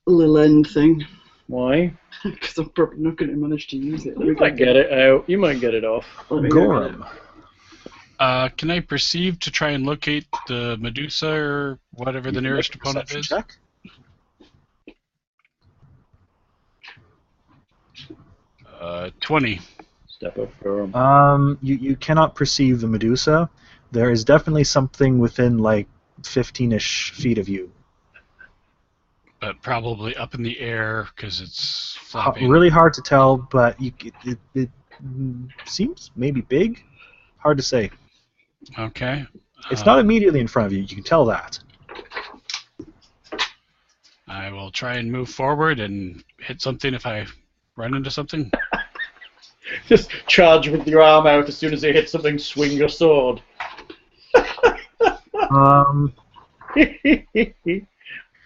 [SPEAKER 5] little end thing.
[SPEAKER 1] Why?
[SPEAKER 5] Because I'm probably not going to manage to use it.
[SPEAKER 1] You might get it out. You might get it off.
[SPEAKER 5] Let me go get it.
[SPEAKER 2] Gorum.
[SPEAKER 3] Can I perceive to try and locate the Medusa or whatever the nearest opponent is?
[SPEAKER 2] Check.
[SPEAKER 3] Uh, 20.
[SPEAKER 1] Step up, Gorum.
[SPEAKER 2] You cannot perceive the Medusa. There is definitely something within like 15-ish feet of you.
[SPEAKER 3] But probably up in the air because it's flopping.
[SPEAKER 2] Really hard to tell, but it seems maybe big. Hard to say.
[SPEAKER 3] Okay.
[SPEAKER 2] It's not immediately in front of you. You can tell that.
[SPEAKER 3] I will try and move forward and hit something if I run into something.
[SPEAKER 1] Just charge with your arm out as soon as you hit something. Swing your sword.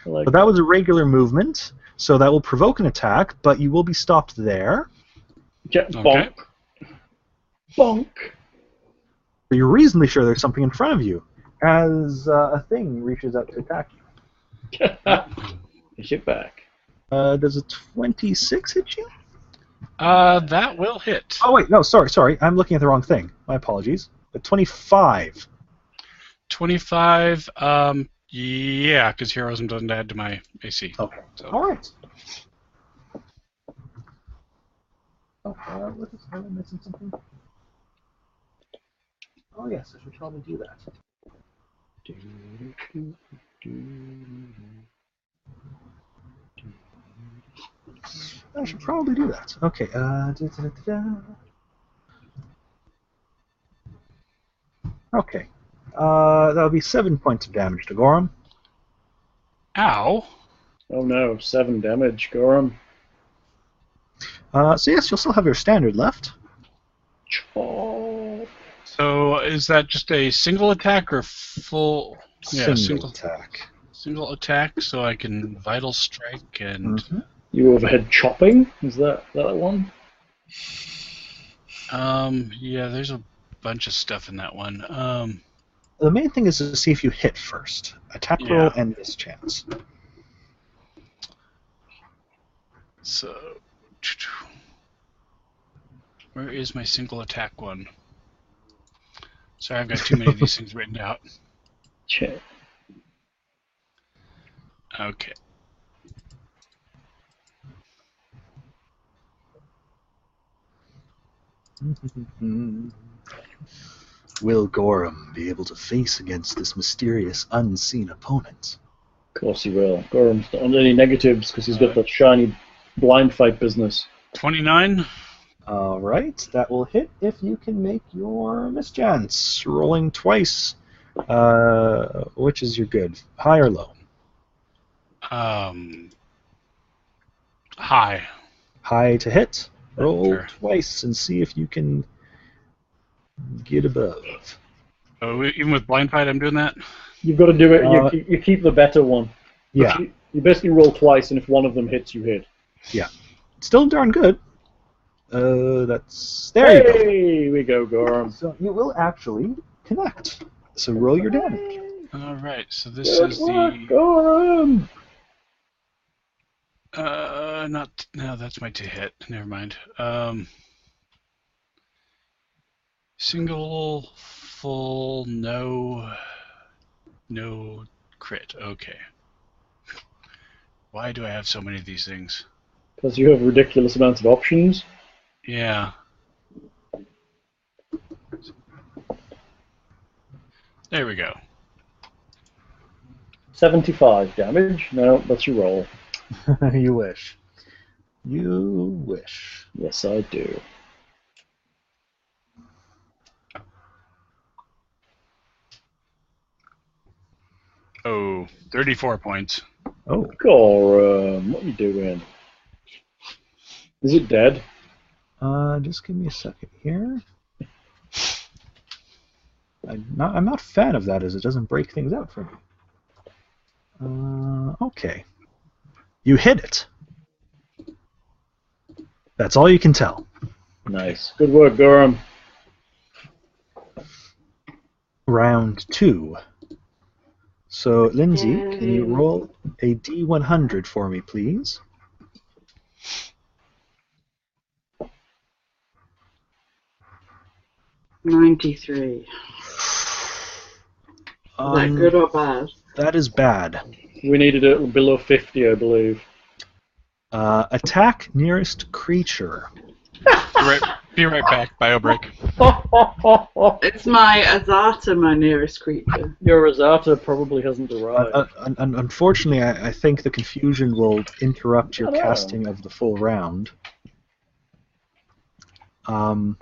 [SPEAKER 2] But that was a regular movement, so that will provoke an attack, but you will be stopped there.
[SPEAKER 1] Bonk. Bonk.
[SPEAKER 2] But you're reasonably sure there's something in front of you, as a thing reaches out to attack you.
[SPEAKER 1] Push it back.
[SPEAKER 2] Does a 26 hit you?
[SPEAKER 3] That will hit.
[SPEAKER 2] Oh, wait, no, sorry. I'm looking at the wrong thing. My apologies. A 25.
[SPEAKER 3] 25, yeah, because heroism doesn't add to my AC.
[SPEAKER 2] Okay.
[SPEAKER 3] So.
[SPEAKER 2] All right. Oh, am I missing something? Oh, yes, I should probably do that. I should probably do that. Okay. Okay. That would be 7 points of damage to Gorum.
[SPEAKER 3] Ow.
[SPEAKER 1] Oh no, 7 damage, Gorum.
[SPEAKER 2] So yes, you'll still have your standard left.
[SPEAKER 1] Chop.
[SPEAKER 3] So is that just a single attack or full? Yeah,
[SPEAKER 2] Single attack.
[SPEAKER 3] Single attack, so I can vital strike and.
[SPEAKER 2] Mm-hmm.
[SPEAKER 1] You overhead chopping? Is that one?
[SPEAKER 3] Yeah, there's a bunch of stuff in that one.
[SPEAKER 2] The main thing is to see if you hit first. Attack roll and mischance.
[SPEAKER 3] So, where is my single attack one? Sorry, I've got too many of these things written out.
[SPEAKER 1] Check.
[SPEAKER 3] Okay.
[SPEAKER 2] Will Gorum be able to face against this mysterious, unseen opponent?
[SPEAKER 1] Of course he will. Gorum's not on any negatives because he's got that shiny blind fight business.
[SPEAKER 3] 29.
[SPEAKER 2] Alright, that will hit if you can make your mischance. Rolling twice. Which is your good? High or low?
[SPEAKER 3] High.
[SPEAKER 2] High to hit. Roll
[SPEAKER 3] Sure.
[SPEAKER 2] twice and see if you can get above.
[SPEAKER 3] Oh, even with blind fight, I'm doing that?
[SPEAKER 1] You've got to do it. You keep the better one.
[SPEAKER 2] Yeah.
[SPEAKER 1] You basically roll twice, and if one of them hits, you hit.
[SPEAKER 2] Yeah. Still darn good. That's... There you go.
[SPEAKER 1] Hey, we go, Gorum.
[SPEAKER 2] So you will actually connect. So roll your damage.
[SPEAKER 3] Alright, so this
[SPEAKER 1] Good
[SPEAKER 3] is
[SPEAKER 1] work,
[SPEAKER 3] the...
[SPEAKER 1] Gorum.
[SPEAKER 3] No, that's my to hit. Never mind. Single, full, no crit. Okay. Why do I have so many of these things?
[SPEAKER 1] Because you have ridiculous amounts of options.
[SPEAKER 3] Yeah. There we go.
[SPEAKER 1] 75 damage. No, that's your roll.
[SPEAKER 2] You wish. You wish.
[SPEAKER 1] Yes, I do.
[SPEAKER 3] Oh, 34 points.
[SPEAKER 2] Oh.
[SPEAKER 1] Gorum, what are you doing? Is it dead?
[SPEAKER 2] Just give me a second here. I'm not a fan of that as it doesn't break things out for me. Okay. You hit it. That's all you can tell.
[SPEAKER 1] Nice. Good work, Gorum.
[SPEAKER 2] Round 2. So, Lindsay, can you roll a D100 for me, please?
[SPEAKER 5] $93. Is that good or bad?
[SPEAKER 2] That is bad.
[SPEAKER 1] We needed it below 50, I believe.
[SPEAKER 2] Attack nearest creature.
[SPEAKER 3] Be right back. Bio break.
[SPEAKER 5] It's my Azata, my nearest creature.
[SPEAKER 1] Your Azata probably hasn't arrived.
[SPEAKER 2] Unfortunately, I think the confusion will interrupt your
[SPEAKER 1] Oh.
[SPEAKER 2] casting of the full round. Oh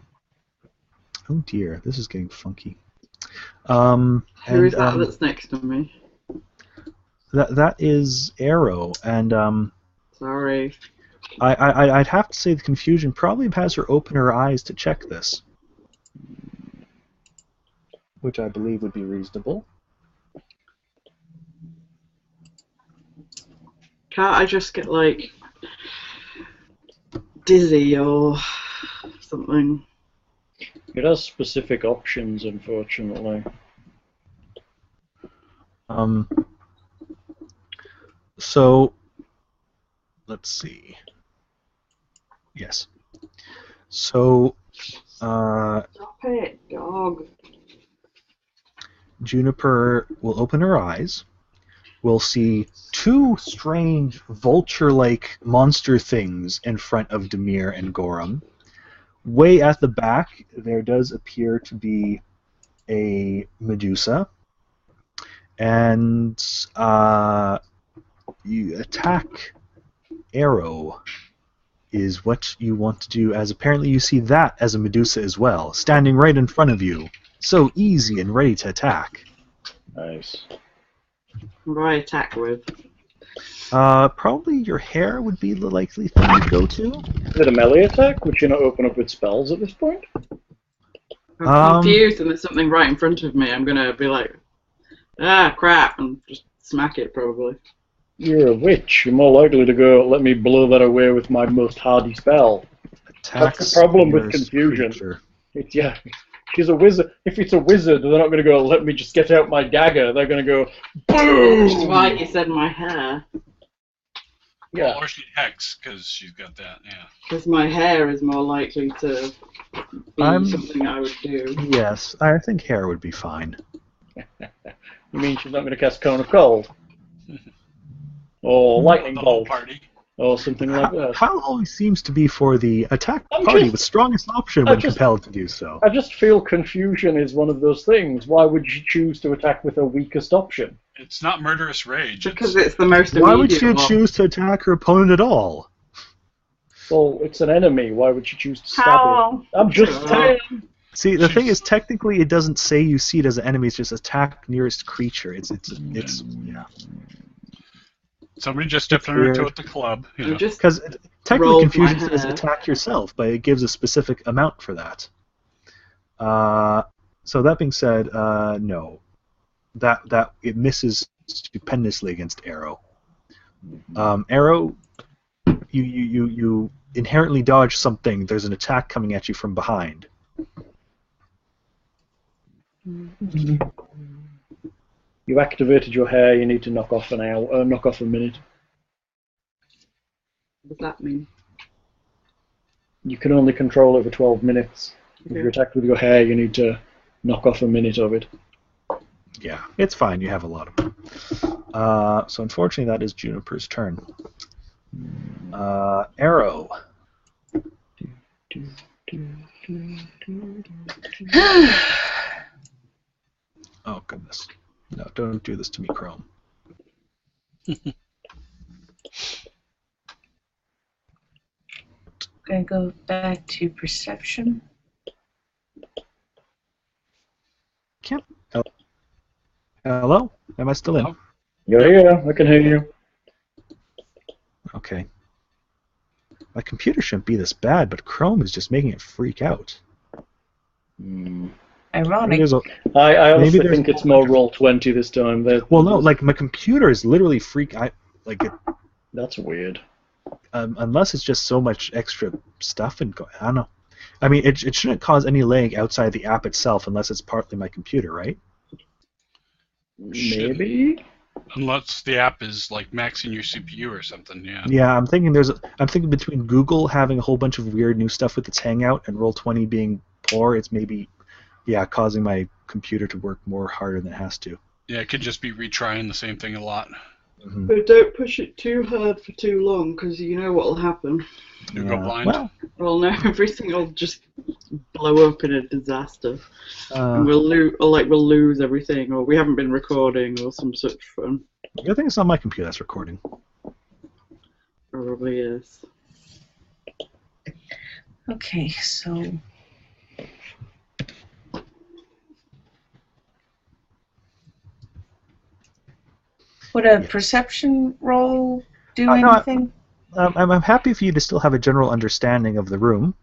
[SPEAKER 2] dear, this is getting funky.
[SPEAKER 5] Who is that that's next to me?
[SPEAKER 2] That is Arrow, and
[SPEAKER 5] Sorry.
[SPEAKER 2] I'd have to say the confusion probably has her open her eyes to check this, which I believe would be reasonable.
[SPEAKER 5] Can't I just get, like, dizzy or something?
[SPEAKER 1] It has specific options, unfortunately.
[SPEAKER 2] So, let's see. Yes. So,
[SPEAKER 5] Stop it, dog.
[SPEAKER 2] Juniper will open her eyes. We'll see two strange vulture-like monster things in front of Demir and Gorham. Way at the back, there does appear to be a Medusa. And you attack Arrow is what you want to do, as apparently you see that as a Medusa as well, standing right in front of you. So easy and ready to attack.
[SPEAKER 1] Nice.
[SPEAKER 5] What do I attack with?
[SPEAKER 2] Probably your hair would be the likely thing to go to.
[SPEAKER 1] Is it a melee attack? Would you not open up with spells at this point?
[SPEAKER 5] I'm confused and there's something right in front of me. I'm gonna be like, ah, crap, and just smack it probably.
[SPEAKER 1] You're a witch. You're more likely to go, let me blow that away with my most hardy spell. That's the problem with confusion. Yeah, she's a wizard. If it's a wizard, they're not going to go, let me just get out my dagger. They're going to go, boom!
[SPEAKER 5] Which is why you said my hair.
[SPEAKER 1] Yeah.
[SPEAKER 3] Or she'd hex, because she's got that, yeah.
[SPEAKER 5] Because my hair is more likely to be something I would do.
[SPEAKER 2] Yes, I think hair would be fine.
[SPEAKER 1] You mean she's not going to cast Cone of Cold? Or Lightning
[SPEAKER 3] The whole
[SPEAKER 1] Bolt?
[SPEAKER 3] party.
[SPEAKER 1] Or something like that.
[SPEAKER 2] How always seems to be for the attack party with strongest option when compelled to do so.
[SPEAKER 1] I just feel confusion is one of those things. Why would you choose to attack with the weakest option?
[SPEAKER 3] It's not murderous rage.
[SPEAKER 5] Because it's the most immediate
[SPEAKER 2] Why would she
[SPEAKER 5] one.
[SPEAKER 2] choose to attack her opponent at all?
[SPEAKER 1] Well, it's an enemy. Why would you choose to stab it? I'm just saying.
[SPEAKER 2] See, the thing is, technically, it doesn't say you see it as an enemy. It's just attack nearest creature. It's yeah.
[SPEAKER 3] Somebody just stepped on her toe at the club. You know.
[SPEAKER 2] Because technically, confusion says attack yourself, but it gives a specific amount for that. So that being said, no, that it misses stupendously against Arrow. Arrow, you inherently dodge something. There's an attack coming at you from behind.
[SPEAKER 1] You activated your hair. You need to knock off an hour. Knock off a minute.
[SPEAKER 5] What does that mean?
[SPEAKER 1] You can only control it for 12 minutes. If you're attacked with your hair, you need to knock off a minute of it.
[SPEAKER 2] Yeah, it's fine. You have a lot of them. So unfortunately, that is Juniper's turn. Arrow. Oh goodness. No, don't do this to me, Chrome.
[SPEAKER 4] Gonna go back to perception.
[SPEAKER 2] Can't. Hello? Am I still in?
[SPEAKER 1] You're here. I can hear you.
[SPEAKER 2] Okay. My computer shouldn't be this bad, but Chrome is just making it freak out.
[SPEAKER 4] Ironic.
[SPEAKER 1] I honestly think it's more Roll20 this time.
[SPEAKER 2] Well, no, like my computer is literally
[SPEAKER 1] That's weird.
[SPEAKER 2] Unless it's just so much extra stuff and I don't know. I mean, it shouldn't cause any lag outside the app itself unless it's partly my computer, right?
[SPEAKER 1] Maybe?
[SPEAKER 3] Unless the app is like maxing your CPU or something, yeah.
[SPEAKER 2] Yeah, I'm thinking between Google having a whole bunch of weird new stuff with its Hangout and Roll20 being poor, it's maybe causing my computer to work more harder than it has to.
[SPEAKER 3] Yeah, it could just be retrying the same thing a lot.
[SPEAKER 2] Mm-hmm.
[SPEAKER 5] But don't push it too hard for too long, because you know what'll happen.
[SPEAKER 3] You'll go blind.
[SPEAKER 5] Well, no, everything will just blow up in a disaster, and we'll lose everything, or we haven't been recording, or some such fun.
[SPEAKER 2] I think it's on my computer that's recording.
[SPEAKER 5] Probably is.
[SPEAKER 4] Okay, so would a perception roll do anything?
[SPEAKER 2] I'm happy for you to still have a general understanding of the room.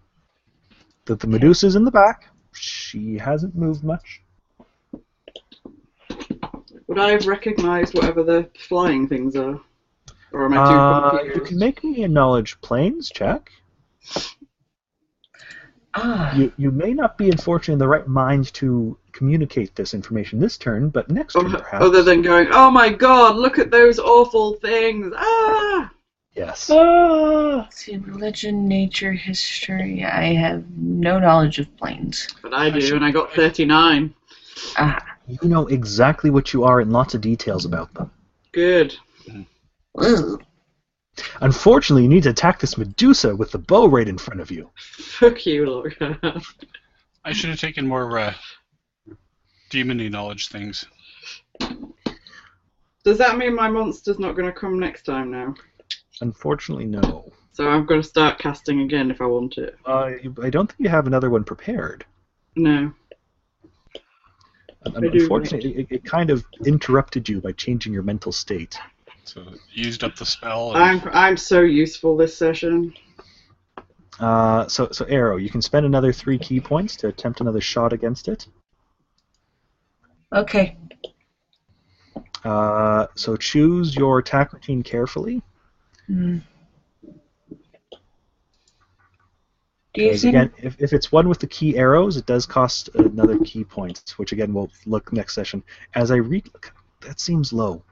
[SPEAKER 2] That the Medusa's in the back. She hasn't moved much.
[SPEAKER 5] Would I have recognised whatever the flying things are? Or am I too confused?
[SPEAKER 2] You can make me a knowledge planes check. You may not be, unfortunately, in the right mind to communicate this information this turn, but next turn, perhaps.
[SPEAKER 5] Other than going, oh my god, look at those awful things! Ah!
[SPEAKER 2] Yes.
[SPEAKER 4] Let's see, religion, nature, history. I have no knowledge of planes.
[SPEAKER 5] But I do, and I got 39.
[SPEAKER 2] You know exactly what you are and lots of details about them.
[SPEAKER 5] Good.
[SPEAKER 4] Ugh.
[SPEAKER 2] Unfortunately, you need to attack this Medusa with the bow right in front of you.
[SPEAKER 5] Fuck you, Laura.
[SPEAKER 3] I should have taken more demon-y knowledge things.
[SPEAKER 5] Does that mean my monster's not going to come next time now?
[SPEAKER 2] Unfortunately, no.
[SPEAKER 5] So I'm going to start casting again if I want it.
[SPEAKER 2] I don't think you have another one prepared.
[SPEAKER 5] No.
[SPEAKER 2] Unfortunately, it kind of interrupted you by changing your mental state.
[SPEAKER 3] So used up the spell.
[SPEAKER 5] I'm so useful this session.
[SPEAKER 2] So Arrow, you can spend another 3 key points to attempt another shot against it.
[SPEAKER 4] Okay.
[SPEAKER 2] So choose your attack routine carefully.
[SPEAKER 4] Do you think...
[SPEAKER 2] Again, if it's one with the key arrows, it does cost another key point, which again we'll look next session. As I read, that seems low.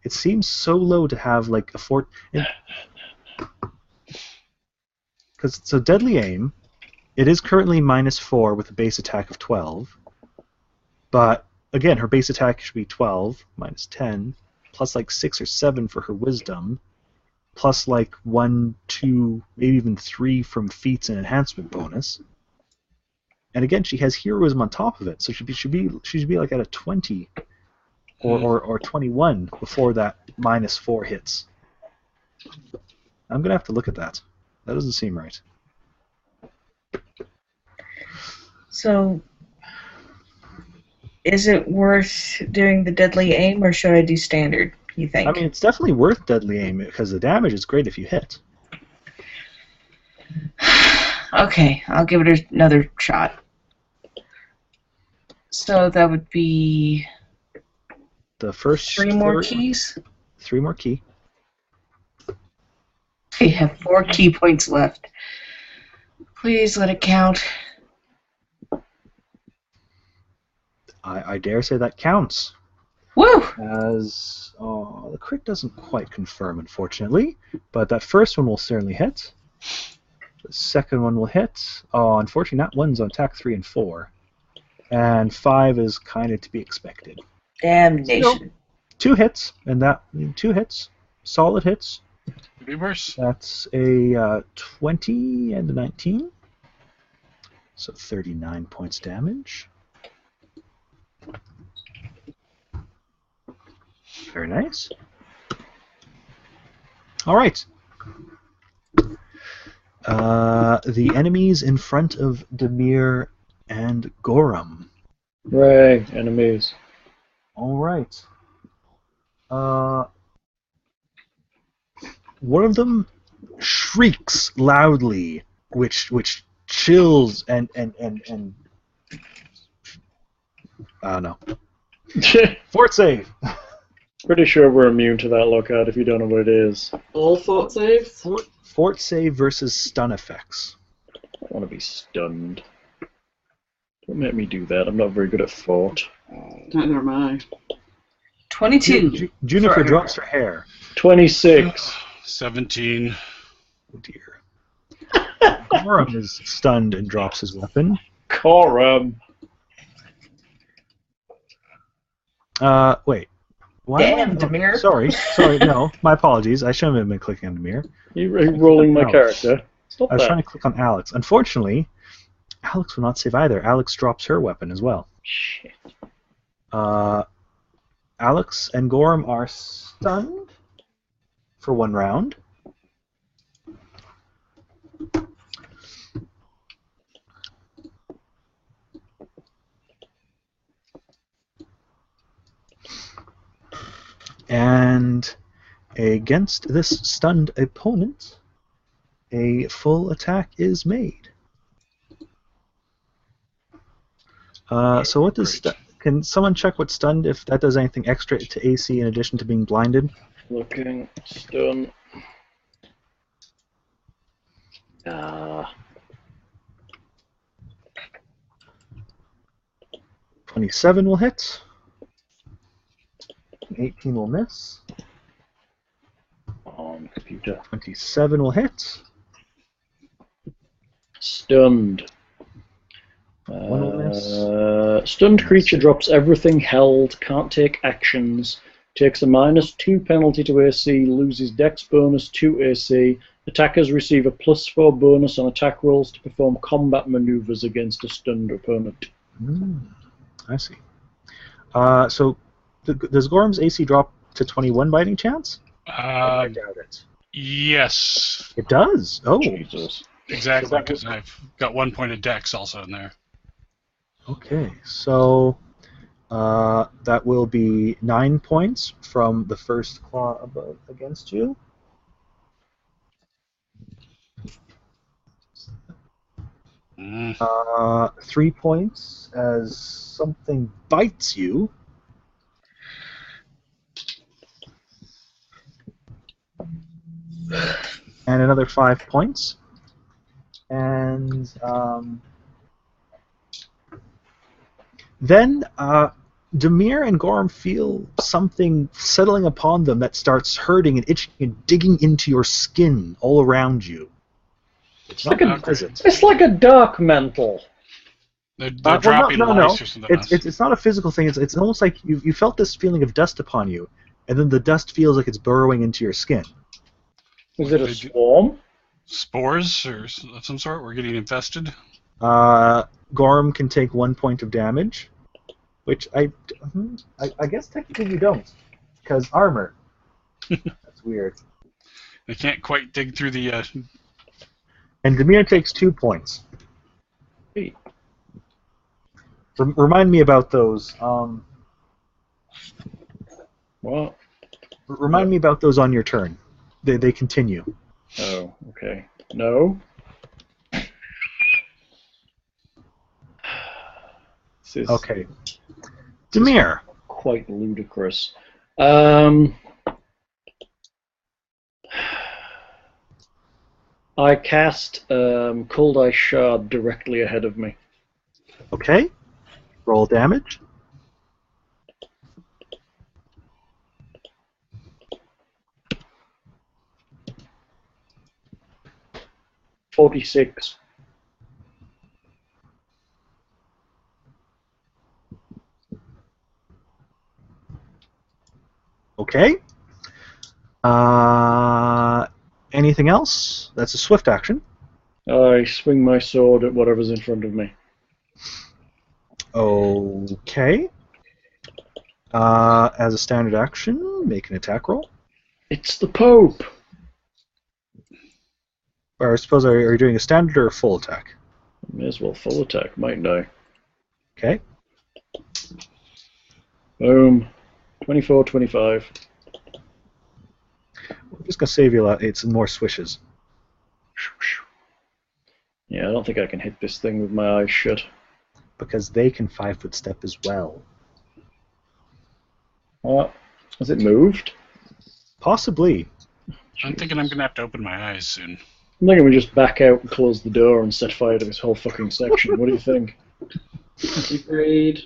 [SPEAKER 2] It seems so low to have like a fort. So deadly aim, it is currently -4 with a base attack of 12. But again, her base attack should be 12 -10 plus like 6 or 7 for her wisdom, plus like 1, 2, maybe even 3 from feats and enhancement bonus. And again, she has heroism on top of it, so she should be like at a 20 or 21 before that -4 hits. I'm gonna have to look at that. That doesn't seem right.
[SPEAKER 4] So, is it worth doing the deadly aim, or should I do standard, you think?
[SPEAKER 2] I mean, it's definitely worth deadly aim, because the damage is great if you hit.
[SPEAKER 4] Okay, I'll give it another shot. So that would be...
[SPEAKER 2] The first...
[SPEAKER 4] 3 more keys?
[SPEAKER 2] 3 more key.
[SPEAKER 4] I have 4 key points left. Please let it count.
[SPEAKER 2] I dare say that counts.
[SPEAKER 4] Woo!
[SPEAKER 2] As the crit doesn't quite confirm, unfortunately, but that first one will certainly hit. The second one will hit. Oh, unfortunately, that one's on attack 3 and 4, and 5 is kind of to be expected.
[SPEAKER 4] Damnation.
[SPEAKER 2] So, 2 hits, and 2 hits, solid hits.
[SPEAKER 3] Could be worse.
[SPEAKER 2] That's a 20 and a 19, so 39 points damage. Very nice. All right. The enemies in front of Demir and Gorum.
[SPEAKER 1] Hooray, enemies.
[SPEAKER 2] All right. One of them shrieks loudly, which chills and I don't know. Fort save.
[SPEAKER 1] Pretty sure we're immune to that lookout if you don't know what it is.
[SPEAKER 5] All fort saves?
[SPEAKER 2] Fort save versus stun effects.
[SPEAKER 1] I want to be stunned. Don't make me do that. I'm not very good at fort.
[SPEAKER 5] Neither am I.
[SPEAKER 4] 22.
[SPEAKER 2] Juniper
[SPEAKER 4] For-
[SPEAKER 2] drops her hair.
[SPEAKER 1] 26.
[SPEAKER 3] 17.
[SPEAKER 2] Oh dear. Gorham is stunned and drops his weapon.
[SPEAKER 1] Corum.
[SPEAKER 2] Wait. Why am
[SPEAKER 4] Damn,
[SPEAKER 2] I-
[SPEAKER 4] Demir.
[SPEAKER 2] Sorry, no. My apologies. I shouldn't have been clicking on Demir.
[SPEAKER 1] You're rolling my character. Stop
[SPEAKER 2] I was
[SPEAKER 1] that.
[SPEAKER 2] trying to click on Alex. Unfortunately, Alex will not save either. Alex drops her weapon as well.
[SPEAKER 1] Shit.
[SPEAKER 2] Alex and Gorham are stunned for 1 round. And against this stunned opponent, a full attack is made. So what does can someone check what stunned, if that does anything extra to AC in addition to being blinded?
[SPEAKER 1] Looking. Stun.
[SPEAKER 2] 27 will hit. 18 will miss.
[SPEAKER 1] On computer.
[SPEAKER 2] 27 will hit.
[SPEAKER 1] Stunned.
[SPEAKER 2] 1 will miss.
[SPEAKER 1] Stunned creature drops everything held, can't take actions, takes a -2 penalty to AC, loses dex bonus 2 AC. Attackers receive a +4 bonus on attack rolls to perform combat maneuvers against a stunned opponent.
[SPEAKER 2] I see. So does Gorham's AC drop to 21 by any chance? I doubt it.
[SPEAKER 3] Yes.
[SPEAKER 2] It does. Oh,
[SPEAKER 1] Jesus.
[SPEAKER 3] Exactly, because I've got 1 point of dex also in there.
[SPEAKER 2] okay. So that will be 9 points from the first claw above against you.
[SPEAKER 3] Mm.
[SPEAKER 2] 3 points as something bites you. And another 5 points. And then Demir and Gorham feel something settling upon them that starts hurting and itching and digging into your skin all around you. It's
[SPEAKER 1] like
[SPEAKER 2] not
[SPEAKER 1] a-
[SPEAKER 2] pleasant.
[SPEAKER 1] It's like a dark mental.
[SPEAKER 3] They're
[SPEAKER 2] Well,
[SPEAKER 3] dropping
[SPEAKER 2] no.
[SPEAKER 3] lice or something else.
[SPEAKER 2] It's not a physical thing. It's almost like you felt this feeling of dust upon you, and then the dust feels like it's burrowing into your skin.
[SPEAKER 1] Is it a
[SPEAKER 3] They do-
[SPEAKER 1] swarm?
[SPEAKER 3] Spores or of some sort? We're getting infested?
[SPEAKER 2] Gorham can take 1 point of damage, which I guess technically you don't, because armor. That's weird.
[SPEAKER 3] They can't quite dig through the...
[SPEAKER 2] And Demir takes 2 points.
[SPEAKER 1] Hey.
[SPEAKER 2] Remind me about those.
[SPEAKER 1] What?
[SPEAKER 2] Remind me about those on your turn. They continue.
[SPEAKER 1] Oh, okay. No. This is
[SPEAKER 2] Okay. Demir.
[SPEAKER 1] quite ludicrous. I cast Cold Ice Shard directly ahead of me.
[SPEAKER 2] Okay. Roll damage.
[SPEAKER 1] $46.
[SPEAKER 2] Okay. Anything else? That's a swift action.
[SPEAKER 1] I swing my sword at whatever's in front of me.
[SPEAKER 2] Okay. As a standard action, make an attack roll.
[SPEAKER 1] It's the Pope.
[SPEAKER 2] Or I suppose, are you doing a standard or a full attack?
[SPEAKER 1] May as well full attack, mightn't I?
[SPEAKER 2] Okay.
[SPEAKER 1] Boom. 24, 25.
[SPEAKER 2] I'm just going to save you some more swishes.
[SPEAKER 1] Yeah, I don't think I can hit this thing with my eyes shut.
[SPEAKER 2] Because they can 5-foot step as well.
[SPEAKER 1] Has it moved?
[SPEAKER 2] Possibly.
[SPEAKER 3] I'm thinking I'm going to have to open my eyes soon.
[SPEAKER 1] I'm thinking we just back out and close the door and set fire to this whole fucking section. What do you think?
[SPEAKER 5] Agreed.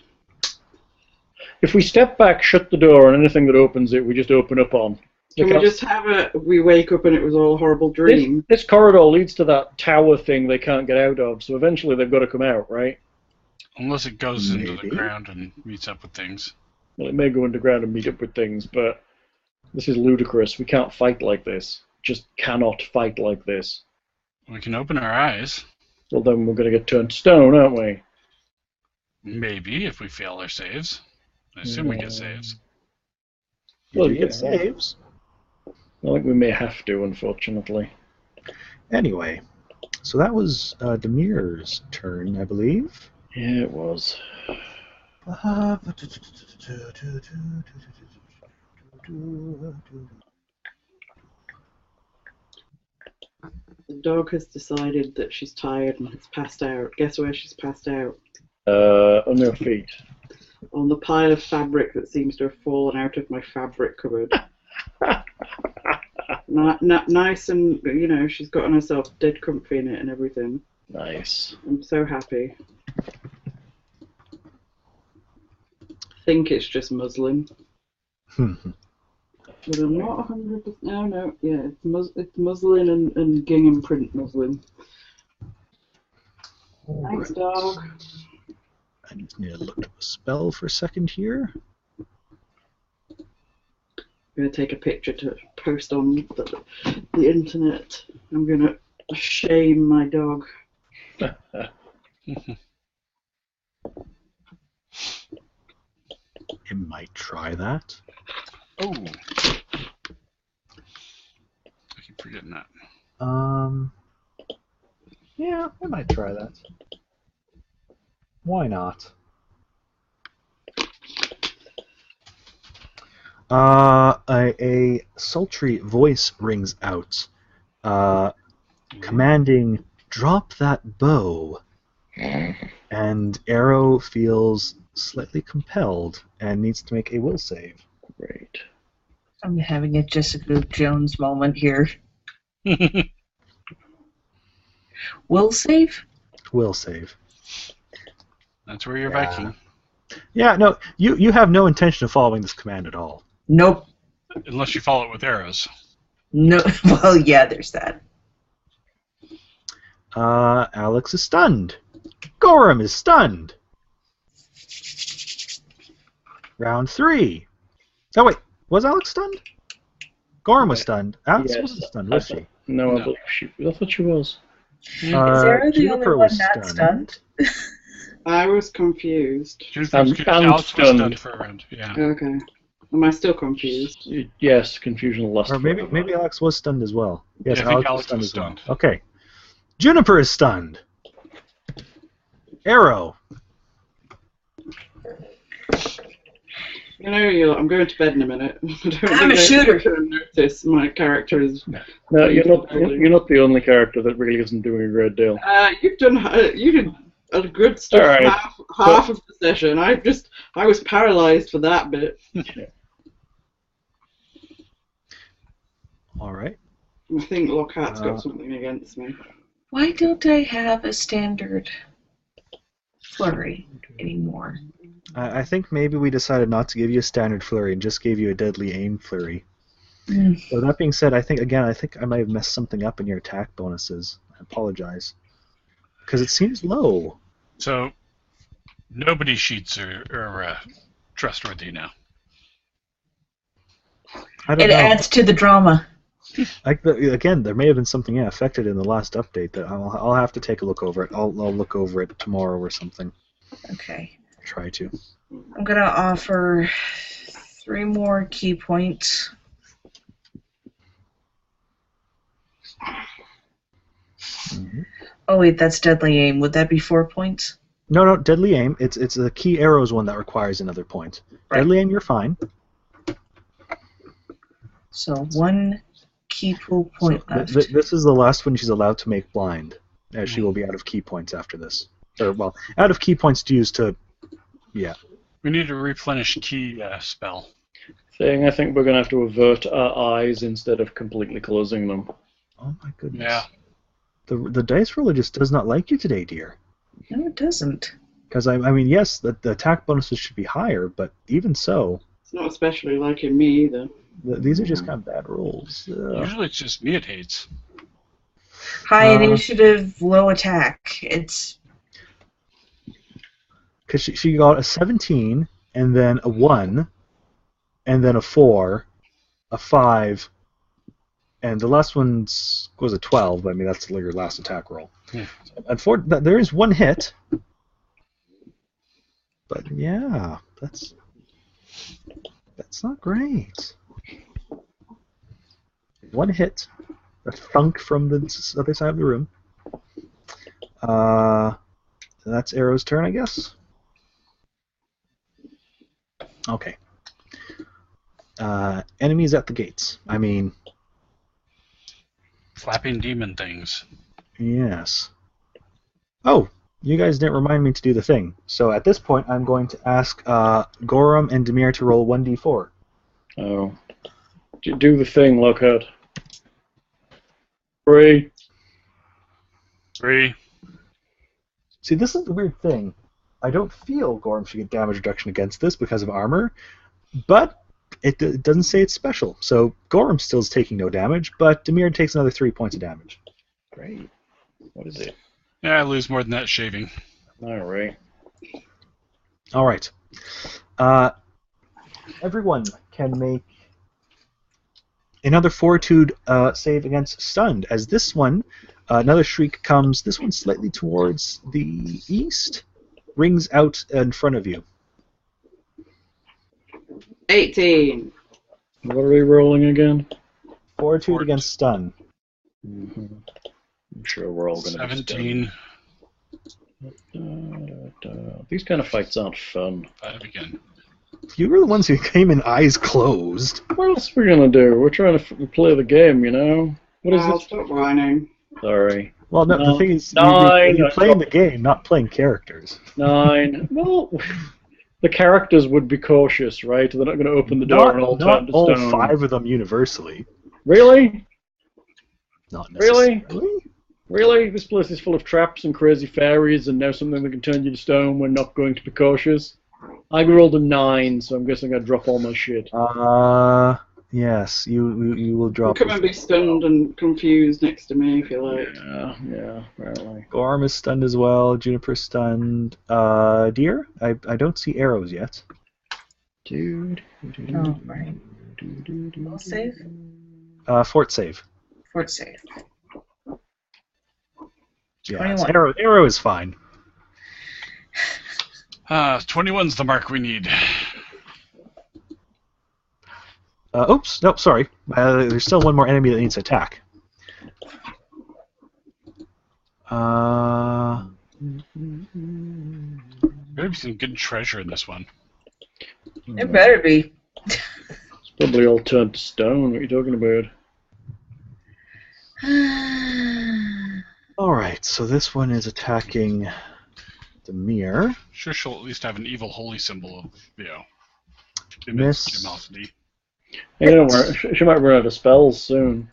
[SPEAKER 1] if we step back, shut the door, and anything that opens it, we just open up on.
[SPEAKER 5] Can we just have we wake up and it was all a horrible dream?
[SPEAKER 1] This corridor leads to that tower thing they can't get out of, so eventually they've got to come out, right?
[SPEAKER 3] Unless it goes into the
[SPEAKER 2] Maybe.
[SPEAKER 3] ground and meets up with things.
[SPEAKER 1] Well, it may go underground and meet up with things, but this is ludicrous. We can't fight like this. Just cannot fight like this.
[SPEAKER 3] We can open our eyes.
[SPEAKER 1] Well, then we're going to get turned to stone, aren't we?
[SPEAKER 3] Maybe, if we fail our saves. I assume we get saves.
[SPEAKER 1] Well,
[SPEAKER 2] You
[SPEAKER 1] yeah.
[SPEAKER 2] get saves.
[SPEAKER 1] I think we may have to, unfortunately.
[SPEAKER 2] Anyway, so that was Demir's turn, I believe.
[SPEAKER 1] Yeah, it was.
[SPEAKER 5] The dog has decided that she's tired and has passed out. Guess where she's passed out?
[SPEAKER 1] On your feet.
[SPEAKER 5] On the pile of fabric that seems to have fallen out of my fabric cupboard. Nice and, she's gotten herself dead comfy in it and everything.
[SPEAKER 1] Nice.
[SPEAKER 5] I'm so happy. I think it's just muslin. But I'm not 100%. No, yeah, it's muslin and gingham print muslin. Thanks, dog.
[SPEAKER 2] I just need to look up a spell for a second here.
[SPEAKER 5] I'm going to take a picture to post on the internet. I'm going to shame my dog.
[SPEAKER 2] It might try that.
[SPEAKER 3] Oh! I keep forgetting that.
[SPEAKER 2] Yeah, I might try that. Why not? A sultry voice rings out, commanding, "Drop that bow." And Arrow feels slightly compelled and needs to make a will save.
[SPEAKER 1] Great.
[SPEAKER 4] I'm having a Jessica Jones moment here. Will save?
[SPEAKER 2] Will save.
[SPEAKER 3] That's where you're
[SPEAKER 2] Yeah.
[SPEAKER 3] Viking.
[SPEAKER 2] Yeah, no, you have no intention of following this command at all.
[SPEAKER 4] Nope.
[SPEAKER 3] Unless you follow it with arrows.
[SPEAKER 4] No. Well, yeah, there's that.
[SPEAKER 2] Alex is stunned. Gorham is stunned. Round 3. Oh wait, was Alex stunned? Gorham was stunned. Alex
[SPEAKER 1] Yes.
[SPEAKER 2] wasn't stunned, was she?
[SPEAKER 1] No, I
[SPEAKER 3] No.
[SPEAKER 1] believe I thought she was.
[SPEAKER 4] Is Sarah the only
[SPEAKER 2] Juniper
[SPEAKER 4] one
[SPEAKER 2] was
[SPEAKER 4] not stunned?
[SPEAKER 5] I was confused.
[SPEAKER 3] She was
[SPEAKER 1] I'm
[SPEAKER 3] confused. Alex was
[SPEAKER 1] stunned.
[SPEAKER 3] stunned for a round. Yeah.
[SPEAKER 5] Okay. Am I still confused?
[SPEAKER 1] Yes, confusion lust.
[SPEAKER 2] Or maybe Alex was stunned as well. Yes,
[SPEAKER 3] Yeah, I think
[SPEAKER 2] Alex
[SPEAKER 3] Alex was
[SPEAKER 2] as well.
[SPEAKER 3] stunned.
[SPEAKER 2] Okay. Juniper is stunned. Arrow.
[SPEAKER 5] I'm going to bed in a minute.
[SPEAKER 4] I'm a shooter.
[SPEAKER 5] Notice my character is.
[SPEAKER 1] No, you're not the only character that really isn't doing a great deal.
[SPEAKER 5] You did a good stuff.
[SPEAKER 1] All right.
[SPEAKER 5] Half of the session. I was paralyzed for that bit.
[SPEAKER 2] All right.
[SPEAKER 5] I think Lockhart's got something against me.
[SPEAKER 4] Why don't I have a standard flurry anymore?
[SPEAKER 2] I think maybe we decided not to give you a standard flurry and just gave you a deadly aim flurry. So that being said, I think I might have messed something up in your attack bonuses. I apologize. Because it seems low.
[SPEAKER 3] So, nobody's sheets are trustworthy now.
[SPEAKER 2] I don't
[SPEAKER 4] It
[SPEAKER 2] know.
[SPEAKER 4] adds to the drama.
[SPEAKER 2] Again, there may have been something affected in the last update that I'll have to take a look over it. I'll look over it tomorrow or something.
[SPEAKER 4] Okay.
[SPEAKER 2] Try to.
[SPEAKER 4] I'm going to offer 3 more key points.
[SPEAKER 2] Mm-hmm.
[SPEAKER 4] Oh, wait, that's deadly aim. Would that be 4 points?
[SPEAKER 2] No, deadly aim. It's the key arrows one that requires another point.
[SPEAKER 4] Right.
[SPEAKER 2] Deadly aim, you're fine.
[SPEAKER 4] So 1 key pool point left.
[SPEAKER 2] This is the last one she's allowed to make blind, as she will be out of key points after this. Or, well, out of key points to use to... Yeah.
[SPEAKER 3] We need to replenish key spell.
[SPEAKER 1] I think we're going to have to avert our eyes instead of completely closing them.
[SPEAKER 2] Oh my goodness.
[SPEAKER 3] Yeah.
[SPEAKER 2] The dice roller just does not like you today, dear.
[SPEAKER 4] No, it doesn't.
[SPEAKER 2] Because I mean, yes, the attack bonuses should be higher, but even so,
[SPEAKER 5] It's not especially liking me either.
[SPEAKER 2] these are just kind of bad rolls.
[SPEAKER 3] Usually it's just me it hates.
[SPEAKER 4] High initiative, low attack. It's
[SPEAKER 2] Because she got a 17, and then a 1, and then a 4, a 5, and the last one was a 12. I mean, that's your last attack roll.
[SPEAKER 3] Yeah.
[SPEAKER 2] Unfortunately, there is one hit, but yeah, that's not great. One hit, a thunk from the other side of the room. That's Arrow's turn, I guess. Okay. Enemies at the gates. I mean,
[SPEAKER 3] Flapping demon things.
[SPEAKER 2] yes. Oh, you guys didn't remind me to do the thing. So at this point, I'm going to ask Gorham and Demir to roll 1d4.
[SPEAKER 1] Oh. Do the thing, Lockhart. 3.
[SPEAKER 3] 3.
[SPEAKER 2] See, this is the weird thing. I don't feel Gorham should get damage reduction against this because of armor, but it doesn't say it's special. So Gorham still is taking no damage, but Demir takes another 3 points of damage.
[SPEAKER 1] Great. What is it?
[SPEAKER 3] Yeah, I lose more than that shaving.
[SPEAKER 1] Alright.
[SPEAKER 2] All right. Everyone can make another fortitude save against stunned, as this one, another shriek comes, this one slightly towards the east, rings out in front of you.
[SPEAKER 5] 18.
[SPEAKER 1] What are we rolling again?
[SPEAKER 2] Fortitude against stun.
[SPEAKER 1] Mm-hmm. I'm sure we're all going to
[SPEAKER 3] 17.
[SPEAKER 1] These kind of fights aren't fun.
[SPEAKER 3] 5 again.
[SPEAKER 2] You were the ones who came in eyes closed.
[SPEAKER 1] What else are we going to do? We're trying to play the game, you know? What is
[SPEAKER 5] I'll
[SPEAKER 1] this?
[SPEAKER 5] stop whining.
[SPEAKER 1] Sorry.
[SPEAKER 2] Well, no, the thing is,
[SPEAKER 1] Nine.
[SPEAKER 2] you're playing the game, not playing characters.
[SPEAKER 1] 9. Well, the characters would be cautious, right? They're not going to open the door and all turn
[SPEAKER 2] Not
[SPEAKER 1] to
[SPEAKER 2] all
[SPEAKER 1] stone.
[SPEAKER 2] 5 of them universally.
[SPEAKER 1] Really?
[SPEAKER 2] Not
[SPEAKER 1] Really?
[SPEAKER 2] necessarily.
[SPEAKER 1] Really? This place is full of traps and crazy fairies, and now something that can turn you to stone. We're not going to be cautious. I rolled a 9, so I'm guessing I drop all my shit.
[SPEAKER 2] Yes, you will drop.
[SPEAKER 5] Come and be stunned and confused next to me if you like.
[SPEAKER 1] Yeah, apparently.
[SPEAKER 2] Gorm is stunned as well. Juniper's stunned. Deer? I don't see arrows yet.
[SPEAKER 1] Dude.
[SPEAKER 4] oh right. I'll save.
[SPEAKER 2] Fort save.
[SPEAKER 4] Fort save.
[SPEAKER 2] Yeah,
[SPEAKER 4] 21.
[SPEAKER 2] arrow is fine.
[SPEAKER 3] 21's the mark we need.
[SPEAKER 2] Oops, no, sorry. There's still one more enemy that needs to attack.
[SPEAKER 3] Better be some good treasure in this one.
[SPEAKER 4] It better be.
[SPEAKER 1] It's probably all turned to stone. What are you talking about?
[SPEAKER 2] Alright, so this one is attacking Demir.
[SPEAKER 3] Sure, she'll at least have an evil holy symbol of,
[SPEAKER 2] Miss.
[SPEAKER 3] animosity.
[SPEAKER 1] Hey, don't worry. She might run out of spells soon.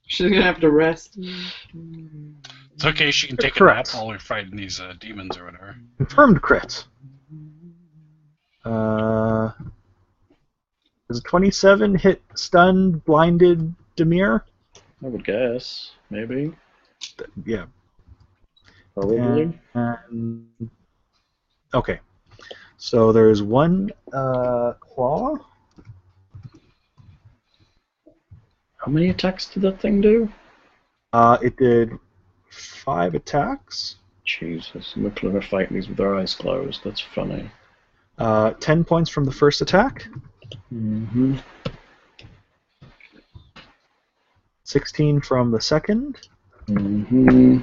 [SPEAKER 5] She's gonna have to rest.
[SPEAKER 3] It's okay, she can take a
[SPEAKER 2] Correct.
[SPEAKER 3] nap while we're fighting these demons or whatever.
[SPEAKER 2] Confirmed crit. Does a 27 hit stunned, blinded Demir?
[SPEAKER 1] I would guess. Maybe.
[SPEAKER 2] Yeah.
[SPEAKER 1] Probably.
[SPEAKER 2] And, okay. So there's one claw.
[SPEAKER 1] How many attacks did that thing do?
[SPEAKER 2] It did 5 attacks.
[SPEAKER 1] Jesus, we're clever fighting these with our eyes closed. That's funny.
[SPEAKER 2] 10 points from the first attack.
[SPEAKER 1] Mm-hmm.
[SPEAKER 2] 16 from the second.
[SPEAKER 1] Mm-hmm.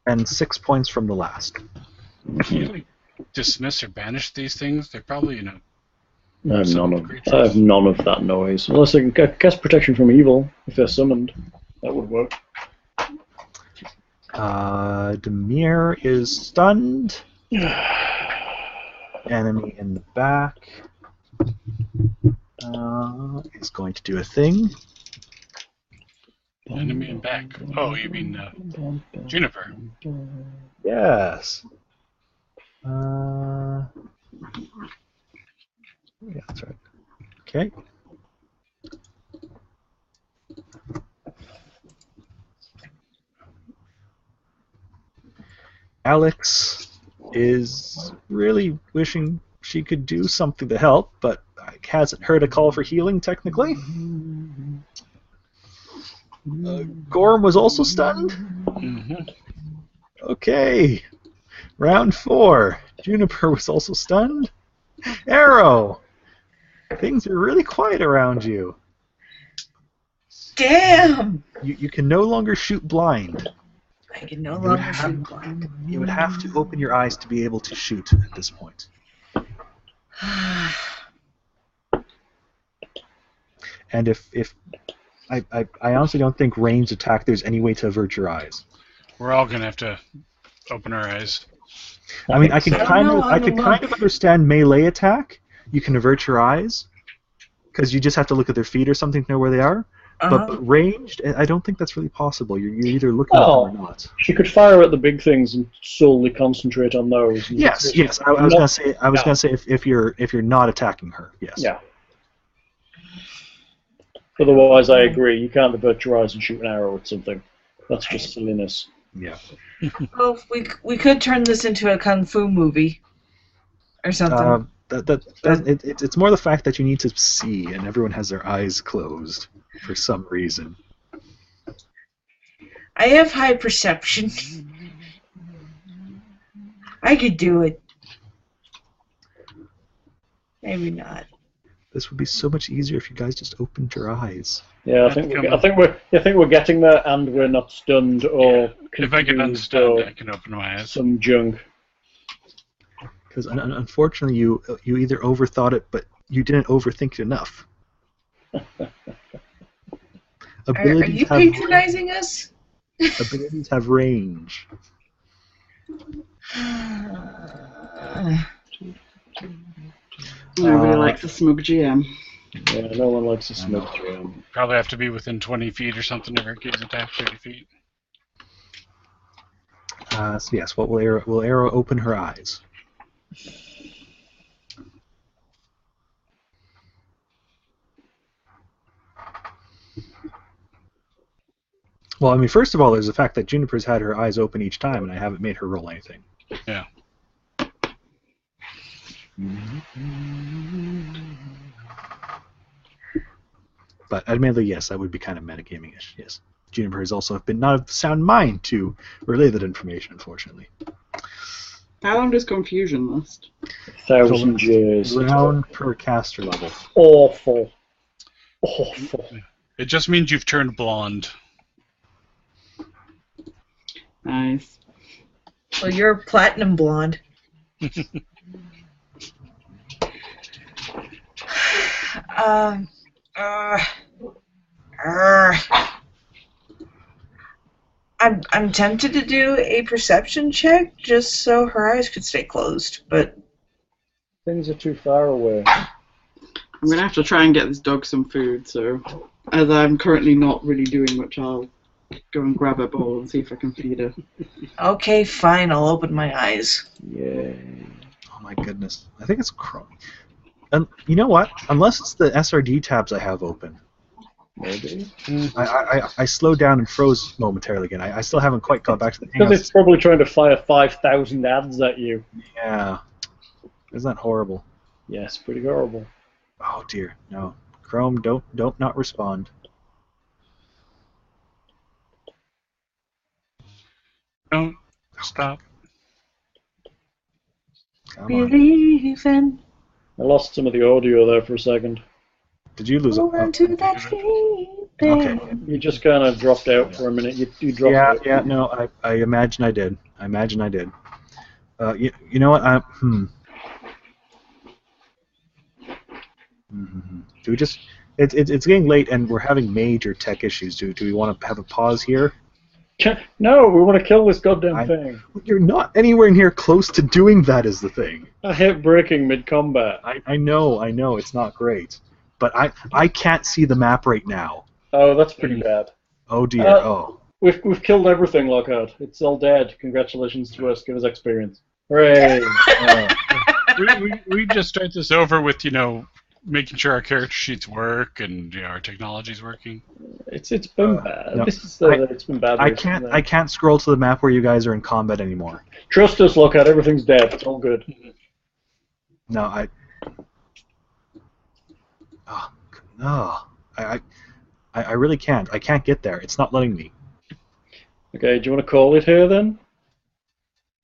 [SPEAKER 2] And 6 points from the last.
[SPEAKER 3] Can you dismiss or banish these things? They're probably,
[SPEAKER 1] I have
[SPEAKER 3] some
[SPEAKER 1] none of
[SPEAKER 3] creatures.
[SPEAKER 1] I have none of that noise. Unless I can cast protection from evil if they're summoned. That would work.
[SPEAKER 2] Demir is stunned. Enemy in the back is going to do a thing.
[SPEAKER 3] Enemy and back. Oh, you mean Juniper.
[SPEAKER 2] Yes. Yeah, that's right. Okay. Alex is really wishing she could do something to help, but hasn't heard a call for healing, technically. Gorm was also stunned?
[SPEAKER 3] Mm-hmm.
[SPEAKER 2] Okay. Round 4. Juniper was also stunned. Arrow! Things are really quiet around you.
[SPEAKER 4] Damn!
[SPEAKER 2] You can no longer shoot blind.
[SPEAKER 4] I can no longer shoot blind.
[SPEAKER 2] You would have to open your eyes to be able to shoot at this point. And if I honestly don't think ranged attack there's any way to avert your eyes.
[SPEAKER 3] We're all gonna have to open our eyes.
[SPEAKER 2] I mean, I could kind of
[SPEAKER 4] look.
[SPEAKER 2] understand melee attack. You can avert your eyes because you just have to look at their feet or something to know where they are. But ranged, I don't think that's really possible. You're either looking at them or not.
[SPEAKER 1] She could fire at the big things and solely concentrate on those.
[SPEAKER 2] Yes. I was gonna say if you're not attacking her. Yes.
[SPEAKER 1] Yeah. Otherwise, I agree. You can't avert your eyes and shoot an arrow at something. That's just silliness.
[SPEAKER 2] Yeah.
[SPEAKER 4] Well, we could turn this into a kung fu movie or something.
[SPEAKER 2] It's more the fact that you need to see, and everyone has their eyes closed for some reason.
[SPEAKER 4] I have high perception. I could do it. Maybe not.
[SPEAKER 2] This would be so much easier if you guys just opened your eyes.
[SPEAKER 1] Yeah, I think we're getting there, and we're not stunned or
[SPEAKER 3] If I get
[SPEAKER 1] confused
[SPEAKER 3] unstunned,
[SPEAKER 1] or
[SPEAKER 3] I can open my eyes.
[SPEAKER 1] some junk.
[SPEAKER 2] Because unfortunately, you either overthought it, but you didn't overthink it enough.
[SPEAKER 4] Are you patronizing us?
[SPEAKER 2] Abilities have range.
[SPEAKER 5] Nobody likes a smug GM.
[SPEAKER 1] Yeah, no one likes a smoke jam.
[SPEAKER 3] Probably have to be within 20 feet or something to Hercules attack 30 feet.
[SPEAKER 2] So yes, what will Arrow open her eyes? Well, I mean, first of all, there's the fact that Juniper's had her eyes open each time, and I haven't made her roll anything.
[SPEAKER 3] Yeah.
[SPEAKER 2] But admittedly, yes, that would be kind of metagaming-ish, yes. Juniper has also been not of sound mind to relay that information, unfortunately.
[SPEAKER 5] How long does confusion last?
[SPEAKER 1] 1,000 years.
[SPEAKER 2] Round per caster level.
[SPEAKER 1] Awful. Awful.
[SPEAKER 3] It just means you've turned blonde.
[SPEAKER 5] Nice.
[SPEAKER 4] Well, you're platinum blonde. I'm tempted to do a perception check just so her eyes could stay closed, but
[SPEAKER 1] Things are too far away.
[SPEAKER 5] I'm going to have to try and get this dog some food, so as I'm currently not really doing much, I'll go and grab a bowl and see if I can feed her.
[SPEAKER 4] okay, fine, I'll open my eyes.
[SPEAKER 1] Yay.
[SPEAKER 2] Oh my goodness. I think it's Chrome. And you know what? Unless it's the SRD tabs I have open.
[SPEAKER 1] Maybe.
[SPEAKER 2] I slowed down and froze momentarily again. I still haven't quite got back to the
[SPEAKER 1] Because
[SPEAKER 2] hang
[SPEAKER 1] it's probably trying to fire 5,000 ads at you.
[SPEAKER 2] Yeah. Isn't that horrible?
[SPEAKER 1] Yes, pretty horrible.
[SPEAKER 2] Oh dear, no. Chrome, don't not respond.
[SPEAKER 3] Don't stop.
[SPEAKER 2] Come on.
[SPEAKER 4] Believe in.
[SPEAKER 1] I lost some of the audio there for a second.
[SPEAKER 2] Did you lose it?
[SPEAKER 4] Hold on to that feeling.
[SPEAKER 2] Okay.
[SPEAKER 1] You just kind of dropped out for a minute. You dropped out.
[SPEAKER 2] Yeah, no, I imagine I did. You know what? Do we just? It's getting late and we're having major tech issues. Do we want to have a pause here?
[SPEAKER 1] No, we want to kill this goddamn thing.
[SPEAKER 2] You're not anywhere near close to doing that. Is the thing.
[SPEAKER 1] I hit breaking mid-combat.
[SPEAKER 2] I know, it's not great, but I can't see the map right now.
[SPEAKER 1] Oh, that's pretty bad.
[SPEAKER 2] Oh dear. Oh.
[SPEAKER 1] We've killed everything, Lockhart. It's all dead. Congratulations to us. Give us experience. Hooray!
[SPEAKER 3] We just start this over with, making sure our character sheets work and our technology's working.
[SPEAKER 1] It's been bad.
[SPEAKER 2] No.
[SPEAKER 1] It's been bad.
[SPEAKER 2] I can't scroll to the map where you guys are in combat anymore.
[SPEAKER 1] Trust us, Lockhart. Everything's dead. It's all good.
[SPEAKER 2] No, I really can't. I can't get there. It's not letting me.
[SPEAKER 1] Okay, do you want to call it here then?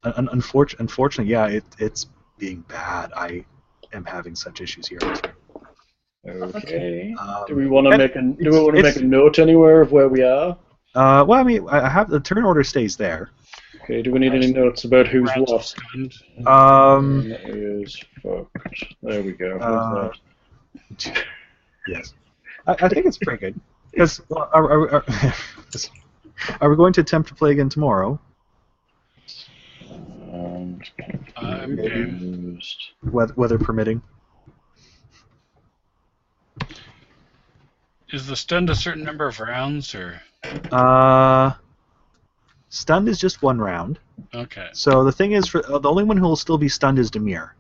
[SPEAKER 2] Unfortunately, yeah, it's being bad. I am having such issues here.
[SPEAKER 1] Okay. Do we want to make a
[SPEAKER 2] it's-
[SPEAKER 1] note anywhere of where we are?
[SPEAKER 2] Well, I mean, I have the turn order stays there.
[SPEAKER 1] Okay. Do we need any notes about who's
[SPEAKER 3] Rats are
[SPEAKER 1] what?
[SPEAKER 3] stunned.
[SPEAKER 1] Is fucked. There we go. Who's that?
[SPEAKER 2] Yes, I think it's pretty good. Because are we going to attempt to play again tomorrow?
[SPEAKER 3] I'm game.
[SPEAKER 1] Used.
[SPEAKER 2] Weather permitting.
[SPEAKER 3] Is the stunned a certain number of rounds, or?
[SPEAKER 2] Stunned is just 1 round.
[SPEAKER 3] Okay.
[SPEAKER 2] So the thing is, for the only one who will still be stunned is Demir.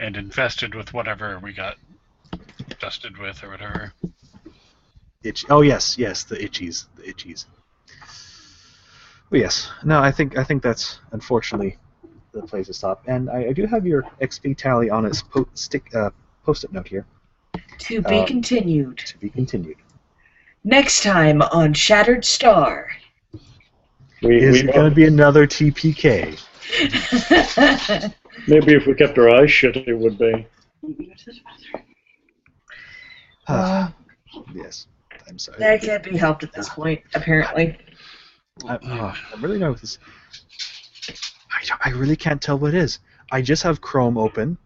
[SPEAKER 3] And infested with whatever we got dusted with, or whatever.
[SPEAKER 2] Oh yes, the itchies. But yes, no, I think that's unfortunately the place to stop. And I do have your XP tally on its post-it note here.
[SPEAKER 4] To be continued.
[SPEAKER 2] To be continued.
[SPEAKER 4] Next time on Shattered Star.
[SPEAKER 2] Is it going to be another TPK?
[SPEAKER 1] Maybe if we kept our eyes shut, it would be.
[SPEAKER 2] Yes, I'm sorry.
[SPEAKER 4] That can't be helped at this point, apparently.
[SPEAKER 2] I really know this. I really can't tell what it is. I just have Chrome open,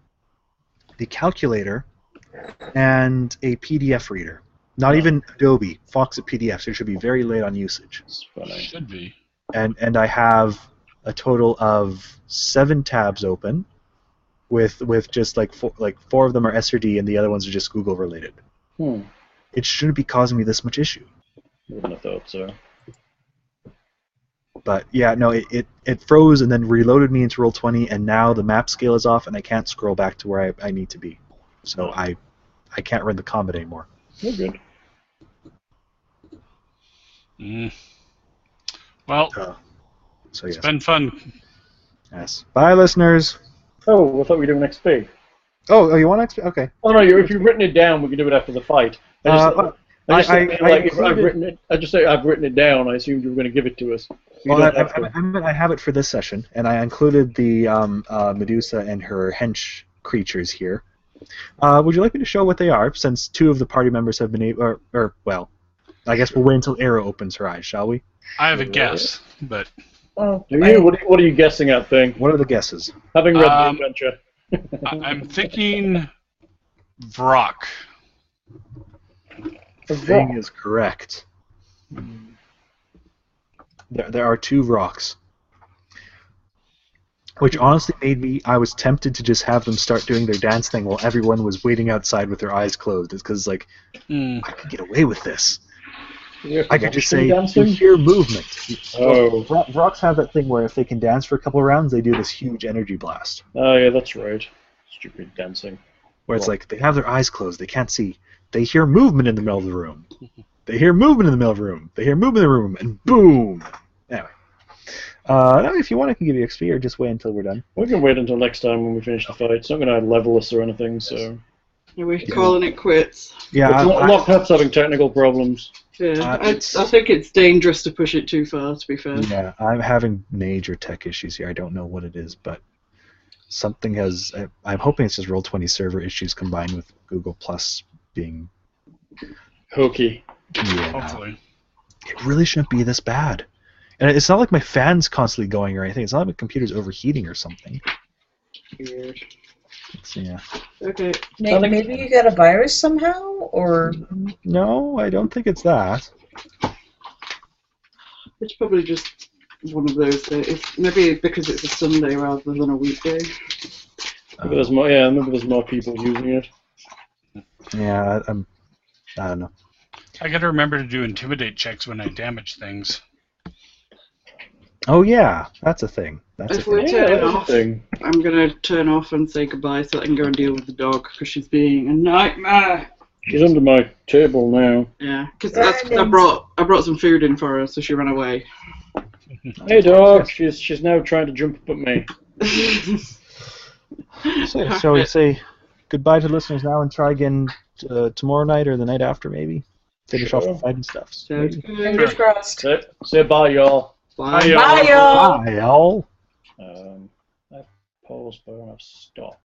[SPEAKER 2] the calculator, and a PDF reader. Not even Adobe, Fox at PDF, so it should be very late on usage.
[SPEAKER 1] It's funny.
[SPEAKER 3] Should be.
[SPEAKER 2] And I have a total of 7 tabs open, with just like 4 of them are SRD and the other ones are just Google related. It shouldn't be causing me this much issue.
[SPEAKER 1] Wouldn't have thought so.
[SPEAKER 2] But yeah, no, it froze and then reloaded me into Roll20, and now the map scale is off and I can't scroll back to where I need to be. So I can't run the combat anymore.
[SPEAKER 1] We're good.
[SPEAKER 3] Well,
[SPEAKER 2] so
[SPEAKER 3] it's
[SPEAKER 2] yes.
[SPEAKER 3] been fun.
[SPEAKER 2] Yes. Bye, listeners.
[SPEAKER 1] Oh, I thought we were doing XP.
[SPEAKER 2] Oh, you want XP? Okay.
[SPEAKER 1] Oh no, if you've written it down, we can do it after the fight. I've written it down. I assumed you were going to give it to us.
[SPEAKER 2] I have it for this session, and I included the Medusa and her hench creatures here. Would you like me to show what they are, since 2 of the party members have been able, well, I guess we'll wait until Arrow opens her eyes, shall we?
[SPEAKER 3] I have a guess, but...
[SPEAKER 4] Well,
[SPEAKER 1] What are you guessing at, Thing?
[SPEAKER 2] What are the guesses?
[SPEAKER 1] Having read the adventure.
[SPEAKER 3] I'm thinking Vrock.
[SPEAKER 2] Thing is correct. There are 2 Vrocks. Which honestly made I was tempted to just have them start doing their dance thing while everyone was waiting outside with their eyes closed. It's because, like, I could get away with this. I could just say, you hear movement.
[SPEAKER 1] Oh.
[SPEAKER 2] Vrocks have that thing where if they can dance for a couple of rounds, they do this huge energy blast.
[SPEAKER 1] Oh, yeah, that's right. Stupid dancing.
[SPEAKER 2] Where it's like, they have their eyes closed, they can't see. They hear movement in the middle of the room. They hear movement in the middle of the room. They hear movement in the room, and boom! Anyway. Now, if you want, I can give you XP, or just wait until we're done.
[SPEAKER 1] We can wait until next time when we finish the fight. It's not going to level us or anything, so...
[SPEAKER 5] Are we calling it quits?
[SPEAKER 2] Yeah,
[SPEAKER 1] Lockhart's having technical problems.
[SPEAKER 5] Yeah, I think it's dangerous to push it too far, to be fair.
[SPEAKER 2] Yeah, I'm having major tech issues here. I don't know what it is, but something has... I'm hoping it's just Roll20 server issues combined with Google Plus being...
[SPEAKER 1] hokey.
[SPEAKER 2] Yeah.
[SPEAKER 3] Hopefully.
[SPEAKER 2] It really shouldn't be this bad. And it's not like my fan's constantly going or anything. It's not like my computer's overheating or something.
[SPEAKER 5] Weird.
[SPEAKER 2] Yeah.
[SPEAKER 5] Okay.
[SPEAKER 4] Maybe you got a virus somehow, or...
[SPEAKER 2] No, I don't think it's that.
[SPEAKER 5] It's probably just one of those days. Maybe because it's a Sunday rather than a weekday.
[SPEAKER 1] Maybe there's more people using it.
[SPEAKER 2] Yeah, I don't know.
[SPEAKER 3] I gotta remember to do intimidate checks when I damage things.
[SPEAKER 2] Oh yeah, that's a thing. That's a
[SPEAKER 5] If we're
[SPEAKER 2] thing.
[SPEAKER 1] Yeah,
[SPEAKER 5] turning
[SPEAKER 1] that's a
[SPEAKER 5] off,
[SPEAKER 1] thing.
[SPEAKER 5] I'm gonna turn off and say goodbye so I can go and deal with the dog because she's being a nightmare.
[SPEAKER 1] She's under my table now.
[SPEAKER 5] Yeah, because I brought some food in for her, so she ran away.
[SPEAKER 1] Hey, dog. She's now trying to jump up at me.
[SPEAKER 2] So, shall we say goodbye to listeners now and try again tomorrow night or the night after, maybe? Finish off the
[SPEAKER 1] Sure.
[SPEAKER 2] fighting stuff.
[SPEAKER 5] Sounds
[SPEAKER 2] Maybe.
[SPEAKER 5] good.
[SPEAKER 4] Fingers crossed.
[SPEAKER 1] Say bye, y'all.
[SPEAKER 5] Bye.
[SPEAKER 3] Bye,
[SPEAKER 4] Bye, y'all.
[SPEAKER 2] Bye, y'all.
[SPEAKER 1] I pause, but I don't have stop.